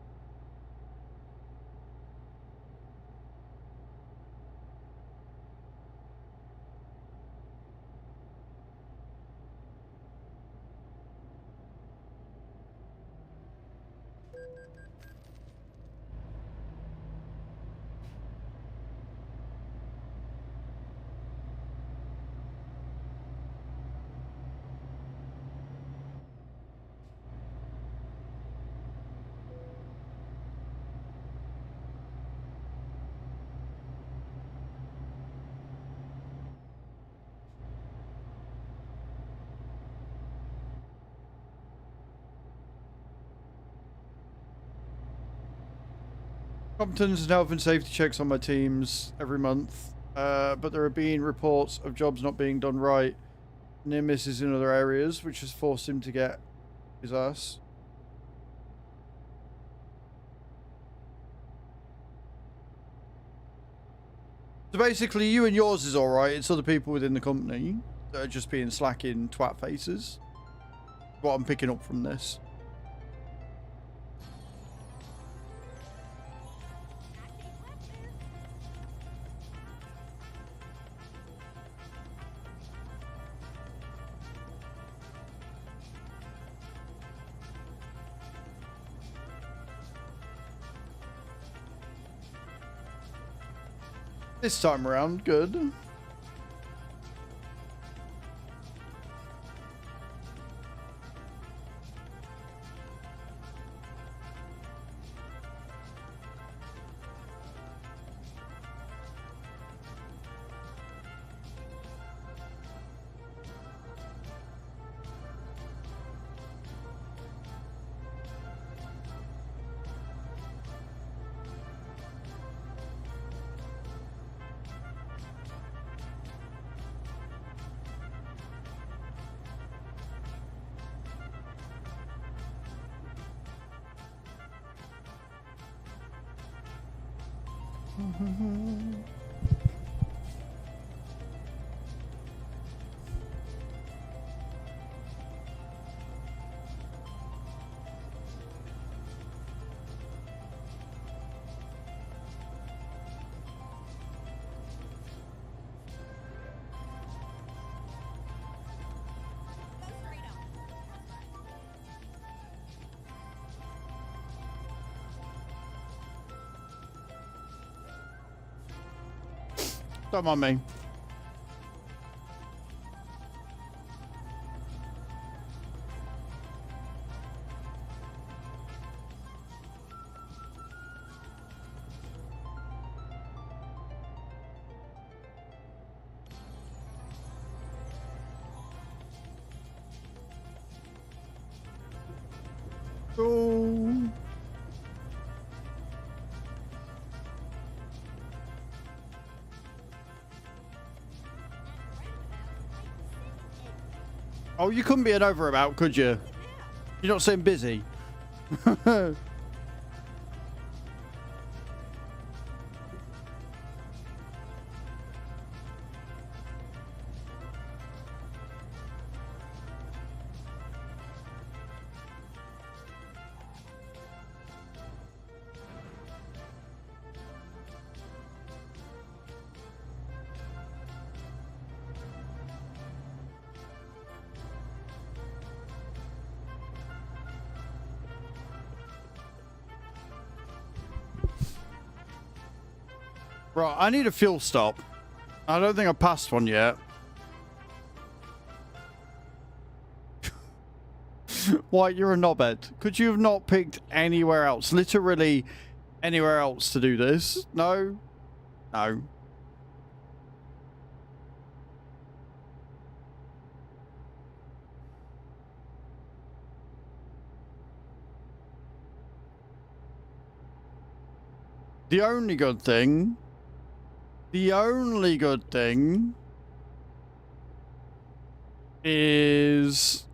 Competence and health and safety checks on my teams every month, but there have been reports of jobs not being done right, near misses in other areas, which has forced him to get his ass. So basically, you and yours is alright, it's other people within the company that are just being slacking twat faces. What I'm picking up from this. This time around, good. Don't mind me. Oh. Oh, you couldn't be an over-about, could you? You're not saying busy. Right, I need a fuel stop. I don't think I passed one yet. White, you're a knobhead. Could you have not picked anywhere else? Literally anywhere else to do this? No? No. The only good thing The only good thing is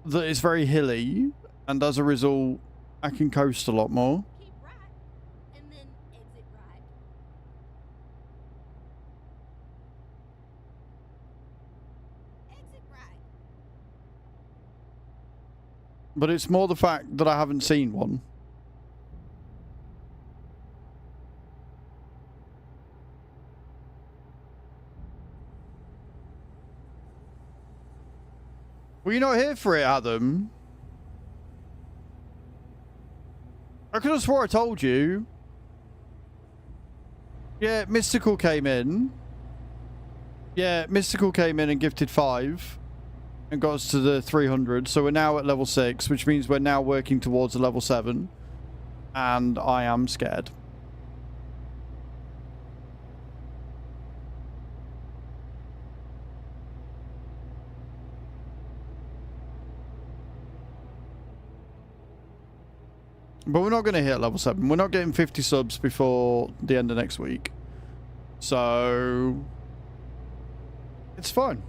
that it's very hilly, and as a result, I can coast a lot more. Keep right, and then exit right. Exit right. But it's more the fact that I haven't seen one. Well, you're not here for it, Adam. I could have swore I told you. Yeah, Mystical came in. Yeah, Mystical came in and gifted 5. And got us to the 300. So we're now at level 6, which means we're now working towards a level 7. And I am scared. But we're not going to hit level 7. We're not getting 50 subs before the end of next week. So it's fine.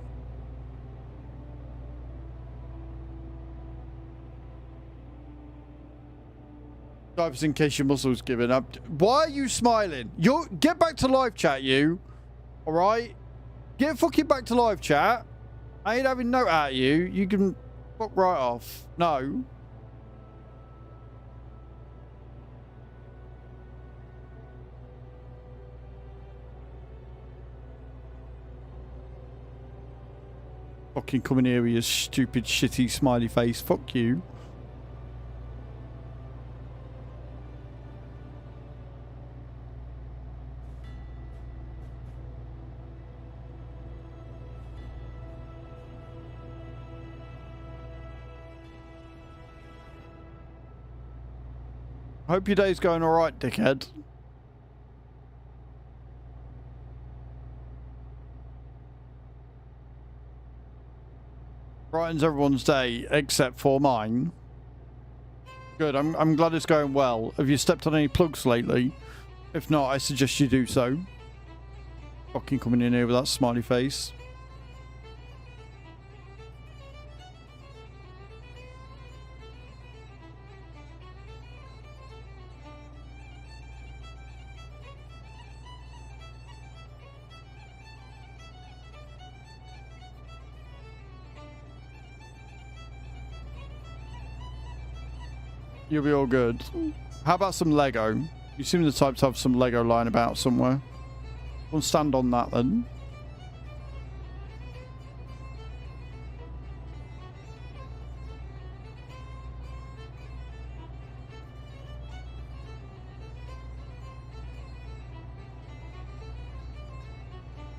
Divers in case your muscles giving up. Why are you smiling? Get back to live chat, you. Alright? Get fucking back to live chat. I ain't having note at you. You can fuck right off. No. Fucking coming here with your stupid, shitty, smiley face. Fuck you. Hope your day's going alright, dickhead. Brightens everyone's day except for mine. Good, I'm glad it's going well. Have you stepped on any plugs lately? If not, I suggest you do so. Fucking coming in here with that smiley face. You'll be all good. How about some Lego? You seem the type to have some Lego lying about somewhere. We'll stand on that then.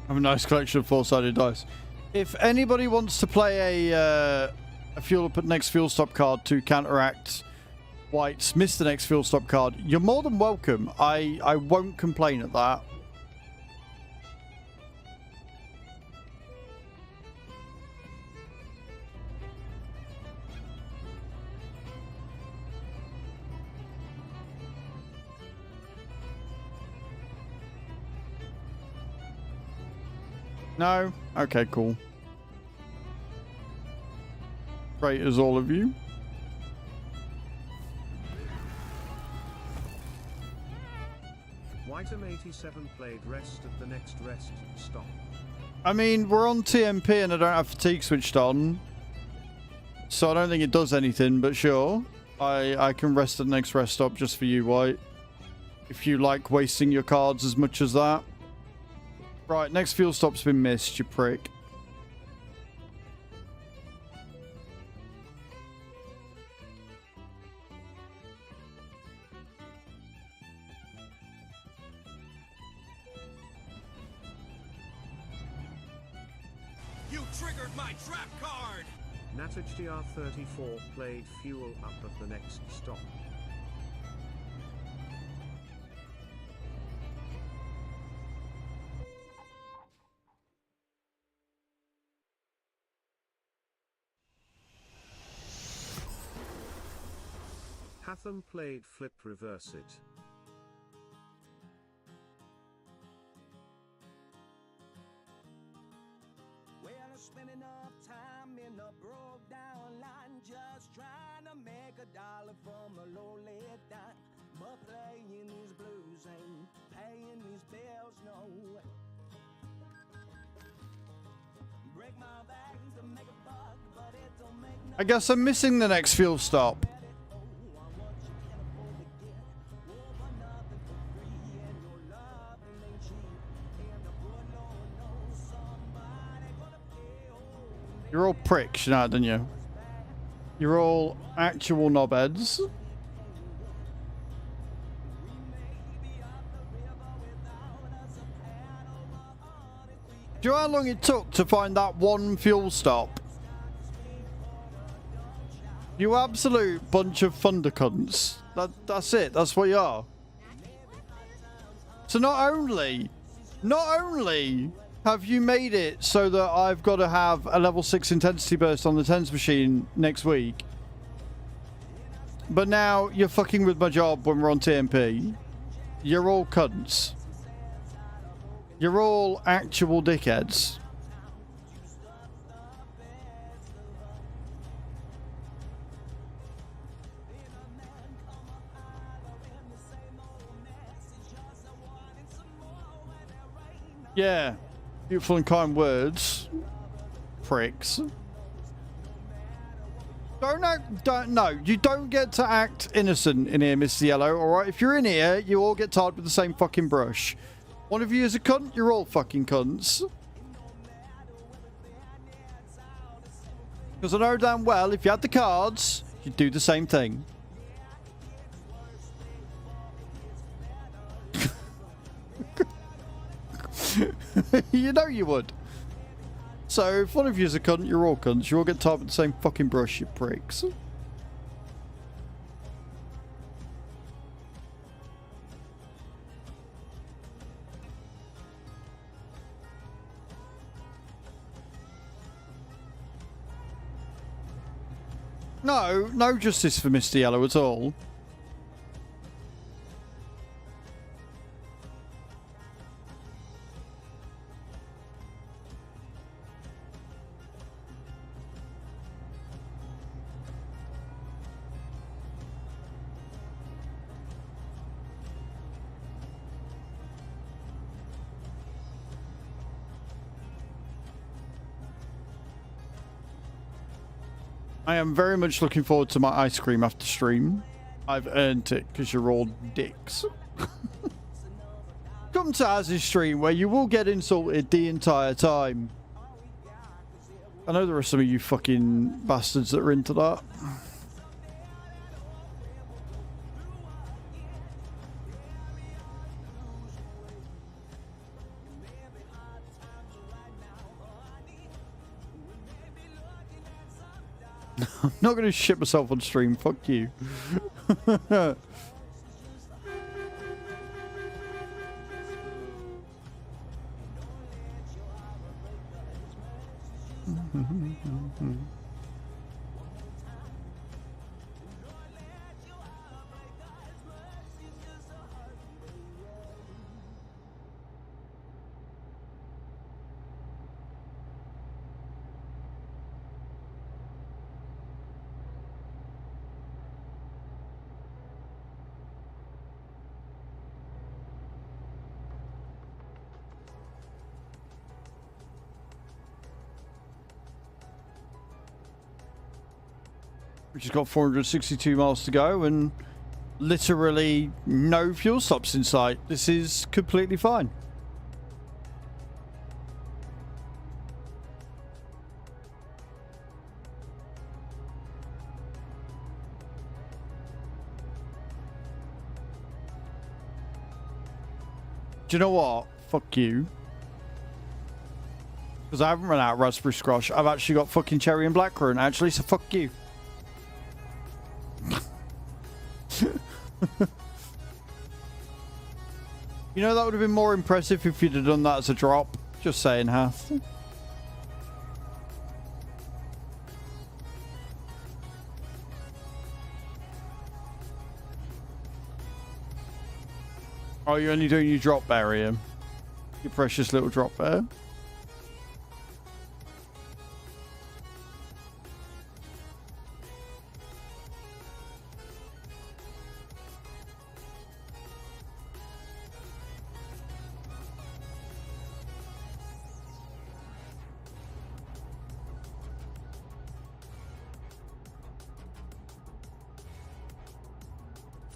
Have a nice collection of four-sided dice. If anybody wants to play a fuel up at next fuel stop card to counteract White's miss the next fuel stop card, you're more than welcome. I won't complain at that. No? Okay, cool. Great as all of you. Whitem 87 played rest at the next rest stop. I mean, we're on TMP and I don't have fatigue switched on. So I don't think it does anything, but sure. I can rest at the next rest stop just for you, White. If you like wasting your cards as much as that. Right, next fuel stop's been missed, you prick. You triggered my trap card! NatHDR34 played fuel up at the next stop. Hatham played flip reverse it. I guess I'm missing the next fuel stop. You're all pricks, you know, don't you? You're all actual knobheads. Do you know how long it took to find that one fuel stop? You absolute bunch of thunder cunts. That's it. That's what you are. So not only have you made it so that I've got to have a level 6 intensity burst on the TENS machine next week, but now you're fucking with my job when we're on TMP. You're all cunts. You're all actual dickheads. Yeah, beautiful and kind words, pricks. No, you don't get to act innocent in here, Mr. Yellow, alright? If you're in here, you all get tarred with the same fucking brush. One of you is a cunt, you're all fucking cunts. Because I know damn well, if you had the cards, you'd do the same thing. You know you would. So, if one of you is a cunt, you're all cunts. You all get tarred with the same fucking brush, you pricks. No justice for Mr. Yellow at all. I am very much looking forward to my ice cream after stream. I've earned it because you're all dicks. Come to Az's stream where you will get insulted the entire time. I know there are some of you fucking bastards that are into that. I'm not going to shit myself on stream. Fuck you. We've just got 462 miles to go and literally no fuel stops in sight. This is completely fine. Do you know what? Fuck you. Because I haven't run out of raspberry squash. I've actually got fucking cherry and blackcurrant actually, so fuck you. You know, that would have been more impressive if you'd have done that as a drop. Just saying, Hath. Oh, you're only doing your drop bear, Ian. Your precious little drop bear.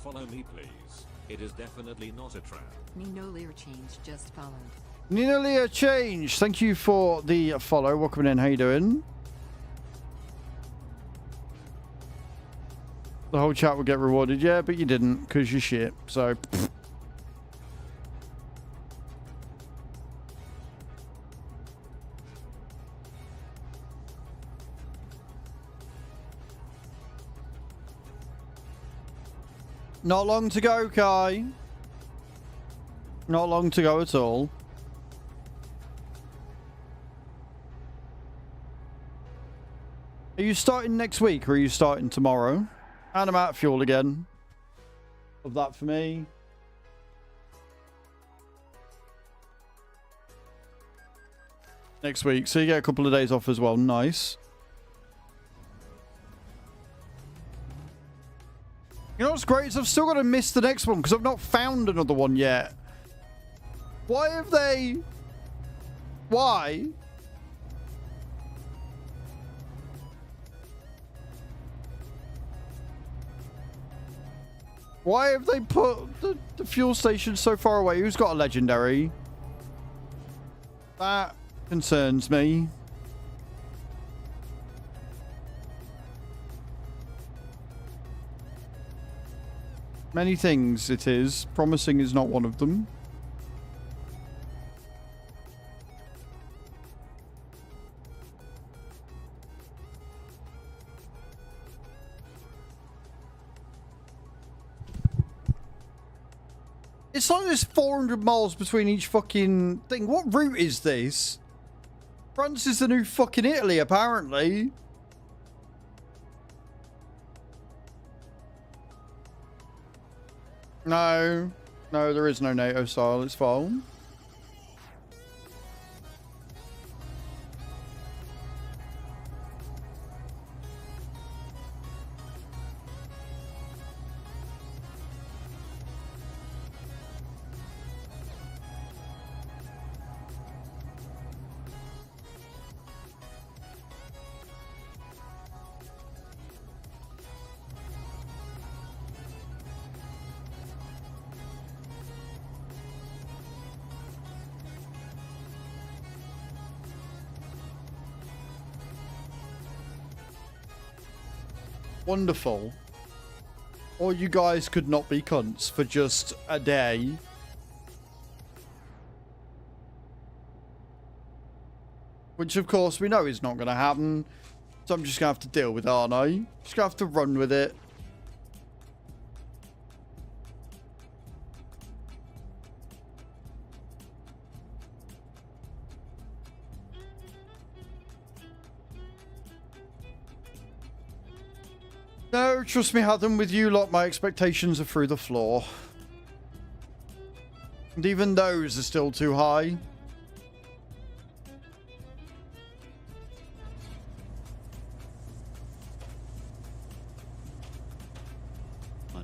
Follow me, please. It is definitely not a trap. Nino Lear change just followed. Nina Leah Change, thank you for the follow. Welcome in. How you doing? The whole chat will get rewarded. Yeah, but you didn't because you're shit. So... Not long to go, Kai. Not long to go at all. Are you starting next week or are you starting tomorrow? And I'm out of fuel again. Love that for me. Next week. So you get a couple of days off as well. Nice. You know what's great is I've still got to miss the next one because I've not found another one yet. Why have they... Why? Why have they put the fuel station so far away? Who's got a legendary? That concerns me. Many things it is. Promising is not one of them. It's like there's 400 miles between each fucking thing. What route is this? France is the new fucking Italy, apparently. No. No, there is no NATO style. It's fine. Wonderful. Or you guys could not be cunts for just a day. Which, of course, we know is not going to happen. So I'm just going to have to deal with it, aren't I? Just going to have to run with it. No, trust me, Adam, with you lot, my expectations are through the floor. And even those are still too high.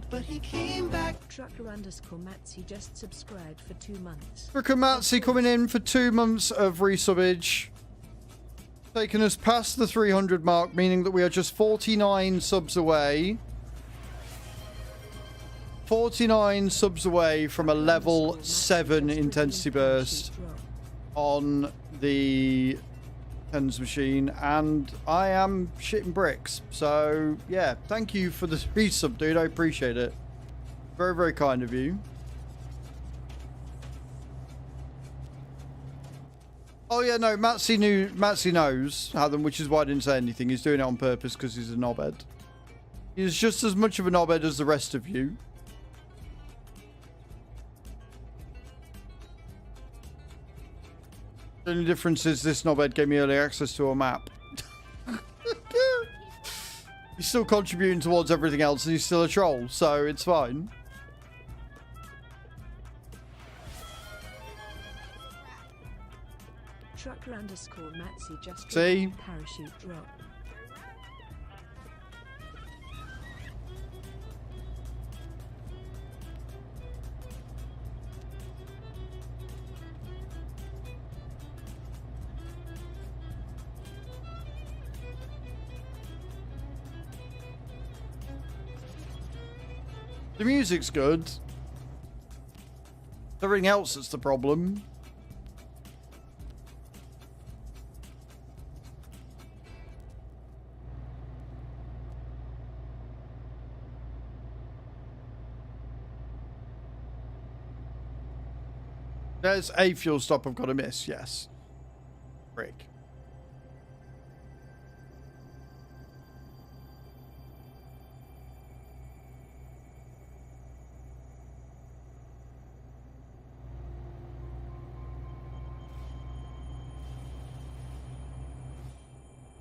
But he came back. Trucker_Matsy just subscribed for 2 months. Trucker_Matsy coming in for 2 months of resubbage. Taking us past the 300 mark, meaning that we are just 49 subs away. 49 subs away from a level 7 intensity burst on the tens machine, and I am shitting bricks. So yeah, thank you for the resub, dude. I appreciate it. Very, very kind of you. Oh yeah, no, Matsy knows Adam, which is why I didn't say anything. He's doing it on purpose because he's a knobhead. He's just as much of a knobhead as the rest of you. The only difference is this knobhead gave me early access to a map. He's still contributing towards everything else and he's still a troll, so it's fine. Trucker_Matsy just See? Parachute drop. The music's good. Everything else is the problem. There's a fuel stop I've got to miss, yes. Frick.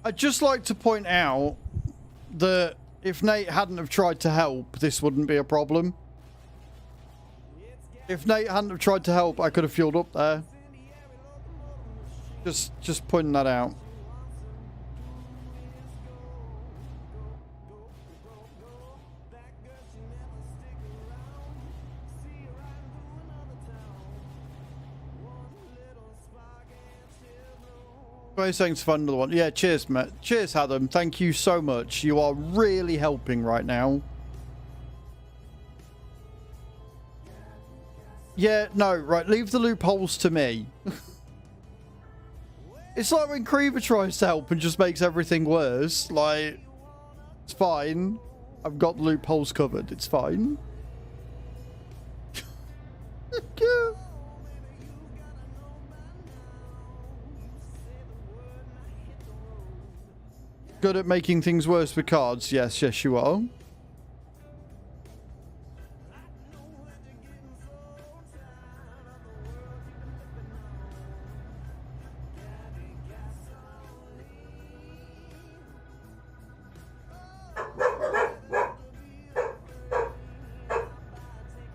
I'd just like to point out that if Nate hadn't have tried to help, this wouldn't be a problem. If Nate hadn't have tried to help, I could have fueled up there. Just pointing that out. Thanks for another one. Yeah, cheers, mate. Cheers, Adam. Thank you so much. You are really helping right now. Yeah, no, right. Leave the loopholes to me. It's like when Creeper tries to help and just makes everything worse. Like, it's fine. I've got the loopholes covered. It's fine. Good at making things worse with cards. Yes, yes, you are.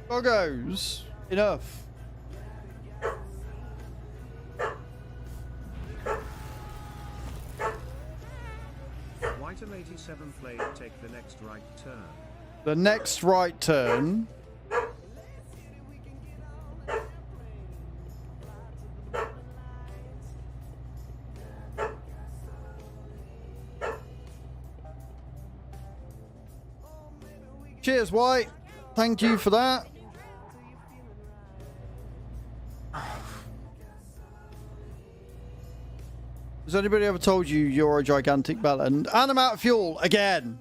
Doggos. Enough. White 87 played take the next right turn. The next right turn. Cheers, White. Thank you for that. Has anybody ever told you you're a gigantic bellend? And I'm out of fuel again.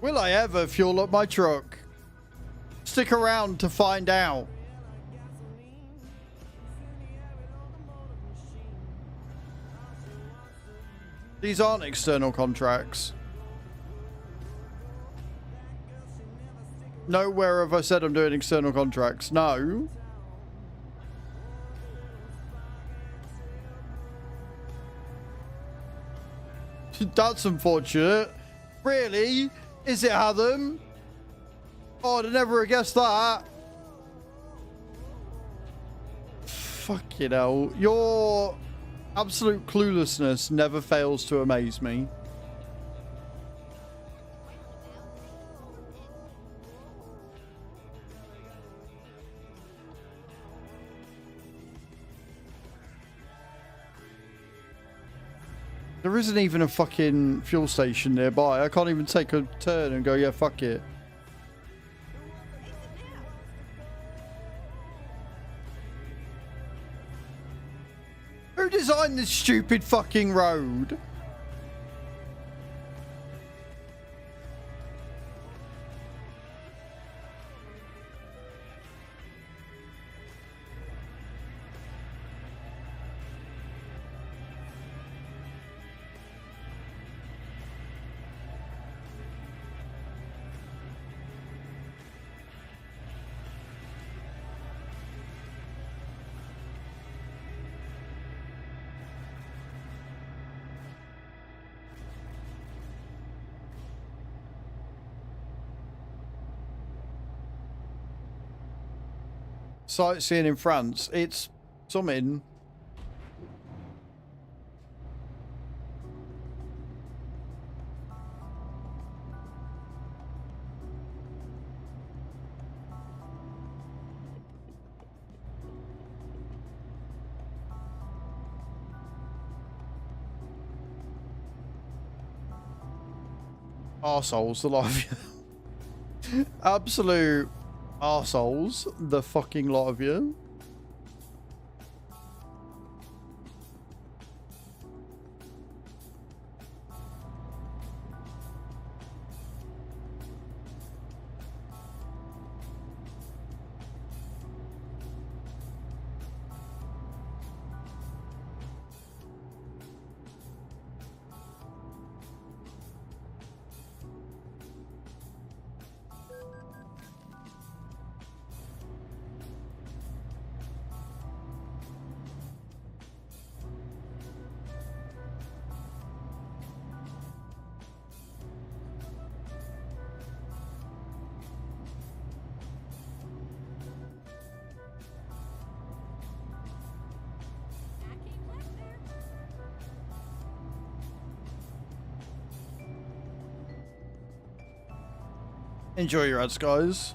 Will I ever fuel up my truck? Stick around to find out. These aren't external contracts. Nowhere have I said I'm doing external contracts. No. That's unfortunate. Really? Is it, Adam? Oh, I'd never have guessed that. Fucking hell. Your absolute cluelessness never fails to amaze me. There isn't even a fucking fuel station nearby. I can't even take a turn and go, yeah, fuck it. Who designed this stupid fucking road? Sightseeing in France. It's something. arseholes, the lot of you. Absolute arseholes, the fucking lot of you. Enjoy your ads, guys.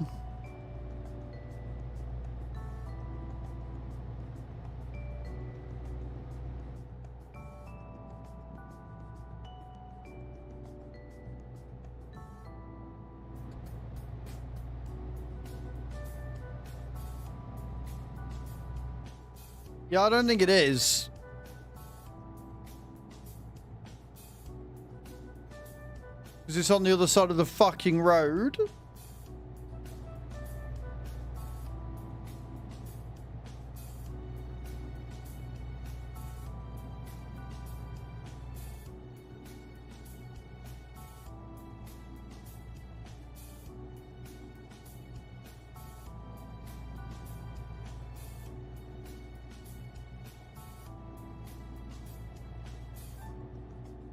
Yeah, I don't think it is. Because it's on the other side of the fucking road.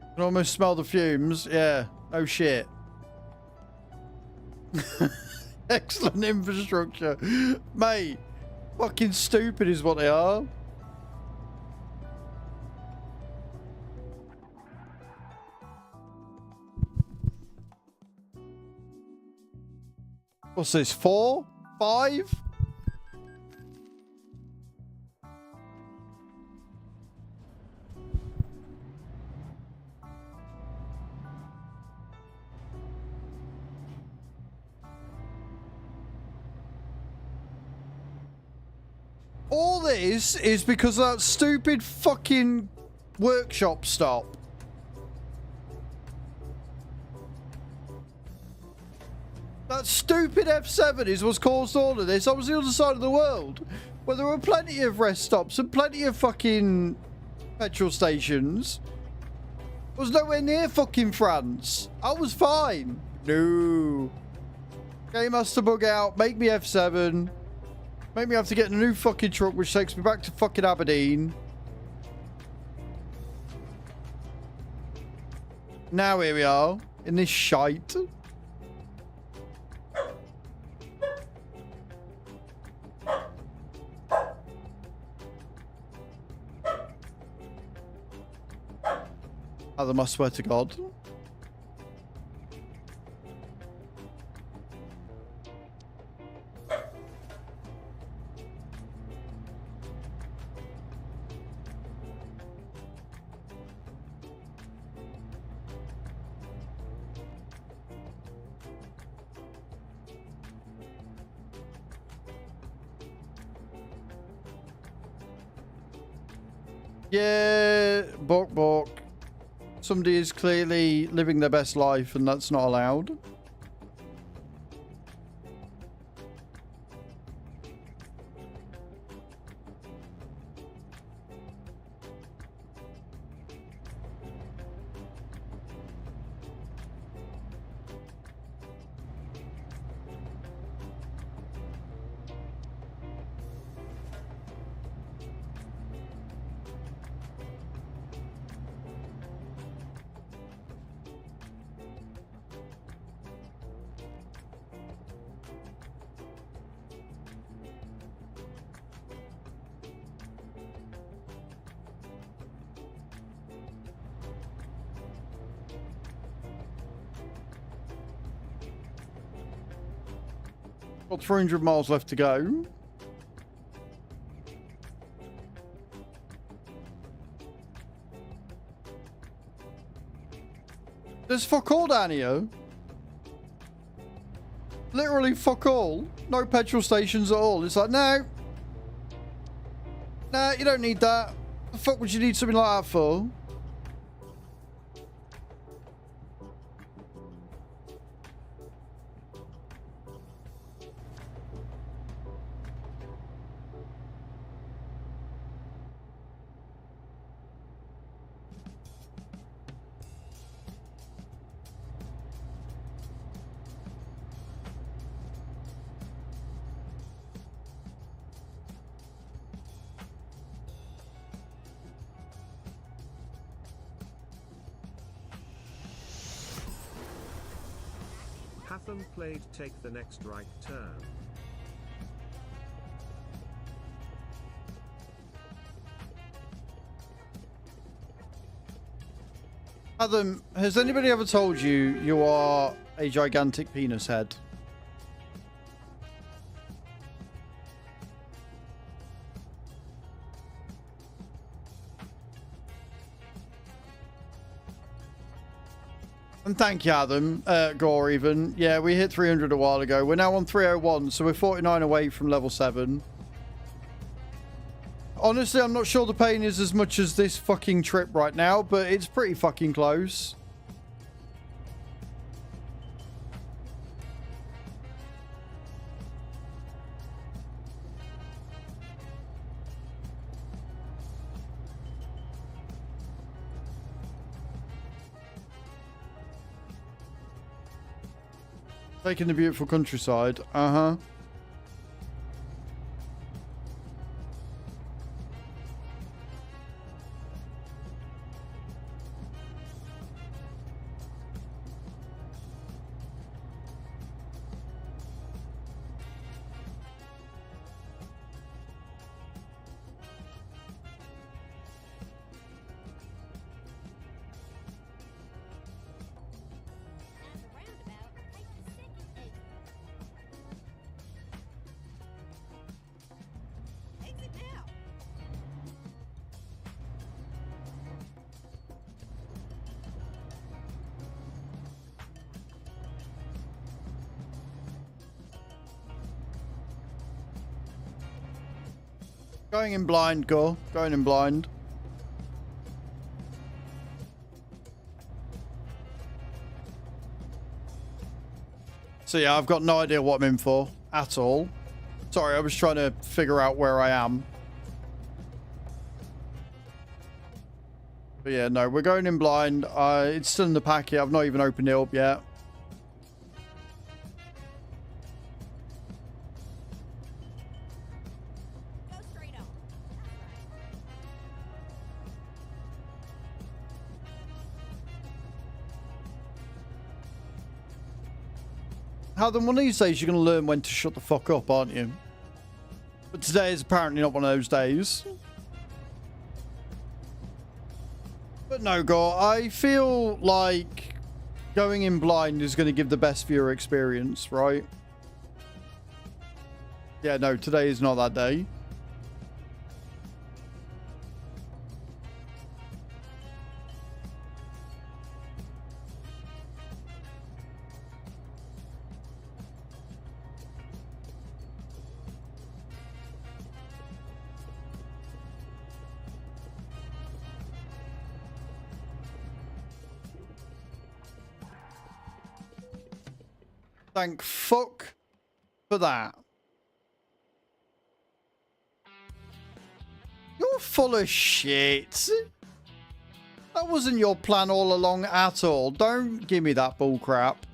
I can almost smell the fumes. Yeah. Oh shit. Excellent infrastructure. Mate, fucking stupid is what they are. What's this, 4? 5? All this is because of that stupid fucking workshop stop. That stupid F7 is what's caused all of this. I was the other side of the world, where there were plenty of rest stops and plenty of fucking petrol stations. I was nowhere near fucking France. I was fine. No. Game has to bug out, make me F7. Make me have to get a new fucking truck, which takes me back to fucking Aberdeen. Now here we are, in this shite. Adam, I swear to God. Yeah, Bok Bok. Somebody is clearly living their best life and that's not allowed. Got 300 miles left to go. There's fuck all down here. Literally fuck all. No petrol stations at all. It's like, no. Nah, you don't need that. The fuck would you need something like that for? Hatham played Take the Next Right Turn. Adam, has anybody ever told you you are a gigantic penis head? And thank you, Adam. Gore even. Yeah, we hit 300 a while ago. We're now on 301, so we're 49 away from level 7. Honestly, I'm not sure the pain is as much as this fucking trip right now, but it's pretty fucking close. Taking the beautiful countryside. Uh-huh. Going in blind, go. Going in blind. So yeah, I've got no idea what I'm in for at all. Sorry, I was trying to figure out where I am. But yeah, no, we're going in blind. It's still in the packet. I've not even opened it up yet. How then one of these days you're going to learn when to shut the fuck up, aren't you? But today is apparently not one of those days. But no, Gore, I feel like going in blind is going to give the best viewer experience, right? Yeah, no, today is not that day. Thank fuck for that. You're full of shit. That wasn't your plan all along at all. Don't give me that bull crap.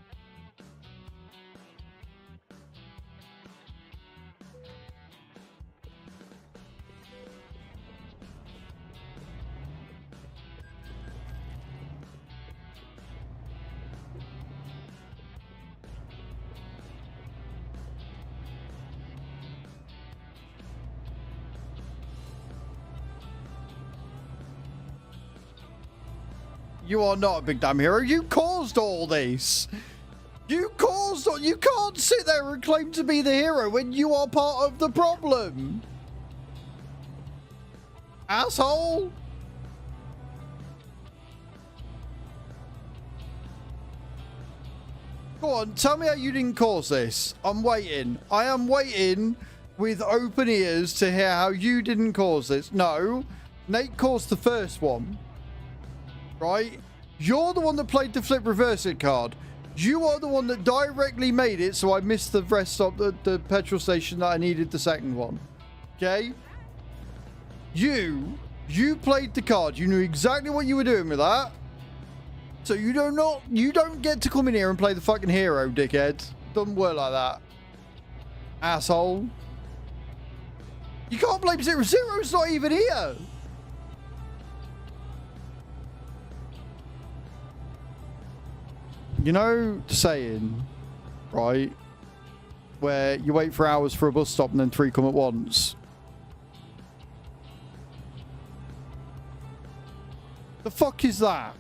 You are not a big damn hero. You caused all this. You caused all... You can't sit there and claim to be the hero when you are part of the problem. Asshole. Go on, tell me how you didn't cause this. I'm waiting. I am waiting with open ears to hear how you didn't cause this. No, Nate caused the first one. Right? You're the one that played the flip reverse it card. You are the one that directly made it, so I missed the rest of the petrol station that I needed the second one. Okay? You played the card. You knew exactly what you were doing with that. So you don't get to come in here and play the fucking hero, dickhead. Doesn't work like that. Asshole. You can't blame 0-0. It's not even here. You know the saying, right? Where you wait for hours for a bus stop and then 3 come at once. The fuck is that?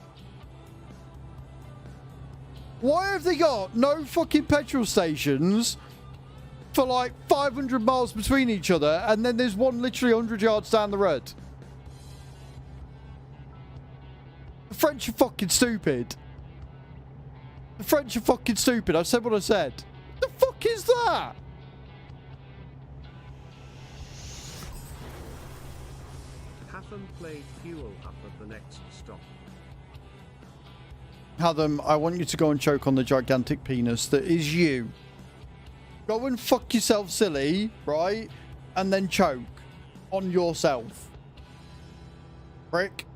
Why have they got no fucking petrol stations for like 500 miles between each other and then there's one literally 100 yards down the road? The French are fucking stupid. The French are fucking stupid. I said what I said. The fuck is that? Hatham played fuel up at the next stop. Hatham, I want you to go and choke on the gigantic penis that is you. Go and fuck yourself silly, right? And then choke on yourself. Prick.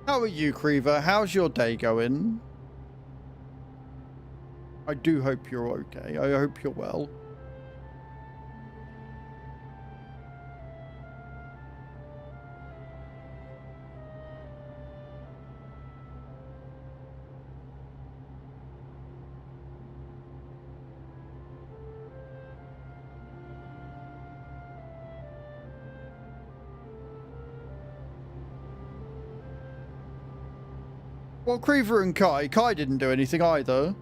How are you, Creever? How's your day going? I do hope you're okay. I hope you're well. Well, Creever and Kai didn't do anything either.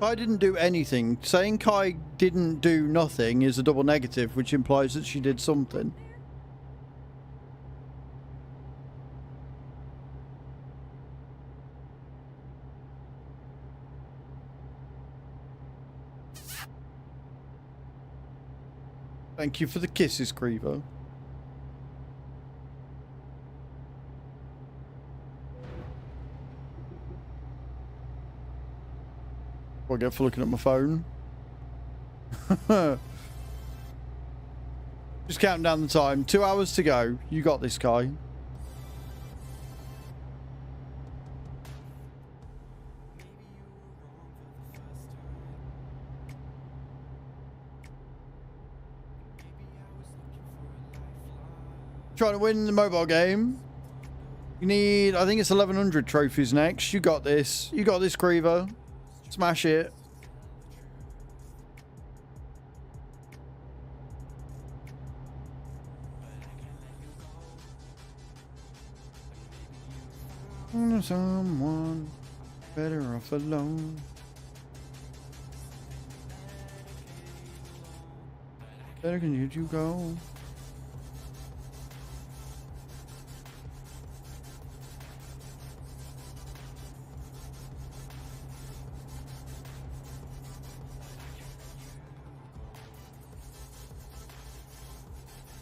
Kai didn't do anything. Saying Kai didn't do nothing is a double negative, which implies that she did something. Thank you for the kisses, Creever. I get for looking at my phone. Just counting down the time. 2 hours to go. You got this, Kai. Trying to win the mobile game. You need, I think it's 1100 trophies next. You got this. You got this, Creever. Smash it. Someone better off alone. Better can you go?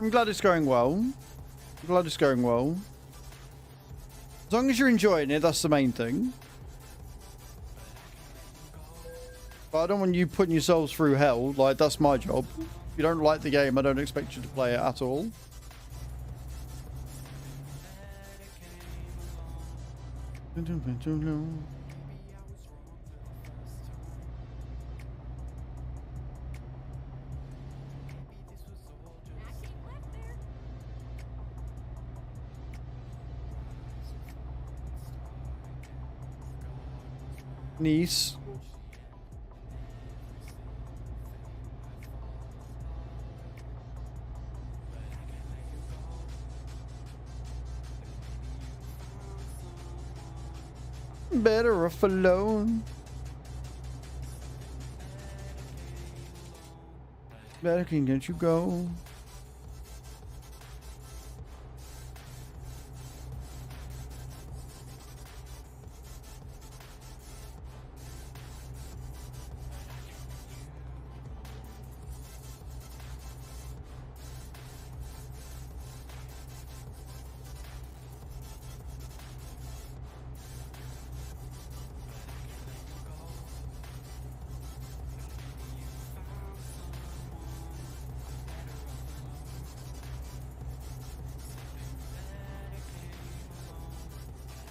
I'm glad it's going well. I'm glad it's going well. As long as you're enjoying it, that's the main thing. But I don't want you putting yourselves through hell. Like, that's my job. If you don't like the game, I don't expect you to play it at all. Nice. Better off alone. Better can get you go.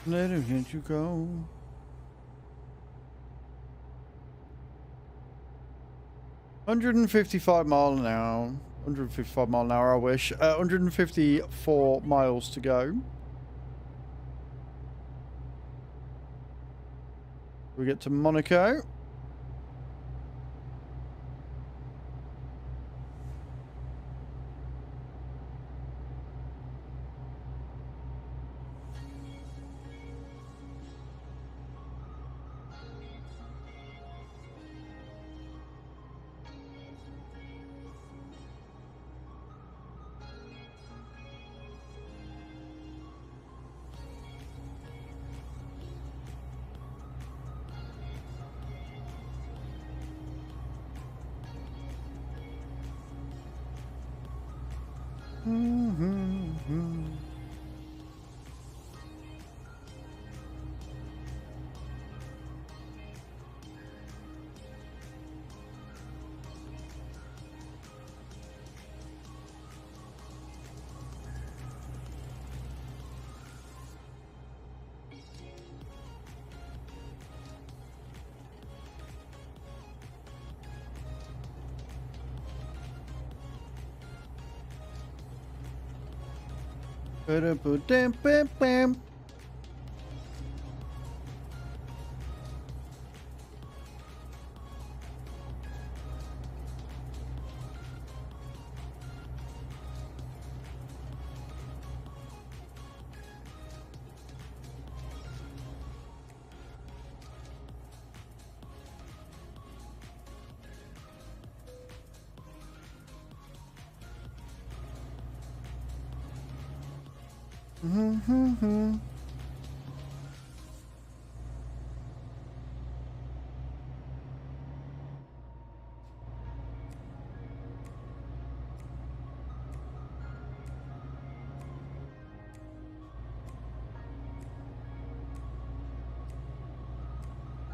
Better can't you go. $155 an hour. 155 mile an hour, I wish. 154 miles to go. We get to Monaco. Ba-da-ba-dam-bam-bam.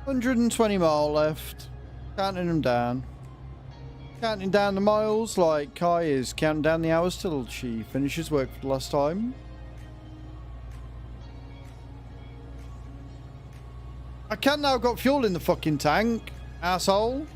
$120 left. Counting them down. Counting down the miles like Kai is counting down the hours till she finishes work for the last time. I can now got fuel in the fucking tank, asshole.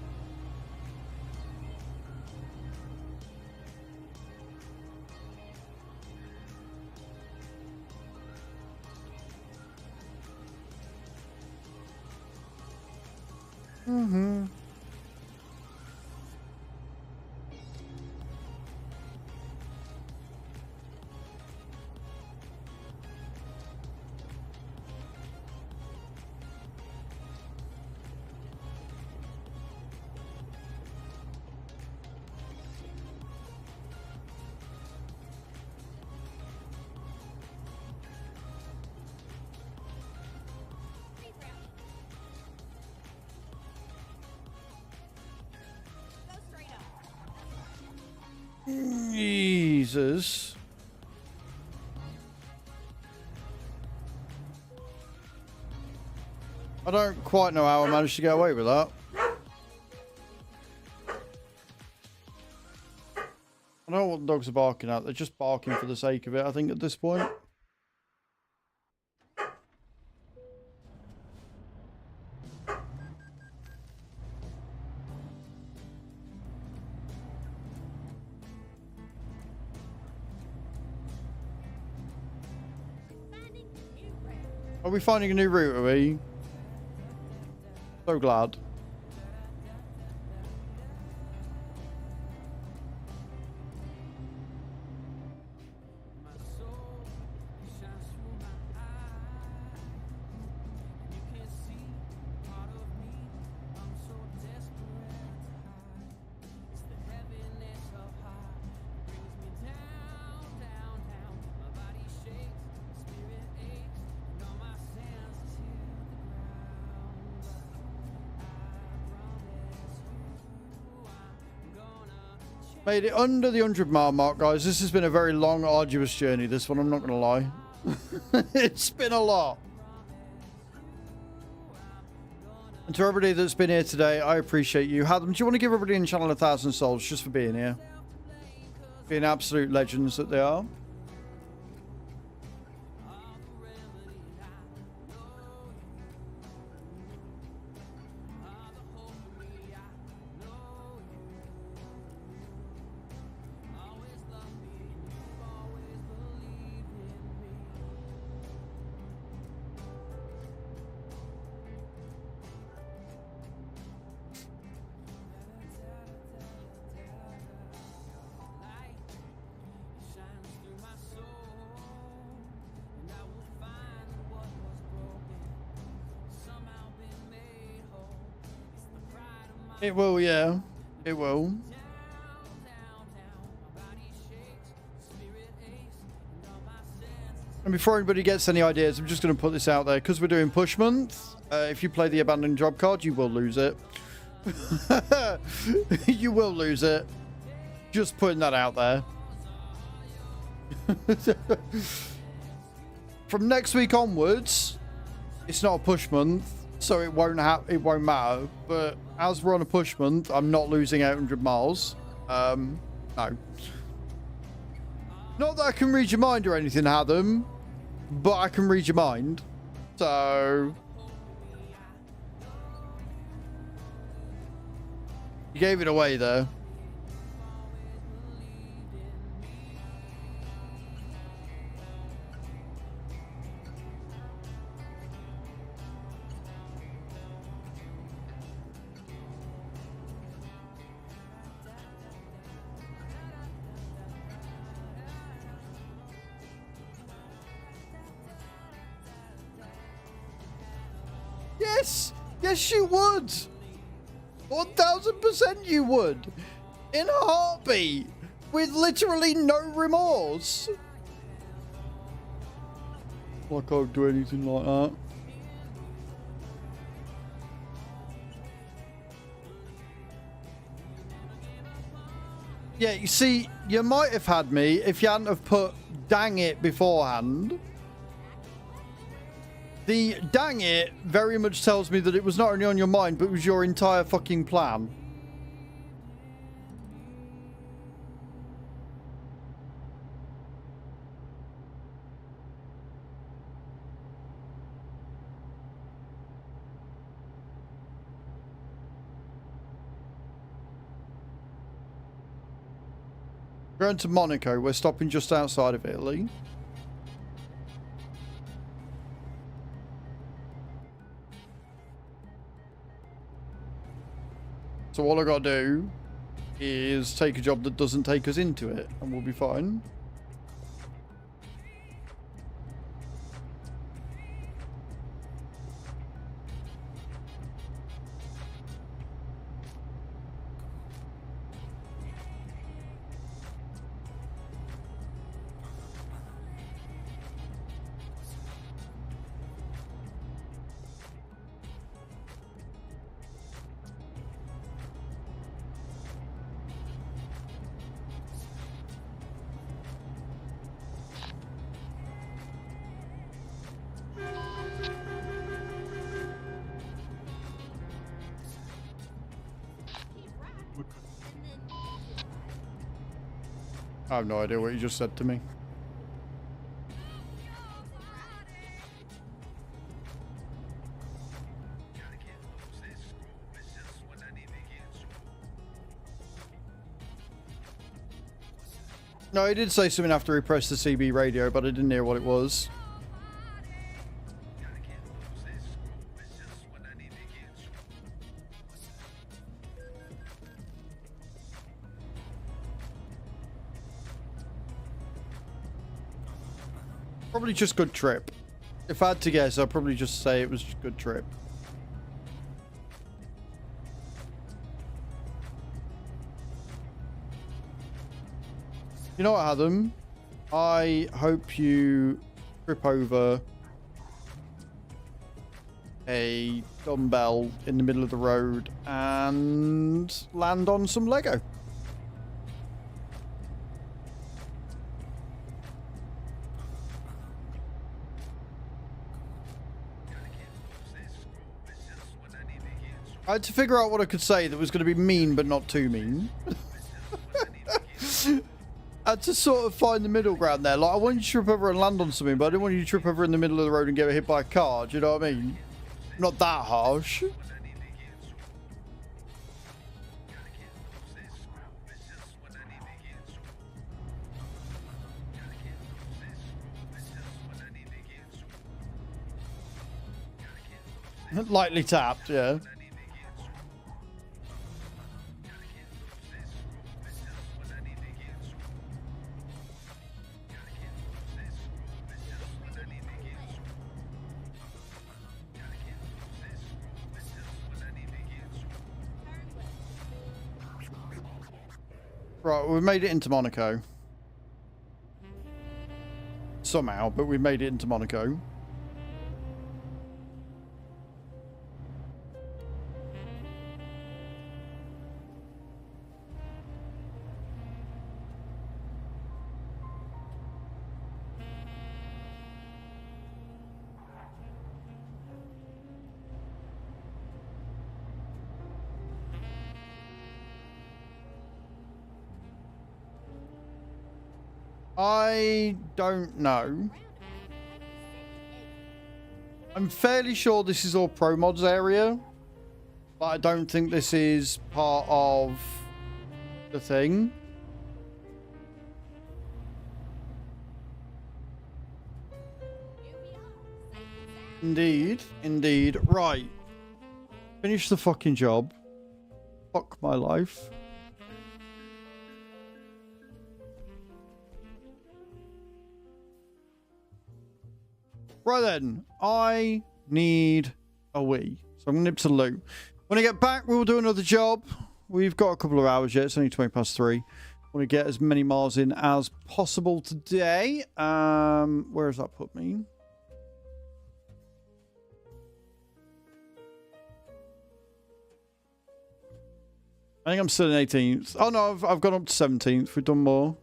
Jesus. I don't quite know how I managed to get away with that. I don't know what the dogs are barking at. They're just barking for the sake of it, I think, at this point. Are we finding a new route, are we? So glad. Made it under the 100-mile mark, guys. This has been a very long, arduous journey, this one, I'm not going to lie. It's been a lot. And to everybody that's been here today, I appreciate you. Adam, do you want to give everybody in the channel 1,000 souls just for being here? Being absolute legends that they are. It will, yeah. It will. And before anybody gets any ideas, I'm just going to put this out there. Because we're doing push month, if you play the abandoned job card, you will lose it. You will lose it. Just putting that out there. From next week onwards, it's not a push month, so it won't matter. But as we're on a push month, I'm not losing 800 miles. No. Not that I can read your mind or anything, Adam, but I can read your mind. So you gave it away there. Yes! Yes, you would! 1000% you would! In a heartbeat! With literally no remorse! Like I would do anything like that. Yeah, you see, you might have had me if you hadn't have put dang it beforehand. The dang it very much tells me that it was not only on your mind, but it was your entire fucking plan. We're going to Monaco. We're stopping just outside of Italy. So all I gotta do is take a job that doesn't take us into it, and we'll be fine. I have no idea what you just said to me. No, he did say something after he pressed the CB radio, but I didn't hear what it was. Probably just good trip. If I had to guess, I'd probably just say it was just good trip. You know what, Adam? I hope you trip over a dumbbell in the middle of the road and land on some Lego. I had to figure out what I could say that was going to be mean but not too mean. I had to sort of find the middle ground there. Like, I wanted you to trip over and land on something, but I didn't want you to trip over in the middle of the road and get hit by a car. Do you know what I mean? Not that harsh. Lightly tapped, yeah. Right, we've made it into Monaco. Somehow, but we've made it into Monaco. I don't know. I'm fairly sure this is all Pro Mods area, but I don't think this is part of the thing. Indeed, indeed. Right. Finish the fucking job. Fuck my life. Right then, I need a wee. So I'm going to nip to the loo. When I get back, we will do another job. We've got a couple of hours yet. It's only 20 past 3. I want to get as many miles in as possible today. Where has that put me? I think I'm still in 18th. Oh no, I've gone up to 17th. We've done more.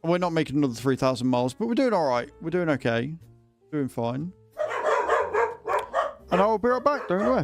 We're not making another 3,000 miles, but we're doing all right. We're doing okay. Doing fine. And I will be right back. Don't go away.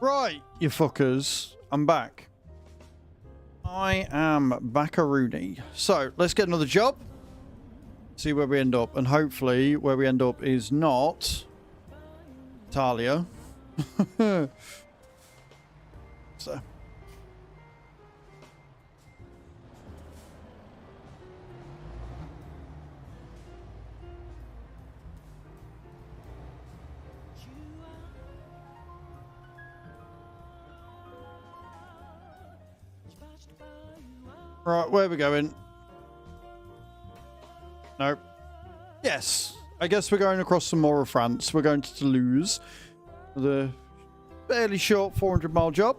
Right, you fuckers. I'm back. I am back-a-rooney. So, let's get another job. See where we end up. And hopefully, where we end up is not Talia. So. Right, where are we going? Nope. Yes. I guess we're going across some more of France. We're going to Toulouse. The fairly short 400-mile job.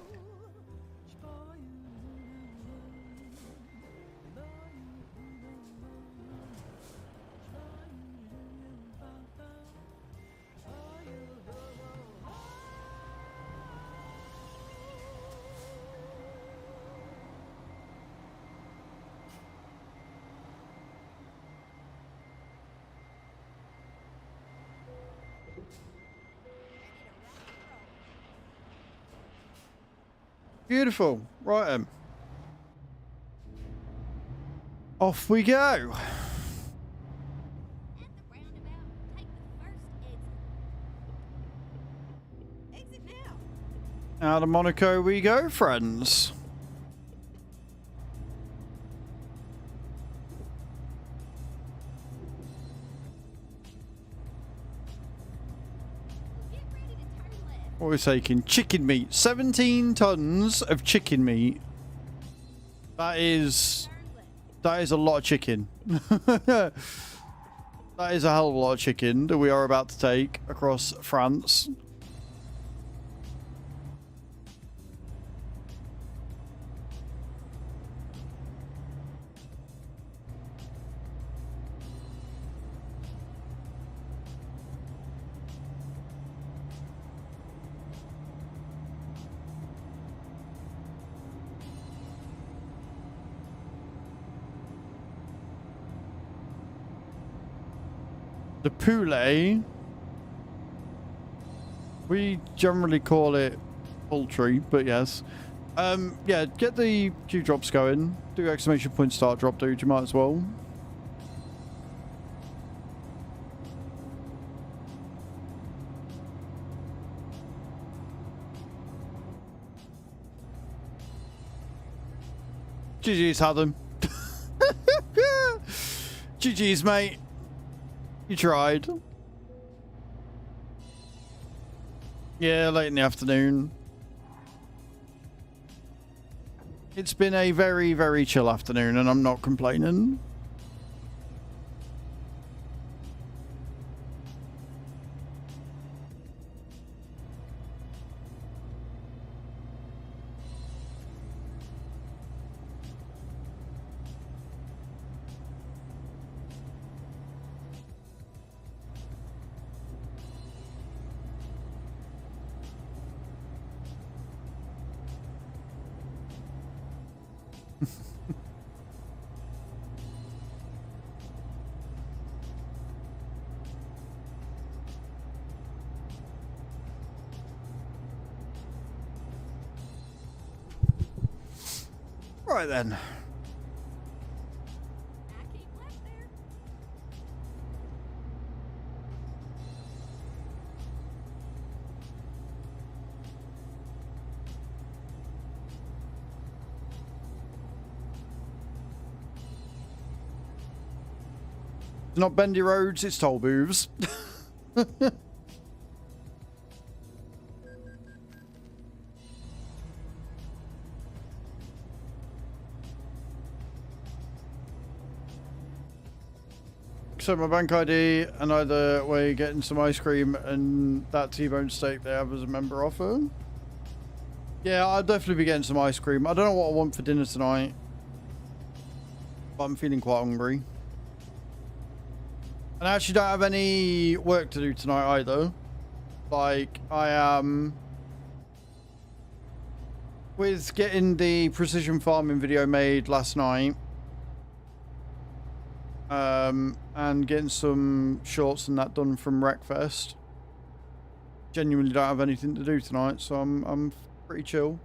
Beautiful. Right then. Off we go. At the roundabout, take the first exit. Exit now. Out of Monaco we go, friends. Get ready to turn left. What are we taking? Chicken meat. 17 tons of chicken meat. That is a lot of chicken. That is a hell of a lot of chicken that we are about to take across France. The poulet, we generally call it poultry, but yes. Yeah, get the Q drops going. Do exclamation point start drop, dude. You might as well. GG's had them. GG's, mate. You tried. Yeah, late in the afternoon. It's been a very, very chill afternoon, and I'm not complaining. Right then. I keep left there. It's not bendy roads, it's toll booths. So my bank ID and either way getting some ice cream and that T-bone steak they have as a member offer. Yeah, I'll definitely be getting some ice cream. I don't know what I want for dinner tonight, but I'm feeling quite hungry. And I actually don't have any work to do tonight either. Like, I am with getting the precision farming video made last night. And getting some shorts and that done from Wreckfest. genuinely don't have anything to do tonight, so I'm pretty chill.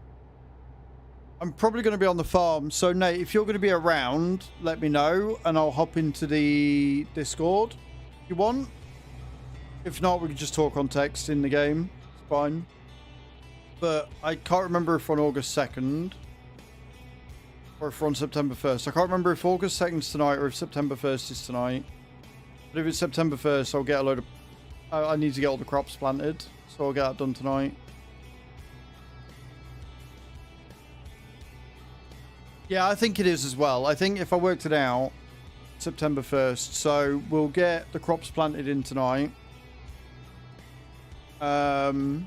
I'm probably going to be on the farm. So, Nate, if you're going to be around, let me know, and I'll hop into the Discord if you want. If not, we can just talk on text in the game. It's fine. But I can't remember if we're on August 2nd or if we're on September 1st. I can't remember if August 2nd is tonight or if September 1st is tonight. But if it's September 1st, I'll get a load of... I need to get all the crops planted, so I'll get that done tonight. Yeah, I think it is as well. I think if I worked it out, September 1st. So we'll get the crops planted in tonight. And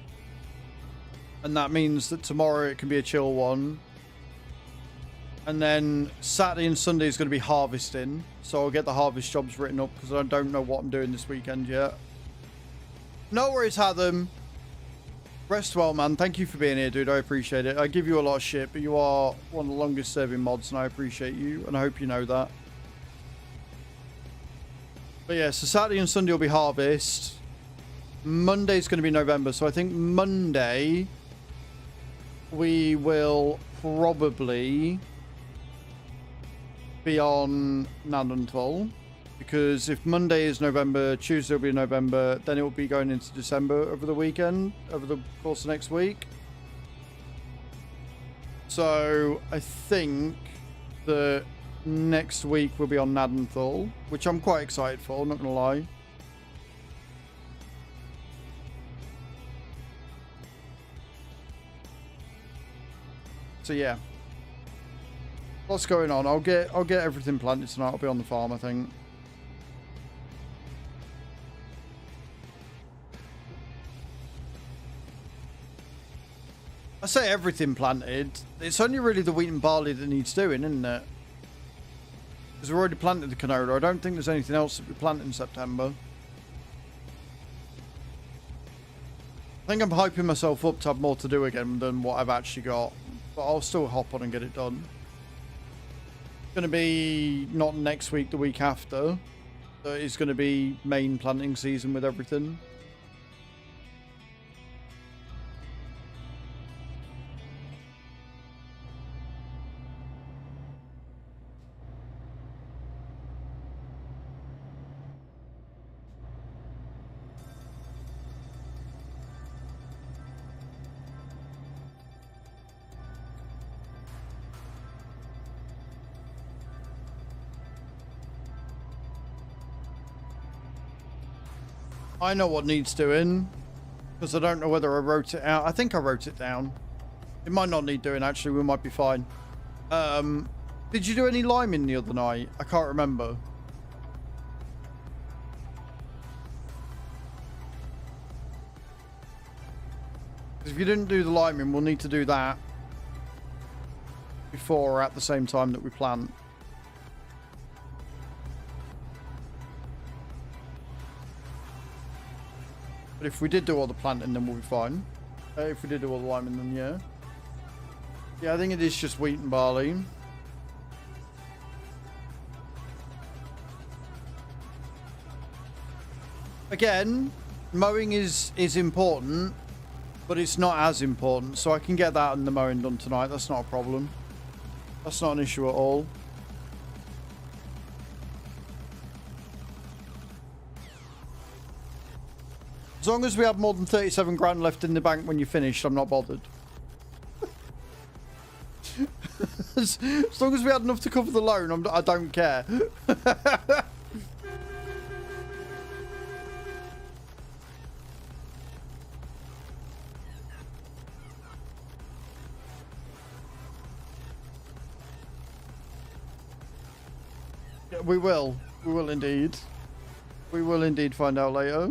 that means that tomorrow it can be a chill one. And then Saturday and Sunday is going to be harvesting. So I'll get the harvest jobs written up because I don't know what I'm doing this weekend yet. No worries, Hatham. Rest well, man. Thank you for being here, dude. I appreciate it. I give you a lot of shit, but you are one of the longest serving mods, and I appreciate you, and I hope you know that. But yeah, so Saturday and Sunday will be harvest. Monday's going to be November, so I think Monday we will probably be on Nadenthal. Because if Monday is November, Tuesday will be November, then it will be going into December over the weekend, over the course of next week. So I think that next week we'll be on Nadenthal, which I'm quite excited for, not going to lie. So yeah. What's going on? I'll get everything planted tonight. I'll be on the farm, I think. I say everything planted. It's only really the wheat and barley that needs doing, isn't it? Because we've already planted the canola. I don't think there's anything else that we plant in September. I think I'm hyping myself up to have more to do again than what I've actually got. But I'll still hop on and get it done. It's going to be not next week, the week after. So it's going to be main planting season with everything. I know what needs doing, because I don't know whether I wrote it out. I think I wrote it down. It might not need doing, actually. We might be fine. Did you do any liming the other night? I can't remember. Because if you didn't do the liming, we'll need to do that before or at the same time that we plant. But if we did do all the planting, then we'll be fine. If we did do all the liming, then yeah. Yeah, I think it is just wheat and barley. Again, mowing is important, but it's not as important. So I can get that and the mowing done tonight. That's not a problem. That's not an issue at all. As long as we have more than 37 grand left in the bank when you're finished, I'm not bothered. As long as we had enough to cover the loan, I don't care. Yeah, we will. We will indeed. We will indeed find out later.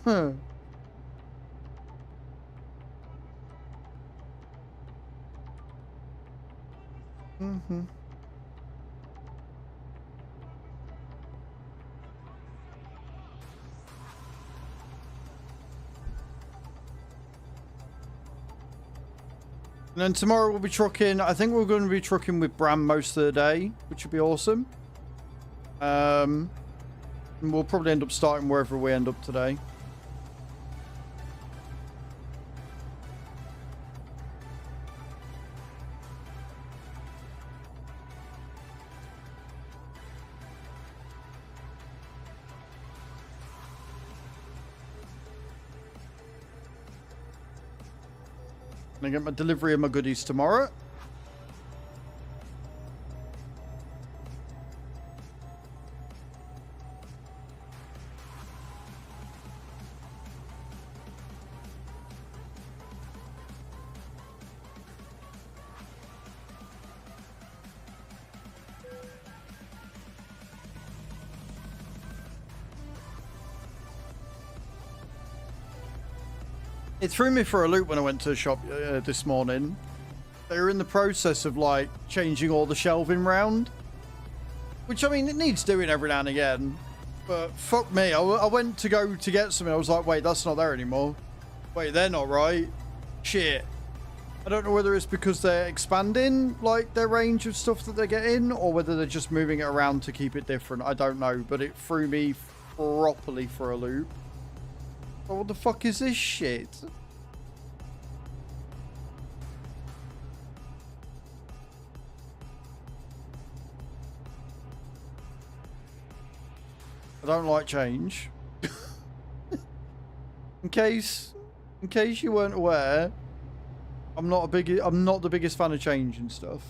Huh. Mm-hmm. And then tomorrow we'll be trucking. I think we're going to be trucking with Bram most of the day, which would be awesome. And we'll probably end up starting wherever we end up today. I get my delivery of my goodies tomorrow. It threw me for a loop when I went to the shop this morning. They were in the process of like changing all the shelving round, which I mean it needs doing every now and again. But fuck me, I went to go to get something. I was like, wait, that's not there anymore. Wait, they're not right. Shit. I don't know whether it's because they're expanding like their range of stuff that they're getting, or whether they're just moving it around to keep it different. I don't know, but it threw me properly for a loop. But what the fuck is this shit? I don't like change. in case you weren't aware, I'm not the biggest fan of change and stuff.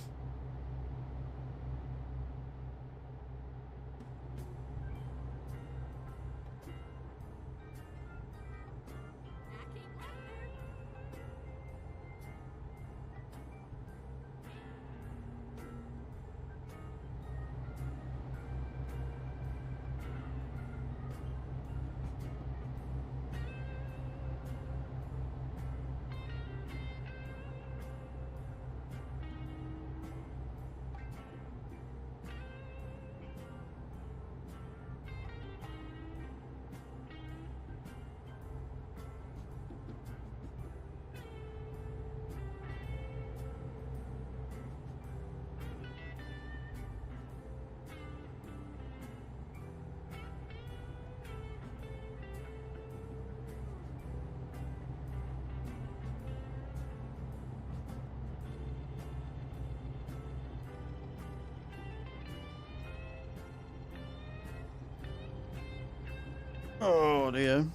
Oh dear.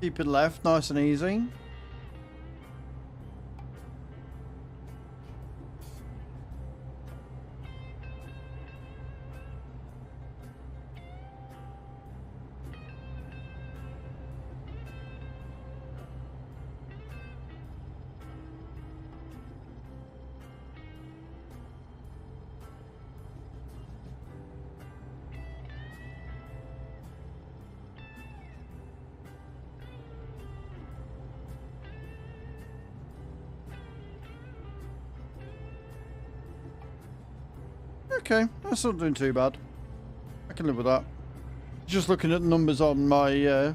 Keep it left, nice and easy. Okay, that's not doing too bad. I can live with that. Just looking at the numbers on my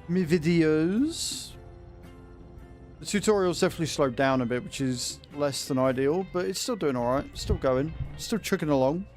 my videos. The tutorial's definitely slowed down a bit, which is less than ideal, but it's still doing alright. Still going. Still chugging along.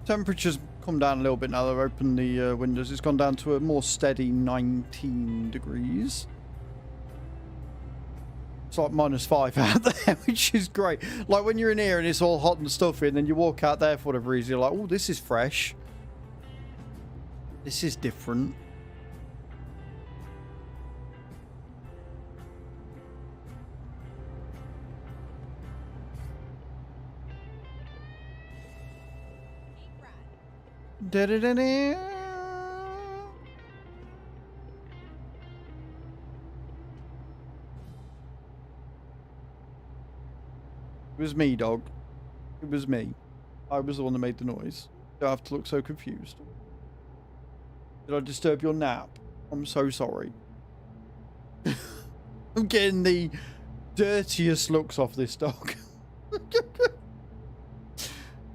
Temperature's come down a little bit now that I've opened the windows. It's gone down to a more steady 19 degrees. It's like -5 out there, which is great. Like when you're in here and it's all hot and stuffy, and then you walk out there for whatever reason, you're like, oh, this is fresh. This is different. Da-da-da-da. It was me, dog. It was me. I was the one that made the noise. Don't have to look so confused. Did I disturb your nap? I'm so sorry. I'm getting the dirtiest looks off this dog.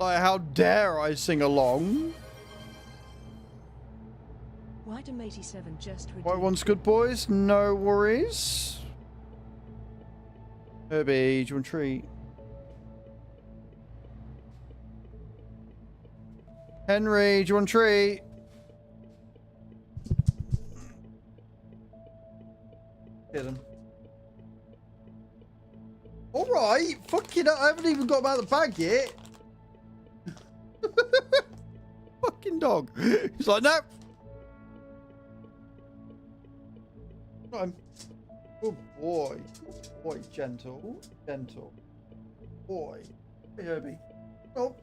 Like, how dare I sing along? White 87 just redeemed. White one's good, boys. No worries. Herbie, do you want a treat? Henry, do you want a treat? Hit him. Alright, fucking hell, I haven't even got him out of the bag yet. Fucking dog. He's like, no. Got him. Good boy. Good boy, gentle. Gentle. Boy. Hey, Herbie. Oh.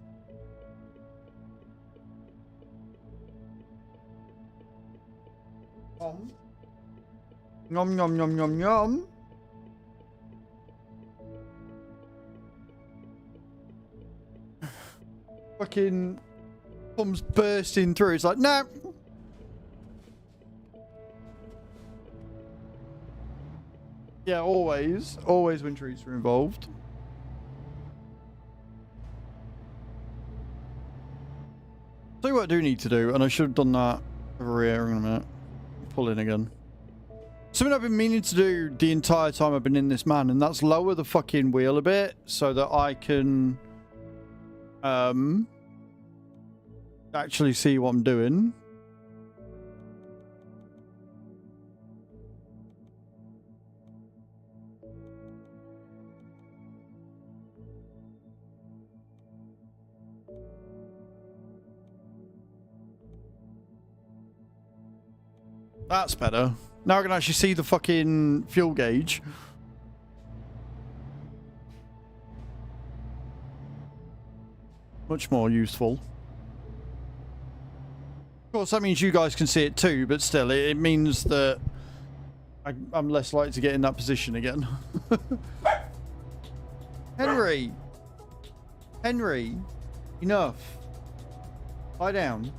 Nom nom nom nom nom. Fucking comes bursting through. It's like, no. Yeah, always when trees are involved. Tell you what I do need to do, and I should have done that over here. Hang on a minute. Pull in again. Something I've been meaning to do the entire time I've been in this man, and that's lower the fucking wheel a bit so that I can actually see what I'm doing. That's better. Now I can actually see the fucking fuel gauge. Much more useful. Of course, that means you guys can see it too, but still, it means that I'm less likely to get in that position again. Henry! Henry! Enough. Lie down.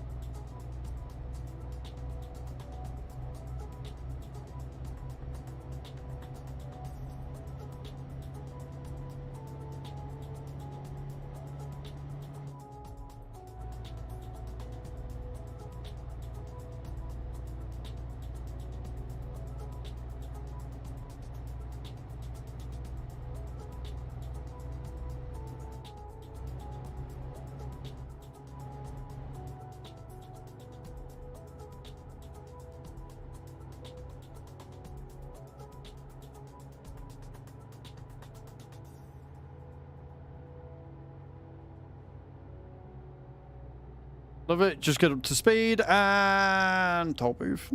Love it. Just get up to speed and toll booth.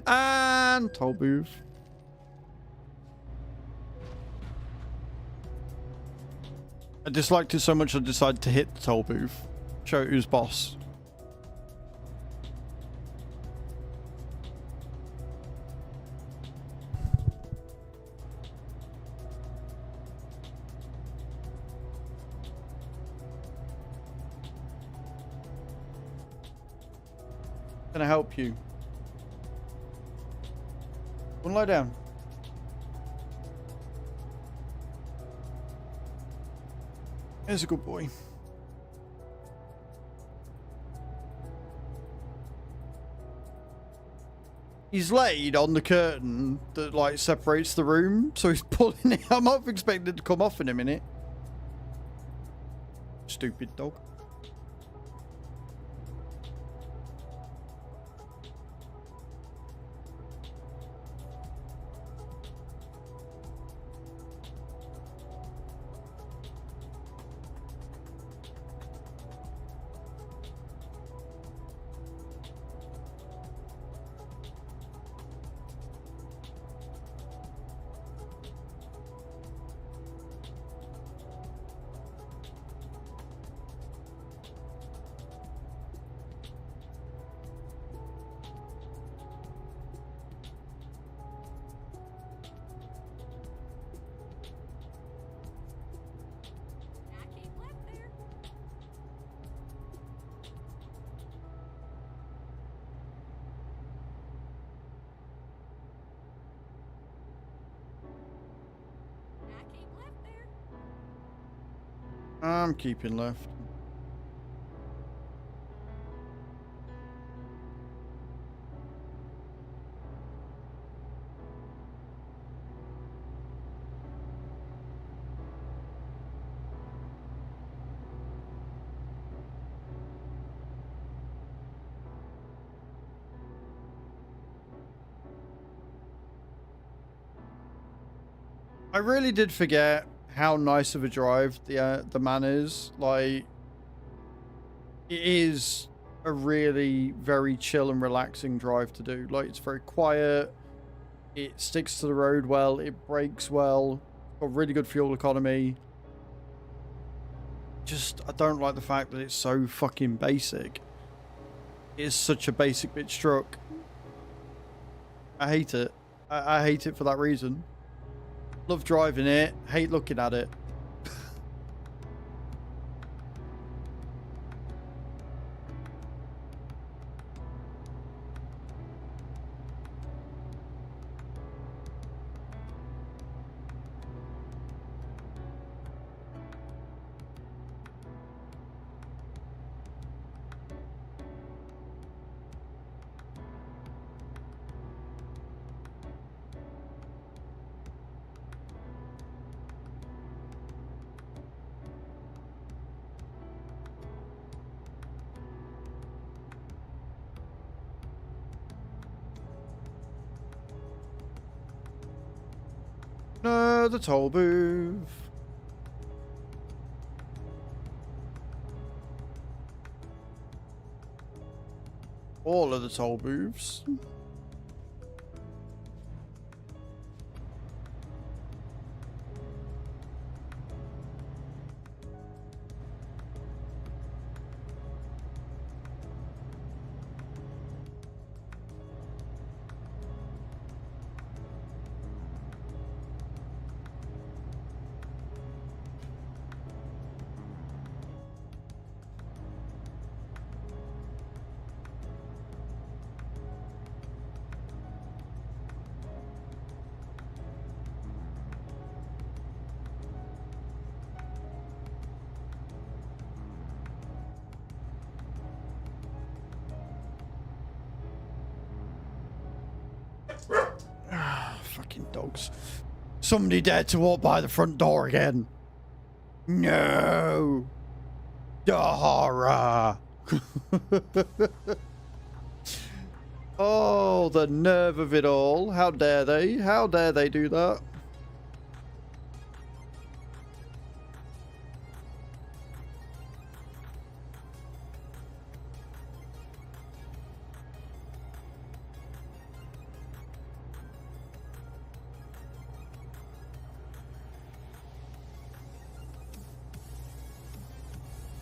And toll booth. I disliked it so much I decided to hit the toll booth. Show it who's boss. Can I help you? Wanna lie down? Here's a good boy. He's laid on the curtain that like separates the room, so he's pulling it. I'm not expecting it to come off in a minute. Stupid dog. I'm keeping left. I really did forget how nice of a drive the man is. Like, it is a really very chill and relaxing drive to do. Like, it's very quiet. It sticks to the road well. It brakes well. Got really good fuel economy. Just, I don't like the fact that it's so fucking basic. It is such a basic bitch truck. I hate it. I hate it for that reason. Love driving it, hate looking at it. No, the toll booth. All of the toll booths. Fucking dogs. Somebody dared to walk by the front door again. No. Dara. Oh, the nerve of it all. How dare they? How dare they do that?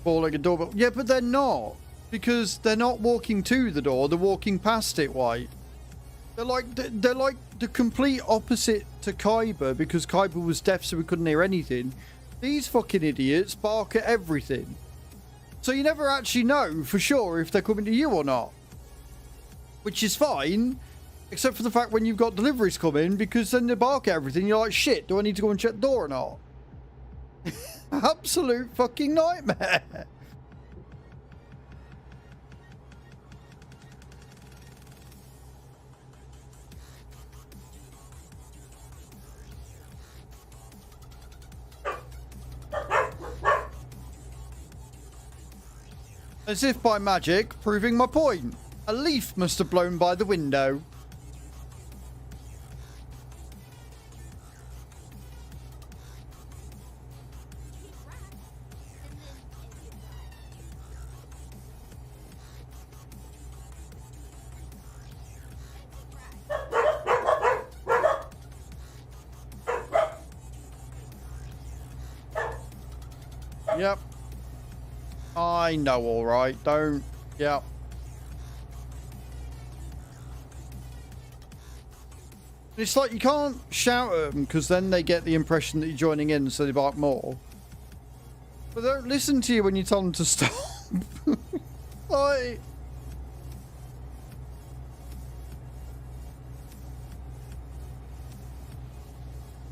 Like a doorbell. Yeah, but they're not, because they're not walking to the door, they're walking past it. White. They're like the complete opposite to Kyber, because Kyber was deaf so we couldn't hear anything. These fucking idiots bark at everything, so you never actually know for sure if they're coming to you or not, which is fine, except for the fact when you've got deliveries coming, because then they bark at everything. You're like, shit, do I need to go and check the door or not? Absolute fucking nightmare. As if by magic, proving my point. A leaf must have blown by the window. Yep. I know, all right. Don't. Yep. It's like you can't shout at them, because then they get the impression that you're joining in, so they bark more. But they don't listen to you when you tell them to stop. Like...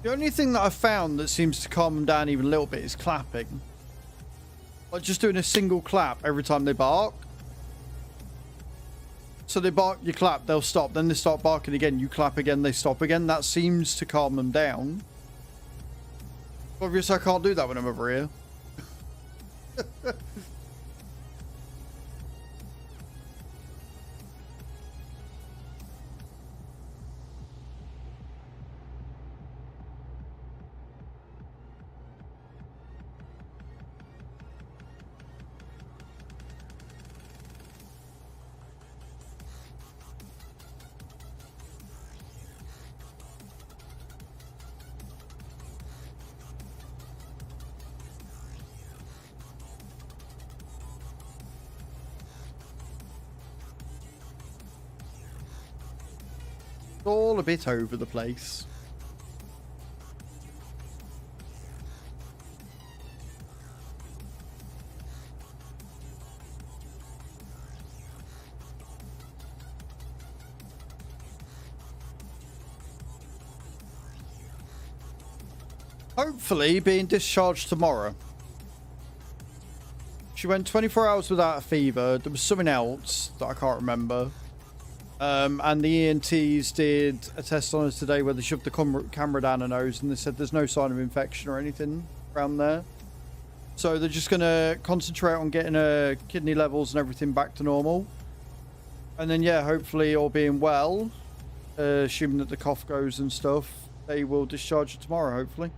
The only thing that I've found that seems to calm them down even a little bit is clapping. Like just doing a single clap every time they bark. So they bark, you clap, they'll stop. Then they start barking again. You clap again, they stop again. That seems to calm them down. Obviously, I can't do that when I'm over here. It's all a bit over the place. Hopefully being discharged tomorrow. She went 24 hours without a fever. There was something else that I can't remember. And the ENTs did a test on us today where they shoved the camera down her nose and they said there's no sign of infection or anything around there. So they're just going to concentrate on getting her kidney levels and everything back to normal. And then, yeah, hopefully all being well, assuming that the cough goes and stuff, they will discharge her tomorrow, hopefully.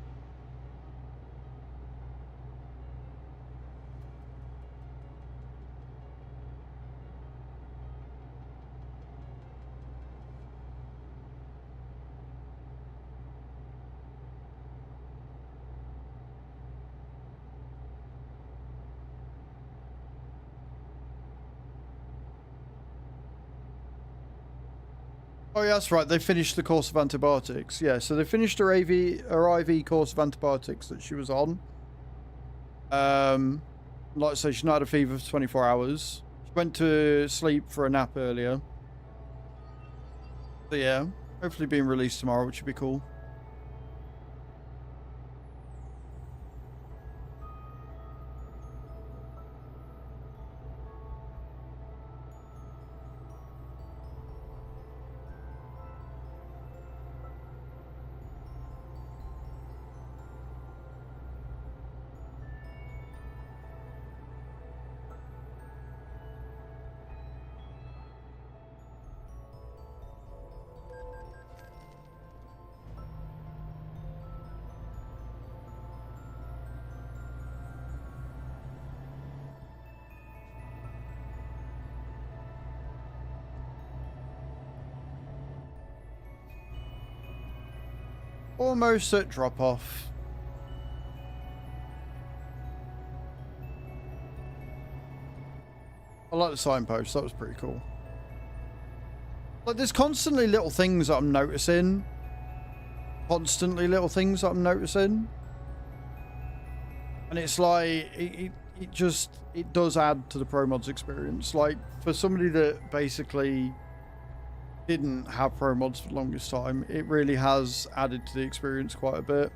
Oh, yeah, that's right. They finished the course of antibiotics. Yeah, so they finished her IV course of antibiotics that she was on. Like I say, she's not had a fever for 24 hours. She went to sleep for a nap earlier. So, yeah, hopefully being released tomorrow, which would be cool. Almost at drop-off. I like the signpost. That was pretty cool. Like, there's constantly little things that I'm noticing. Constantly little things that I'm noticing. And it's like, it does add to the Pro Mods experience. Like, for somebody that basically didn't have Pro Mods for the longest time, it really has added to the experience quite a bit.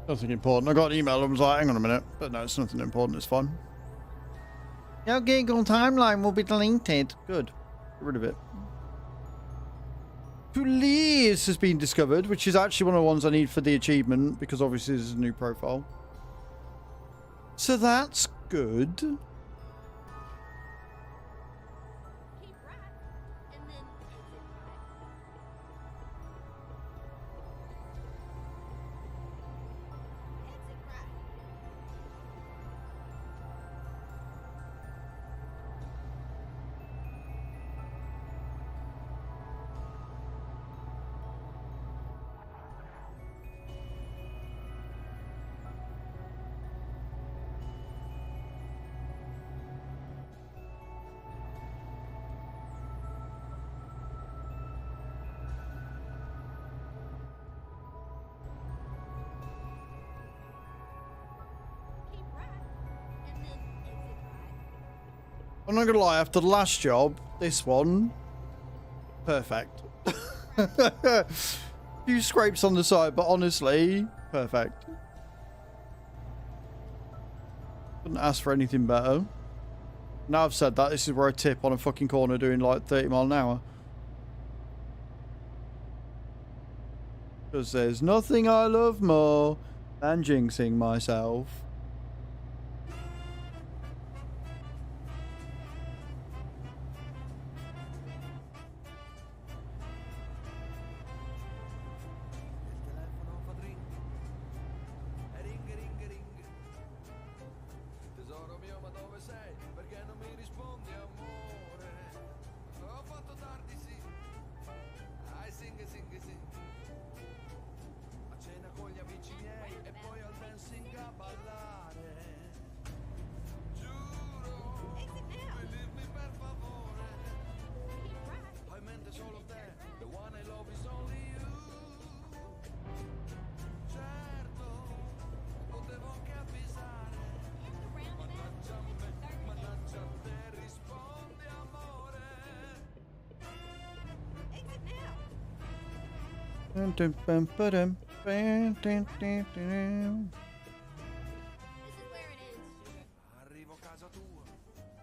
Nothing important. I got an email and was like, hang on a minute. But no, it's nothing important. It's fine. Your Google timeline will be deleted. Good. Get rid of it. Police has been discovered, which is actually one of the ones I need for the achievement, because obviously this is a new profile. So that's good. Keep rat, and then exit rat. I'm not gonna lie, after the last job, this one, perfect. Few scrapes on the side, but honestly, perfect. Couldn't ask for anything better. Now I've said that, this is where I tip on a fucking corner doing like 30 mile an hour. Because there's nothing I love more than jinxing myself.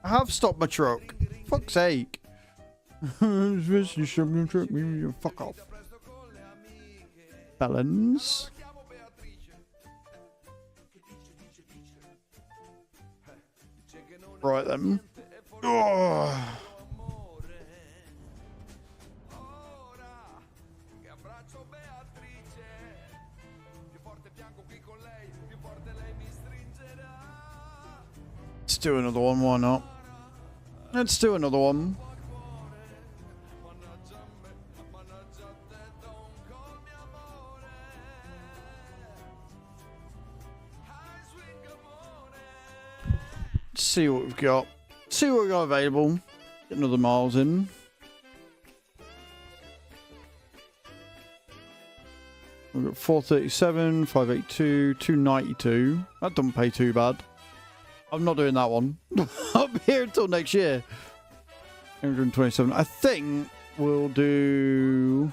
I have stopped my truck. Fuck's sake. Fuck off. Balance. Right then. Oh. Let's do another one, why not? Let's do another one. Let's see what we've got. See what we've got available. Get another miles in. We've got 437, 582, 292. That doesn't pay too bad. I'm not doing that one. I'll be here until next year. 127. I think we'll do...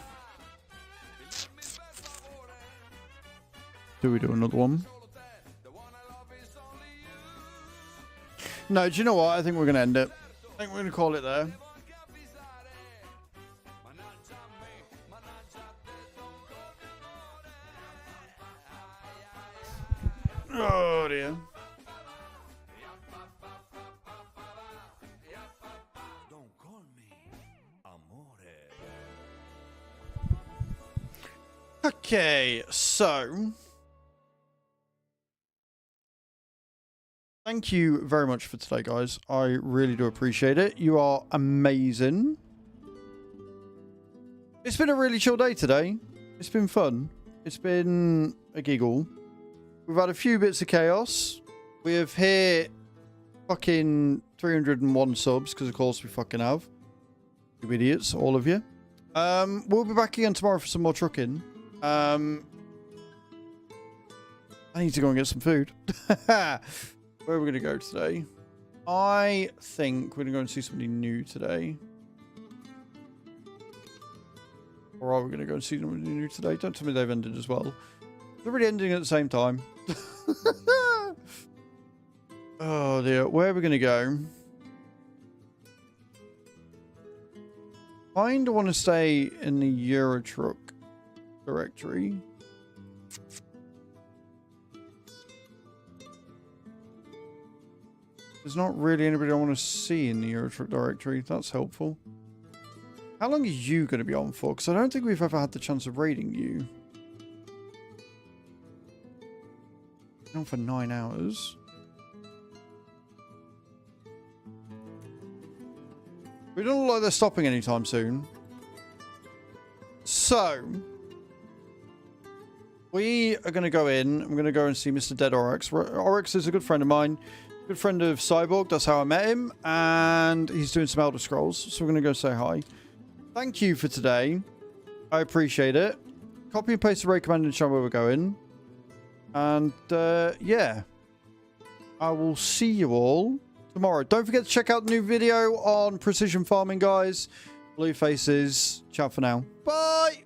Do we do another one? No, do you know what? I think we're going to end it. I think we're going to call it there. Oh dear. Okay, so thank you very much for today, guys. I really do appreciate it. You are amazing. It's been a really chill day today. It's been fun. It's been a giggle. We've had a few bits of chaos. We have hit fucking 301 subs, because of course we fucking have. You idiots, all of you. We'll be back again tomorrow for some more trucking. I need to go and get some food. Where are we going to go today? I think we're going to go and see somebody new today. Or are we going to go and see somebody new today? Don't tell me they've ended as well. They're really ending at the same time. Oh dear. Where are we going to go? I kind of want to stay in the Euro truck directory. There's not really anybody I want to see in the Euro truck directory. That's helpful. How long are you going to be on for? Because I don't think we've ever had the chance of raiding you. On for 9 hours. We don't look like they're stopping anytime soon. So, we are going to go in. I'm going to go and see Mr. Dead Oryx. Oryx is a good friend of mine. Good friend of Cyborg. That's how I met him. And he's doing some Elder Scrolls. So we're going to go say hi. Thank you for today. I appreciate it. Copy and paste the raid command and show where we're going. And, yeah. I will see you all tomorrow. Don't forget to check out the new video on precision farming, guys. Blue faces. Ciao for now. Bye.